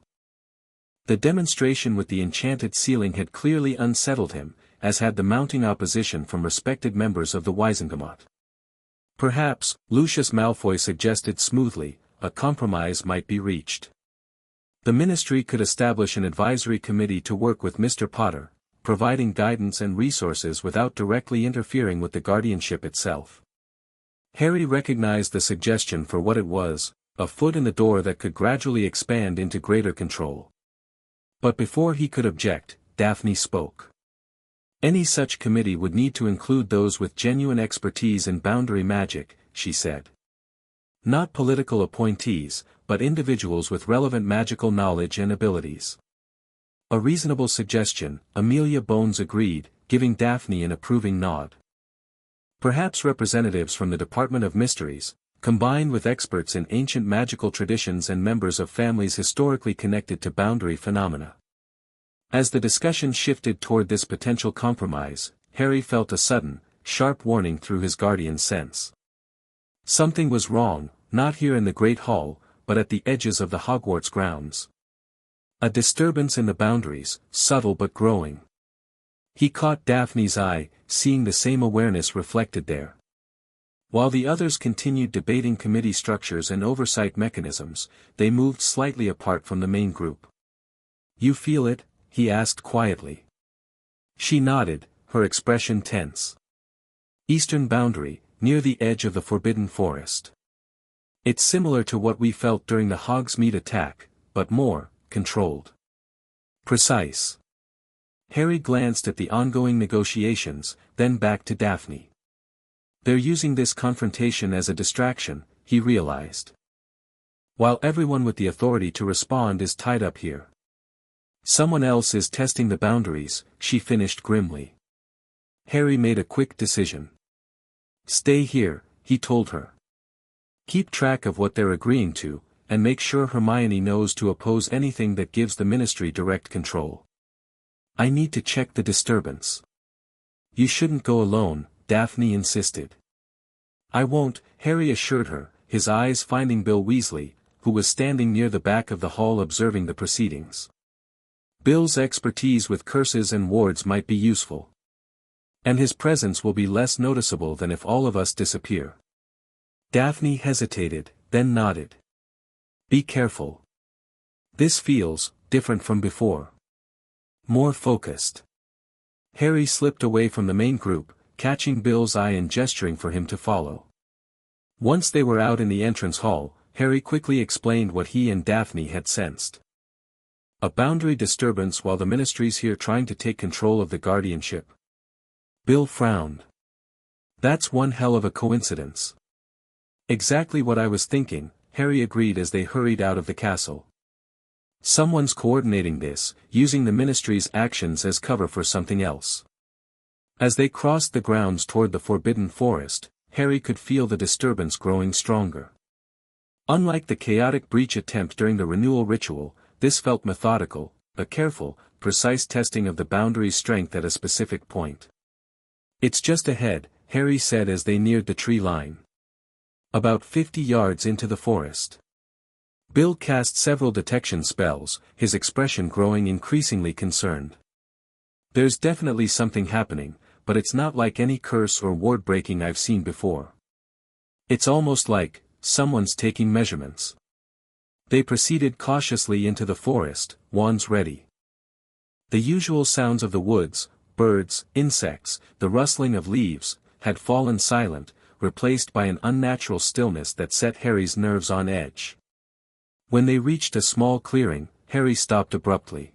The demonstration with the enchanted ceiling had clearly unsettled him, as had the mounting opposition from respected members of the Wizengamot. "Perhaps," Lucius Malfoy suggested smoothly, "a compromise might be reached. The Ministry could establish an advisory committee to work with Mr. Potter, providing guidance and resources without directly interfering with the guardianship itself." Harry recognized the suggestion for what it was, a foot in the door that could gradually expand into greater control. But before he could object, Daphne spoke. "Any such committee would need to include those with genuine expertise in boundary magic," she said. "Not political appointees, but individuals with relevant magical knowledge and abilities." "A reasonable suggestion," Amelia Bones agreed, giving Daphne an approving nod. "Perhaps representatives from the Department of Mysteries, combined with experts in ancient magical traditions and members of families historically connected to boundary phenomena." As the discussion shifted toward this potential compromise, Harry felt a sudden, sharp warning through his guardian's sense. Something was wrong, not here in the Great Hall, but at the edges of the Hogwarts grounds. A disturbance in the boundaries, subtle but growing. He caught Daphne's eye, seeing the same awareness reflected there. While the others continued debating committee structures and oversight mechanisms, they moved slightly apart from the main group. "You feel it?" he asked quietly. She nodded, her expression tense. "Eastern boundary, near the edge of the Forbidden Forest. It's similar to what we felt during the Hogsmeade attack, but more controlled. Precise." Harry glanced at the ongoing negotiations, then back to Daphne. "They're using this confrontation as a distraction," he realized. "While everyone with the authority to respond is tied up here. Someone else is testing the boundaries," she finished grimly. Harry made a quick decision. "Stay here," he told her. "Keep track of what they're agreeing to, and make sure Hermione knows to oppose anything that gives the Ministry direct control. I need to check the disturbance." "You shouldn't go alone," Daphne insisted. "I won't," Harry assured her, his eyes finding Bill Weasley, who was standing near the back of the hall observing the proceedings. Bill's expertise with curses and wards might be useful. And his presence will be less noticeable than if all of us disappear. Daphne hesitated, then nodded. "Be careful. This feels different from before. More focused." Harry slipped away from the main group, catching Bill's eye and gesturing for him to follow. Once they were out in the entrance hall, Harry quickly explained what he and Daphne had sensed. "A boundary disturbance while the Ministry's here trying to take control of the guardianship." Bill frowned. "That's one hell of a coincidence." "Exactly what I was thinking," Harry agreed as they hurried out of the castle. "Someone's coordinating this, using the Ministry's actions as cover for something else." As they crossed the grounds toward the Forbidden Forest, Harry could feel the disturbance growing stronger. Unlike the chaotic breach attempt during the Renewal ritual, this felt methodical, a careful, precise testing of the boundary's strength at a specific point. "It's just ahead," Harry said as they neared the tree line. About 50 yards into the forest. Bill cast several detection spells, his expression growing increasingly concerned. "There's definitely something happening, but it's not like any curse or ward breaking I've seen before. It's almost like someone's taking measurements." They proceeded cautiously into the forest, wands ready. The usual sounds of the woods, birds, insects, the rustling of leaves, had fallen silent, replaced by an unnatural stillness that set Harry's nerves on edge. When they reached a small clearing, Harry stopped abruptly.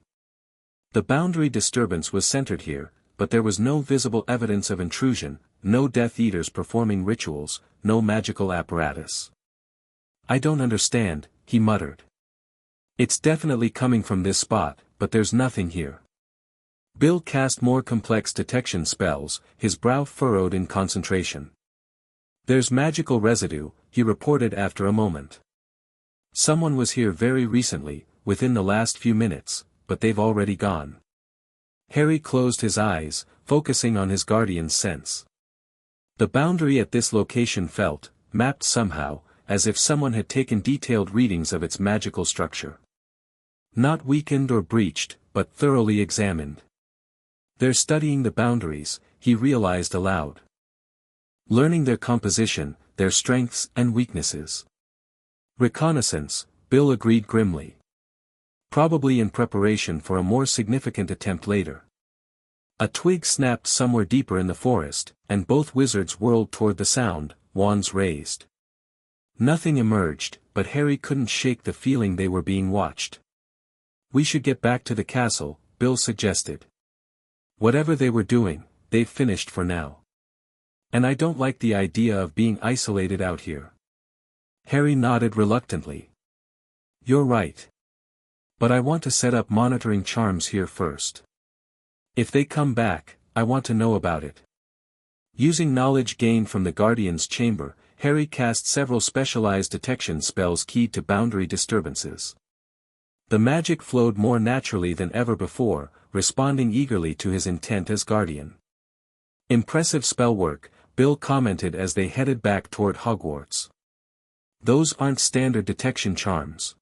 The boundary disturbance was centered here, but there was no visible evidence of intrusion, no Death Eaters performing rituals, no magical apparatus. "I don't understand," he muttered. "It's definitely coming from this spot, but there's nothing here." Bill cast more complex detection spells, his brow furrowed in concentration. "There's magical residue," he reported after a moment. "Someone was here very recently, within the last few minutes, but they've already gone." Harry closed his eyes, focusing on his guardian's sense. The boundary at this location felt, mapped somehow, as if someone had taken detailed readings of its magical structure. Not weakened or breached, but thoroughly examined. "They're studying the boundaries," he realized aloud. "Learning their composition, their strengths and weaknesses." "Reconnaissance," Bill agreed grimly. "Probably in preparation for a more significant attempt later." A twig snapped somewhere deeper in the forest, and both wizards whirled toward the sound, wands raised. Nothing emerged, but Harry couldn't shake the feeling they were being watched. "We should get back to the castle," Bill suggested. "Whatever they were doing, they've finished for now. And I don't like the idea of being isolated out here." Harry nodded reluctantly. "You're right. But I want to set up monitoring charms here first. If they come back, I want to know about it." Using knowledge gained from the Guardian's chamber, Harry cast several specialized detection spells keyed to boundary disturbances. The magic flowed more naturally than ever before, responding eagerly to his intent as Guardian. "Impressive spell work," Bill commented as they headed back toward Hogwarts. Those aren't standard detection charms.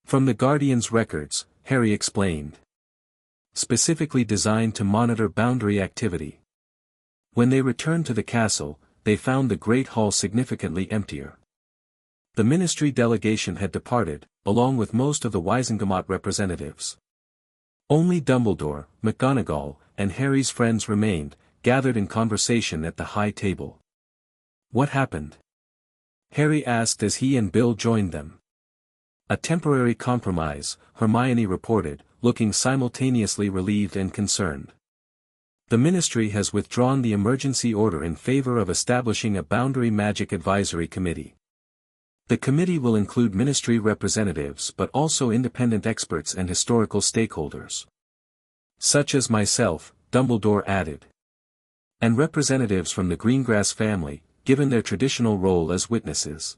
From the Guardian's records, Harry explained. Specifically designed to monitor boundary activity. When they returned to the castle, they found the Great Hall significantly emptier. The Ministry delegation had departed, along with most of the Wizengamot representatives. Only Dumbledore, McGonagall, and Harry's friends remained, gathered in conversation at the high table. What happened? Harry asked as he and Bill joined them. A temporary compromise, Hermione reported, looking simultaneously relieved and concerned. The Ministry has withdrawn the emergency order in favor of establishing a Boundary Magic Advisory Committee. The committee will include Ministry representatives but also independent experts and historical stakeholders. Such as myself, Dumbledore added. And representatives from the Greengrass family, given their traditional role as witnesses.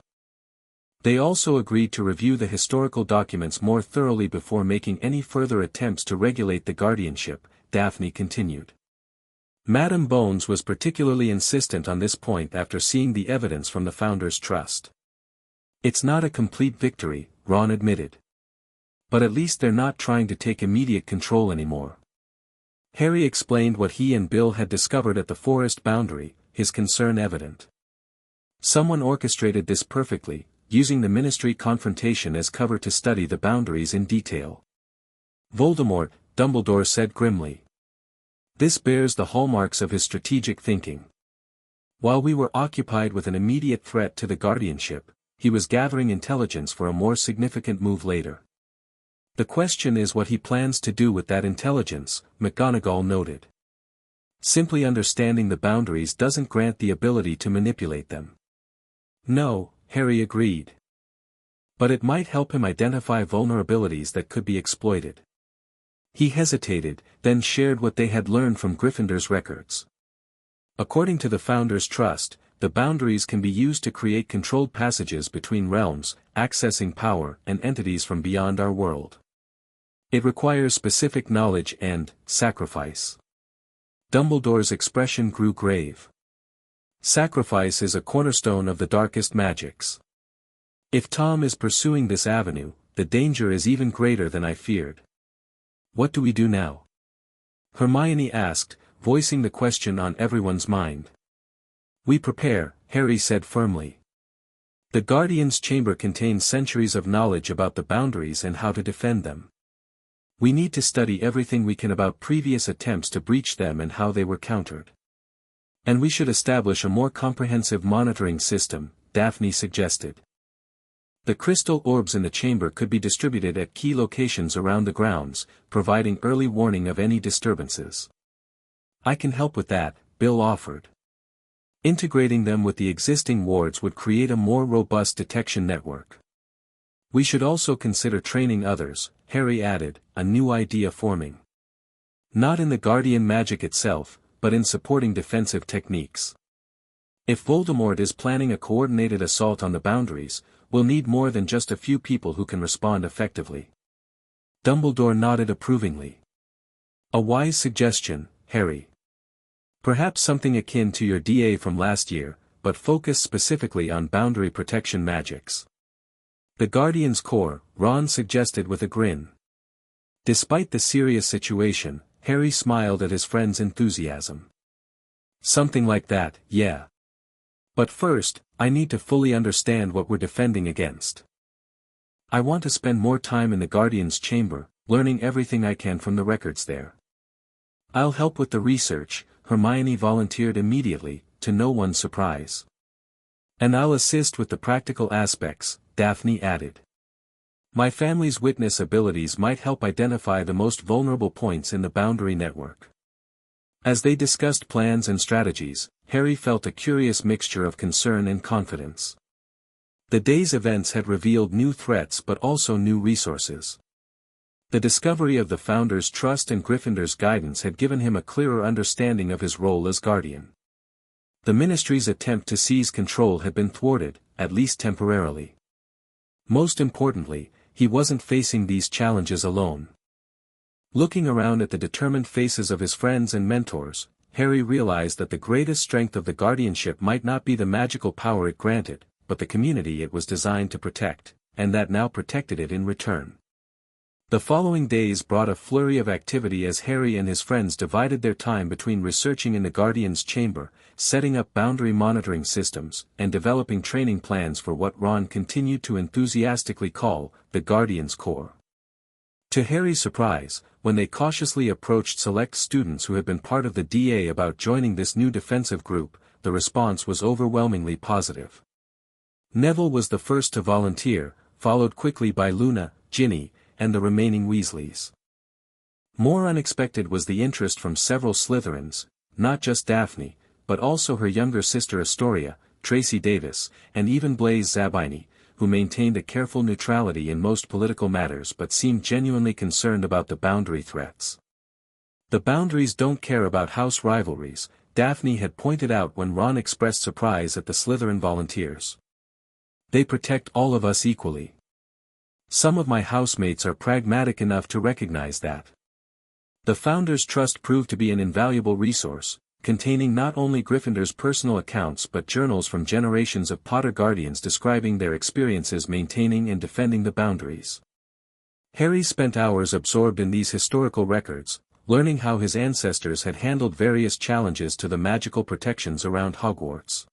They also agreed to review the historical documents more thoroughly before making any further attempts to regulate the guardianship, Daphne continued. Madame Bones was particularly insistent on this point after seeing the evidence from the Founders' Trust. It's not a complete victory, Ron admitted. But at least they're not trying to take immediate control anymore. Harry explained what he and Bill had discovered at the forest boundary, his concern evident. Someone orchestrated this perfectly, using the Ministry confrontation as cover to study the boundaries in detail. Voldemort, Dumbledore said grimly. This bears the hallmarks of his strategic thinking. While we were occupied with an immediate threat to the guardianship, he was gathering intelligence for a more significant move later. The question is what he plans to do with that intelligence, McGonagall noted. Simply understanding the boundaries doesn't grant the ability to manipulate them. No, Harry agreed. But it might help him identify vulnerabilities that could be exploited. He hesitated, then shared what they had learned from Gryffindor's records. According to the Founders' Trust, the boundaries can be used to create controlled passages between realms, accessing power and entities from beyond our world. It requires specific knowledge and sacrifice. Dumbledore's expression grew grave. Sacrifice is a cornerstone of the darkest magics. If Tom is pursuing this avenue, the danger is even greater than I feared. What do we do now? Hermione asked, voicing the question on everyone's mind. We prepare, Harry said firmly. The Guardian's chamber contains centuries of knowledge about the boundaries and how to defend them. We need to study everything we can about previous attempts to breach them and how they were countered. And we should establish a more comprehensive monitoring system, Daphne suggested. The crystal orbs in the chamber could be distributed at key locations around the grounds, providing early warning of any disturbances. I can help with that, Bill offered. Integrating them with the existing wards would create a more robust detection network. We should also consider training others, Harry added, a new idea forming. Not in the Guardian magic itself, but in supporting defensive techniques. If Voldemort is planning a coordinated assault on the boundaries, we'll need more than just a few people who can respond effectively. Dumbledore nodded approvingly. A wise suggestion, Harry. Perhaps something akin to your DA from last year, but focus specifically on boundary protection magics. The Guardian's Corps, Ron suggested with a grin. Despite the serious situation, Harry smiled at his friend's enthusiasm. Something like that, yeah. But first, I need to fully understand what we're defending against. I want to spend more time in the Guardian's chamber, learning everything I can from the records there. I'll help with the research, Hermione volunteered immediately, to no one's surprise. And I'll assist with the practical aspects, Daphne added. My family's witness abilities might help identify the most vulnerable points in the boundary network. As they discussed plans and strategies, Harry felt a curious mixture of concern and confidence. The day's events had revealed new threats but also new resources. The discovery of the Founders' Trust and Gryffindor's guidance had given him a clearer understanding of his role as Guardian. The Ministry's attempt to seize control had been thwarted, at least temporarily. Most importantly, he wasn't facing these challenges alone. Looking around at the determined faces of his friends and mentors, Harry realized that the greatest strength of the guardianship might not be the magical power it granted, but the community it was designed to protect, and that now protected it in return. The following days brought a flurry of activity as Harry and his friends divided their time between researching in the Guardian's chamber, setting up boundary monitoring systems, and developing training plans for what Ron continued to enthusiastically call the Guardian's Corps. To Harry's surprise, when they cautiously approached select students who had been part of the DA about joining this new defensive group, the response was overwhelmingly positive. Neville was the first to volunteer, followed quickly by Luna, Ginny, and the remaining Weasleys. More unexpected was the interest from several Slytherins, not just Daphne, but also her younger sister Astoria, Tracy Davis, and even Blaise Zabini, who maintained a careful neutrality in most political matters but seemed genuinely concerned about the boundary threats. The boundaries don't care about house rivalries, Daphne had pointed out when Ron expressed surprise at the Slytherin volunteers. They protect all of us equally. Some of my housemates are pragmatic enough to recognize that. The Founders' Trust proved to be an invaluable resource, containing not only Gryffindor's personal accounts but journals from generations of Potter Guardians describing their experiences maintaining and defending the boundaries. Harry spent hours absorbed in these historical records, learning how his ancestors had handled various challenges to the magical protections around Hogwarts.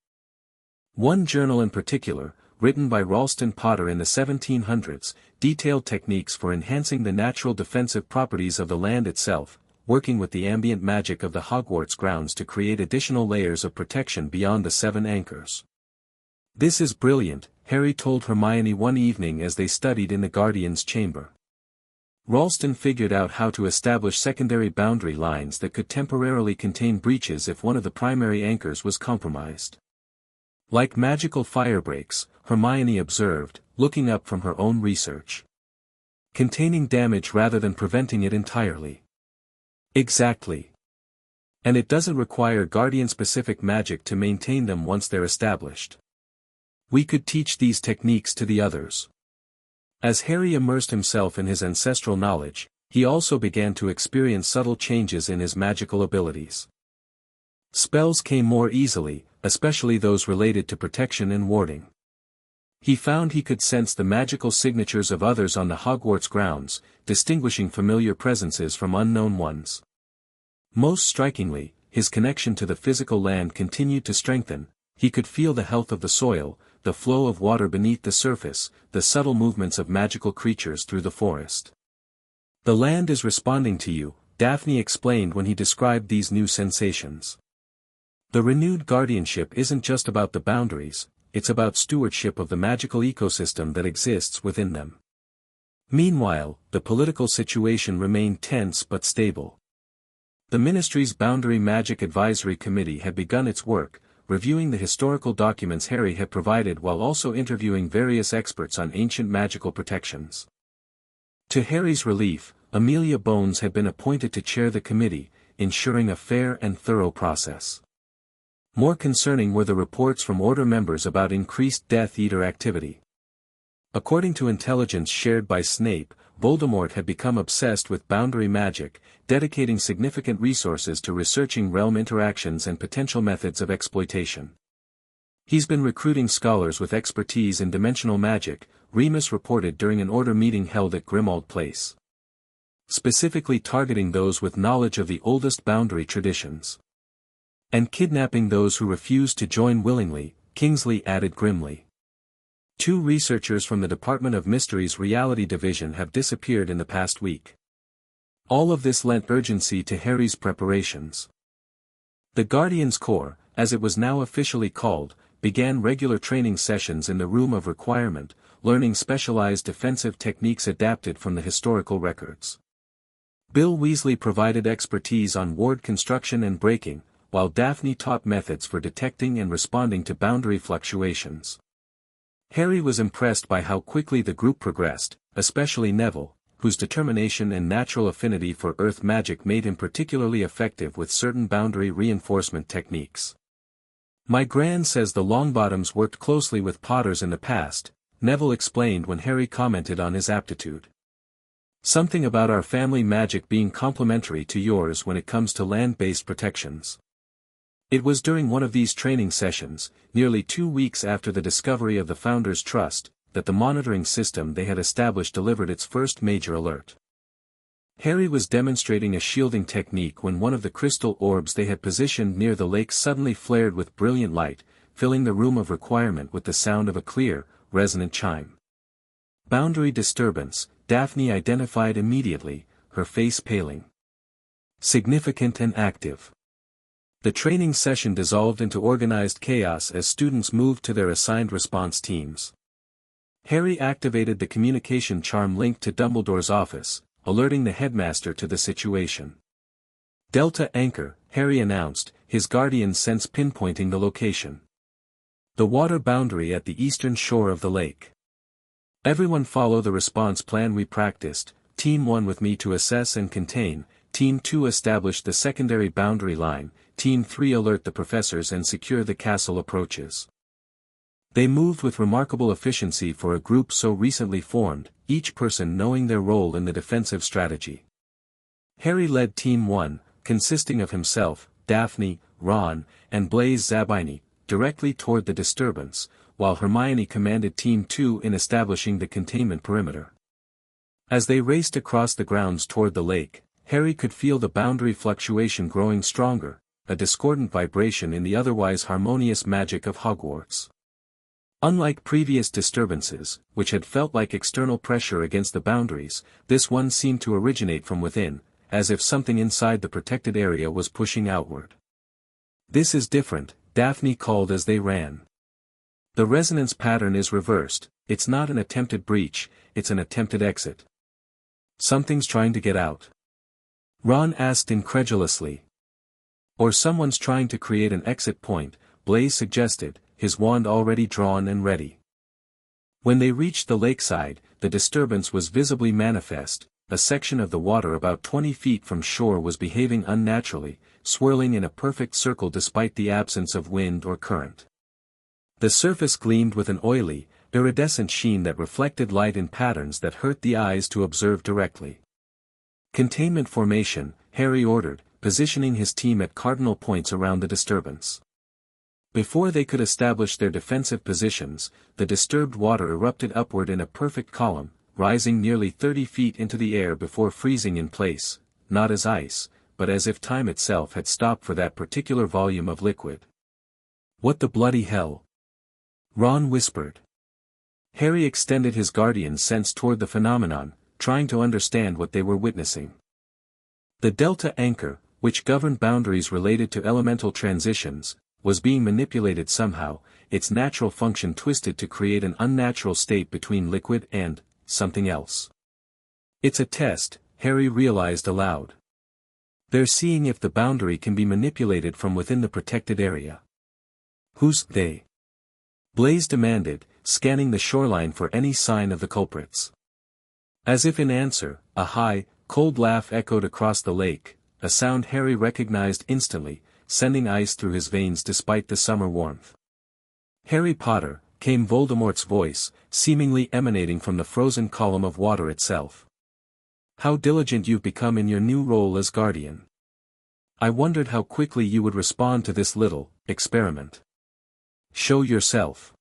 One journal in particular, written by Ralston Potter in the 1700s, detailed techniques for enhancing the natural defensive properties of the land itself, working with the ambient magic of the Hogwarts grounds to create additional layers of protection beyond the 7 anchors. "This is brilliant," Harry told Hermione one evening as they studied in the Guardian's chamber. Ralston figured out how to establish secondary boundary lines that could temporarily contain breaches if one of the primary anchors was compromised. Like magical firebreaks, Hermione observed, looking up from her own research. Containing damage rather than preventing it entirely. Exactly. And it doesn't require Guardian-specific magic to maintain them once they're established. We could teach these techniques to the others. As Harry immersed himself in his ancestral knowledge, he also began to experience subtle changes in his magical abilities. Spells came more easily, especially those related to protection and warding. He found he could sense the magical signatures of others on the Hogwarts grounds, distinguishing familiar presences from unknown ones. Most strikingly, his connection to the physical land continued to strengthen. He could feel the health of the soil, the flow of water beneath the surface, the subtle movements of magical creatures through the forest. "The land is responding to you," Daphne explained when he described these new sensations. The renewed guardianship isn't just about the boundaries, it's about stewardship of the magical ecosystem that exists within them. Meanwhile, the political situation remained tense but stable. The Ministry's Boundary Magic Advisory Committee had begun its work, reviewing the historical documents Harry had provided while also interviewing various experts on ancient magical protections. To Harry's relief, Amelia Bones had been appointed to chair the committee, ensuring a fair and thorough process. More concerning were the reports from Order members about increased Death Eater activity. According to intelligence shared by Snape, Voldemort had become obsessed with boundary magic, dedicating significant resources to researching realm interactions and potential methods of exploitation. He's been recruiting scholars with expertise in dimensional magic, Remus reported during an Order meeting held at Grimmauld Place. Specifically targeting those with knowledge of the oldest boundary traditions. And kidnapping those who refused to join willingly, Kingsley added grimly. 2 researchers from the Department of Mysteries Reality Division have disappeared in the past week. All of this lent urgency to Harry's preparations. The Guardian's Corps, as it was now officially called, began regular training sessions in the Room of Requirement, learning specialized defensive techniques adapted from the historical records. Bill Weasley provided expertise on ward construction and breaking, while Daphne taught methods for detecting and responding to boundary fluctuations. Harry was impressed by how quickly the group progressed, especially Neville, whose determination and natural affinity for earth magic made him particularly effective with certain boundary reinforcement techniques. "My Gran says the Longbottoms worked closely with Potters in the past," Neville explained when Harry commented on his aptitude. "Something about our family magic being complementary to yours when it comes to land-based protections." It was during one of these training sessions, nearly 2 weeks after the discovery of the Founder's Trust, that the monitoring system they had established delivered its first major alert. Harry was demonstrating a shielding technique when one of the crystal orbs they had positioned near the lake suddenly flared with brilliant light, filling the room of requirement with the sound of a clear, resonant chime. Boundary disturbance, Daphne identified immediately, her face paling. Significant and active. The training session dissolved into organized chaos as students moved to their assigned response teams. Harry activated the communication charm linked to Dumbledore's office, alerting the headmaster to the situation. Delta Anchor, Harry announced, his guardian sense pinpointing the location. The water boundary at the eastern shore of the lake. Everyone follow the response plan we practiced, Team 1 with me to assess and contain, Team 2 establish the secondary boundary line, Team 3 alert the professors and secure the castle approaches. They moved with remarkable efficiency for a group so recently formed, each person knowing their role in the defensive strategy. Harry led Team 1, consisting of himself, Daphne, Ron, and Blaise Zabini, directly toward the disturbance, while Hermione commanded Team 2 in establishing the containment perimeter. As they raced across the grounds toward the lake, Harry could feel the boundary fluctuation growing stronger, a discordant vibration in the otherwise harmonious magic of Hogwarts. Unlike previous disturbances, which had felt like external pressure against the boundaries, this one seemed to originate from within, as if something inside the protected area was pushing outward. "This is different," Daphne called as they ran. "The resonance pattern is reversed, it's not an attempted breach, it's an attempted exit. Something's trying to get out." Ron asked incredulously. "Or someone's trying to create an exit point," Blaise suggested, his wand already drawn and ready. When they reached the lakeside, the disturbance was visibly manifest. A section of the water about 20 feet from shore was behaving unnaturally, swirling in a perfect circle despite the absence of wind or current. The surface gleamed with an oily, iridescent sheen that reflected light in patterns that hurt the eyes to observe directly. "Containment formation," Harry ordered, positioning his team at cardinal points around the disturbance. Before they could establish their defensive positions, the disturbed water erupted upward in a perfect column, rising nearly 30 feet into the air before freezing in place, not as ice, but as if time itself had stopped for that particular volume of liquid. "What the bloody hell?" Ron whispered. Harry extended his guardian sense toward the phenomenon, trying to understand what they were witnessing. The Delta Anchor, which governed boundaries related to elemental transitions, was being manipulated somehow, its natural function twisted to create an unnatural state between liquid and something else. "It's a test," Harry realized aloud. "They're seeing if the boundary can be manipulated from within the protected area." "Who's they?" Blaise demanded, scanning the shoreline for any sign of the culprits. As if in answer, a high, cold laugh echoed across the lake, a sound Harry recognized instantly, sending ice through his veins despite the summer warmth. "Harry Potter," came Voldemort's voice, seemingly emanating from the frozen column of water itself. "How diligent you've become in your new role as guardian. I wondered how quickly you would respond to this little experiment. Show yourself."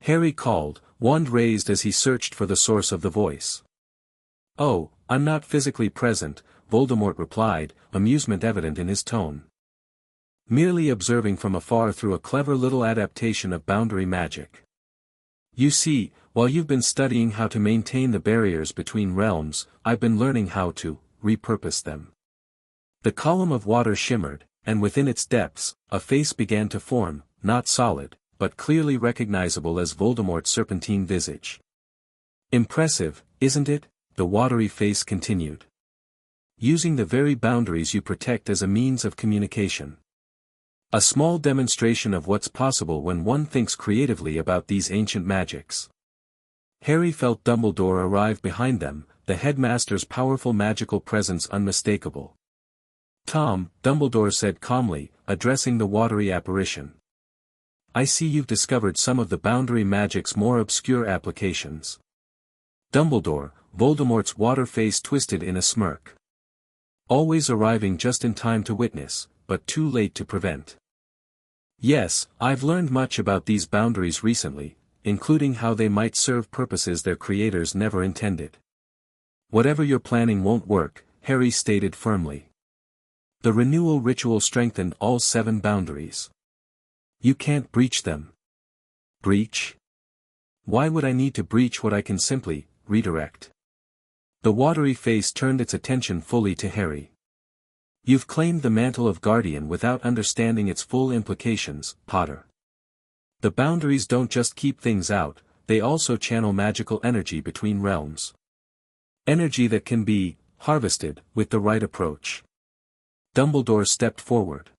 Harry called, wand raised as he searched for the source of the voice. "Oh, I'm not physically present," Voldemort replied, amusement evident in his tone. "Merely observing from afar through a clever little adaptation of boundary magic. You see, while you've been studying how to maintain the barriers between realms, I've been learning how to repurpose them." The column of water shimmered, and within its depths, a face began to form, not solid, but clearly recognizable as Voldemort's serpentine visage. "Impressive, isn't it?" the watery face continued. "Using the very boundaries you protect as a means of communication. A small demonstration of what's possible when one thinks creatively about these ancient magics." Harry felt Dumbledore arrive behind them, the headmaster's powerful magical presence unmistakable. "Tom," Dumbledore said calmly, addressing the watery apparition. "I see you've discovered some of the boundary magic's more obscure applications." "Dumbledore," Voldemort's water face twisted in a smirk. "Always arriving just in time to witness, but too late to prevent." Yes, I've learned much about these boundaries recently, including how they might serve purposes their creators never intended. Whatever you're planning won't work, Harry stated firmly. The renewal ritual strengthened all 7 boundaries. You can't breach them. Breach? Why would I need to breach what I can simply redirect? The watery face turned its attention fully to Harry. You've claimed the mantle of Guardian without understanding its full implications, Potter. The boundaries don't just keep things out, they also channel magical energy between realms. Energy that can be harvested with the right approach. Dumbledore stepped forward.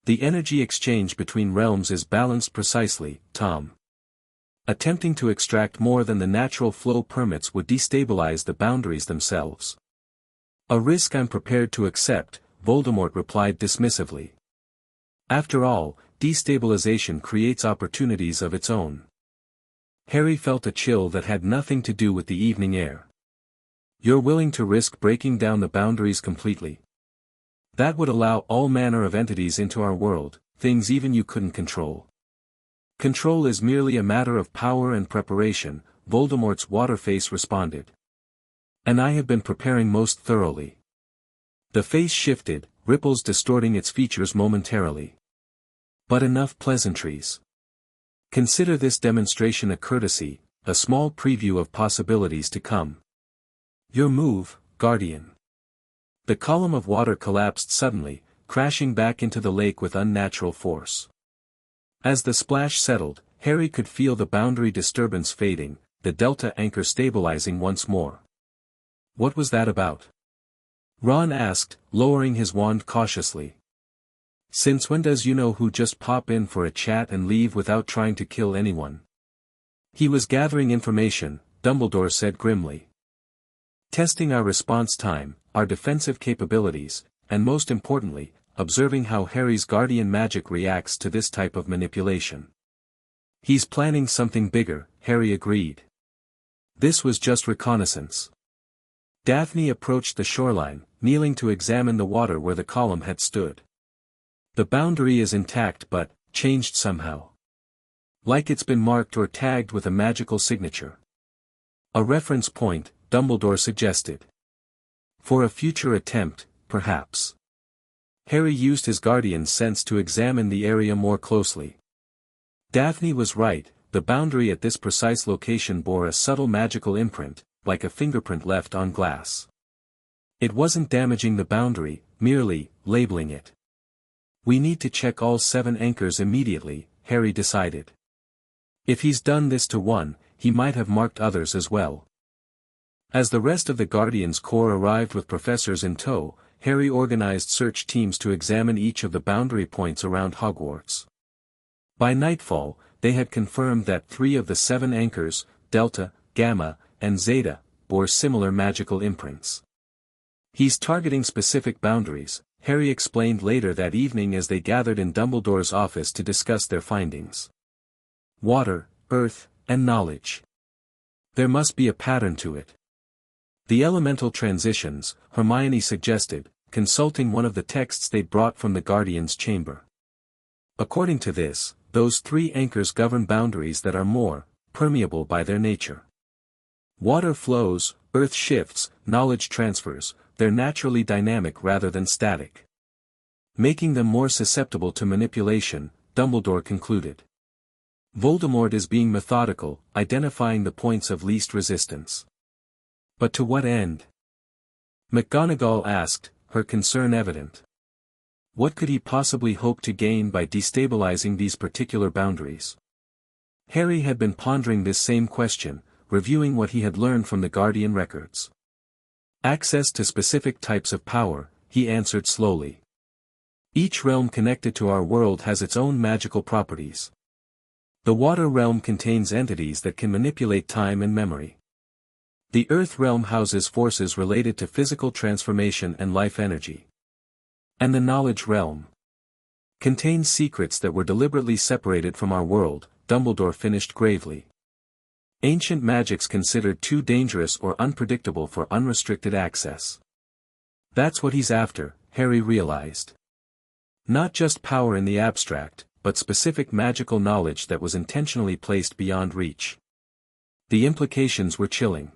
The energy exchange between realms is balanced precisely, Tom. Attempting to extract more than the natural flow permits would destabilize the boundaries themselves. A risk I'm prepared to accept, Voldemort replied dismissively. After all, destabilization creates opportunities of its own. Harry felt a chill that had nothing to do with the evening air. You're willing to risk breaking down the boundaries completely? That would allow all manner of entities into our world, things even you couldn't control. Control is merely a matter of power and preparation, Voldemort's water-face responded. And I have been preparing most thoroughly. The face shifted, ripples distorting its features momentarily. But enough pleasantries. Consider this demonstration a courtesy, a small preview of possibilities to come. Your move, Guardian. The column of water collapsed suddenly, crashing back into the lake with unnatural force. As the splash settled, Harry could feel the boundary disturbance fading, the delta anchor stabilizing once more. What was that about? Ron asked, lowering his wand cautiously. Since when does you-know-who just pop in for a chat and leave without trying to kill anyone? He was gathering information, Dumbledore said grimly. Testing our response time, our defensive capabilities, and most importantly, observing how Harry's guardian magic reacts to this type of manipulation. He's planning something bigger, Harry agreed. This was just reconnaissance. Daphne approached the shoreline, kneeling to examine the water where the column had stood. The boundary is intact but changed somehow. Like it's been marked or tagged with a magical signature. A reference point, Dumbledore suggested. For a future attempt, perhaps. Harry used his guardian's sense to examine the area more closely. Daphne was right, the boundary at this precise location bore a subtle magical imprint, like a fingerprint left on glass. It wasn't damaging the boundary, merely labeling it. We need to check all 7 anchors immediately, Harry decided. If he's done this to one, he might have marked others as well. As the rest of the Guardians Corps arrived with professors in tow, Harry organized search teams to examine each of the boundary points around Hogwarts. By nightfall, they had confirmed that 3 of the 7 anchors, Delta, Gamma, and Zeta, bore similar magical imprints. He's targeting specific boundaries, Harry explained later that evening as they gathered in Dumbledore's office to discuss their findings. Water, earth, and knowledge. There must be a pattern to it. The elemental transitions, Hermione suggested, consulting one of the texts they'd brought from the Guardian's chamber. According to this, those 3 anchors govern boundaries that are more permeable by their nature. Water flows, earth shifts, knowledge transfers, they're naturally dynamic rather than static. Making them more susceptible to manipulation, Dumbledore concluded. Voldemort is being methodical, identifying the points of least resistance. But to what end? McGonagall asked, her concern evident. What could he possibly hope to gain by destabilizing these particular boundaries? Harry had been pondering this same question, reviewing what he had learned from the Guardian records. Access to specific types of power, he answered slowly. Each realm connected to our world has its own magical properties. The water realm contains entities that can manipulate time and memory. The earth realm houses forces related to physical transformation and life energy. And the knowledge realm contains secrets that were deliberately separated from our world, Dumbledore finished gravely. Ancient magics considered too dangerous or unpredictable for unrestricted access. That's what he's after, Harry realized. Not just power in the abstract, but specific magical knowledge that was intentionally placed beyond reach. The implications were chilling.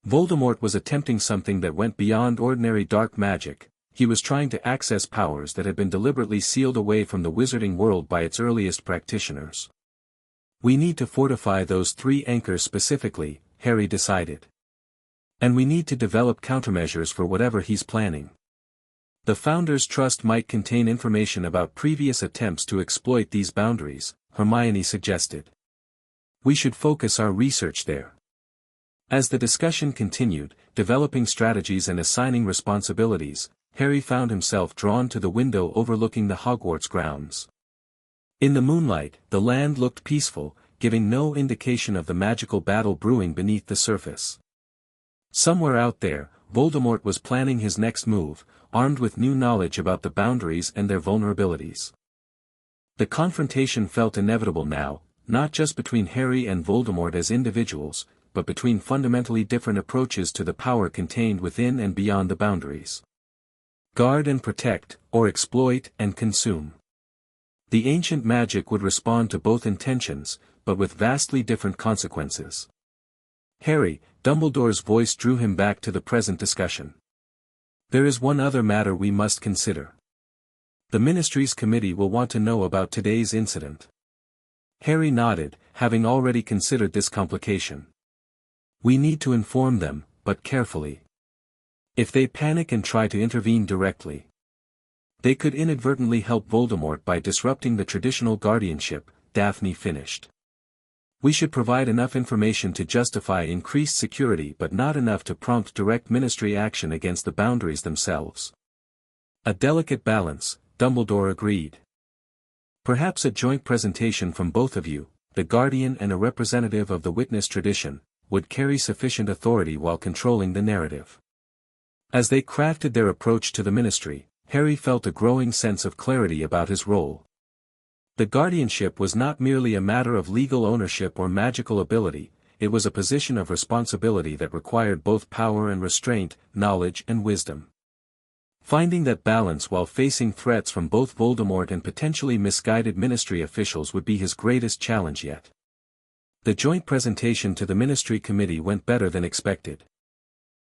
Voldemort was attempting something that went beyond ordinary dark magic. He was trying to access powers that had been deliberately sealed away from the wizarding world by its earliest practitioners. We need to fortify those 3 anchors specifically, Harry decided. And we need to develop countermeasures for whatever he's planning. The Founder's Trust might contain information about previous attempts to exploit these boundaries, Hermione suggested. We should focus our research there. As the discussion continued, developing strategies and assigning responsibilities, Harry found himself drawn to the window overlooking the Hogwarts grounds. In the moonlight, the land looked peaceful, giving no indication of the magical battle brewing beneath the surface. Somewhere out there, Voldemort was planning his next move, armed with new knowledge about the boundaries and their vulnerabilities. The confrontation felt inevitable now, not just between Harry and Voldemort as individuals, but between fundamentally different approaches to the power contained within and beyond the boundaries. Guard and protect, or exploit and consume. The ancient magic would respond to both intentions, but with vastly different consequences. Harry, Dumbledore's voice drew him back to the present discussion. There is one other matter we must consider. The Ministry's committee will want to know about today's incident. Harry nodded, having already considered this complication. We need to inform them, but carefully. If they panic and try to intervene directly, they could inadvertently help Voldemort by disrupting the traditional guardianship, Daphne finished. We should provide enough information to justify increased security but not enough to prompt direct Ministry action against the boundaries themselves. A delicate balance, Dumbledore agreed. Perhaps a joint presentation from both of you, the Guardian and a representative of the witness tradition, would carry sufficient authority while controlling the narrative. As they crafted their approach to the Ministry, Harry felt a growing sense of clarity about his role. The guardianship was not merely a matter of legal ownership or magical ability, it was a position of responsibility that required both power and restraint, knowledge and wisdom. Finding that balance while facing threats from both Voldemort and potentially misguided Ministry officials would be his greatest challenge yet. The joint presentation to the Ministry Committee went better than expected.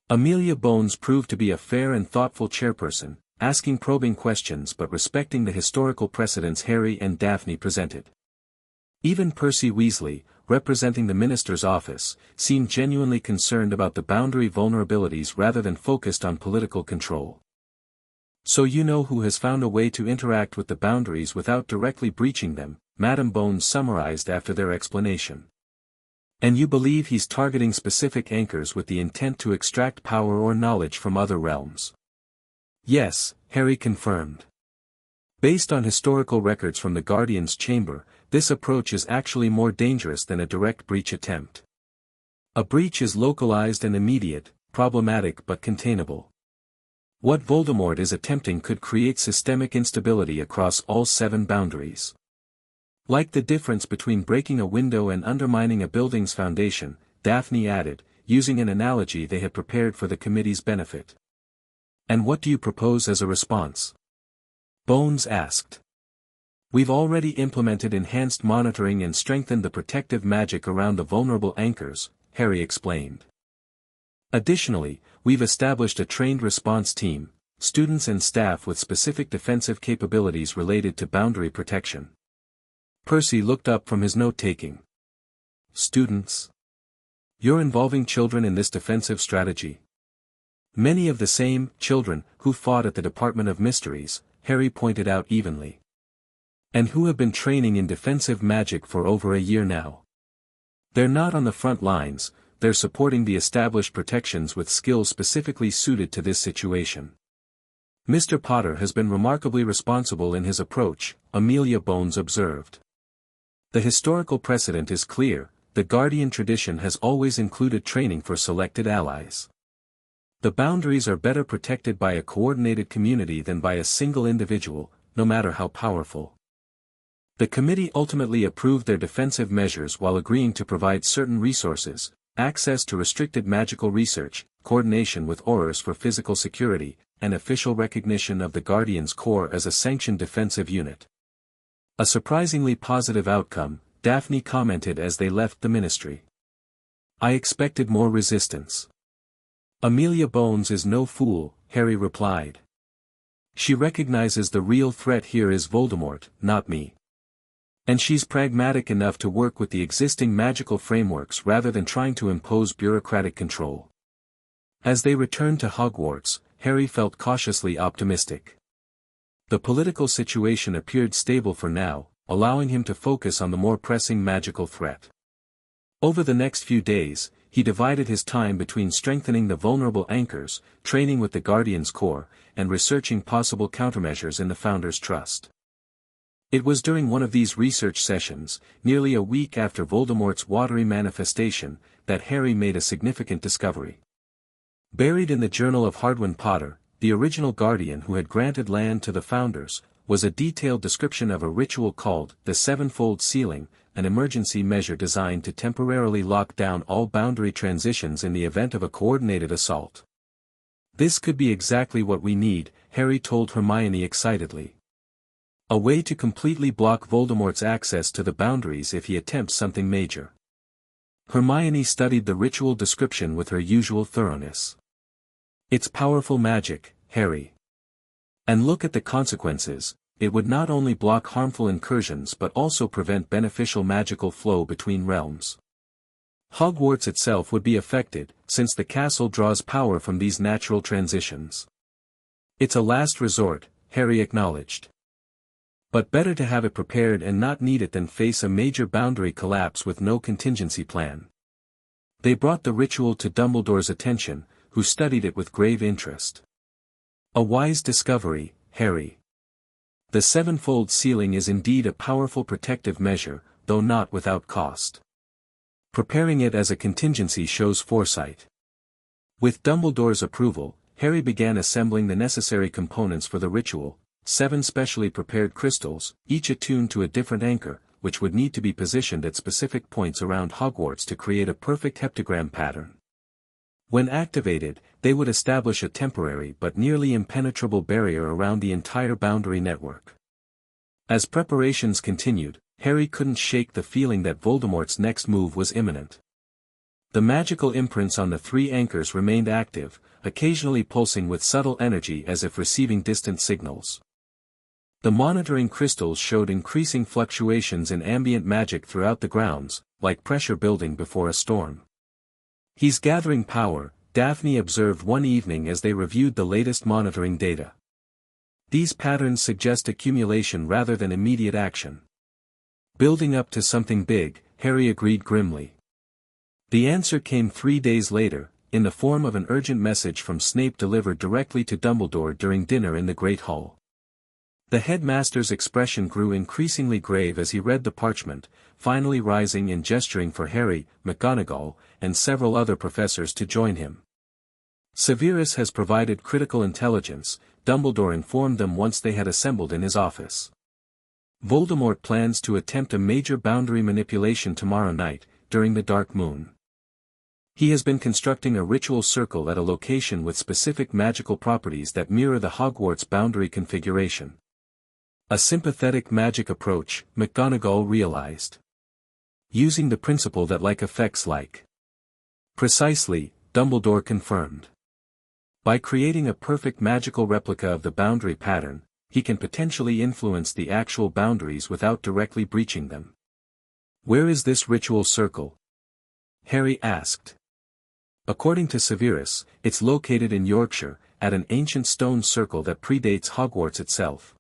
Amelia Bones proved to be a fair and thoughtful chairperson, asking probing questions but respecting the historical precedents Harry and Daphne presented. Even Percy Weasley, representing the minister's office, seemed genuinely concerned about the boundary vulnerabilities rather than focused on political control. So you know who has found a way to interact with the boundaries without directly breaching them, Madam Bones summarized after their explanation. And you believe he's targeting specific anchors with the intent to extract power or knowledge from other realms. Yes, Harry confirmed. Based on historical records from the Guardian's chamber, this approach is actually more dangerous than a direct breach attempt. A breach is localized and immediate, problematic but containable. What Voldemort is attempting could create systemic instability across all 7 boundaries. Like the difference between breaking a window and undermining a building's foundation, Daphne added, using an analogy they had prepared for the committee's benefit. And what do you propose as a response? Bones asked. We've already implemented enhanced monitoring and strengthened the protective magic around the vulnerable anchors, Harry explained. Additionally, we've established a trained response team, students and staff with specific defensive capabilities related to boundary protection. Percy looked up from his note-taking. Students? You're involving children in this defensive strategy? Many of the same children who fought at the Department of Mysteries, Harry pointed out evenly. And who have been training in defensive magic for over a year now. They're not on the front lines, they're supporting the established protections with skills specifically suited to this situation. Mr. Potter has been remarkably responsible in his approach, Amelia Bones observed. The historical precedent is clear, the Guardian tradition has always included training for selected allies. The boundaries are better protected by a coordinated community than by a single individual, no matter how powerful. The committee ultimately approved their defensive measures while agreeing to provide certain resources, access to restricted magical research, coordination with Aurors for physical security, and official recognition of the Guardian's Corps as a sanctioned defensive unit. A surprisingly positive outcome, Daphne commented as they left the ministry. I expected more resistance. Amelia Bones is no fool, Harry replied. She recognizes the real threat here is Voldemort, not me. And she's pragmatic enough to work with the existing magical frameworks rather than trying to impose bureaucratic control. As they returned to Hogwarts, Harry felt cautiously optimistic. The political situation appeared stable for now, allowing him to focus on the more pressing magical threat. Over the next few days, he divided his time between strengthening the vulnerable anchors, training with the Guardians Corps, and researching possible countermeasures in the Founders' Trust. It was during one of these research sessions, nearly a week after Voldemort's watery manifestation, that Harry made a significant discovery. Buried in the Journal of Hardwin Potter, the original Guardian who had granted land to the Founders, was a detailed description of a ritual called the Sevenfold Sealing, an emergency measure designed to temporarily lock down all boundary transitions in the event of a coordinated assault. This could be exactly what we need, Harry told Hermione excitedly. A way to completely block Voldemort's access to the boundaries if he attempts something major. Hermione studied the ritual description with her usual thoroughness. It's powerful magic, Harry. And look at the consequences, it would not only block harmful incursions but also prevent beneficial magical flow between realms. Hogwarts itself would be affected, since the castle draws power from these natural transitions. It's a last resort, Harry acknowledged. But better to have it prepared and not need it than face a major boundary collapse with no contingency plan. They brought the ritual to Dumbledore's attention, who studied it with grave interest. A wise discovery, Harry. The Sevenfold Sealing is indeed a powerful protective measure, though not without cost. Preparing it as a contingency shows foresight. With Dumbledore's approval, Harry began assembling the necessary components for the ritual, 7 specially prepared crystals, each attuned to a different anchor, which would need to be positioned at specific points around Hogwarts to create a perfect heptagram pattern. When activated, they would establish a temporary but nearly impenetrable barrier around the entire boundary network. As preparations continued, Harry couldn't shake the feeling that Voldemort's next move was imminent. The magical imprints on the 3 anchors remained active, occasionally pulsing with subtle energy as if receiving distant signals. The monitoring crystals showed increasing fluctuations in ambient magic throughout the grounds, like pressure building before a storm. He's gathering power, Daphne observed one evening as they reviewed the latest monitoring data. These patterns suggest accumulation rather than immediate action. Building up to something big, Harry agreed grimly. The answer came 3 days later, in the form of an urgent message from Snape delivered directly to Dumbledore during dinner in the Great Hall. The headmaster's expression grew increasingly grave as he read the parchment, finally rising and gesturing for Harry, McGonagall, and several other professors to join him. Severus has provided critical intelligence, Dumbledore informed them once they had assembled in his office. Voldemort plans to attempt a major boundary manipulation tomorrow night, during the Dark Moon. He has been constructing a ritual circle at a location with specific magical properties that mirror the Hogwarts boundary configuration. A sympathetic magic approach, McGonagall realized. Using the principle that like affects like. Precisely, Dumbledore confirmed. By creating a perfect magical replica of the boundary pattern, he can potentially influence the actual boundaries without directly breaching them. Where is this ritual circle? Harry asked. According to Severus, it's located in Yorkshire, at an ancient stone circle that predates Hogwarts itself.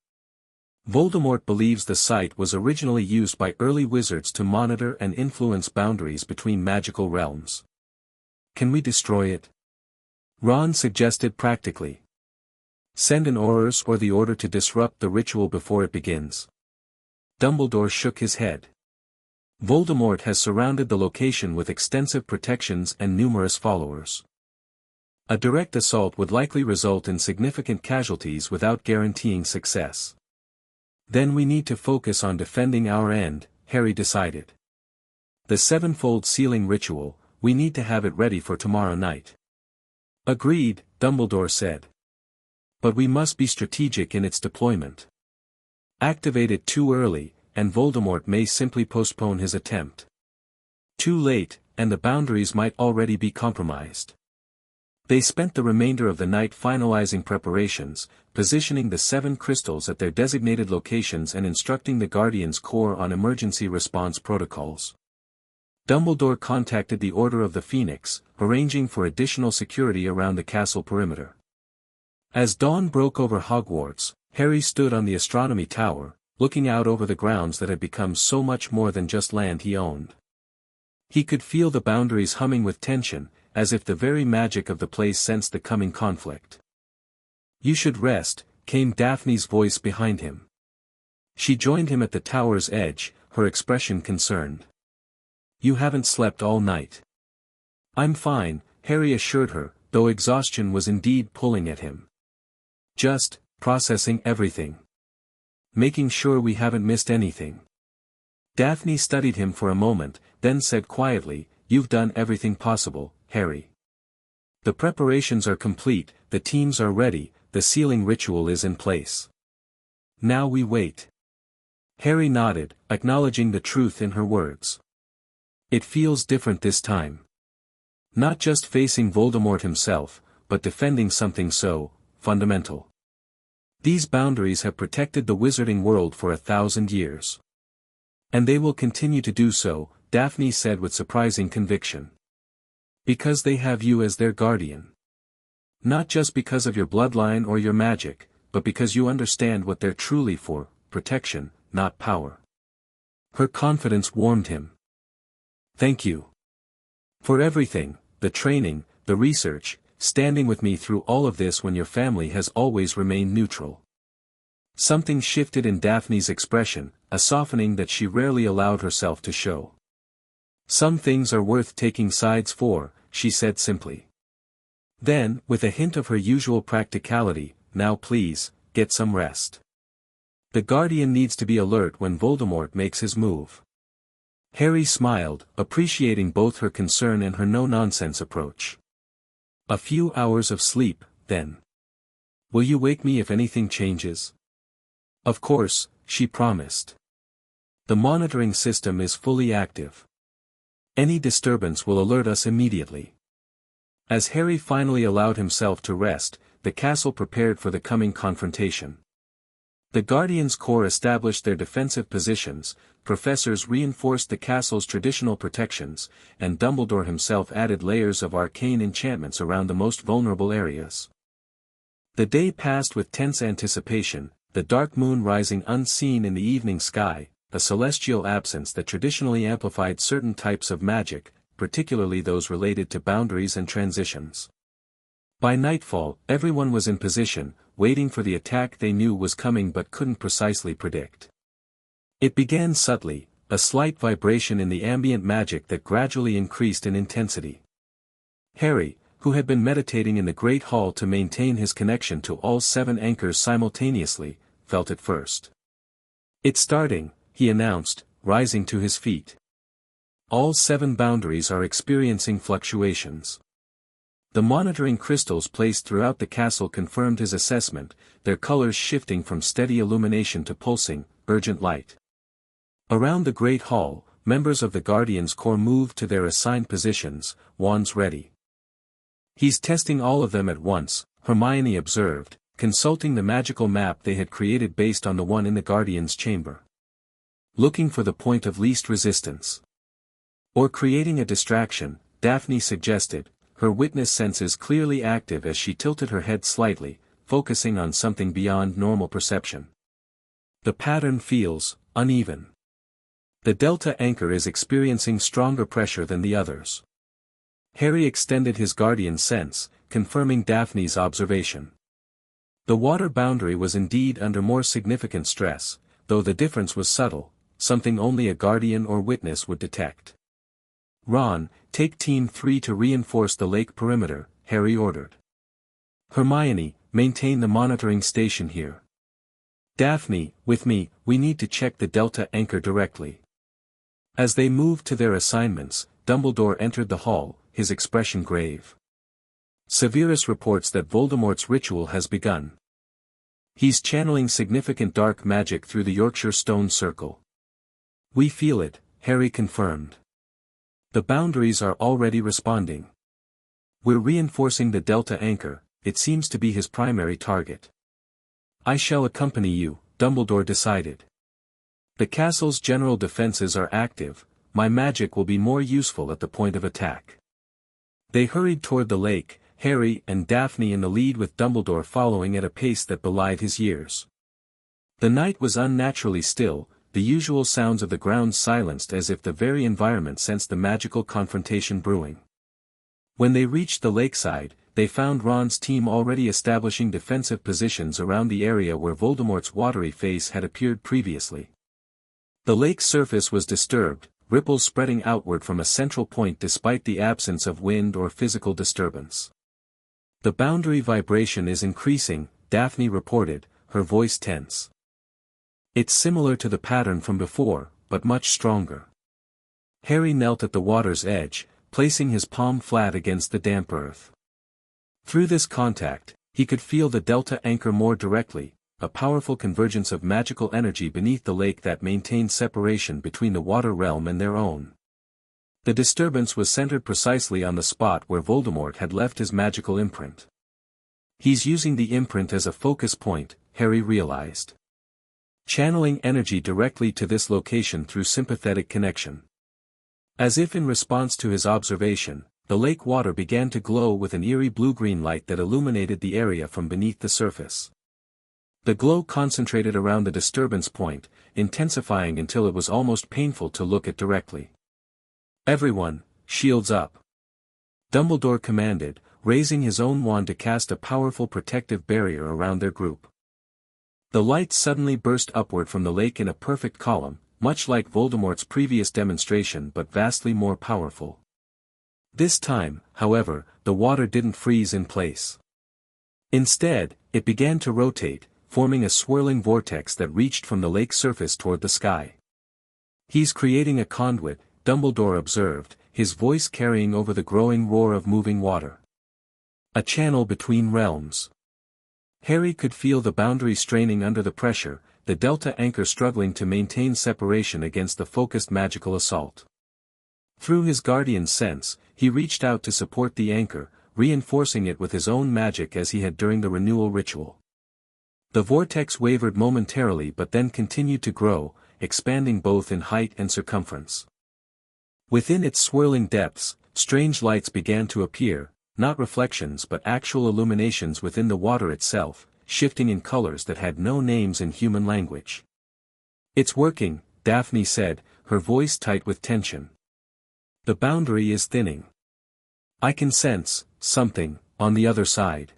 Voldemort believes the site was originally used by early wizards to monitor and influence boundaries between magical realms. Can we destroy it? Ron suggested practically. Send an Aurors or the order to disrupt the ritual before it begins. Dumbledore shook his head. Voldemort has surrounded the location with extensive protections and numerous followers. A direct assault would likely result in significant casualties without guaranteeing success. Then we need to focus on defending our end, Harry decided. The Sevenfold Sealing ritual, we need to have it ready for tomorrow night. Agreed, Dumbledore said. But we must be strategic in its deployment. Activate it too early, and Voldemort may simply postpone his attempt. Too late, and the boundaries might already be compromised. They spent the remainder of the night finalizing preparations, positioning the 7 crystals at their designated locations and instructing the Guardians Corps on emergency response protocols. Dumbledore contacted the Order of the Phoenix, arranging for additional security around the castle perimeter. As dawn broke over Hogwarts, Harry stood on the astronomy tower, looking out over the grounds that had become so much more than just land he owned. He could feel the boundaries humming with tension, as if the very magic of the place sensed the coming conflict. "You should rest," came Daphne's voice behind him. She joined him at the tower's edge, her expression concerned. "You haven't slept all night." "I'm fine," Harry assured her, though exhaustion was indeed pulling at him. "Just processing everything. Making sure we haven't missed anything." Daphne studied him for a moment, then said quietly, "You've done everything possible, Harry. The preparations are complete, the teams are ready, the sealing ritual is in place. Now we wait." Harry nodded, acknowledging the truth in her words. "It feels different this time. Not just facing Voldemort himself, but defending something so fundamental. These boundaries have protected the wizarding world for 1,000 years. And they will continue to do so," Daphne said with surprising conviction. "Because they have you as their guardian. Not just because of your bloodline or your magic, but because you understand what they're truly for, protection, not power." Her confidence warmed him. "Thank you. For everything, the training, the research, standing with me through all of this when your family has always remained neutral." Something shifted in Daphne's expression, a softening that she rarely allowed herself to show. "Some things are worth taking sides for," she said simply. Then, with a hint of her usual practicality, "Now please, get some rest. The Guardian needs to be alert when Voldemort makes his move." Harry smiled, appreciating both her concern and her no-nonsense approach. "A few hours of sleep, then. Will you wake me if anything changes?" "Of course," she promised. "The monitoring system is fully active. Any disturbance will alert us immediately." As Harry finally allowed himself to rest, the castle prepared for the coming confrontation. The Guardians Corps established their defensive positions, professors reinforced the castle's traditional protections, and Dumbledore himself added layers of arcane enchantments around the most vulnerable areas. The day passed with tense anticipation, the dark moon rising unseen in the evening sky, a celestial absence that traditionally amplified certain types of magic, particularly those related to boundaries and transitions. By nightfall, everyone was in position, waiting for the attack they knew was coming but couldn't precisely predict. It began subtly, a slight vibration in the ambient magic that gradually increased in intensity. Harry, who had been meditating in the Great Hall to maintain his connection to all 7 anchors simultaneously, felt it first. "It's starting," he announced, rising to his feet. "All 7 boundaries are experiencing fluctuations." The monitoring crystals placed throughout the castle confirmed his assessment, their colors shifting from steady illumination to pulsing, urgent light. Around the Great Hall, members of the Guardians Corps moved to their assigned positions, wands ready. "He's testing all of them at once," Hermione observed, consulting the magical map they had created based on the one in the Guardian's chamber. "Looking for the point of least resistance. Or creating a distraction," Daphne suggested, her witness senses clearly active as she tilted her head slightly, focusing on something beyond normal perception. "The pattern feels uneven. The Delta anchor is experiencing stronger pressure than the others." Harry extended his guardian sense, confirming Daphne's observation. The water boundary was indeed under more significant stress, though the difference was subtle, something only a guardian or witness would detect. "Ron, take Team 3 to reinforce the lake perimeter," Harry ordered. "Hermione, maintain the monitoring station here. Daphne, with me, we need to check the Delta anchor directly." As they moved to their assignments, Dumbledore entered the hall, his expression grave. "Severus reports that Voldemort's ritual has begun. He's channeling significant dark magic through the Yorkshire Stone Circle. We feel it, Harry confirmed. The boundaries are already responding. We're reinforcing the Delta anchor, it seems to be his primary target. I shall accompany you, Dumbledore decided. The castle's general defenses are active, my magic will be more useful at the point of attack. They hurried toward the lake, Harry and Daphne in the lead with Dumbledore following at a pace that belied his years. The night was unnaturally still, the usual sounds of the ground silenced as if the very environment sensed the magical confrontation brewing. When they reached the lakeside, they found Ron's team already establishing defensive positions around the area where Voldemort's watery face had appeared previously. The lake's surface was disturbed, ripples spreading outward from a central point despite the absence of wind or physical disturbance. The boundary vibration is increasing, Daphne reported, her voice tense. It's similar to the pattern from before, but much stronger. Harry knelt at the water's edge, placing his palm flat against the damp earth. Through this contact, he could feel the Delta anchor more directly, a powerful convergence of magical energy beneath the lake that maintained separation between the water realm and their own. The disturbance was centered precisely on the spot where Voldemort had left his magical imprint. He's using the imprint as a focus point, Harry realized. Channeling energy directly to this location through sympathetic connection. As if in response to his observation, the lake water began to glow with an eerie blue-green light that illuminated the area from beneath the surface. The glow concentrated around the disturbance point, intensifying until it was almost painful to look at directly. Everyone, shields up. Dumbledore commanded, raising his own wand to cast a powerful protective barrier around their group. The light suddenly burst upward from the lake in a perfect column, much like Voldemort's previous demonstration but vastly more powerful. This time, however, the water didn't freeze in place. Instead, it began to rotate, forming a swirling vortex that reached from the lake's surface toward the sky. He's creating a conduit, Dumbledore observed, his voice carrying over the growing roar of moving water. A channel between realms. Harry could feel the boundary straining under the pressure, the Delta anchor struggling to maintain separation against the focused magical assault. Through his guardian's sense, he reached out to support the anchor, reinforcing it with his own magic as he had during the renewal ritual. The vortex wavered momentarily but then continued to grow, expanding both in height and circumference. Within its swirling depths, strange lights began to appear, not reflections but actual illuminations within the water itself, shifting in colors that had no names in human language. It's working, Daphne said, her voice tight with tension. The boundary is thinning. I can sense something on the other side.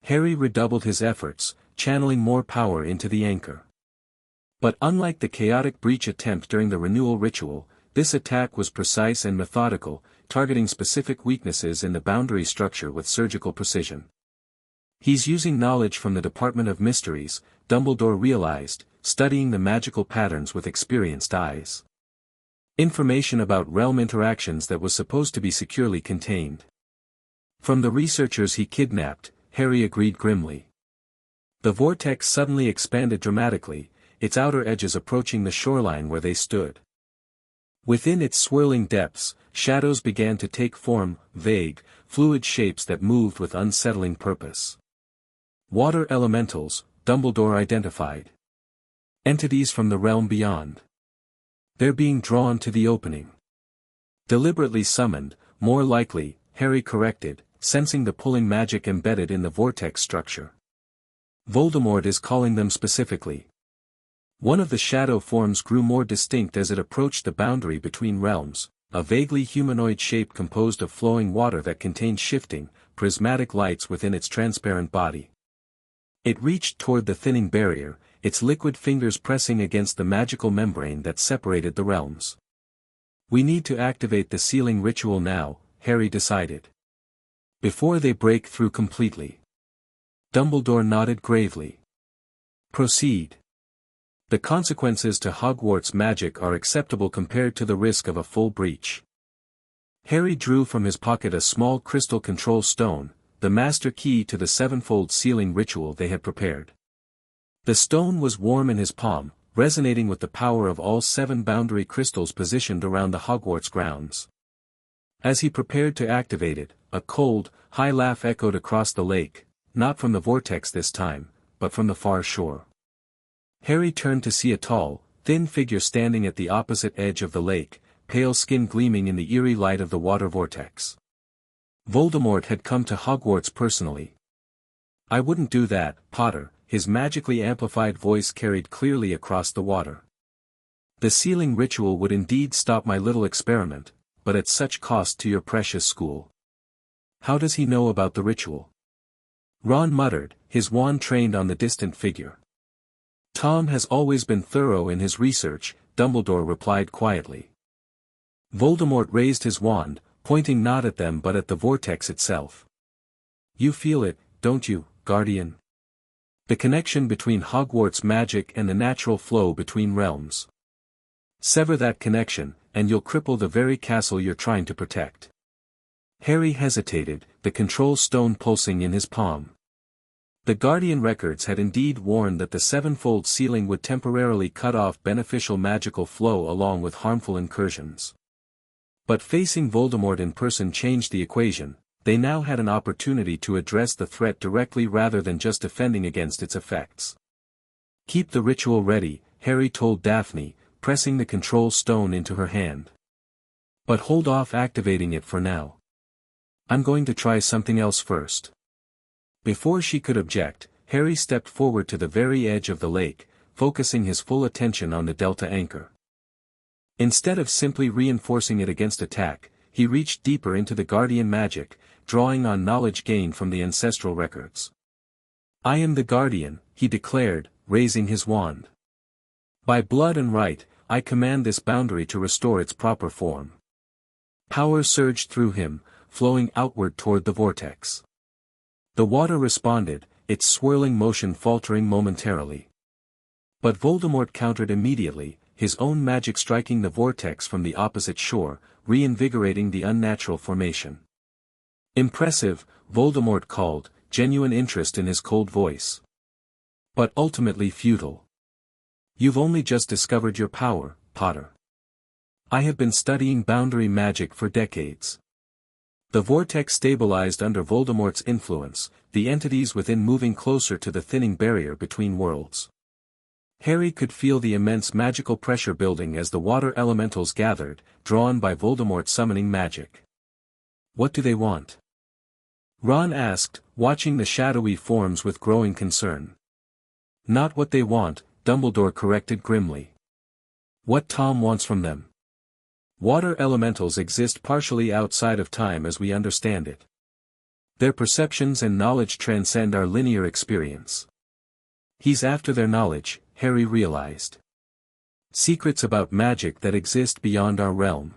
Harry redoubled his efforts, channeling more power into the anchor. But unlike the chaotic breach attempt during the renewal ritual, this attack was precise and methodical, targeting specific weaknesses in the boundary structure with surgical precision. He's using knowledge from the Department of Mysteries, Dumbledore realized, studying the magical patterns with experienced eyes. Information about realm interactions that was supposed to be securely contained. From the researchers he kidnapped, Harry agreed grimly. The vortex suddenly expanded dramatically, its outer edges approaching the shoreline where they stood. Within its swirling depths, shadows began to take form, vague, fluid shapes that moved with unsettling purpose. Water elementals, Dumbledore identified. Entities from the realm beyond. They're being drawn to the opening. Deliberately summoned, more likely, Harry corrected, sensing the pulling magic embedded in the vortex structure. Voldemort is calling them specifically. One of the shadow forms grew more distinct as it approached the boundary between realms, a vaguely humanoid shape composed of flowing water that contained shifting, prismatic lights within its transparent body. It reached toward the thinning barrier, its liquid fingers pressing against the magical membrane that separated the realms. We need to activate the sealing ritual now, Harry decided. Before they break through completely. Dumbledore nodded gravely. Proceed. The consequences to Hogwarts magic are acceptable compared to the risk of a full breach. Harry drew from his pocket a small crystal control stone, the master key to the sevenfold sealing ritual they had prepared. The stone was warm in his palm, resonating with the power of all 7 boundary crystals positioned around the Hogwarts grounds. As he prepared to activate it, a cold, high laugh echoed across the lake, not from the vortex this time, but from the far shore. Harry turned to see a tall, thin figure standing at the opposite edge of the lake, pale skin gleaming in the eerie light of the water vortex. Voldemort had come to Hogwarts personally. "I wouldn't do that, Potter," his magically amplified voice carried clearly across the water. "The sealing ritual would indeed stop my little experiment, but at such cost to your precious school." "How does he know about the ritual?" Ron muttered, his wand trained on the distant figure. "Tom has always been thorough in his research," Dumbledore replied quietly. Voldemort raised his wand, pointing not at them but at the vortex itself. "You feel it, don't you, Guardian? The connection between Hogwarts magic and the natural flow between realms. Sever that connection, and you'll cripple the very castle you're trying to protect." Harry hesitated, the control stone pulsing in his palm. The Guardian records had indeed warned that the 7-fold sealing would temporarily cut off beneficial magical flow along with harmful incursions. But facing Voldemort in person changed the equation. They now had an opportunity to address the threat directly rather than just defending against its effects. "Keep the ritual ready," Harry told Daphne, pressing the control stone into her hand. "But hold off activating it for now. I'm going to try something else first." Before she could object, Harry stepped forward to the very edge of the lake, focusing his full attention on the Delta Anchor. Instead of simply reinforcing it against attack, he reached deeper into the Guardian magic, drawing on knowledge gained from the ancestral records. "I am the Guardian," he declared, raising his wand. "By blood and right, I command this boundary to restore its proper form." Power surged through him, flowing outward toward the vortex. The water responded, its swirling motion faltering momentarily. But Voldemort countered immediately, his own magic striking the vortex from the opposite shore, reinvigorating the unnatural formation. "Impressive," Voldemort called, genuine interest in his cold voice. "But ultimately futile. You've only just discovered your power, Potter. I have been studying boundary magic for decades." The vortex stabilized under Voldemort's influence, the entities within moving closer to the thinning barrier between worlds. Harry could feel the immense magical pressure building as the water elementals gathered, drawn by Voldemort's summoning magic. "What do they want?" Ron asked, watching the shadowy forms with growing concern. "Not what they want," Dumbledore corrected grimly. "What Tom wants from them. Water elementals exist partially outside of time as we understand it. Their perceptions and knowledge transcend our linear experience. He's after their knowledge," Harry realized. "Secrets about magic that exist beyond our realm."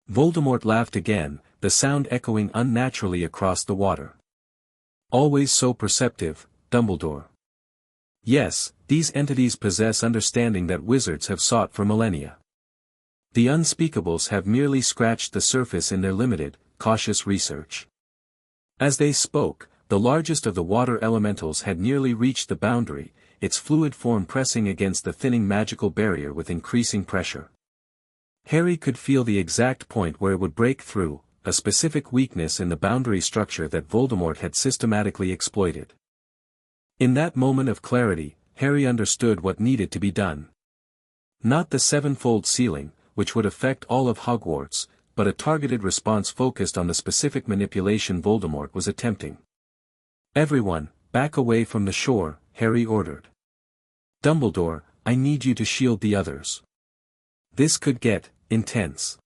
Voldemort laughed again, the sound echoing unnaturally across the water. "Always so perceptive, Dumbledore. Yes, these entities possess understanding that wizards have sought for millennia. The unspeakables have merely scratched the surface in their limited, cautious research." As they spoke, the largest of the water elementals had nearly reached the boundary, its fluid form pressing against the thinning magical barrier with increasing pressure. Harry could feel the exact point where it would break through, a specific weakness in the boundary structure that Voldemort had systematically exploited. In that moment of clarity, Harry understood what needed to be done. Not the 7-fold sealing, which would affect all of Hogwarts, but a targeted response focused on the specific manipulation Voldemort was attempting. "Everyone, back away from the shore," Harry ordered. "Dumbledore, I need you to shield the others. This could get intense."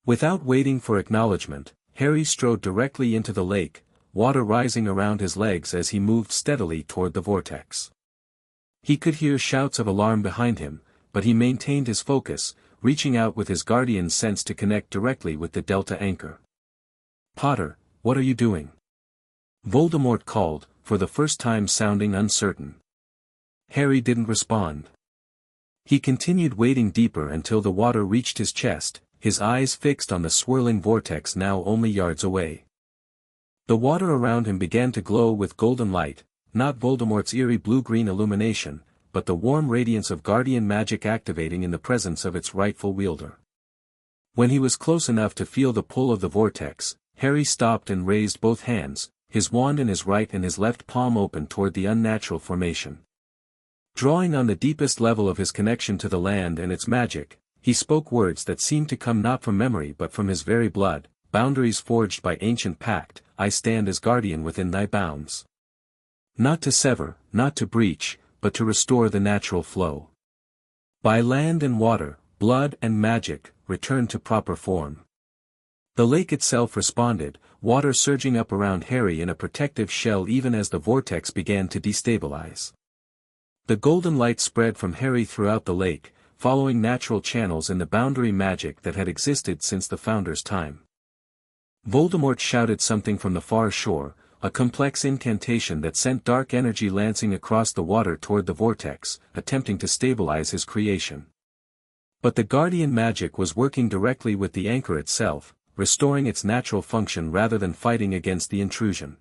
Without waiting for acknowledgement, Harry strode directly into the lake, water rising around his legs as he moved steadily toward the vortex. He could hear shouts of alarm behind him, but he maintained his focus, reaching out with his guardian's sense to connect directly with the Delta Anchor. "Potter, what are you doing?" Voldemort called, for the first time sounding uncertain. Harry didn't respond. He continued wading deeper until the water reached his chest, his eyes fixed on the swirling vortex now only yards away. The water around him began to glow with golden light, not Voldemort's eerie blue-green illumination, but the warm radiance of guardian magic activating in the presence of its rightful wielder. When he was close enough to feel the pull of the vortex, Harry stopped and raised both hands, his wand in his right and his left palm open toward the unnatural formation. Drawing on the deepest level of his connection to the land and its magic, he spoke words that seemed to come not from memory but from his very blood, boundaries forged by ancient pact, I stand as guardian within thy bounds. Not to sever, not to breach, but to restore the natural flow. By land and water, blood and magic, return to proper form. The lake itself responded, water surging up around Harry in a protective shell even as the vortex began to destabilize. The golden light spread from Harry throughout the lake, following natural channels in the boundary magic that had existed since the Founder's time. Voldemort shouted something from the far shore, a complex incantation that sent dark energy lancing across the water toward the vortex, attempting to stabilize his creation. But the guardian magic was working directly with the anchor itself, restoring its natural function rather than fighting against the intrusion.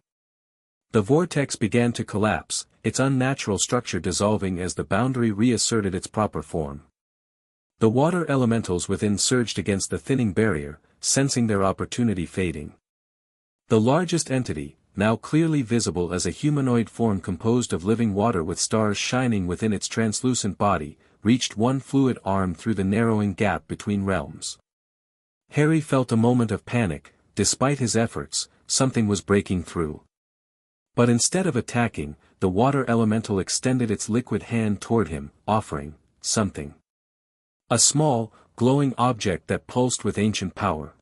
The vortex began to collapse, its unnatural structure dissolving as the boundary reasserted its proper form. The water elementals within surged against the thinning barrier, sensing their opportunity fading. The largest entity, now clearly visible as a humanoid form composed of living water with stars shining within its translucent body, reached one fluid arm through the narrowing gap between realms. Harry felt a moment of panic. Despite his efforts, something was breaking through. But instead of attacking, the water elemental extended its liquid hand toward him, offering something. A small, glowing object that pulsed with ancient power.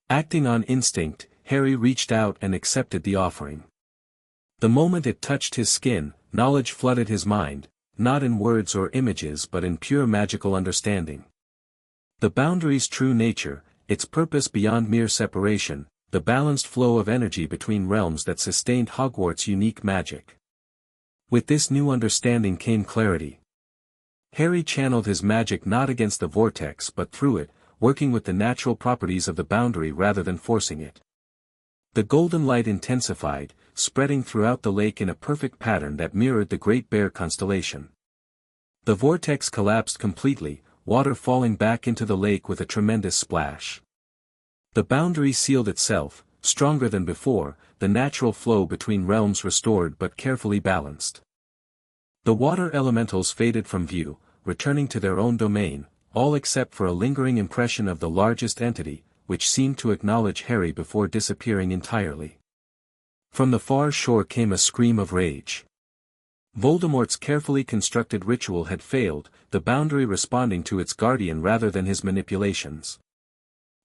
Acting on instinct, Harry reached out and accepted the offering. The moment it touched his skin, knowledge flooded his mind, not in words or images but in pure magical understanding. The boundary's true nature, its purpose beyond mere separation, the balanced flow of energy between realms that sustained Hogwarts' unique magic. With this new understanding came clarity. Harry channeled his magic not against the vortex but through it, working with the natural properties of the boundary rather than forcing it. The golden light intensified, spreading throughout the lake in a perfect pattern that mirrored the Great Bear constellation. The vortex collapsed completely, water falling back into the lake with a tremendous splash. The boundary sealed itself, stronger than before, the natural flow between realms restored but carefully balanced. The water elementals faded from view, returning to their own domain, all except for a lingering impression of the largest entity, which seemed to acknowledge Harry before disappearing entirely. From the far shore came a scream of rage. Voldemort's carefully constructed ritual had failed, the boundary responding to its guardian rather than his manipulations.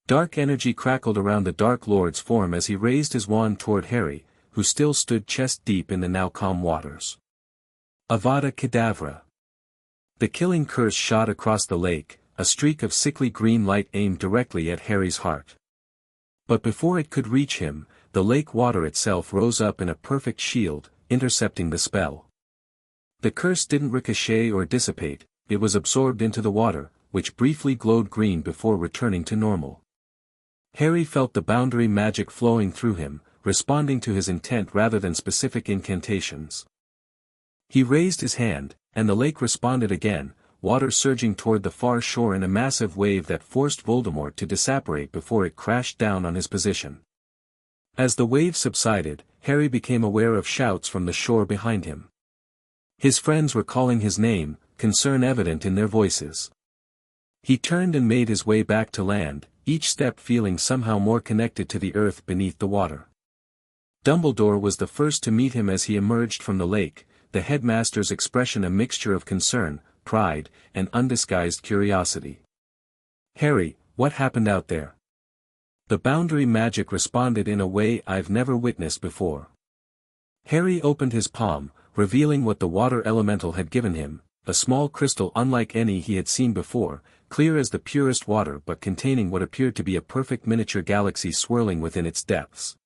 Dark energy crackled around the Dark Lord's form as he raised his wand toward Harry, who still stood chest-deep in the now calm waters. Avada Kedavra. The killing curse shot across the lake, a streak of sickly green light aimed directly at Harry's heart. But before it could reach him, the lake water itself rose up in a perfect shield, intercepting the spell. The curse didn't ricochet or dissipate, it was absorbed into the water, which briefly glowed green before returning to normal. Harry felt the boundary magic flowing through him, responding to his intent rather than specific incantations. He raised his hand, and the lake responded again, water surging toward the far shore in a massive wave that forced Voldemort to disapparate before it crashed down on his position. As the wave subsided, Harry became aware of shouts from the shore behind him. His friends were calling his name, concern evident in their voices. He turned and made his way back to land, each step feeling somehow more connected to the earth beneath the water. Dumbledore was the first to meet him as he emerged from the lake, the headmaster's expression a mixture of concern, pride, and undisguised curiosity. "Harry, what happened out there?" The boundary magic responded in a way I've never witnessed before. Harry opened his palm, revealing what the water elemental had given him, a small crystal unlike any he had seen before, clear as the purest water but containing what appeared to be a perfect miniature galaxy swirling within its depths.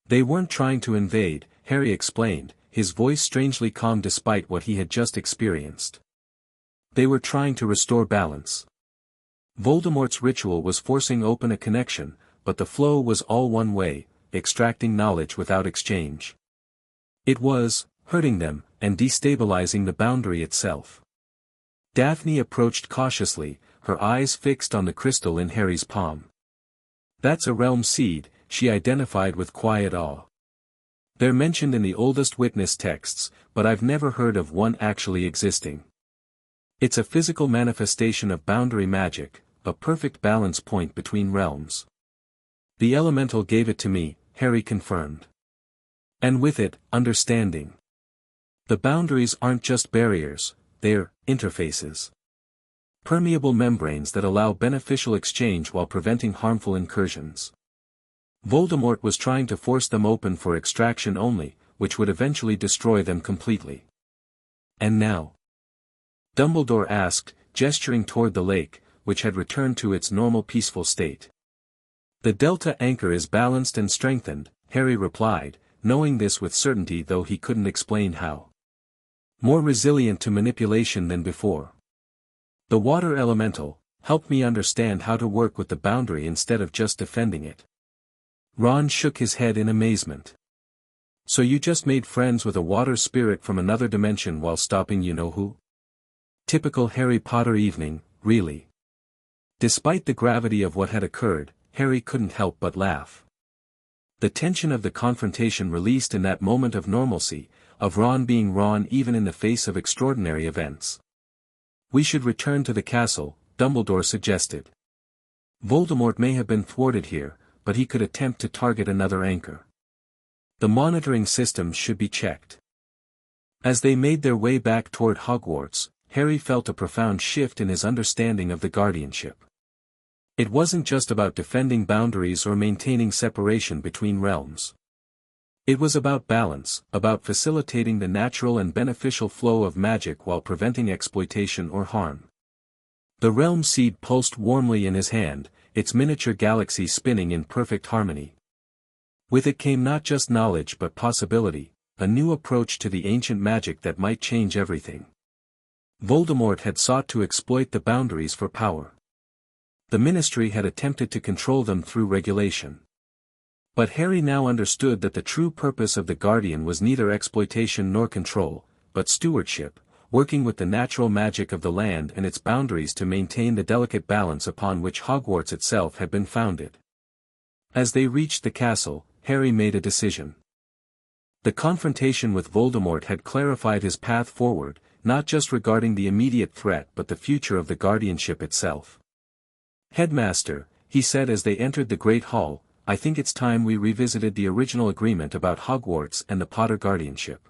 "They weren't trying to invade," Harry explained, his voice strangely calm despite what he had just experienced. "They were trying to restore balance." Voldemort's ritual was forcing open a connection, but the flow was all one way, extracting knowledge without exchange. It was hurting them, and destabilizing the boundary itself. Daphne approached cautiously, her eyes fixed on the crystal in Harry's palm. "That's a realm seed," she identified with quiet awe. "They're mentioned in the oldest witness texts, but I've never heard of one actually existing. It's a physical manifestation of boundary magic, a perfect balance point between realms." "The elemental gave it to me," Harry confirmed. "And with it, understanding. The boundaries aren't just barriers, they're interfaces. Permeable membranes that allow beneficial exchange while preventing harmful incursions. Voldemort was trying to force them open for extraction only, which would eventually destroy them completely." "And now?" Dumbledore asked, gesturing toward the lake, which had returned to its normal peaceful state. "The Delta anchor is balanced and strengthened," Harry replied, knowing this with certainty though he couldn't explain how. "More resilient to manipulation than before. The water elemental helped me understand how to work with the boundary instead of just defending it." Ron shook his head in amazement. "So you just made friends with a water spirit from another dimension while stopping you-know-who? Typical Harry Potter evening, really." Despite the gravity of what had occurred, Harry couldn't help but laugh. The tension of the confrontation released in that moment of normalcy, of Ron being Ron even in the face of extraordinary events. "We should return to the castle," Dumbledore suggested. "Voldemort may have been thwarted here, but he could attempt to target another anchor. The monitoring systems should be checked." As they made their way back toward Hogwarts, Harry felt a profound shift in his understanding of the guardianship. It wasn't just about defending boundaries or maintaining separation between realms. It was about balance, about facilitating the natural and beneficial flow of magic while preventing exploitation or harm. The realm seed pulsed warmly in his hand, its miniature galaxy spinning in perfect harmony. With it came not just knowledge but possibility, a new approach to the ancient magic that might change everything. Voldemort had sought to exploit the boundaries for power. The Ministry had attempted to control them through regulation. But Harry now understood that the true purpose of the Guardian was neither exploitation nor control, but stewardship, working with the natural magic of the land and its boundaries to maintain the delicate balance upon which Hogwarts itself had been founded. As they reached the castle, Harry made a decision. The confrontation with Voldemort had clarified his path forward, not just regarding the immediate threat but the future of the guardianship itself. "Headmaster," he said as they entered the Great Hall, "I think it's time we revisited the original agreement about Hogwarts and the Potter guardianship.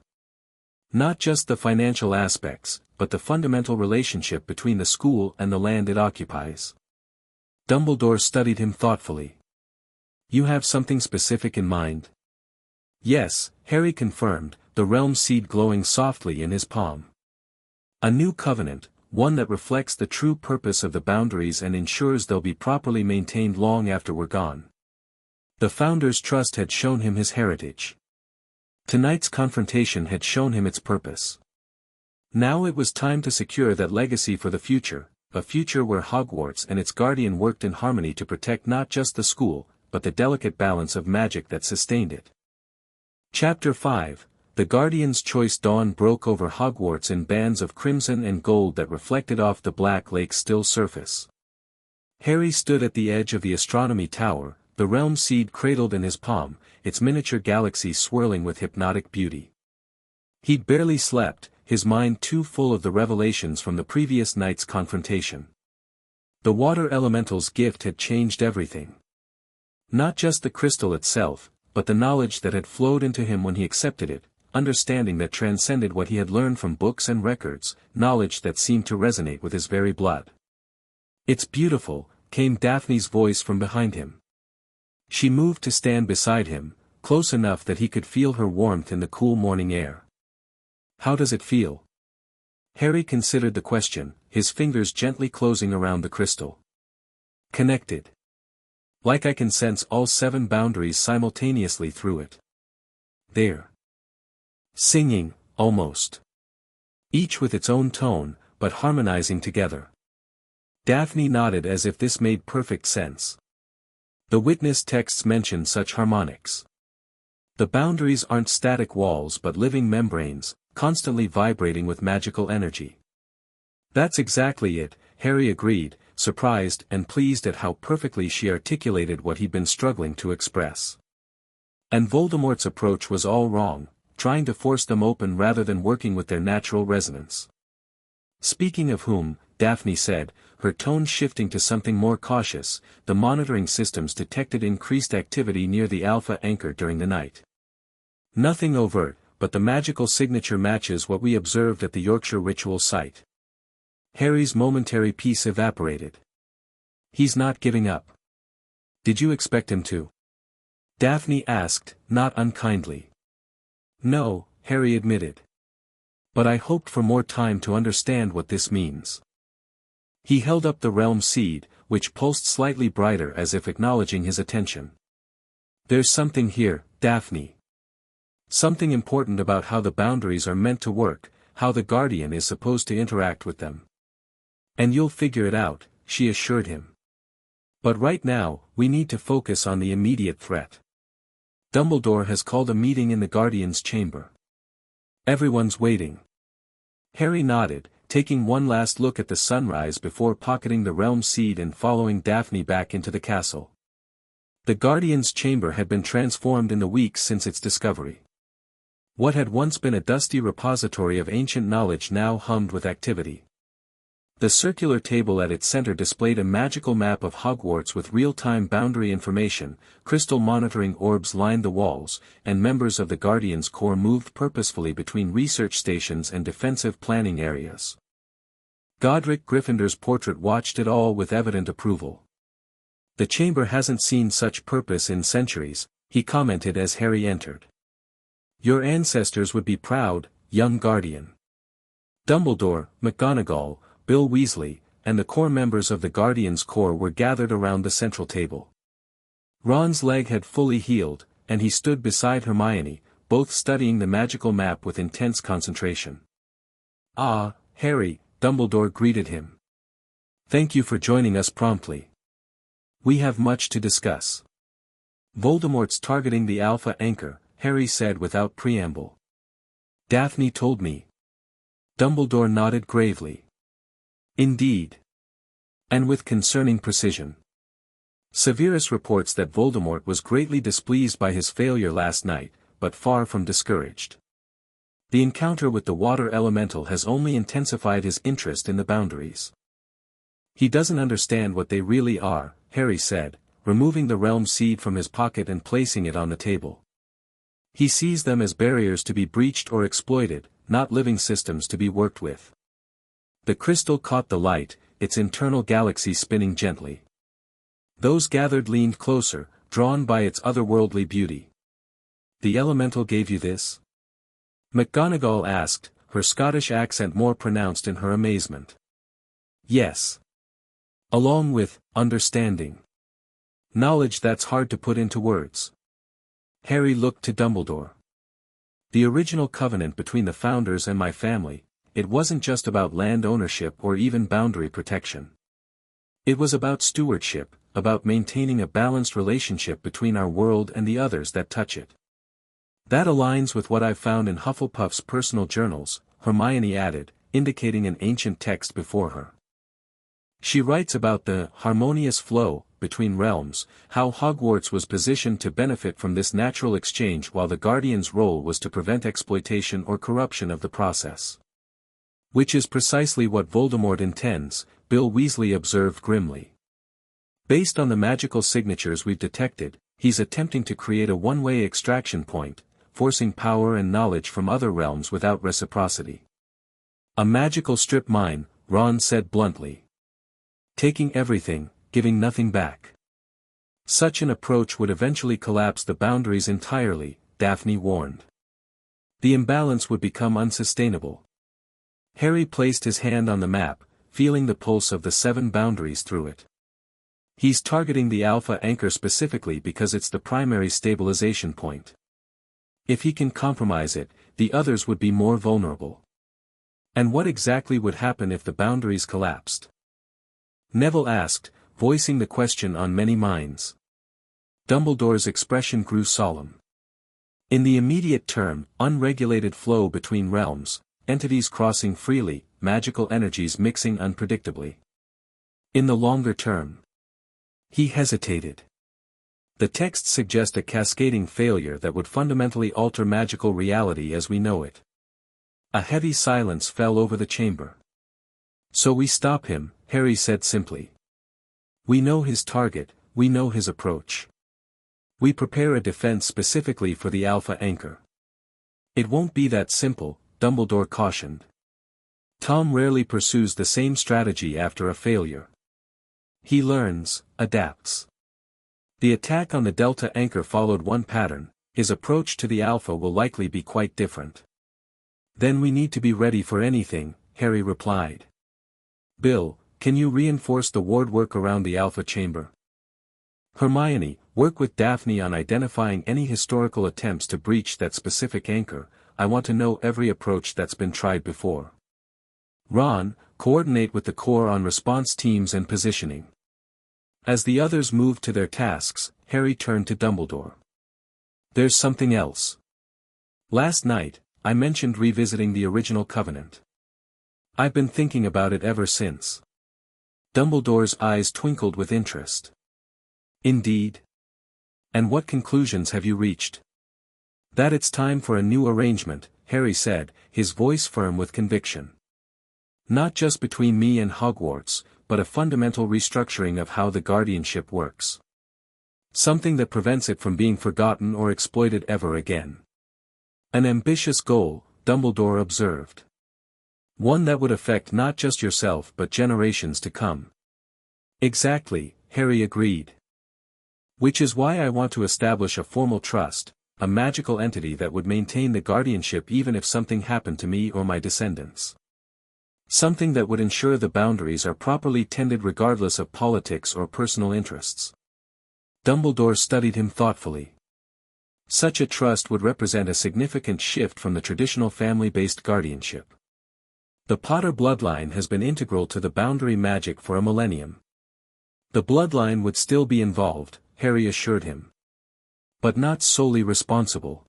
Not just the financial aspects, but the fundamental relationship between the school and the land it occupies." Dumbledore studied him thoughtfully. "You have something specific in mind?" "Yes," Harry confirmed, the realm seed glowing softly in his palm. "A new covenant, one that reflects the true purpose of the boundaries and ensures they'll be properly maintained long after we're gone." The Founder's trust had shown him his heritage. Tonight's confrontation had shown him its purpose. Now it was time to secure that legacy for the future, a future where Hogwarts and its guardian worked in harmony to protect not just the school, but the delicate balance of magic that sustained it. Chapter 5, The Guardian's Choice. Dawn broke over Hogwarts in bands of crimson and gold that reflected off the black lake's still surface. Harry stood at the edge of the astronomy tower, the realm seed cradled in his palm, its miniature galaxy swirling with hypnotic beauty. He'd barely slept, his mind too full of the revelations from the previous night's confrontation. The water elemental's gift had changed everything. Not just the crystal itself, but the knowledge that had flowed into him when he accepted it, understanding that transcended what he had learned from books and records, knowledge that seemed to resonate with his very blood. "It's beautiful," came Daphne's voice from behind him. She moved to stand beside him, close enough that he could feel her warmth in the cool morning air. "How does it feel?" Harry considered the question, his fingers gently closing around the crystal. "Connected. Like I can sense all 7 boundaries simultaneously through it. They're singing, almost. Each with its own tone, but harmonizing together." Daphne nodded as if this made perfect sense. The witness texts mention such harmonics. The boundaries aren't static walls but living membranes, constantly vibrating with magical energy. That's exactly it, Harry agreed, surprised and pleased at how perfectly she articulated what he'd been struggling to express. And Voldemort's approach was all wrong, trying to force them open rather than working with their natural resonance. Speaking of whom, Daphne said, her tone shifting to something more cautious, the monitoring systems detected increased activity near the Alpha Anchor during the night. Nothing overt, but the magical signature matches what we observed at the Yorkshire ritual site. Harry's momentary peace evaporated. He's not giving up. Did you expect him to? Daphne asked, not unkindly. No, Harry admitted. But I hoped for more time to understand what this means. He held up the realm seed, which pulsed slightly brighter as if acknowledging his attention. There's something here, Daphne. Something important about how the boundaries are meant to work, how the Guardian is supposed to interact with them. And you'll figure it out, she assured him. But right now, we need to focus on the immediate threat. Dumbledore has called a meeting in the Guardian's chamber. Everyone's waiting. Harry nodded, taking one last look at the sunrise before pocketing the realm seed and following Daphne back into the castle. The Guardian's chamber had been transformed in the weeks since its discovery. What had once been a dusty repository of ancient knowledge now hummed with activity. The circular table at its center displayed a magical map of Hogwarts with real-time boundary information, crystal monitoring orbs lined the walls, and members of the Guardian's Corps moved purposefully between research stations and defensive planning areas. Godric Gryffindor's portrait watched it all with evident approval. The chamber hasn't seen such purpose in centuries, he commented as Harry entered. Your ancestors would be proud, young Guardian. Dumbledore, McGonagall, Bill Weasley, and the core members of the Guardian's Corps were gathered around the central table. Ron's leg had fully healed, and he stood beside Hermione, both studying the magical map with intense concentration. Ah, Harry, Dumbledore greeted him. Thank you for joining us promptly. We have much to discuss. Voldemort's targeting the Alpha Anchor, Harry said without preamble. Daphne told me. Dumbledore nodded gravely. Indeed. And with concerning precision. Severus reports that Voldemort was greatly displeased by his failure last night, but far from discouraged. The encounter with the water elemental has only intensified his interest in the boundaries. He doesn't understand what they really are, Harry said, removing the realm seed from his pocket and placing it on the table. He sees them as barriers to be breached or exploited, not living systems to be worked with. The crystal caught the light, its internal galaxy spinning gently. Those gathered leaned closer, drawn by its otherworldly beauty. The elemental gave you this? McGonagall asked, her Scottish accent more pronounced in her amazement. Yes. Along with understanding. Knowledge that's hard to put into words. Harry looked to Dumbledore. The original covenant between the founders and my family, it wasn't just about land ownership or even boundary protection. It was about stewardship, about maintaining a balanced relationship between our world and the others that touch it. That aligns with what I've found in Hufflepuff's personal journals, Hermione added, indicating an ancient text before her. She writes about the harmonious flow between realms, how Hogwarts was positioned to benefit from this natural exchange while the Guardian's role was to prevent exploitation or corruption of the process. Which is precisely what Voldemort intends, Bill Weasley observed grimly. Based on the magical signatures we've detected, he's attempting to create a one-way extraction point, forcing power and knowledge from other realms without reciprocity. A magical strip mine, Ron said bluntly. Taking everything, giving nothing back. Such an approach would eventually collapse the boundaries entirely, Daphne warned. The imbalance would become unsustainable. Harry placed his hand on the map, feeling the pulse of the 7 boundaries through it. He's targeting the Alpha Anchor specifically because it's the primary stabilization point. If he can compromise it, the others would be more vulnerable. And what exactly would happen if the boundaries collapsed? Neville asked, voicing the question on many minds. Dumbledore's expression grew solemn. In the immediate term, unregulated flow between realms, entities crossing freely, magical energies mixing unpredictably. In the longer term. He hesitated. The texts suggest a cascading failure that would fundamentally alter magical reality as we know it. A heavy silence fell over the chamber. So we stop him, Harry said simply. We know his target, we know his approach. We prepare a defense specifically for the Alpha Anchor. It won't be that simple, Dumbledore cautioned. Tom rarely pursues the same strategy after a failure. He learns, adapts. The attack on the Delta Anchor followed one pattern, his approach to the Alpha will likely be quite different. Then we need to be ready for anything, Harry replied. Bill, can you reinforce the ward work around the Alpha chamber? Hermione, work with Daphne on identifying any historical attempts to breach that specific anchor. I want to know every approach that's been tried before. Ron, coordinate with the core on response teams and positioning. As the others moved to their tasks, Harry turned to Dumbledore. There's something else. Last night, I mentioned revisiting the original Covenant. I've been thinking about it ever since. Dumbledore's eyes twinkled with interest. Indeed. And what conclusions have you reached? That it's time for a new arrangement, Harry said, his voice firm with conviction. Not just between me and Hogwarts, but a fundamental restructuring of how the guardianship works. Something that prevents it from being forgotten or exploited ever again. An ambitious goal, Dumbledore observed. One that would affect not just yourself but generations to come. Exactly, Harry agreed. Which is why I want to establish a formal trust, a magical entity that would maintain the guardianship even if something happened to me or my descendants. Something that would ensure the boundaries are properly tended regardless of politics or personal interests. Dumbledore studied him thoughtfully. Such a trust would represent a significant shift from the traditional family-based guardianship. The Potter bloodline has been integral to the boundary magic for a millennium. The bloodline would still be involved, Harry assured him. But not solely responsible.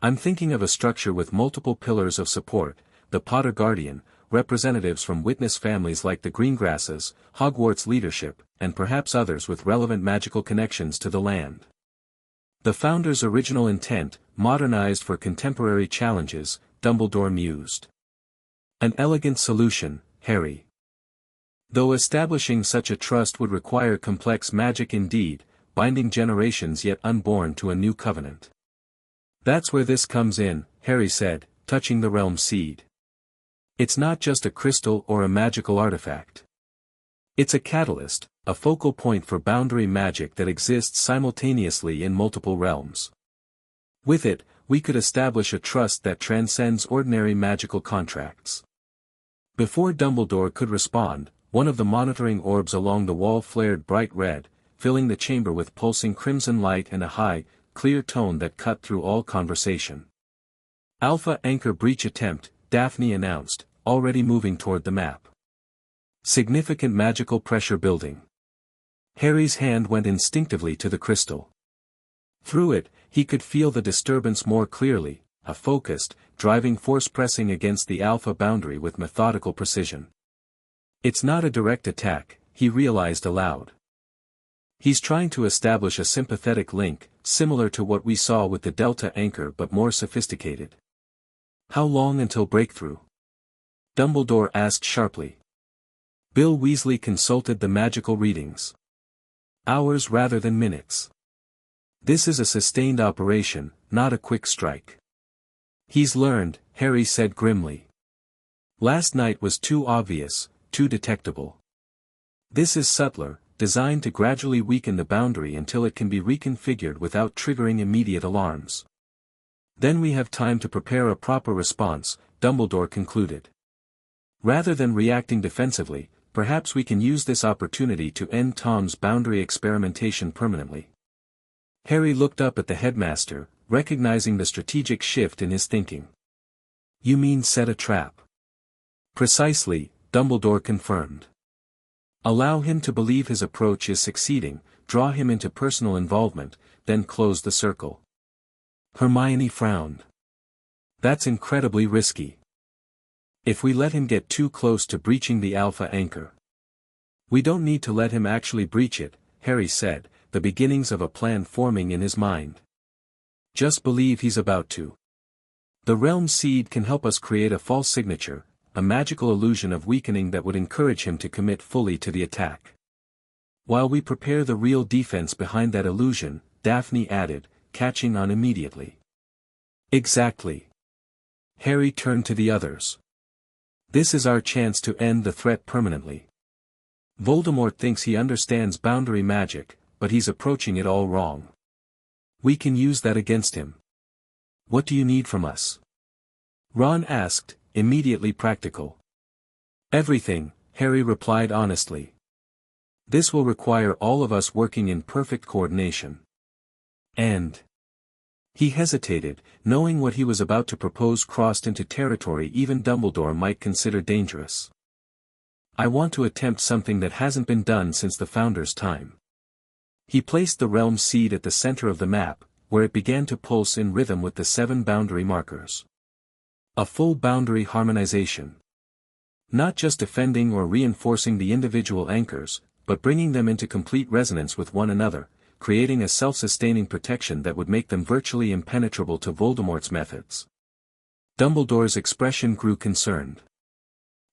I'm thinking of a structure with multiple pillars of support, the Potter Guardian, representatives from witness families like the Greengrasses, Hogwarts leadership, and perhaps others with relevant magical connections to the land. The Founder's original intent, modernized for contemporary challenges, Dumbledore mused. An elegant solution, Harry. Though establishing such a trust would require complex magic indeed, binding generations yet unborn to a new covenant. That's where this comes in, Harry said, touching the realm seed. It's not just a crystal or a magical artifact. It's a catalyst, a focal point for boundary magic that exists simultaneously in multiple realms. With it, we could establish a trust that transcends ordinary magical contracts. Before Dumbledore could respond, one of the monitoring orbs along the wall flared bright red, filling the chamber with pulsing crimson light and a high, clear tone that cut through all conversation. Alpha Anchor breach attempt, Daphne announced, already moving toward the map. Significant magical pressure building. Harry's hand went instinctively to the crystal. Through it, he could feel the disturbance more clearly, a focused, driving force pressing against the Alpha boundary with methodical precision. It's not a direct attack, he realized aloud. He's trying to establish a sympathetic link, similar to what we saw with the Delta Anchor but more sophisticated. How long until breakthrough? Dumbledore asked sharply. Bill Weasley consulted the magical readings. Hours rather than minutes. This is a sustained operation, not a quick strike. He's learned, Harry said grimly. Last night was too obvious, too detectable. This is subtler, designed to gradually weaken the boundary until it can be reconfigured without triggering immediate alarms. Then we have time to prepare a proper response, Dumbledore concluded. Rather than reacting defensively, perhaps we can use this opportunity to end Tom's boundary experimentation permanently. Harry looked up at the headmaster, recognizing the strategic shift in his thinking. You mean set a trap? Precisely, Dumbledore confirmed. Allow him to believe his approach is succeeding, draw him into personal involvement, then close the circle. Hermione frowned. That's incredibly risky. If we let him get too close to breaching the Alpha anchor. We don't need to let him actually breach it, Harry said, the beginnings of a plan forming in his mind. Just believe he's about to. The Realm Seed can help us create a false signature, a magical illusion of weakening that would encourage him to commit fully to the attack. While we prepare the real defense behind that illusion, Daphne added, catching on immediately. Exactly. Harry turned to the others. This is our chance to end the threat permanently. Voldemort thinks he understands boundary magic, but he's approaching it all wrong. We can use that against him. What do you need from us? Ron asked, immediately practical. Everything, Harry replied honestly. This will require all of us working in perfect coordination. And he hesitated, knowing what he was about to propose crossed into territory even Dumbledore might consider dangerous. I want to attempt something that hasn't been done since the Founder's time. He placed the Realm Seed at the center of the map, where it began to pulse in rhythm with the 7 boundary markers. A full boundary harmonization. Not just defending or reinforcing the individual anchors, but bringing them into complete resonance with one another, creating a self-sustaining protection that would make them virtually impenetrable to Voldemort's methods. Dumbledore's expression grew concerned.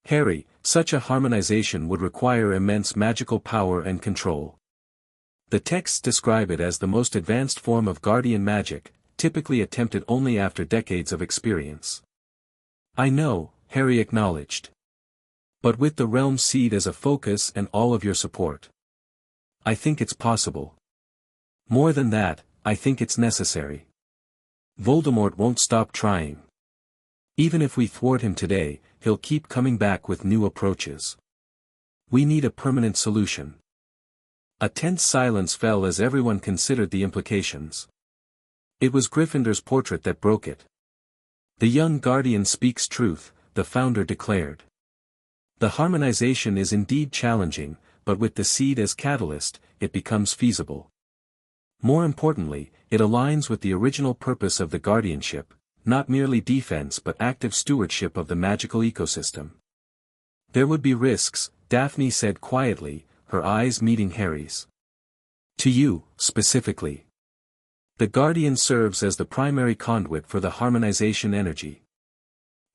Harry, such a harmonization would require immense magical power and control. The texts describe it as the most advanced form of guardian magic, typically attempted only after decades of experience. I know, Harry acknowledged. But with the Realm Seed as a focus and all of your support, I think it's possible. More than that, I think it's necessary. Voldemort won't stop trying. Even if we thwart him today, he'll keep coming back with new approaches. We need a permanent solution. A tense silence fell as everyone considered the implications. It was Gryffindor's portrait that broke it. The young guardian speaks truth, the Founder declared. The harmonization is indeed challenging, but with the seed as catalyst, it becomes feasible. More importantly, it aligns with the original purpose of the guardianship, not merely defense but active stewardship of the magical ecosystem. There would be risks, Daphne said quietly, her eyes meeting Harry's. To you, specifically. The Guardian serves as the primary conduit for the harmonization energy.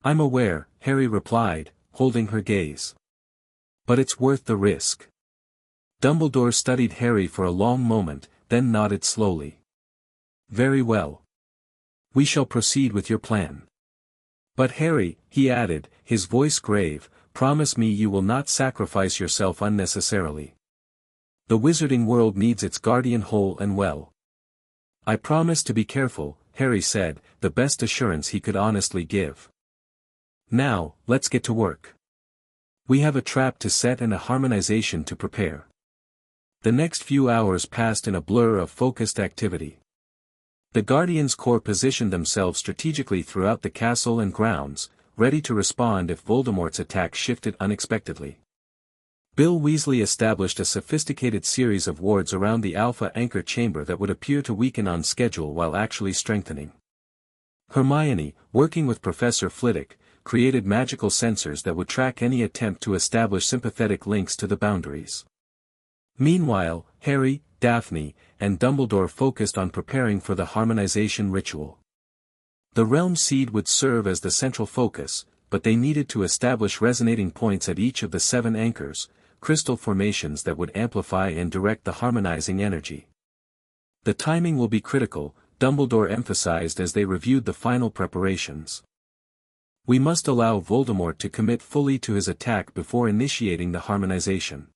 I'm aware, Harry replied, holding her gaze. But it's worth the risk. Dumbledore studied Harry for a long moment, then nodded slowly. Very well. We shall proceed with your plan. But Harry, he added, his voice grave, promise me you will not sacrifice yourself unnecessarily. The wizarding world needs its guardian whole and well. I promise to be careful, Harry said, the best assurance he could honestly give. Now, let's get to work. We have a trap to set and a harmonization to prepare. The next few hours passed in a blur of focused activity. The Guardians' Corps positioned themselves strategically throughout the castle and grounds, ready to respond if Voldemort's attack shifted unexpectedly. Bill Weasley established a sophisticated series of wards around the Alpha anchor chamber that would appear to weaken on schedule while actually strengthening. Hermione, working with Professor Flitwick, created magical sensors that would track any attempt to establish sympathetic links to the boundaries. Meanwhile, Harry, Daphne, and Dumbledore focused on preparing for the harmonization ritual. The Realm Seed would serve as the central focus, but they needed to establish resonating points at each of the 7 anchors, crystal formations that would amplify and direct the harmonizing energy. The timing will be critical, Dumbledore emphasized as they reviewed the final preparations. We must allow Voldemort to commit fully to his attack before initiating the harmonization.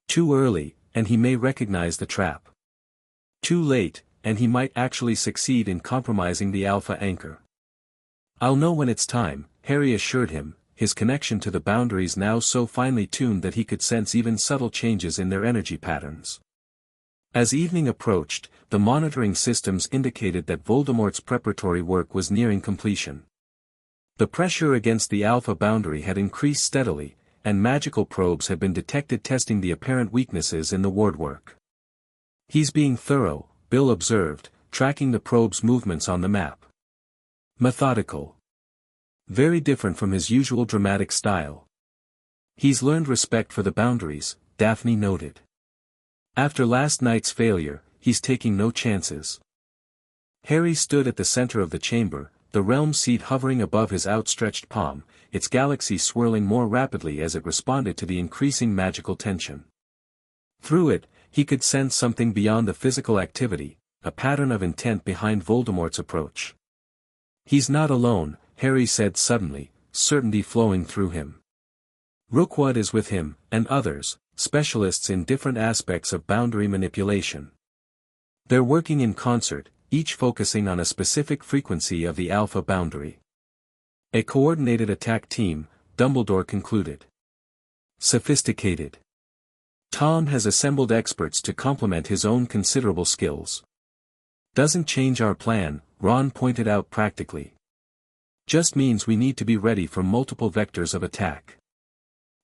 Too early, and he may recognize the trap. Too late, and he might actually succeed in compromising the Alpha anchor. I'll know when it's time, Harry assured him, his connection to the boundaries now so finely tuned that he could sense even subtle changes in their energy patterns. As evening approached, the monitoring systems indicated that Voldemort's preparatory work was nearing completion. The pressure against the Alpha boundary had increased steadily, and magical probes had been detected testing the apparent weaknesses in the wardwork. He's being thorough, Bill observed, tracking the probe's movements on the map. Methodical. Very different from his usual dramatic style. He's learned respect for the boundaries, Daphne noted. After last night's failure, he's taking no chances. Harry stood at the center of the chamber, the realm seed hovering above his outstretched palm, its galaxy swirling more rapidly as it responded to the increasing magical tension. Through it, he could sense something beyond the physical activity, a pattern of intent behind Voldemort's approach. He's not alone, Harry said suddenly, certainty flowing through him. Rookwood is with him, and others, specialists in different aspects of boundary manipulation. They're working in concert, each focusing on a specific frequency of the alpha boundary. A coordinated attack team, Dumbledore concluded. Sophisticated. Tom has assembled experts to complement his own considerable skills. Doesn't change our plan, Ron pointed out practically. Just means we need to be ready for multiple vectors of attack.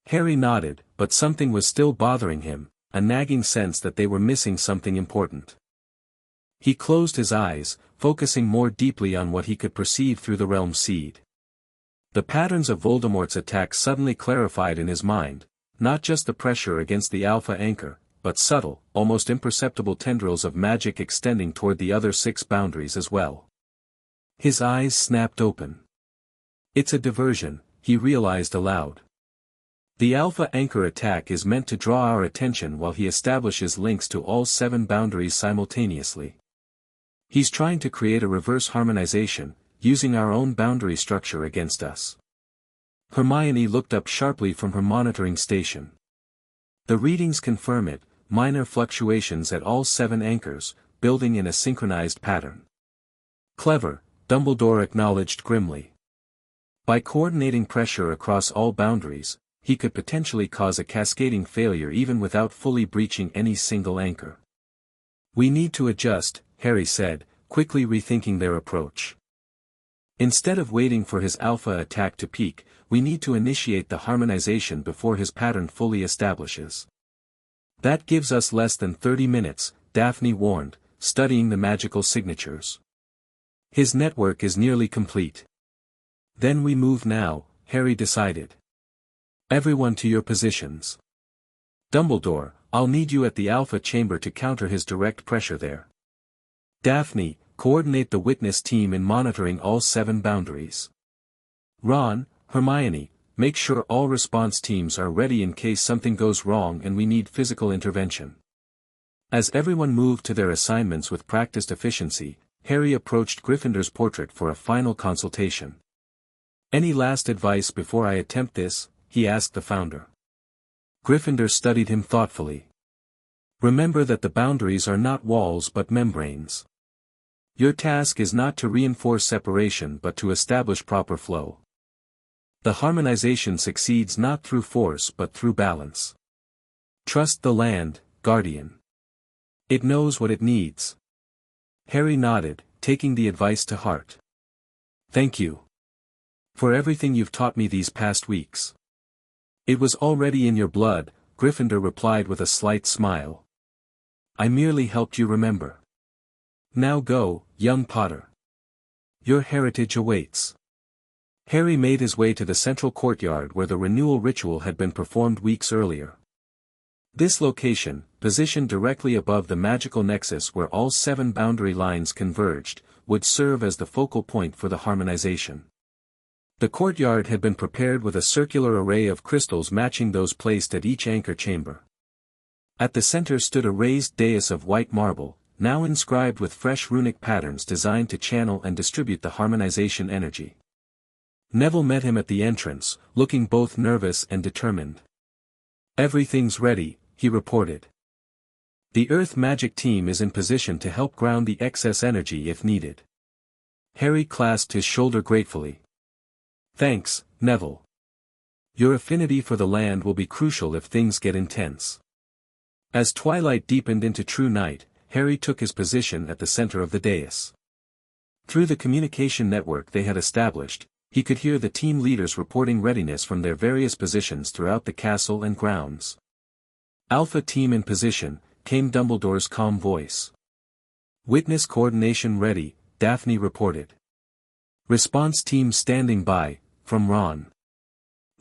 Harry nodded, but something was still bothering him, a nagging sense that they were missing something important. He closed his eyes, focusing more deeply on what he could perceive through the realm seed. The patterns of Voldemort's attack suddenly clarified in his mind, not just the pressure against the alpha anchor, but subtle, almost imperceptible tendrils of magic extending toward the other 6 boundaries as well. His eyes snapped open. It's a diversion, he realized aloud. The alpha anchor attack is meant to draw our attention while he establishes links to all 7 boundaries simultaneously. He's trying to create a reverse harmonization, using our own boundary structure against us. Hermione looked up sharply from her monitoring station. The readings confirm it, minor fluctuations at all 7 anchors, building in a synchronized pattern. Clever, Dumbledore acknowledged grimly. By coordinating pressure across all boundaries, he could potentially cause a cascading failure even without fully breaching any single anchor. We need to adjust, Harry said, quickly rethinking their approach. Instead of waiting for his alpha attack to peak, we need to initiate the harmonization before his pattern fully establishes. That gives us less than 30 minutes, Daphne warned, studying the magical signatures. His network is nearly complete. Then we move now, Harry decided. Everyone to your positions. Dumbledore, I'll need you at the alpha chamber to counter his direct pressure there. Daphne, coordinate the witness team in monitoring all 7 boundaries. Ron, Hermione, make sure all response teams are ready in case something goes wrong and we need physical intervention. As everyone moved to their assignments with practiced efficiency, Harry approached Gryffindor's portrait for a final consultation. Any last advice before I attempt this? He asked the founder. Gryffindor studied him thoughtfully. Remember that the boundaries are not walls but membranes. Your task is not to reinforce separation but to establish proper flow. The harmonization succeeds not through force but through balance. Trust the land, Guardian. It knows what it needs. Harry nodded, taking the advice to heart. Thank you. For everything you've taught me these past weeks. It was already in your blood, Gryffindor replied with a slight smile. I merely helped you remember. Now go, young Potter. Your heritage awaits. Harry made his way to the central courtyard where the renewal ritual had been performed weeks earlier. This location, positioned directly above the magical nexus where all 7 boundary lines converged, would serve as the focal point for the harmonization. The courtyard had been prepared with a circular array of crystals matching those placed at each anchor chamber. At the center stood a raised dais of white marble, now inscribed with fresh runic patterns designed to channel and distribute the harmonization energy. Neville met him at the entrance, looking both nervous and determined. Everything's ready, he reported. The Earth Magic team is in position to help ground the excess energy if needed. Harry clasped his shoulder gratefully. Thanks, Neville. Your affinity for the land will be crucial if things get intense. As twilight deepened into true night, Harry took his position at the center of the dais. Through the communication network they had established, he could hear the team leaders reporting readiness from their various positions throughout the castle and grounds. Alpha team in position, came Dumbledore's calm voice. Witness coordination ready, Daphne reported. Response team standing by, from Ron.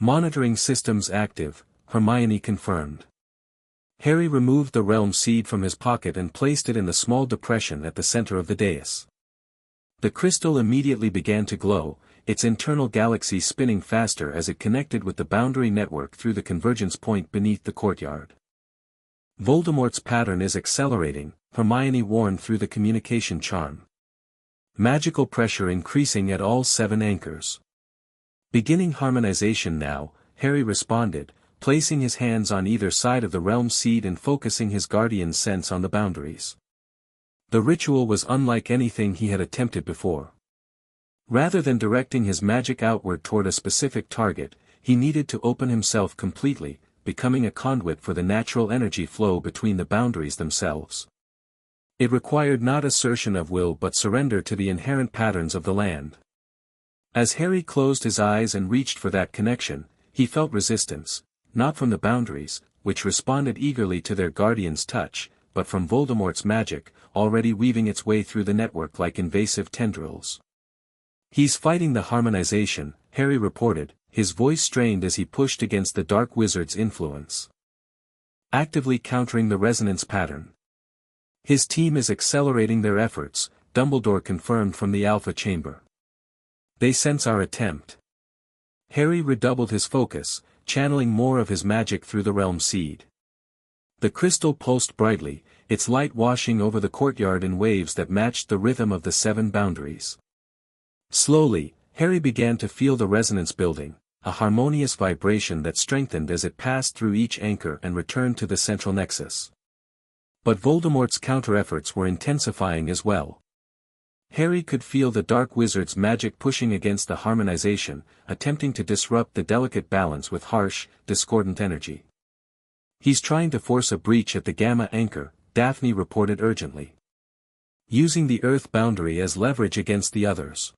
Monitoring systems active, Hermione confirmed. Harry removed the realm seed from his pocket and placed it in the small depression at the center of the dais. The crystal immediately began to glow, its internal galaxy spinning faster as it connected with the boundary network through the convergence point beneath the courtyard. Voldemort's pattern is accelerating, Hermione warned through the communication charm. Magical pressure increasing at all 7 anchors. Beginning harmonization now, Harry responded, placing his hands on either side of the realm seed and focusing his guardian sense on the boundaries. The ritual was unlike anything he had attempted before. Rather than directing his magic outward toward a specific target, he needed to open himself completely, becoming a conduit for the natural energy flow between the boundaries themselves. It required not assertion of will but surrender to the inherent patterns of the land. As Harry closed his eyes and reached for that connection, he felt resistance, not from the boundaries, which responded eagerly to their guardian's touch, but from Voldemort's magic, already weaving its way through the network like invasive tendrils. "He's fighting the harmonization," Harry reported, his voice strained as he pushed against the dark wizard's influence. "Actively countering the resonance pattern. His team is accelerating their efforts," Dumbledore confirmed from the Alpha Chamber. "They sense our attempt." Harry redoubled his focus, channeling more of his magic through the realm seed. The crystal pulsed brightly, its light washing over the courtyard in waves that matched the rhythm of the 7 boundaries. Slowly, Harry began to feel the resonance building, a harmonious vibration that strengthened as it passed through each anchor and returned to the central nexus. But Voldemort's counter-efforts were intensifying as well. Harry could feel the dark wizard's magic pushing against the harmonization, attempting to disrupt the delicate balance with harsh, discordant energy. "He's trying to force a breach at the Gamma anchor," Daphne reported urgently. "Using the Earth boundary as leverage against the others."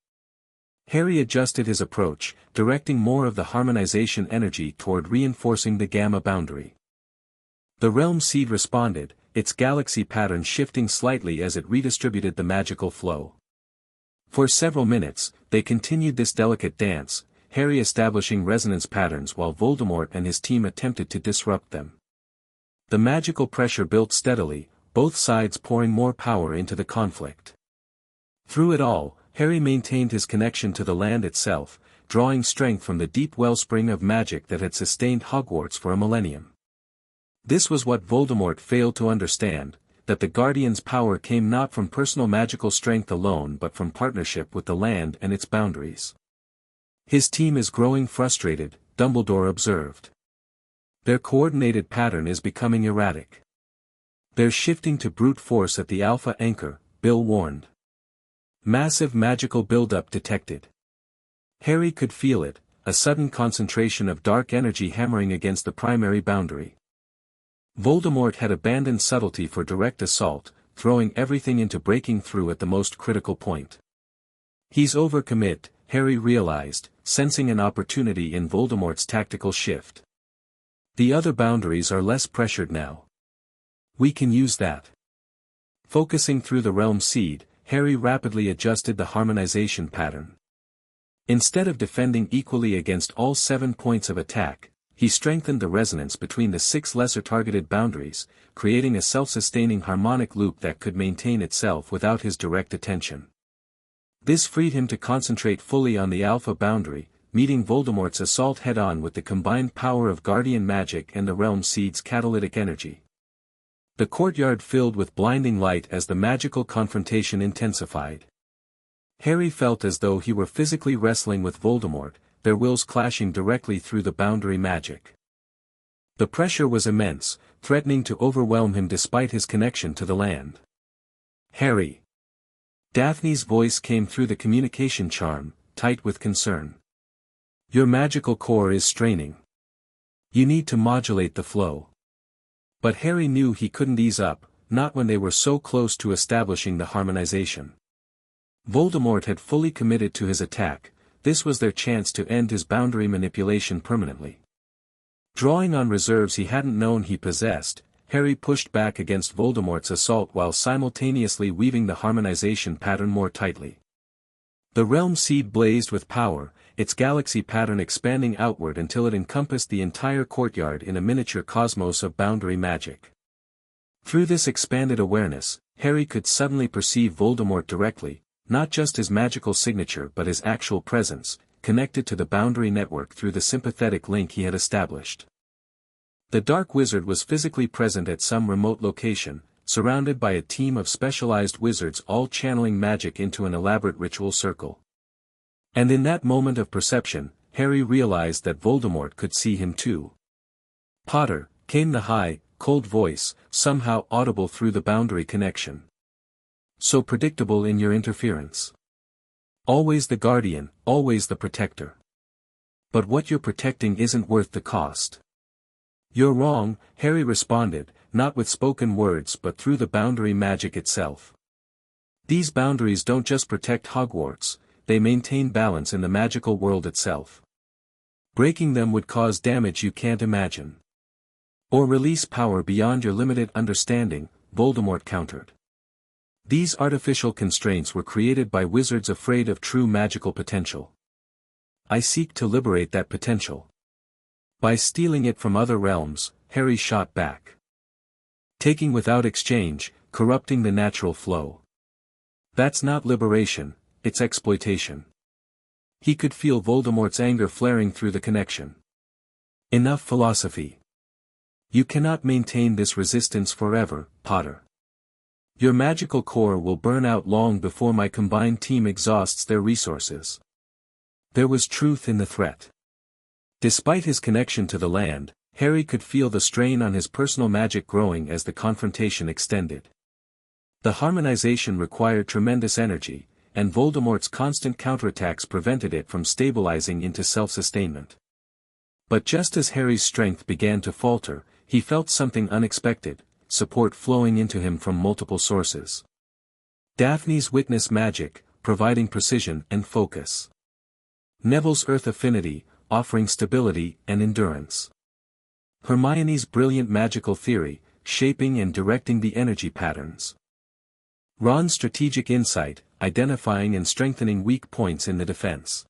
Harry adjusted his approach, directing more of the harmonization energy toward reinforcing the Gamma boundary. The realm seed responded, its galaxy pattern shifting slightly as it redistributed the magical flow. For several minutes, they continued this delicate dance, Harry establishing resonance patterns while Voldemort and his team attempted to disrupt them. The magical pressure built steadily, both sides pouring more power into the conflict. Through it all, Harry maintained his connection to the land itself, drawing strength from the deep wellspring of magic that had sustained Hogwarts for a millennium. This was what Voldemort failed to understand, that the Guardian's power came not from personal magical strength alone but from partnership with the land and its boundaries. "His team is growing frustrated," Dumbledore observed. "Their coordinated pattern is becoming erratic. They're shifting to brute force at the Alpha anchor," Bill warned. Massive magical buildup detected. Harry could feel it, a sudden concentration of dark energy hammering against the primary boundary. Voldemort had abandoned subtlety for direct assault, throwing everything into breaking through at the most critical point. "He's overcommit," Harry realized, sensing an opportunity in Voldemort's tactical shift. "The other boundaries are less pressured now. We can use that." Focusing through the realm seed, Harry rapidly adjusted the harmonization pattern. Instead of defending equally against all 7 points of attack, he strengthened the resonance between the 6 lesser targeted boundaries, creating a self-sustaining harmonic loop that could maintain itself without his direct attention. This freed him to concentrate fully on the Alpha boundary, meeting Voldemort's assault head-on with the combined power of Guardian magic and the realm seed's catalytic energy. The courtyard filled with blinding light as the magical confrontation intensified. Harry felt as though he were physically wrestling with Voldemort, their wills clashing directly through the boundary magic. The pressure was immense, threatening to overwhelm him despite his connection to the land. "Harry!" Daphne's voice came through the communication charm, tight with concern. "Your magical core is straining. You need to modulate the flow." But Harry knew he couldn't ease up, not when they were so close to establishing the harmonization. Voldemort had fully committed to his attack. This was their chance to end his boundary manipulation permanently. Drawing on reserves he hadn't known he possessed, Harry pushed back against Voldemort's assault while simultaneously weaving the harmonization pattern more tightly. The realm seed blazed with power, its galaxy pattern expanding outward until it encompassed the entire courtyard in a miniature cosmos of boundary magic. Through this expanded awareness, Harry could suddenly perceive Voldemort directly, not just his magical signature but his actual presence, connected to the boundary network through the sympathetic link he had established. The Dark Wizard was physically present at some remote location, surrounded by a team of specialized wizards all channeling magic into an elaborate ritual circle. And in that moment of perception, Harry realized that Voldemort could see him too. "Potter," came the high, cold voice, somehow audible through the boundary connection. "So predictable in your interference. Always the guardian, always the protector. But what you're protecting isn't worth the cost." "You're wrong," Harry responded, not with spoken words but through the boundary magic itself. "These boundaries don't just protect Hogwarts, they maintain balance in the magical world itself. Breaking them would cause damage you can't imagine. Or release power beyond your limited understanding," Voldemort countered. "These artificial constraints were created by wizards afraid of true magical potential. I seek to liberate that potential. By stealing it from other realms," Harry shot back. "Taking without exchange, corrupting the natural flow. That's not liberation, it's exploitation." He could feel Voldemort's anger flaring through the connection. "Enough philosophy. You cannot maintain this resistance forever, Potter. Your magical core will burn out long before my combined team exhausts their resources." There was truth in the threat. Despite his connection to the land, Harry could feel the strain on his personal magic growing as the confrontation extended. The harmonization required tremendous energy, and Voldemort's constant counterattacks prevented it from stabilizing into self-sustainment. But just as Harry's strength began to falter, he felt something unexpected, support flowing into him from multiple sources. Daphne's witness magic, providing precision and focus. Neville's earth affinity, offering stability and endurance. Hermione's brilliant magical theory, shaping and directing the energy patterns. Ron's strategic insight, identifying and strengthening weak points in the defense.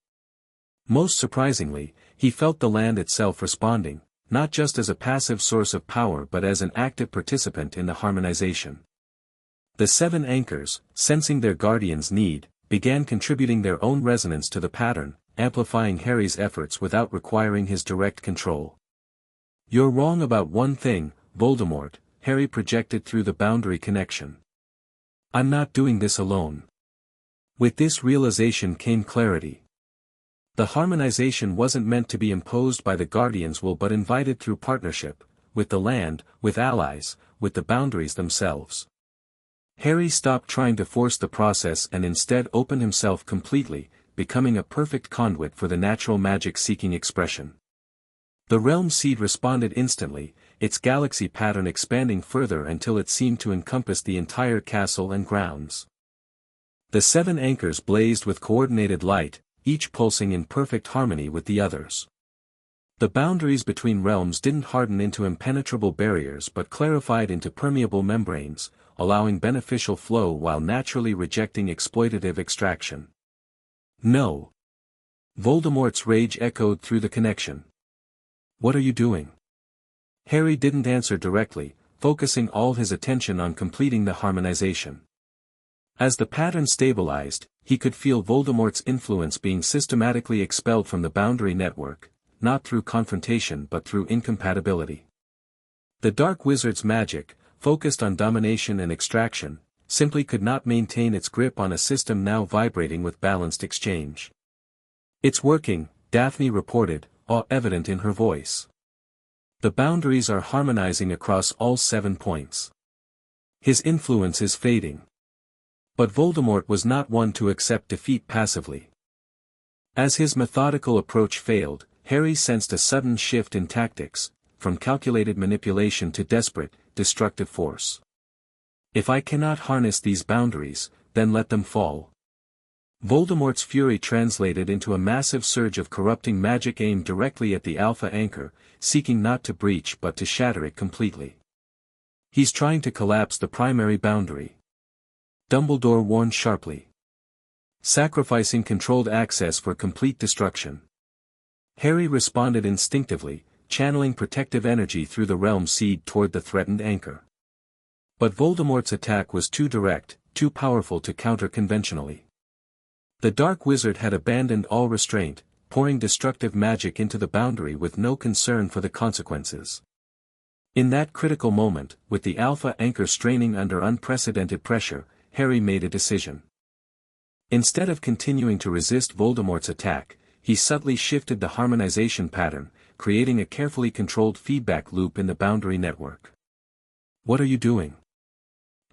Most surprisingly, he felt the land itself responding, not just as a passive source of power but as an active participant in the harmonization. The seven anchors, sensing their guardian's need, began contributing their own resonance to the pattern, amplifying Harry's efforts without requiring his direct control. "You're wrong about one thing, Voldemort," Harry projected through the boundary connection. "I'm not doing this alone." With this realization came clarity. The harmonization wasn't meant to be imposed by the Guardian's will but invited through partnership, with the land, with allies, with the boundaries themselves. Harry stopped trying to force the process and instead opened himself completely, becoming a perfect conduit for the natural magic-seeking expression. The realm seed responded instantly, its galaxy pattern expanding further until it seemed to encompass the entire castle and grounds. The seven anchors blazed with coordinated light, each pulsing in perfect harmony with the others. The boundaries between realms didn't harden into impenetrable barriers but clarified into permeable membranes, allowing beneficial flow while naturally rejecting exploitative extraction. "No." Voldemort's rage echoed through the connection. "What are you doing?" Harry didn't answer directly, focusing all his attention on completing the harmonization. As the pattern stabilized, he could feel Voldemort's influence being systematically expelled from the boundary network, not through confrontation but through incompatibility. The Dark Wizard's magic, focused on domination and extraction, simply could not maintain its grip on a system now vibrating with balanced exchange. "It's working," Daphne reported, awe evident in her voice. "The boundaries are harmonizing across all 7 points. His influence is fading." But Voldemort was not one to accept defeat passively. As his methodical approach failed, Harry sensed a sudden shift in tactics, from calculated manipulation to desperate, destructive force. "If I cannot harness these boundaries, then let them fall." Voldemort's fury translated into a massive surge of corrupting magic aimed directly at the Alpha Anchor, seeking not to breach but to shatter it completely. He's trying to collapse the primary boundary. Dumbledore warned sharply. Sacrificing controlled access for complete destruction. Harry responded instinctively, channeling protective energy through the realm seed toward the threatened anchor. But Voldemort's attack was too direct, too powerful to counter conventionally. The Dark Wizard had abandoned all restraint, pouring destructive magic into the boundary with no concern for the consequences. In that critical moment, with the Alpha Anchor straining under unprecedented pressure, Harry made a decision. Instead of continuing to resist Voldemort's attack, he subtly shifted the harmonization pattern, creating a carefully controlled feedback loop in the boundary network. "What are you doing?"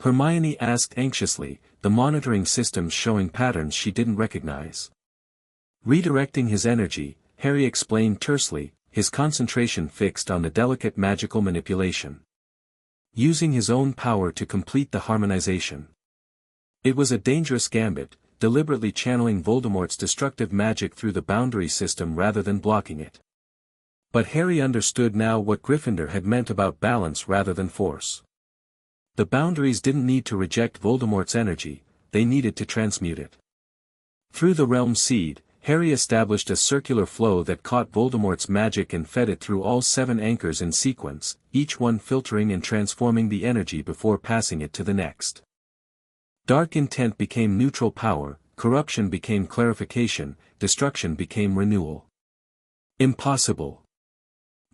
Hermione asked anxiously, the monitoring systems showing patterns she didn't recognize. Redirecting his energy, Harry explained tersely, his concentration fixed on the delicate magical manipulation. Using his own power to complete the harmonization. It was a dangerous gambit, deliberately channeling Voldemort's destructive magic through the boundary system rather than blocking it. But Harry understood now what Gryffindor had meant about balance rather than force. The boundaries didn't need to reject Voldemort's energy, they needed to transmute it. Through the realm seed, Harry established a circular flow that caught Voldemort's magic and fed it through all 7 anchors in sequence, each one filtering and transforming the energy before passing it to the next. Dark intent became neutral power, corruption became clarification, destruction became renewal. Impossible.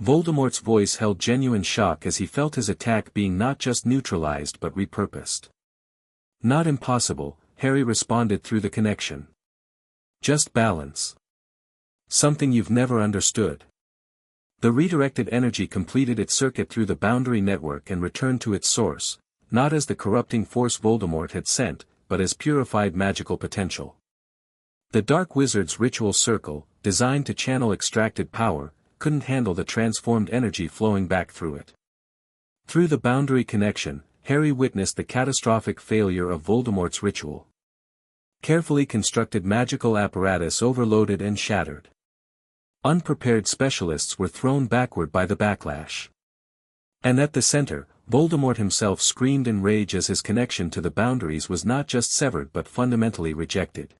Voldemort's voice held genuine shock as he felt his attack being not just neutralized but repurposed. "Not impossible," Harry responded through the connection. "Just balance. Something you've never understood." The redirected energy completed its circuit through the boundary network and returned to its source, not as the corrupting force Voldemort had sent, but as purified magical potential. The Dark Wizard's ritual circle, designed to channel extracted power, couldn't handle the transformed energy flowing back through it. Through the boundary connection, Harry witnessed the catastrophic failure of Voldemort's ritual. Carefully constructed magical apparatus overloaded and shattered. Unprepared specialists were thrown backward by the backlash. And at the center, Voldemort himself screamed in rage as his connection to the boundaries was not just severed but fundamentally rejected.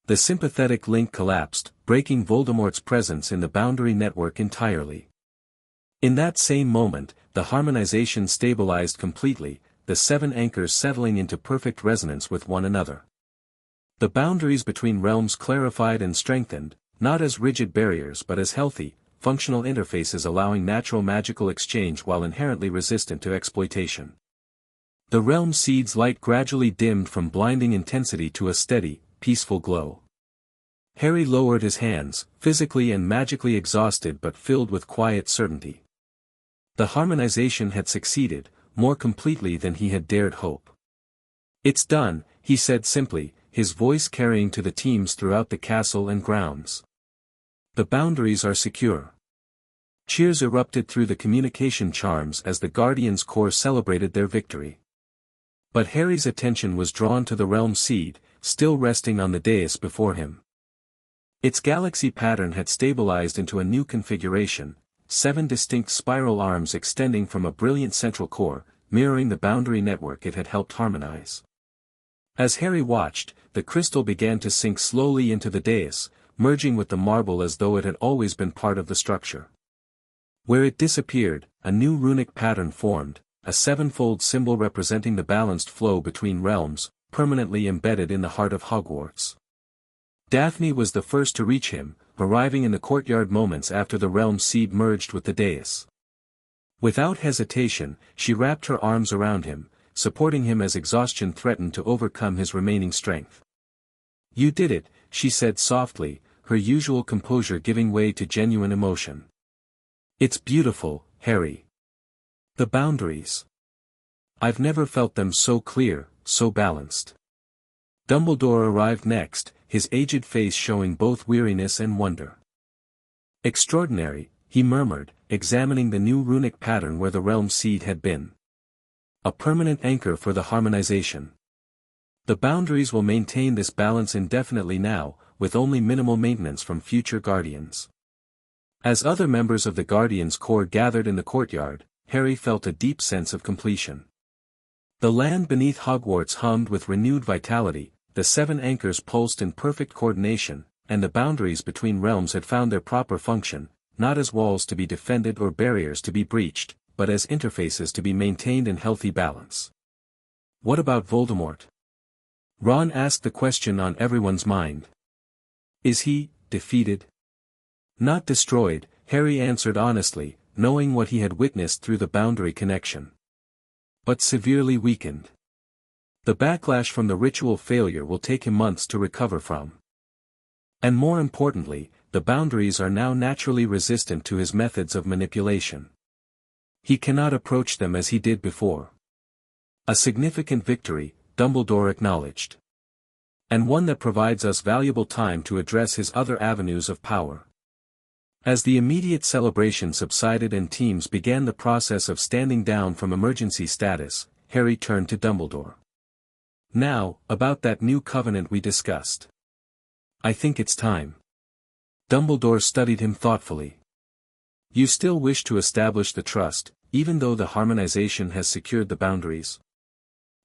The sympathetic link collapsed, breaking Voldemort's presence in the boundary network entirely. In that same moment, the harmonization stabilized completely, the 7 anchors settling into perfect resonance with one another. The boundaries between realms clarified and strengthened, not as rigid barriers but as healthy, functional interfaces allowing natural magical exchange while inherently resistant to exploitation. The realm seed's light gradually dimmed from blinding intensity to a steady, peaceful glow. Harry lowered his hands, physically and magically exhausted but filled with quiet certainty. The harmonization had succeeded, more completely than he had dared hope. "It's done," he said simply, his voice carrying to the teams throughout the castle and grounds. "The boundaries are secure." Cheers erupted through the communication charms as the Guardians' Corps celebrated their victory. But Harry's attention was drawn to the realm seed, still resting on the dais before him. Its galaxy pattern had stabilized into a new configuration, 7 distinct spiral arms extending from a brilliant central core, mirroring the boundary network it had helped harmonize. As Harry watched, the crystal began to sink slowly into the dais, merging with the marble as though it had always been part of the structure. Where it disappeared, a new runic pattern formed, a 7-fold symbol representing the balanced flow between realms, permanently embedded in the heart of Hogwarts. Daphne was the first to reach him, arriving in the courtyard moments after the realm seed merged with the dais. Without hesitation, she wrapped her arms around him, supporting him as exhaustion threatened to overcome his remaining strength. "You did it," she said softly, her usual composure giving way to genuine emotion. "It's beautiful, Harry. The boundaries. I've never felt them so clear, so balanced." Dumbledore arrived next, his aged face showing both weariness and wonder. "Extraordinary," he murmured, examining the new runic pattern where the realm seed had been. "A permanent anchor for the harmonization. The boundaries will maintain this balance indefinitely now, with only minimal maintenance from future Guardians." As other members of the Guardians' Corps gathered in the courtyard, Harry felt a deep sense of completion. The land beneath Hogwarts hummed with renewed vitality, the 7 anchors pulsed in perfect coordination, and the boundaries between realms had found their proper function, not as walls to be defended or barriers to be breached, but as interfaces to be maintained in healthy balance. What about Voldemort? Ron asked the question on everyone's mind. Is he defeated? Not destroyed, Harry answered honestly, knowing what he had witnessed through the boundary connection. But severely weakened. The backlash from the ritual failure will take him months to recover from. And more importantly, the boundaries are now naturally resistant to his methods of manipulation. He cannot approach them as he did before. A significant victory, Dumbledore acknowledged. And one that provides us valuable time to address his other avenues of power. As the immediate celebration subsided and teams began the process of standing down from emergency status, Harry turned to Dumbledore. Now, about that new covenant we discussed. I think it's time. Dumbledore studied him thoughtfully. You still wish to establish the trust, even though the harmonization has secured the boundaries?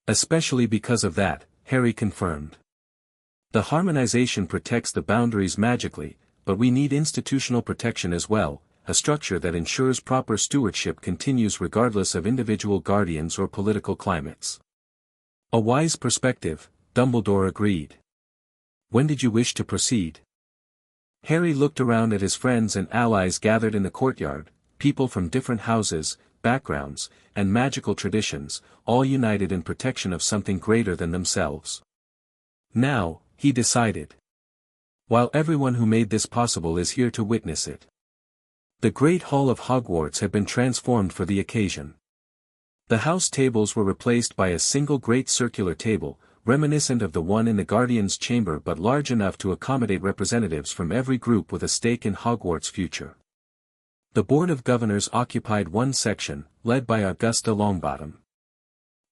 Especially because of that, Harry confirmed. The harmonization protects the boundaries magically, but we need institutional protection as well, a structure that ensures proper stewardship continues regardless of individual guardians or political climates. A wise perspective, Dumbledore agreed. When did you wish to proceed? Harry looked around at his friends and allies gathered in the courtyard, people from different houses, backgrounds, and magical traditions, all united in protection of something greater than themselves. Now, he decided. While everyone who made this possible is here to witness it. The Great Hall of Hogwarts had been transformed for the occasion. The house tables were replaced by a single great circular table, reminiscent of the one in the Guardian's chamber but large enough to accommodate representatives from every group with a stake in Hogwarts' future. The Board of Governors occupied one section, led by Augusta Longbottom.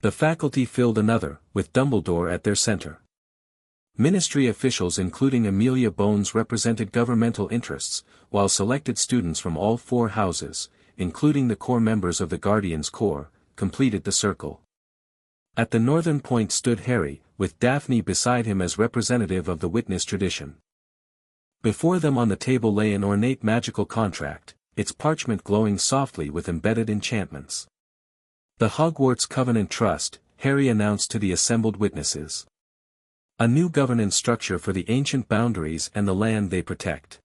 The faculty filled another, with Dumbledore at their center. Ministry officials including Amelia Bones represented governmental interests, while selected students from all 4 houses, including the core members of the Guardians' Corps, completed the circle. At the northern point stood Harry, with Daphne beside him as representative of the witness tradition. Before them on the table lay an ornate magical contract, its parchment glowing softly with embedded enchantments. The Hogwarts Covenant Trust, Harry announced to the assembled witnesses. A new governance structure for the ancient boundaries and the land they protect.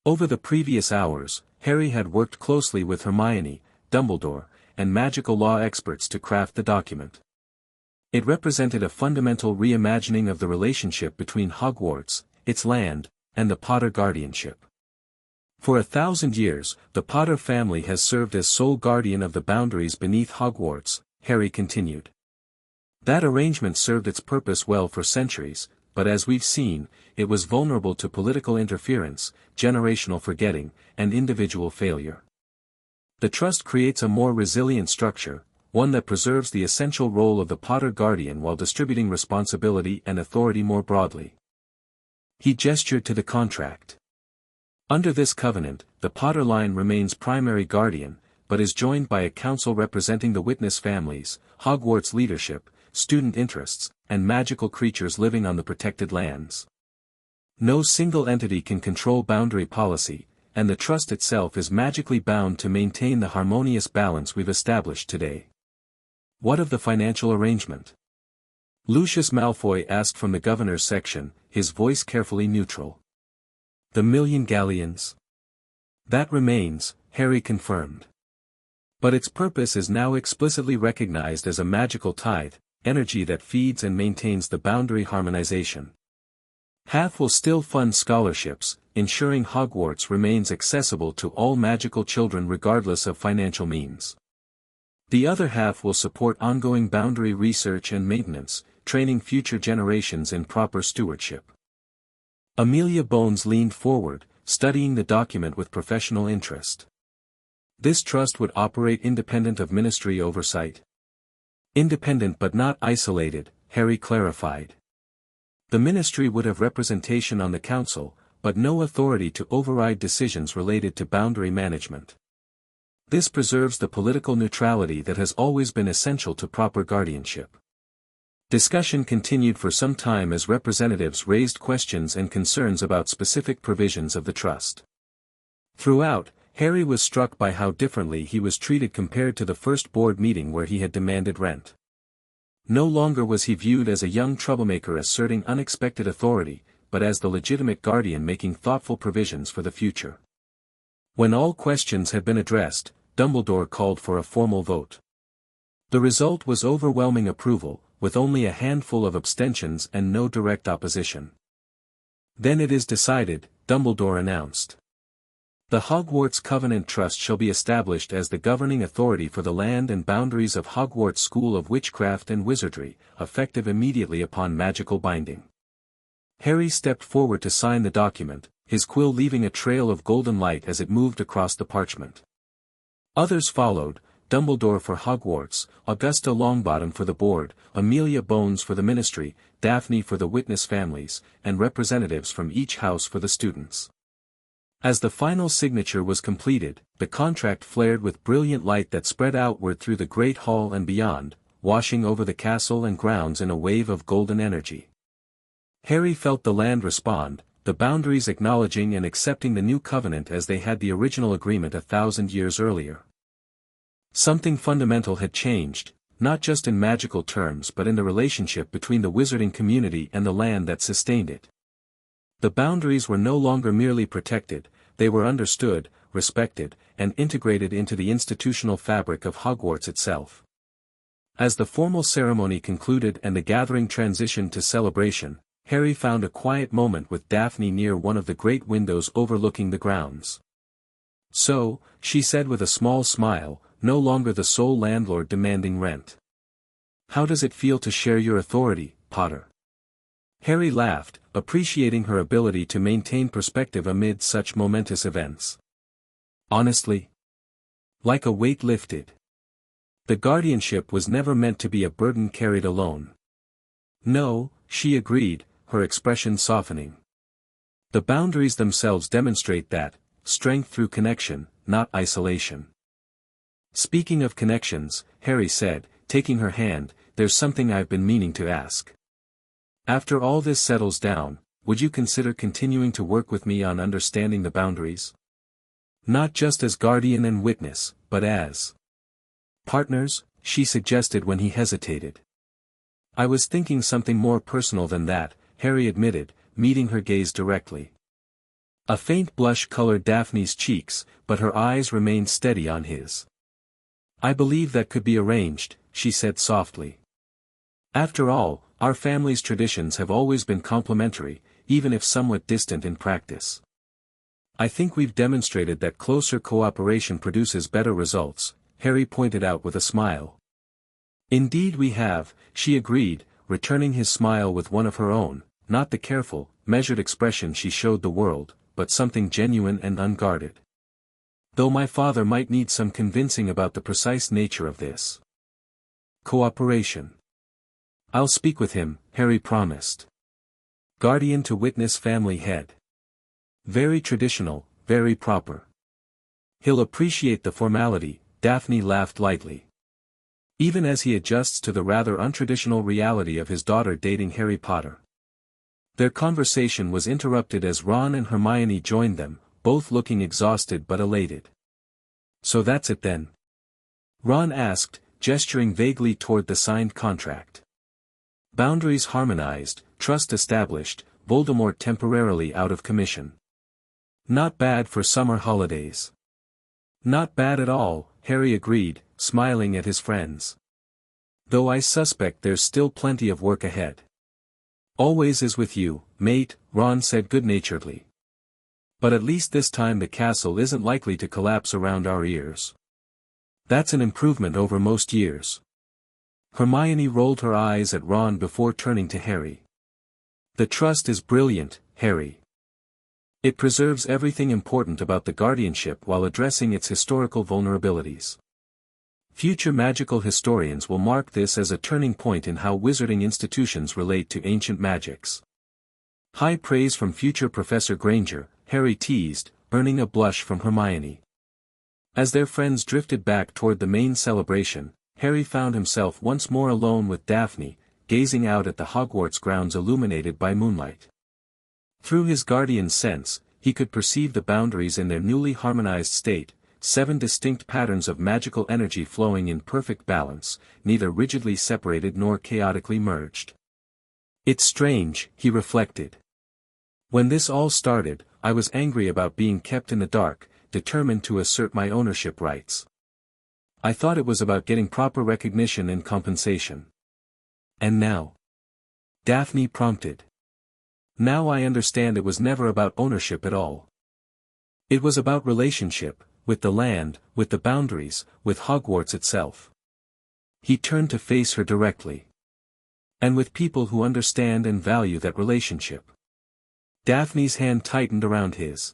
Over the previous hours, Harry had worked closely with Hermione, Dumbledore, and magical law experts to craft the document. It represented a fundamental reimagining of the relationship between Hogwarts, its land, and the Potter guardianship. For 1,000 years, the Potter family has served as sole guardian of the boundaries beneath Hogwarts, Harry continued. That arrangement served its purpose well for centuries, but as we've seen, it was vulnerable to political interference, generational forgetting, and individual failure. The trust creates a more resilient structure, one that preserves the essential role of the Potter Guardian while distributing responsibility and authority more broadly. He gestured to the contract. Under this covenant, the Potter line remains primary guardian, but is joined by a council representing the witness families, Hogwarts leadership, student interests, and magical creatures living on the protected lands. No single entity can control boundary policy, and the trust itself is magically bound to maintain the harmonious balance we've established today. What of the financial arrangement? Lucius Malfoy asked from the governor's section, his voice carefully neutral. The 1,000,000 galleons. That remains, Harry confirmed. But its purpose is now explicitly recognized as a magical tithe, energy that feeds and maintains the boundary harmonization. Half will still fund scholarships, ensuring Hogwarts remains accessible to all magical children regardless of financial means. The other half will support ongoing boundary research and maintenance, training future generations in proper stewardship. Amelia Bones leaned forward, studying the document with professional interest. This trust would operate independent of ministry oversight. Independent but not isolated, Harry clarified. The ministry would have representation on the council, but no authority to override decisions related to boundary management. This preserves the political neutrality that has always been essential to proper guardianship. Discussion continued for some time as representatives raised questions and concerns about specific provisions of the trust. Throughout, Harry was struck by how differently he was treated compared to the first board meeting where he had demanded rent. No longer was he viewed as a young troublemaker asserting unexpected authority, but as the legitimate guardian making thoughtful provisions for the future. When all questions had been addressed, Dumbledore called for a formal vote. The result was overwhelming approval, with only a handful of abstentions and no direct opposition. "Then it is decided," Dumbledore announced. "The Hogwarts Covenant Trust shall be established as the governing authority for the land and boundaries of Hogwarts School of Witchcraft and Wizardry, effective immediately upon magical binding." Harry stepped forward to sign the document, his quill leaving a trail of golden light as it moved across the parchment. Others followed, Dumbledore for Hogwarts, Augusta Longbottom for the board, Amelia Bones for the ministry, Daphne for the witness families, and representatives from each house for the students. As the final signature was completed, the contract flared with brilliant light that spread outward through the great hall and beyond, washing over the castle and grounds in a wave of golden energy. Harry felt the land respond, the boundaries acknowledging and accepting the new covenant as they had the original agreement 1,000 years earlier. Something fundamental had changed, not just in magical terms but in the relationship between the wizarding community and the land that sustained it. The boundaries were no longer merely protected, they were understood, respected, and integrated into the institutional fabric of Hogwarts itself. As the formal ceremony concluded and the gathering transitioned to celebration, Harry found a quiet moment with Daphne near one of the great windows overlooking the grounds. "So," she said with a small smile, "no longer the sole landlord demanding rent. How does it feel to share your authority, Potter?" Harry laughed, appreciating her ability to maintain perspective amid such momentous events. "Honestly, like a weight lifted. The guardianship was never meant to be a burden carried alone." "No," she agreed, her expression softening. "The boundaries themselves demonstrate that, strength through connection, not isolation." "Speaking of connections," Harry said, taking her hand, "there's something I've been meaning to ask. After all this settles down, would you consider continuing to work with me on understanding the boundaries? Not just as guardian and witness, but as partners," she suggested when he hesitated. "I was thinking something more personal than that," Harry admitted, meeting her gaze directly. A faint blush colored Daphne's cheeks, but her eyes remained steady on his. "I believe that could be arranged," she said softly. "After all, our family's traditions have always been complementary, even if somewhat distant in practice. I think we've demonstrated that closer cooperation produces better results," Harry pointed out with a smile. "Indeed we have," she agreed, returning his smile with one of her own, not the careful, measured expression she showed the world, but something genuine and unguarded. "Though my father might need some convincing about the precise nature of this cooperation. I'll speak with him," Harry promised. Guardian to witness family head. Very traditional, very proper. He'll appreciate the formality, Daphne laughed lightly. Even as he adjusts to the rather untraditional reality of his daughter dating Harry Potter. Their conversation was interrupted as Ron and Hermione joined them, both looking exhausted but elated. "So that's it then?" Ron asked, gesturing vaguely toward the signed contract. "Boundaries harmonized, trust established, Voldemort temporarily out of commission. Not bad for summer holidays." "Not bad at all," Harry agreed, smiling at his friends. "Though I suspect there's still plenty of work ahead." "Always is with you, mate," Ron said good-naturedly. "But at least this time the castle isn't likely to collapse around our ears. That's an improvement over most years." Hermione rolled her eyes at Ron before turning to Harry. "The trust is brilliant, Harry. It preserves everything important about the guardianship while addressing its historical vulnerabilities. Future magical historians will mark this as a turning point in how wizarding institutions relate to ancient magics." High praise from future Professor Granger, Harry teased, earning a blush from Hermione. As their friends drifted back toward the main celebration, Harry found himself once more alone with Daphne, gazing out at the Hogwarts grounds illuminated by moonlight. Through his guardian's sense, he could perceive the boundaries in their newly harmonized state, 7 distinct patterns of magical energy flowing in perfect balance, neither rigidly separated nor chaotically merged. It's strange, he reflected. When this all started, I was angry about being kept in the dark, determined to assert my ownership rights. I thought it was about getting proper recognition and compensation. And now? Daphne prompted. Now I understand it was never about ownership at all. It was about relationship, with the land, with the boundaries, with Hogwarts itself. He turned to face her directly. And with people who understand and value that relationship. Daphne's hand tightened around his.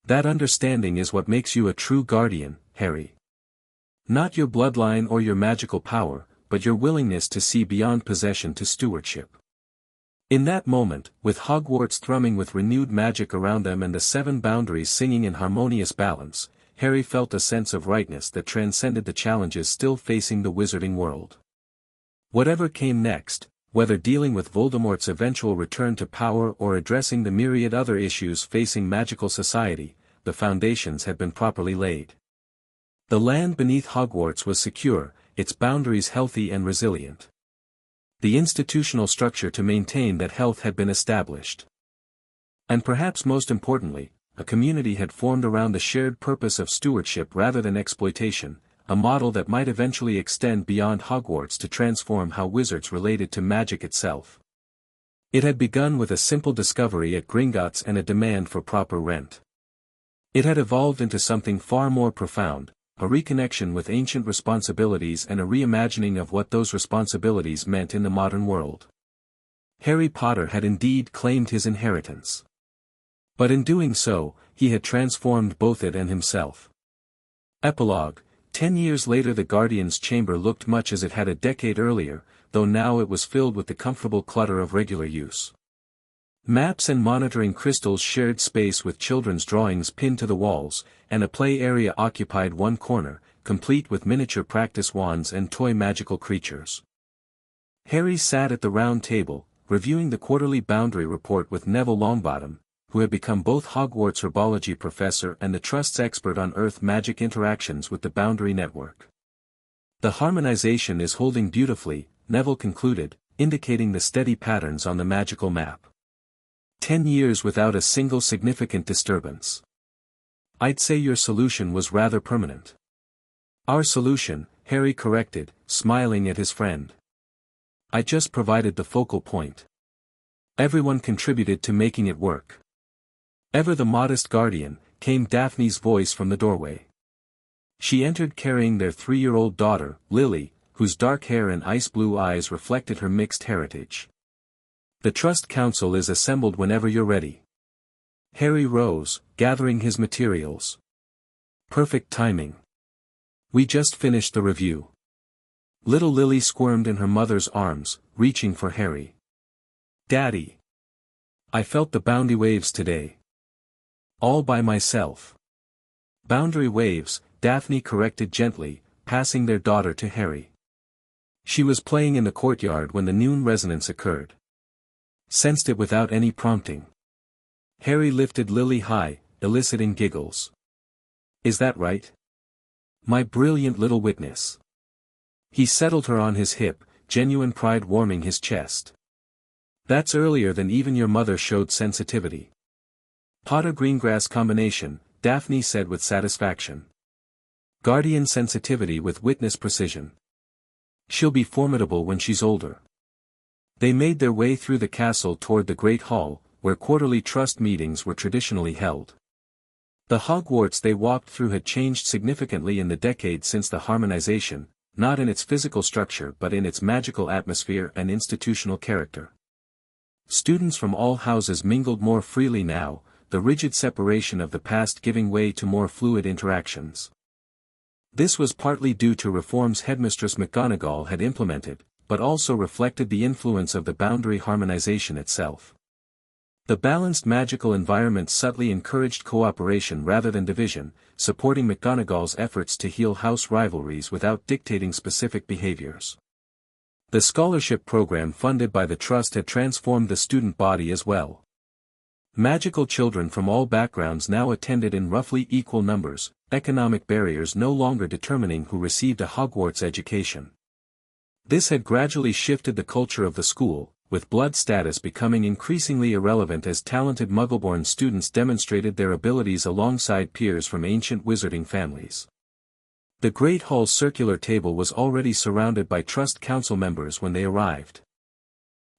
That understanding is what makes you a true guardian, Harry. Not your bloodline or your magical power, but your willingness to see beyond possession to stewardship. In that moment, with Hogwarts thrumming with renewed magic around them and the 7 boundaries singing in harmonious balance, Harry felt a sense of rightness that transcended the challenges still facing the wizarding world. Whatever came next, whether dealing with Voldemort's eventual return to power or addressing the myriad other issues facing magical society, the foundations had been properly laid. The land beneath Hogwarts was secure, its boundaries healthy and resilient. The institutional structure to maintain that health had been established. And perhaps most importantly, a community had formed around the shared purpose of stewardship rather than exploitation, a model that might eventually extend beyond Hogwarts to transform how wizards related to magic itself. It had begun with a simple discovery at Gringotts and a demand for proper rent. It had evolved into something far more profound, a reconnection with ancient responsibilities and a reimagining of what those responsibilities meant in the modern world. Harry Potter had indeed claimed his inheritance. But in doing so, he had transformed both it and himself. Epilogue: 10 years later the Guardian's chamber looked much as it had a decade earlier, though now it was filled with the comfortable clutter of regular use. Maps and monitoring crystals shared space with children's drawings pinned to the walls, and a play area occupied one corner, complete with miniature practice wands and toy magical creatures. Harry sat at the round table, reviewing the quarterly boundary report with Neville Longbottom, who had become both Hogwarts herbology professor and the Trust's expert on Earth magic interactions with the boundary network. The harmonization is holding beautifully, Neville concluded, indicating the steady patterns on the magical map. 10 years without a single significant disturbance. I'd say your solution was rather permanent. Our solution, Harry corrected, smiling at his friend. I just provided the focal point. Everyone contributed to making it work. Ever the modest guardian, came Daphne's voice from the doorway. She entered carrying their 3-year-old daughter, Lily, whose dark hair and ice-blue eyes reflected her mixed heritage. The Trust Council is assembled whenever you're ready. Harry rose, gathering his materials. Perfect timing. We just finished the review. Little Lily squirmed in her mother's arms, reaching for Harry. Daddy! I felt the boundary waves today. All by myself. Boundary waves, Daphne corrected gently, passing their daughter to Harry. She was playing in the courtyard when the noon resonance occurred. Sensed it without any prompting. Harry lifted Lily high, eliciting giggles. Is that right? My brilliant little witness. He settled her on his hip, genuine pride warming his chest. That's earlier than even your mother showed sensitivity. Potter-Greengrass combination, Daphne said with satisfaction. Guardian sensitivity with witness precision. She'll be formidable when she's older. They made their way through the castle toward the Great Hall, where quarterly trust meetings were traditionally held. The Hogwarts they walked through had changed significantly in the decades since the harmonization, not in its physical structure but in its magical atmosphere and institutional character. Students from all houses mingled more freely now, the rigid separation of the past giving way to more fluid interactions. This was partly due to reforms Headmistress McGonagall had implemented, but also reflected the influence of the boundary harmonization itself. The balanced magical environment subtly encouraged cooperation rather than division, supporting McGonagall's efforts to heal house rivalries without dictating specific behaviors. The scholarship program funded by the Trust had transformed the student body as well. Magical children from all backgrounds now attended in roughly equal numbers, economic barriers no longer determining who received a Hogwarts education. This had gradually shifted the culture of the school, with blood status becoming increasingly irrelevant as talented Muggle-born students demonstrated their abilities alongside peers from ancient wizarding families. The Great Hall's circular table was already surrounded by Trust Council members when they arrived.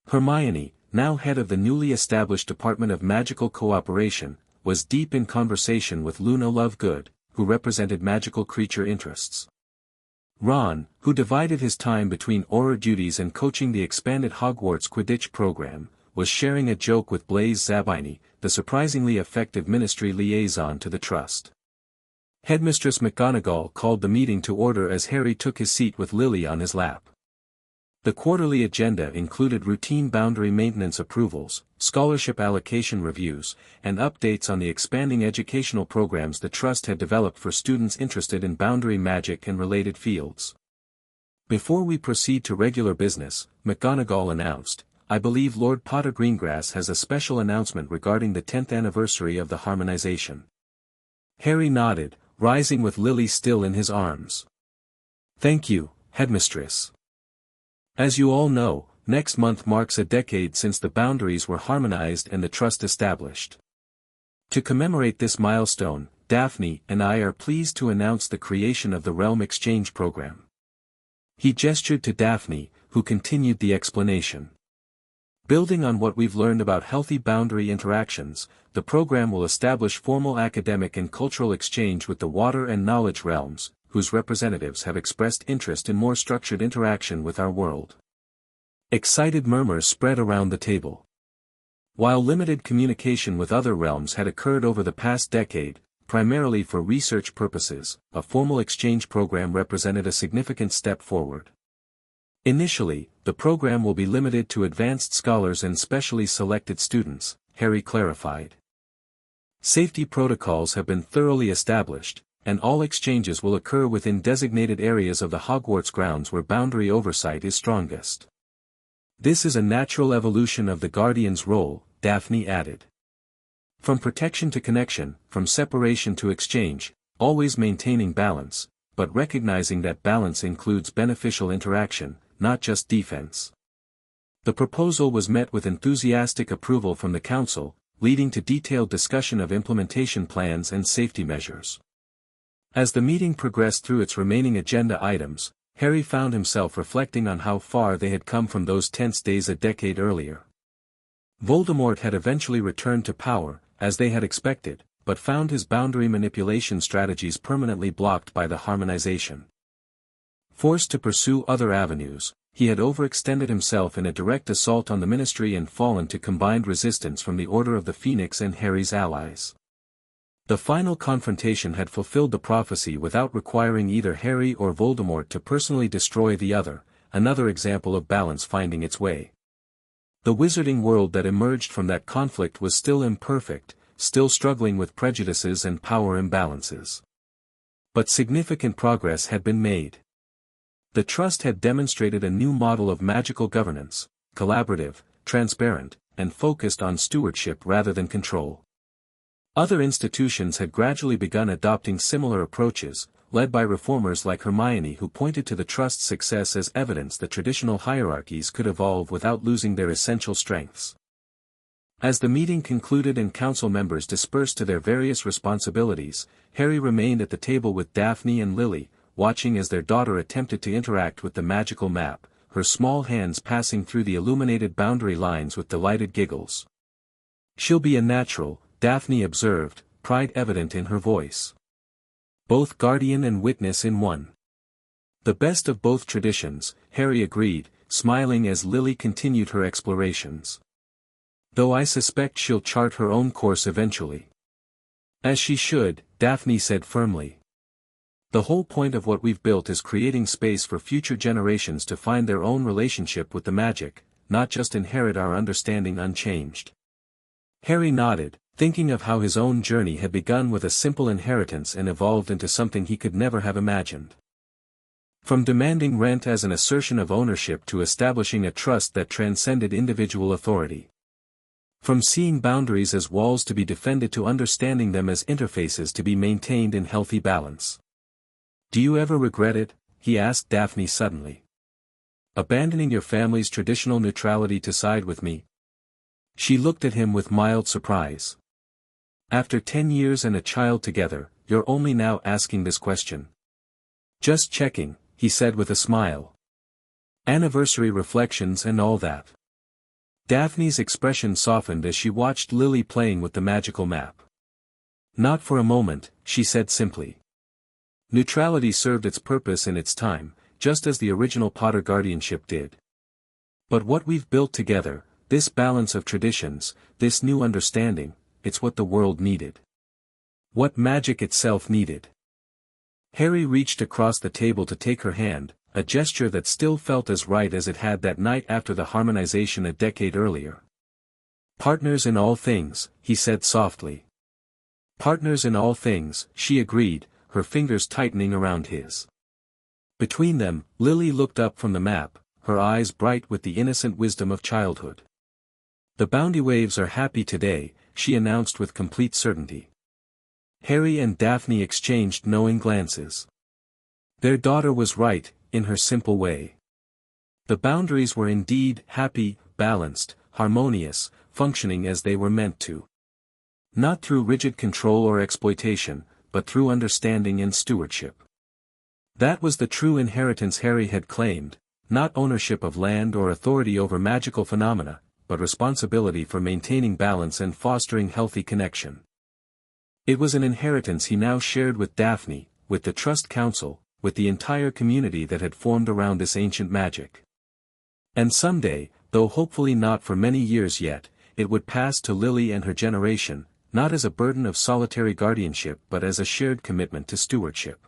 Hermione, now head of the newly established Department of Magical Cooperation, was deep in conversation with Luna Lovegood, who represented magical creature interests. Ron, who divided his time between Auror duties and coaching the expanded Hogwarts Quidditch program, was sharing a joke with Blaise Zabini, the surprisingly effective ministry liaison to the Trust. Headmistress McGonagall called the meeting to order as Harry took his seat with Lily on his lap. The quarterly agenda included routine boundary maintenance approvals, scholarship allocation reviews, and updates on the expanding educational programs the Trust had developed for students interested in boundary magic and related fields. Before we proceed to regular business, McGonagall announced, "I believe Lord Potter Greengrass has a special announcement regarding the 10th anniversary of the harmonization." Harry nodded, rising with Lily still in his arms. "Thank you, Headmistress. As you all know, next month marks a decade since the boundaries were harmonized and the Trust established. To commemorate this milestone, Daphne and I are pleased to announce the creation of the Realm Exchange Program." He gestured to Daphne, who continued the explanation. "Building on what we've learned about healthy boundary interactions, the program will establish formal academic and cultural exchange with the Water and Knowledge realms, whose representatives have expressed interest in more structured interaction with our world." Excited murmurs spread around the table. While limited communication with other realms had occurred over the past decade, primarily for research purposes, a formal exchange program represented a significant step forward. Initially, the program will be limited to advanced scholars and specially selected students, Harry clarified. Safety protocols have been thoroughly established, and all exchanges will occur within designated areas of the Hogwarts grounds where boundary oversight is strongest. "This is a natural evolution of the Guardian's role," Daphne added. "From protection to connection, from separation to exchange, always maintaining balance, but recognizing that balance includes beneficial interaction, not just defense." The proposal was met with enthusiastic approval from the Council, leading to detailed discussion of implementation plans and safety measures. As the meeting progressed through its remaining agenda items, Harry found himself reflecting on how far they had come from those tense days a decade earlier. Voldemort had eventually returned to power, as they had expected, but found his boundary manipulation strategies permanently blocked by the harmonization. Forced to pursue other avenues, he had overextended himself in a direct assault on the Ministry and fallen to combined resistance from the Order of the Phoenix and Harry's allies. The final confrontation had fulfilled the prophecy without requiring either Harry or Voldemort to personally destroy the other, another example of balance finding its way. The wizarding world that emerged from that conflict was still imperfect, still struggling with prejudices and power imbalances. But significant progress had been made. The Trust had demonstrated a new model of magical governance, collaborative, transparent, and focused on stewardship rather than control. Other institutions had gradually begun adopting similar approaches, led by reformers like Hermione who pointed to the Trust's success as evidence that traditional hierarchies could evolve without losing their essential strengths. As the meeting concluded and council members dispersed to their various responsibilities, Harry remained at the table with Daphne and Lily, watching as their daughter attempted to interact with the magical map, her small hands passing through the illuminated boundary lines with delighted giggles. "She'll be a natural," Daphne observed, pride evident in her voice. "Both guardian and witness in one." "The best of both traditions," Harry agreed, smiling as Lily continued her explorations. "Though I suspect she'll chart her own course eventually." "As she should," Daphne said firmly. "The whole point of what we've built is creating space for future generations to find their own relationship with the magic, not just inherit our understanding unchanged." Harry nodded, thinking of how his own journey had begun with a simple inheritance and evolved into something he could never have imagined. From demanding rent as an assertion of ownership to establishing a trust that transcended individual authority. From seeing boundaries as walls to be defended to understanding them as interfaces to be maintained in healthy balance. "Do you ever regret it?" he asked Daphne suddenly. "Abandoning your family's traditional neutrality to side with me?" She looked at him with mild surprise. "After 10 years and a child together, you're only now asking this question?" "Just checking," he said with a smile. "Anniversary reflections and all that." Daphne's expression softened as she watched Lily playing with the magical map. "Not for a moment," she said simply. "Neutrality served its purpose in its time, just as the original Potter guardianship did. But what we've built together, this balance of traditions, this new understanding, it's what the world needed. What magic itself needed." Harry reached across the table to take her hand, a gesture that still felt as right as it had that night after the harmonization a decade earlier. "Partners in all things," he said softly. "Partners in all things," she agreed, her fingers tightening around his. Between them, Lily looked up from the map, her eyes bright with the innocent wisdom of childhood. "The Bounty Waves are happy today," she announced with complete certainty. Harry and Daphne exchanged knowing glances. Their daughter was right, in her simple way. The boundaries were indeed happy, balanced, harmonious, functioning as they were meant to. Not through rigid control or exploitation, but through understanding and stewardship. That was the true inheritance Harry had claimed, not ownership of land or authority over magical phenomena, but responsibility for maintaining balance and fostering healthy connection. It was an inheritance he now shared with Daphne, with the Trust Council, with the entire community that had formed around this ancient magic. And someday, though hopefully not for many years yet, it would pass to Lily and her generation, not as a burden of solitary guardianship but as a shared commitment to stewardship.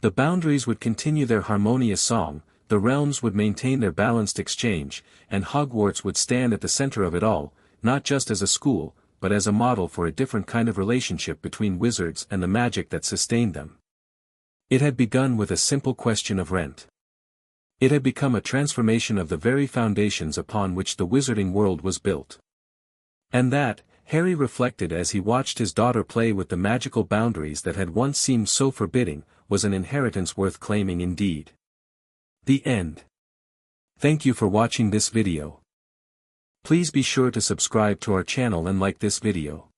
The boundaries would continue their harmonious song, the realms would maintain their balanced exchange, and Hogwarts would stand at the center of it all, not just as a school, but as a model for a different kind of relationship between wizards and the magic that sustained them. It had begun with a simple question of rent. It had become a transformation of the very foundations upon which the wizarding world was built. And that, Harry reflected as he watched his daughter play with the magical boundaries that had once seemed so forbidding, was an inheritance worth claiming indeed. The end. Thank you for watching this video. Please be sure to subscribe to our channel and like this video.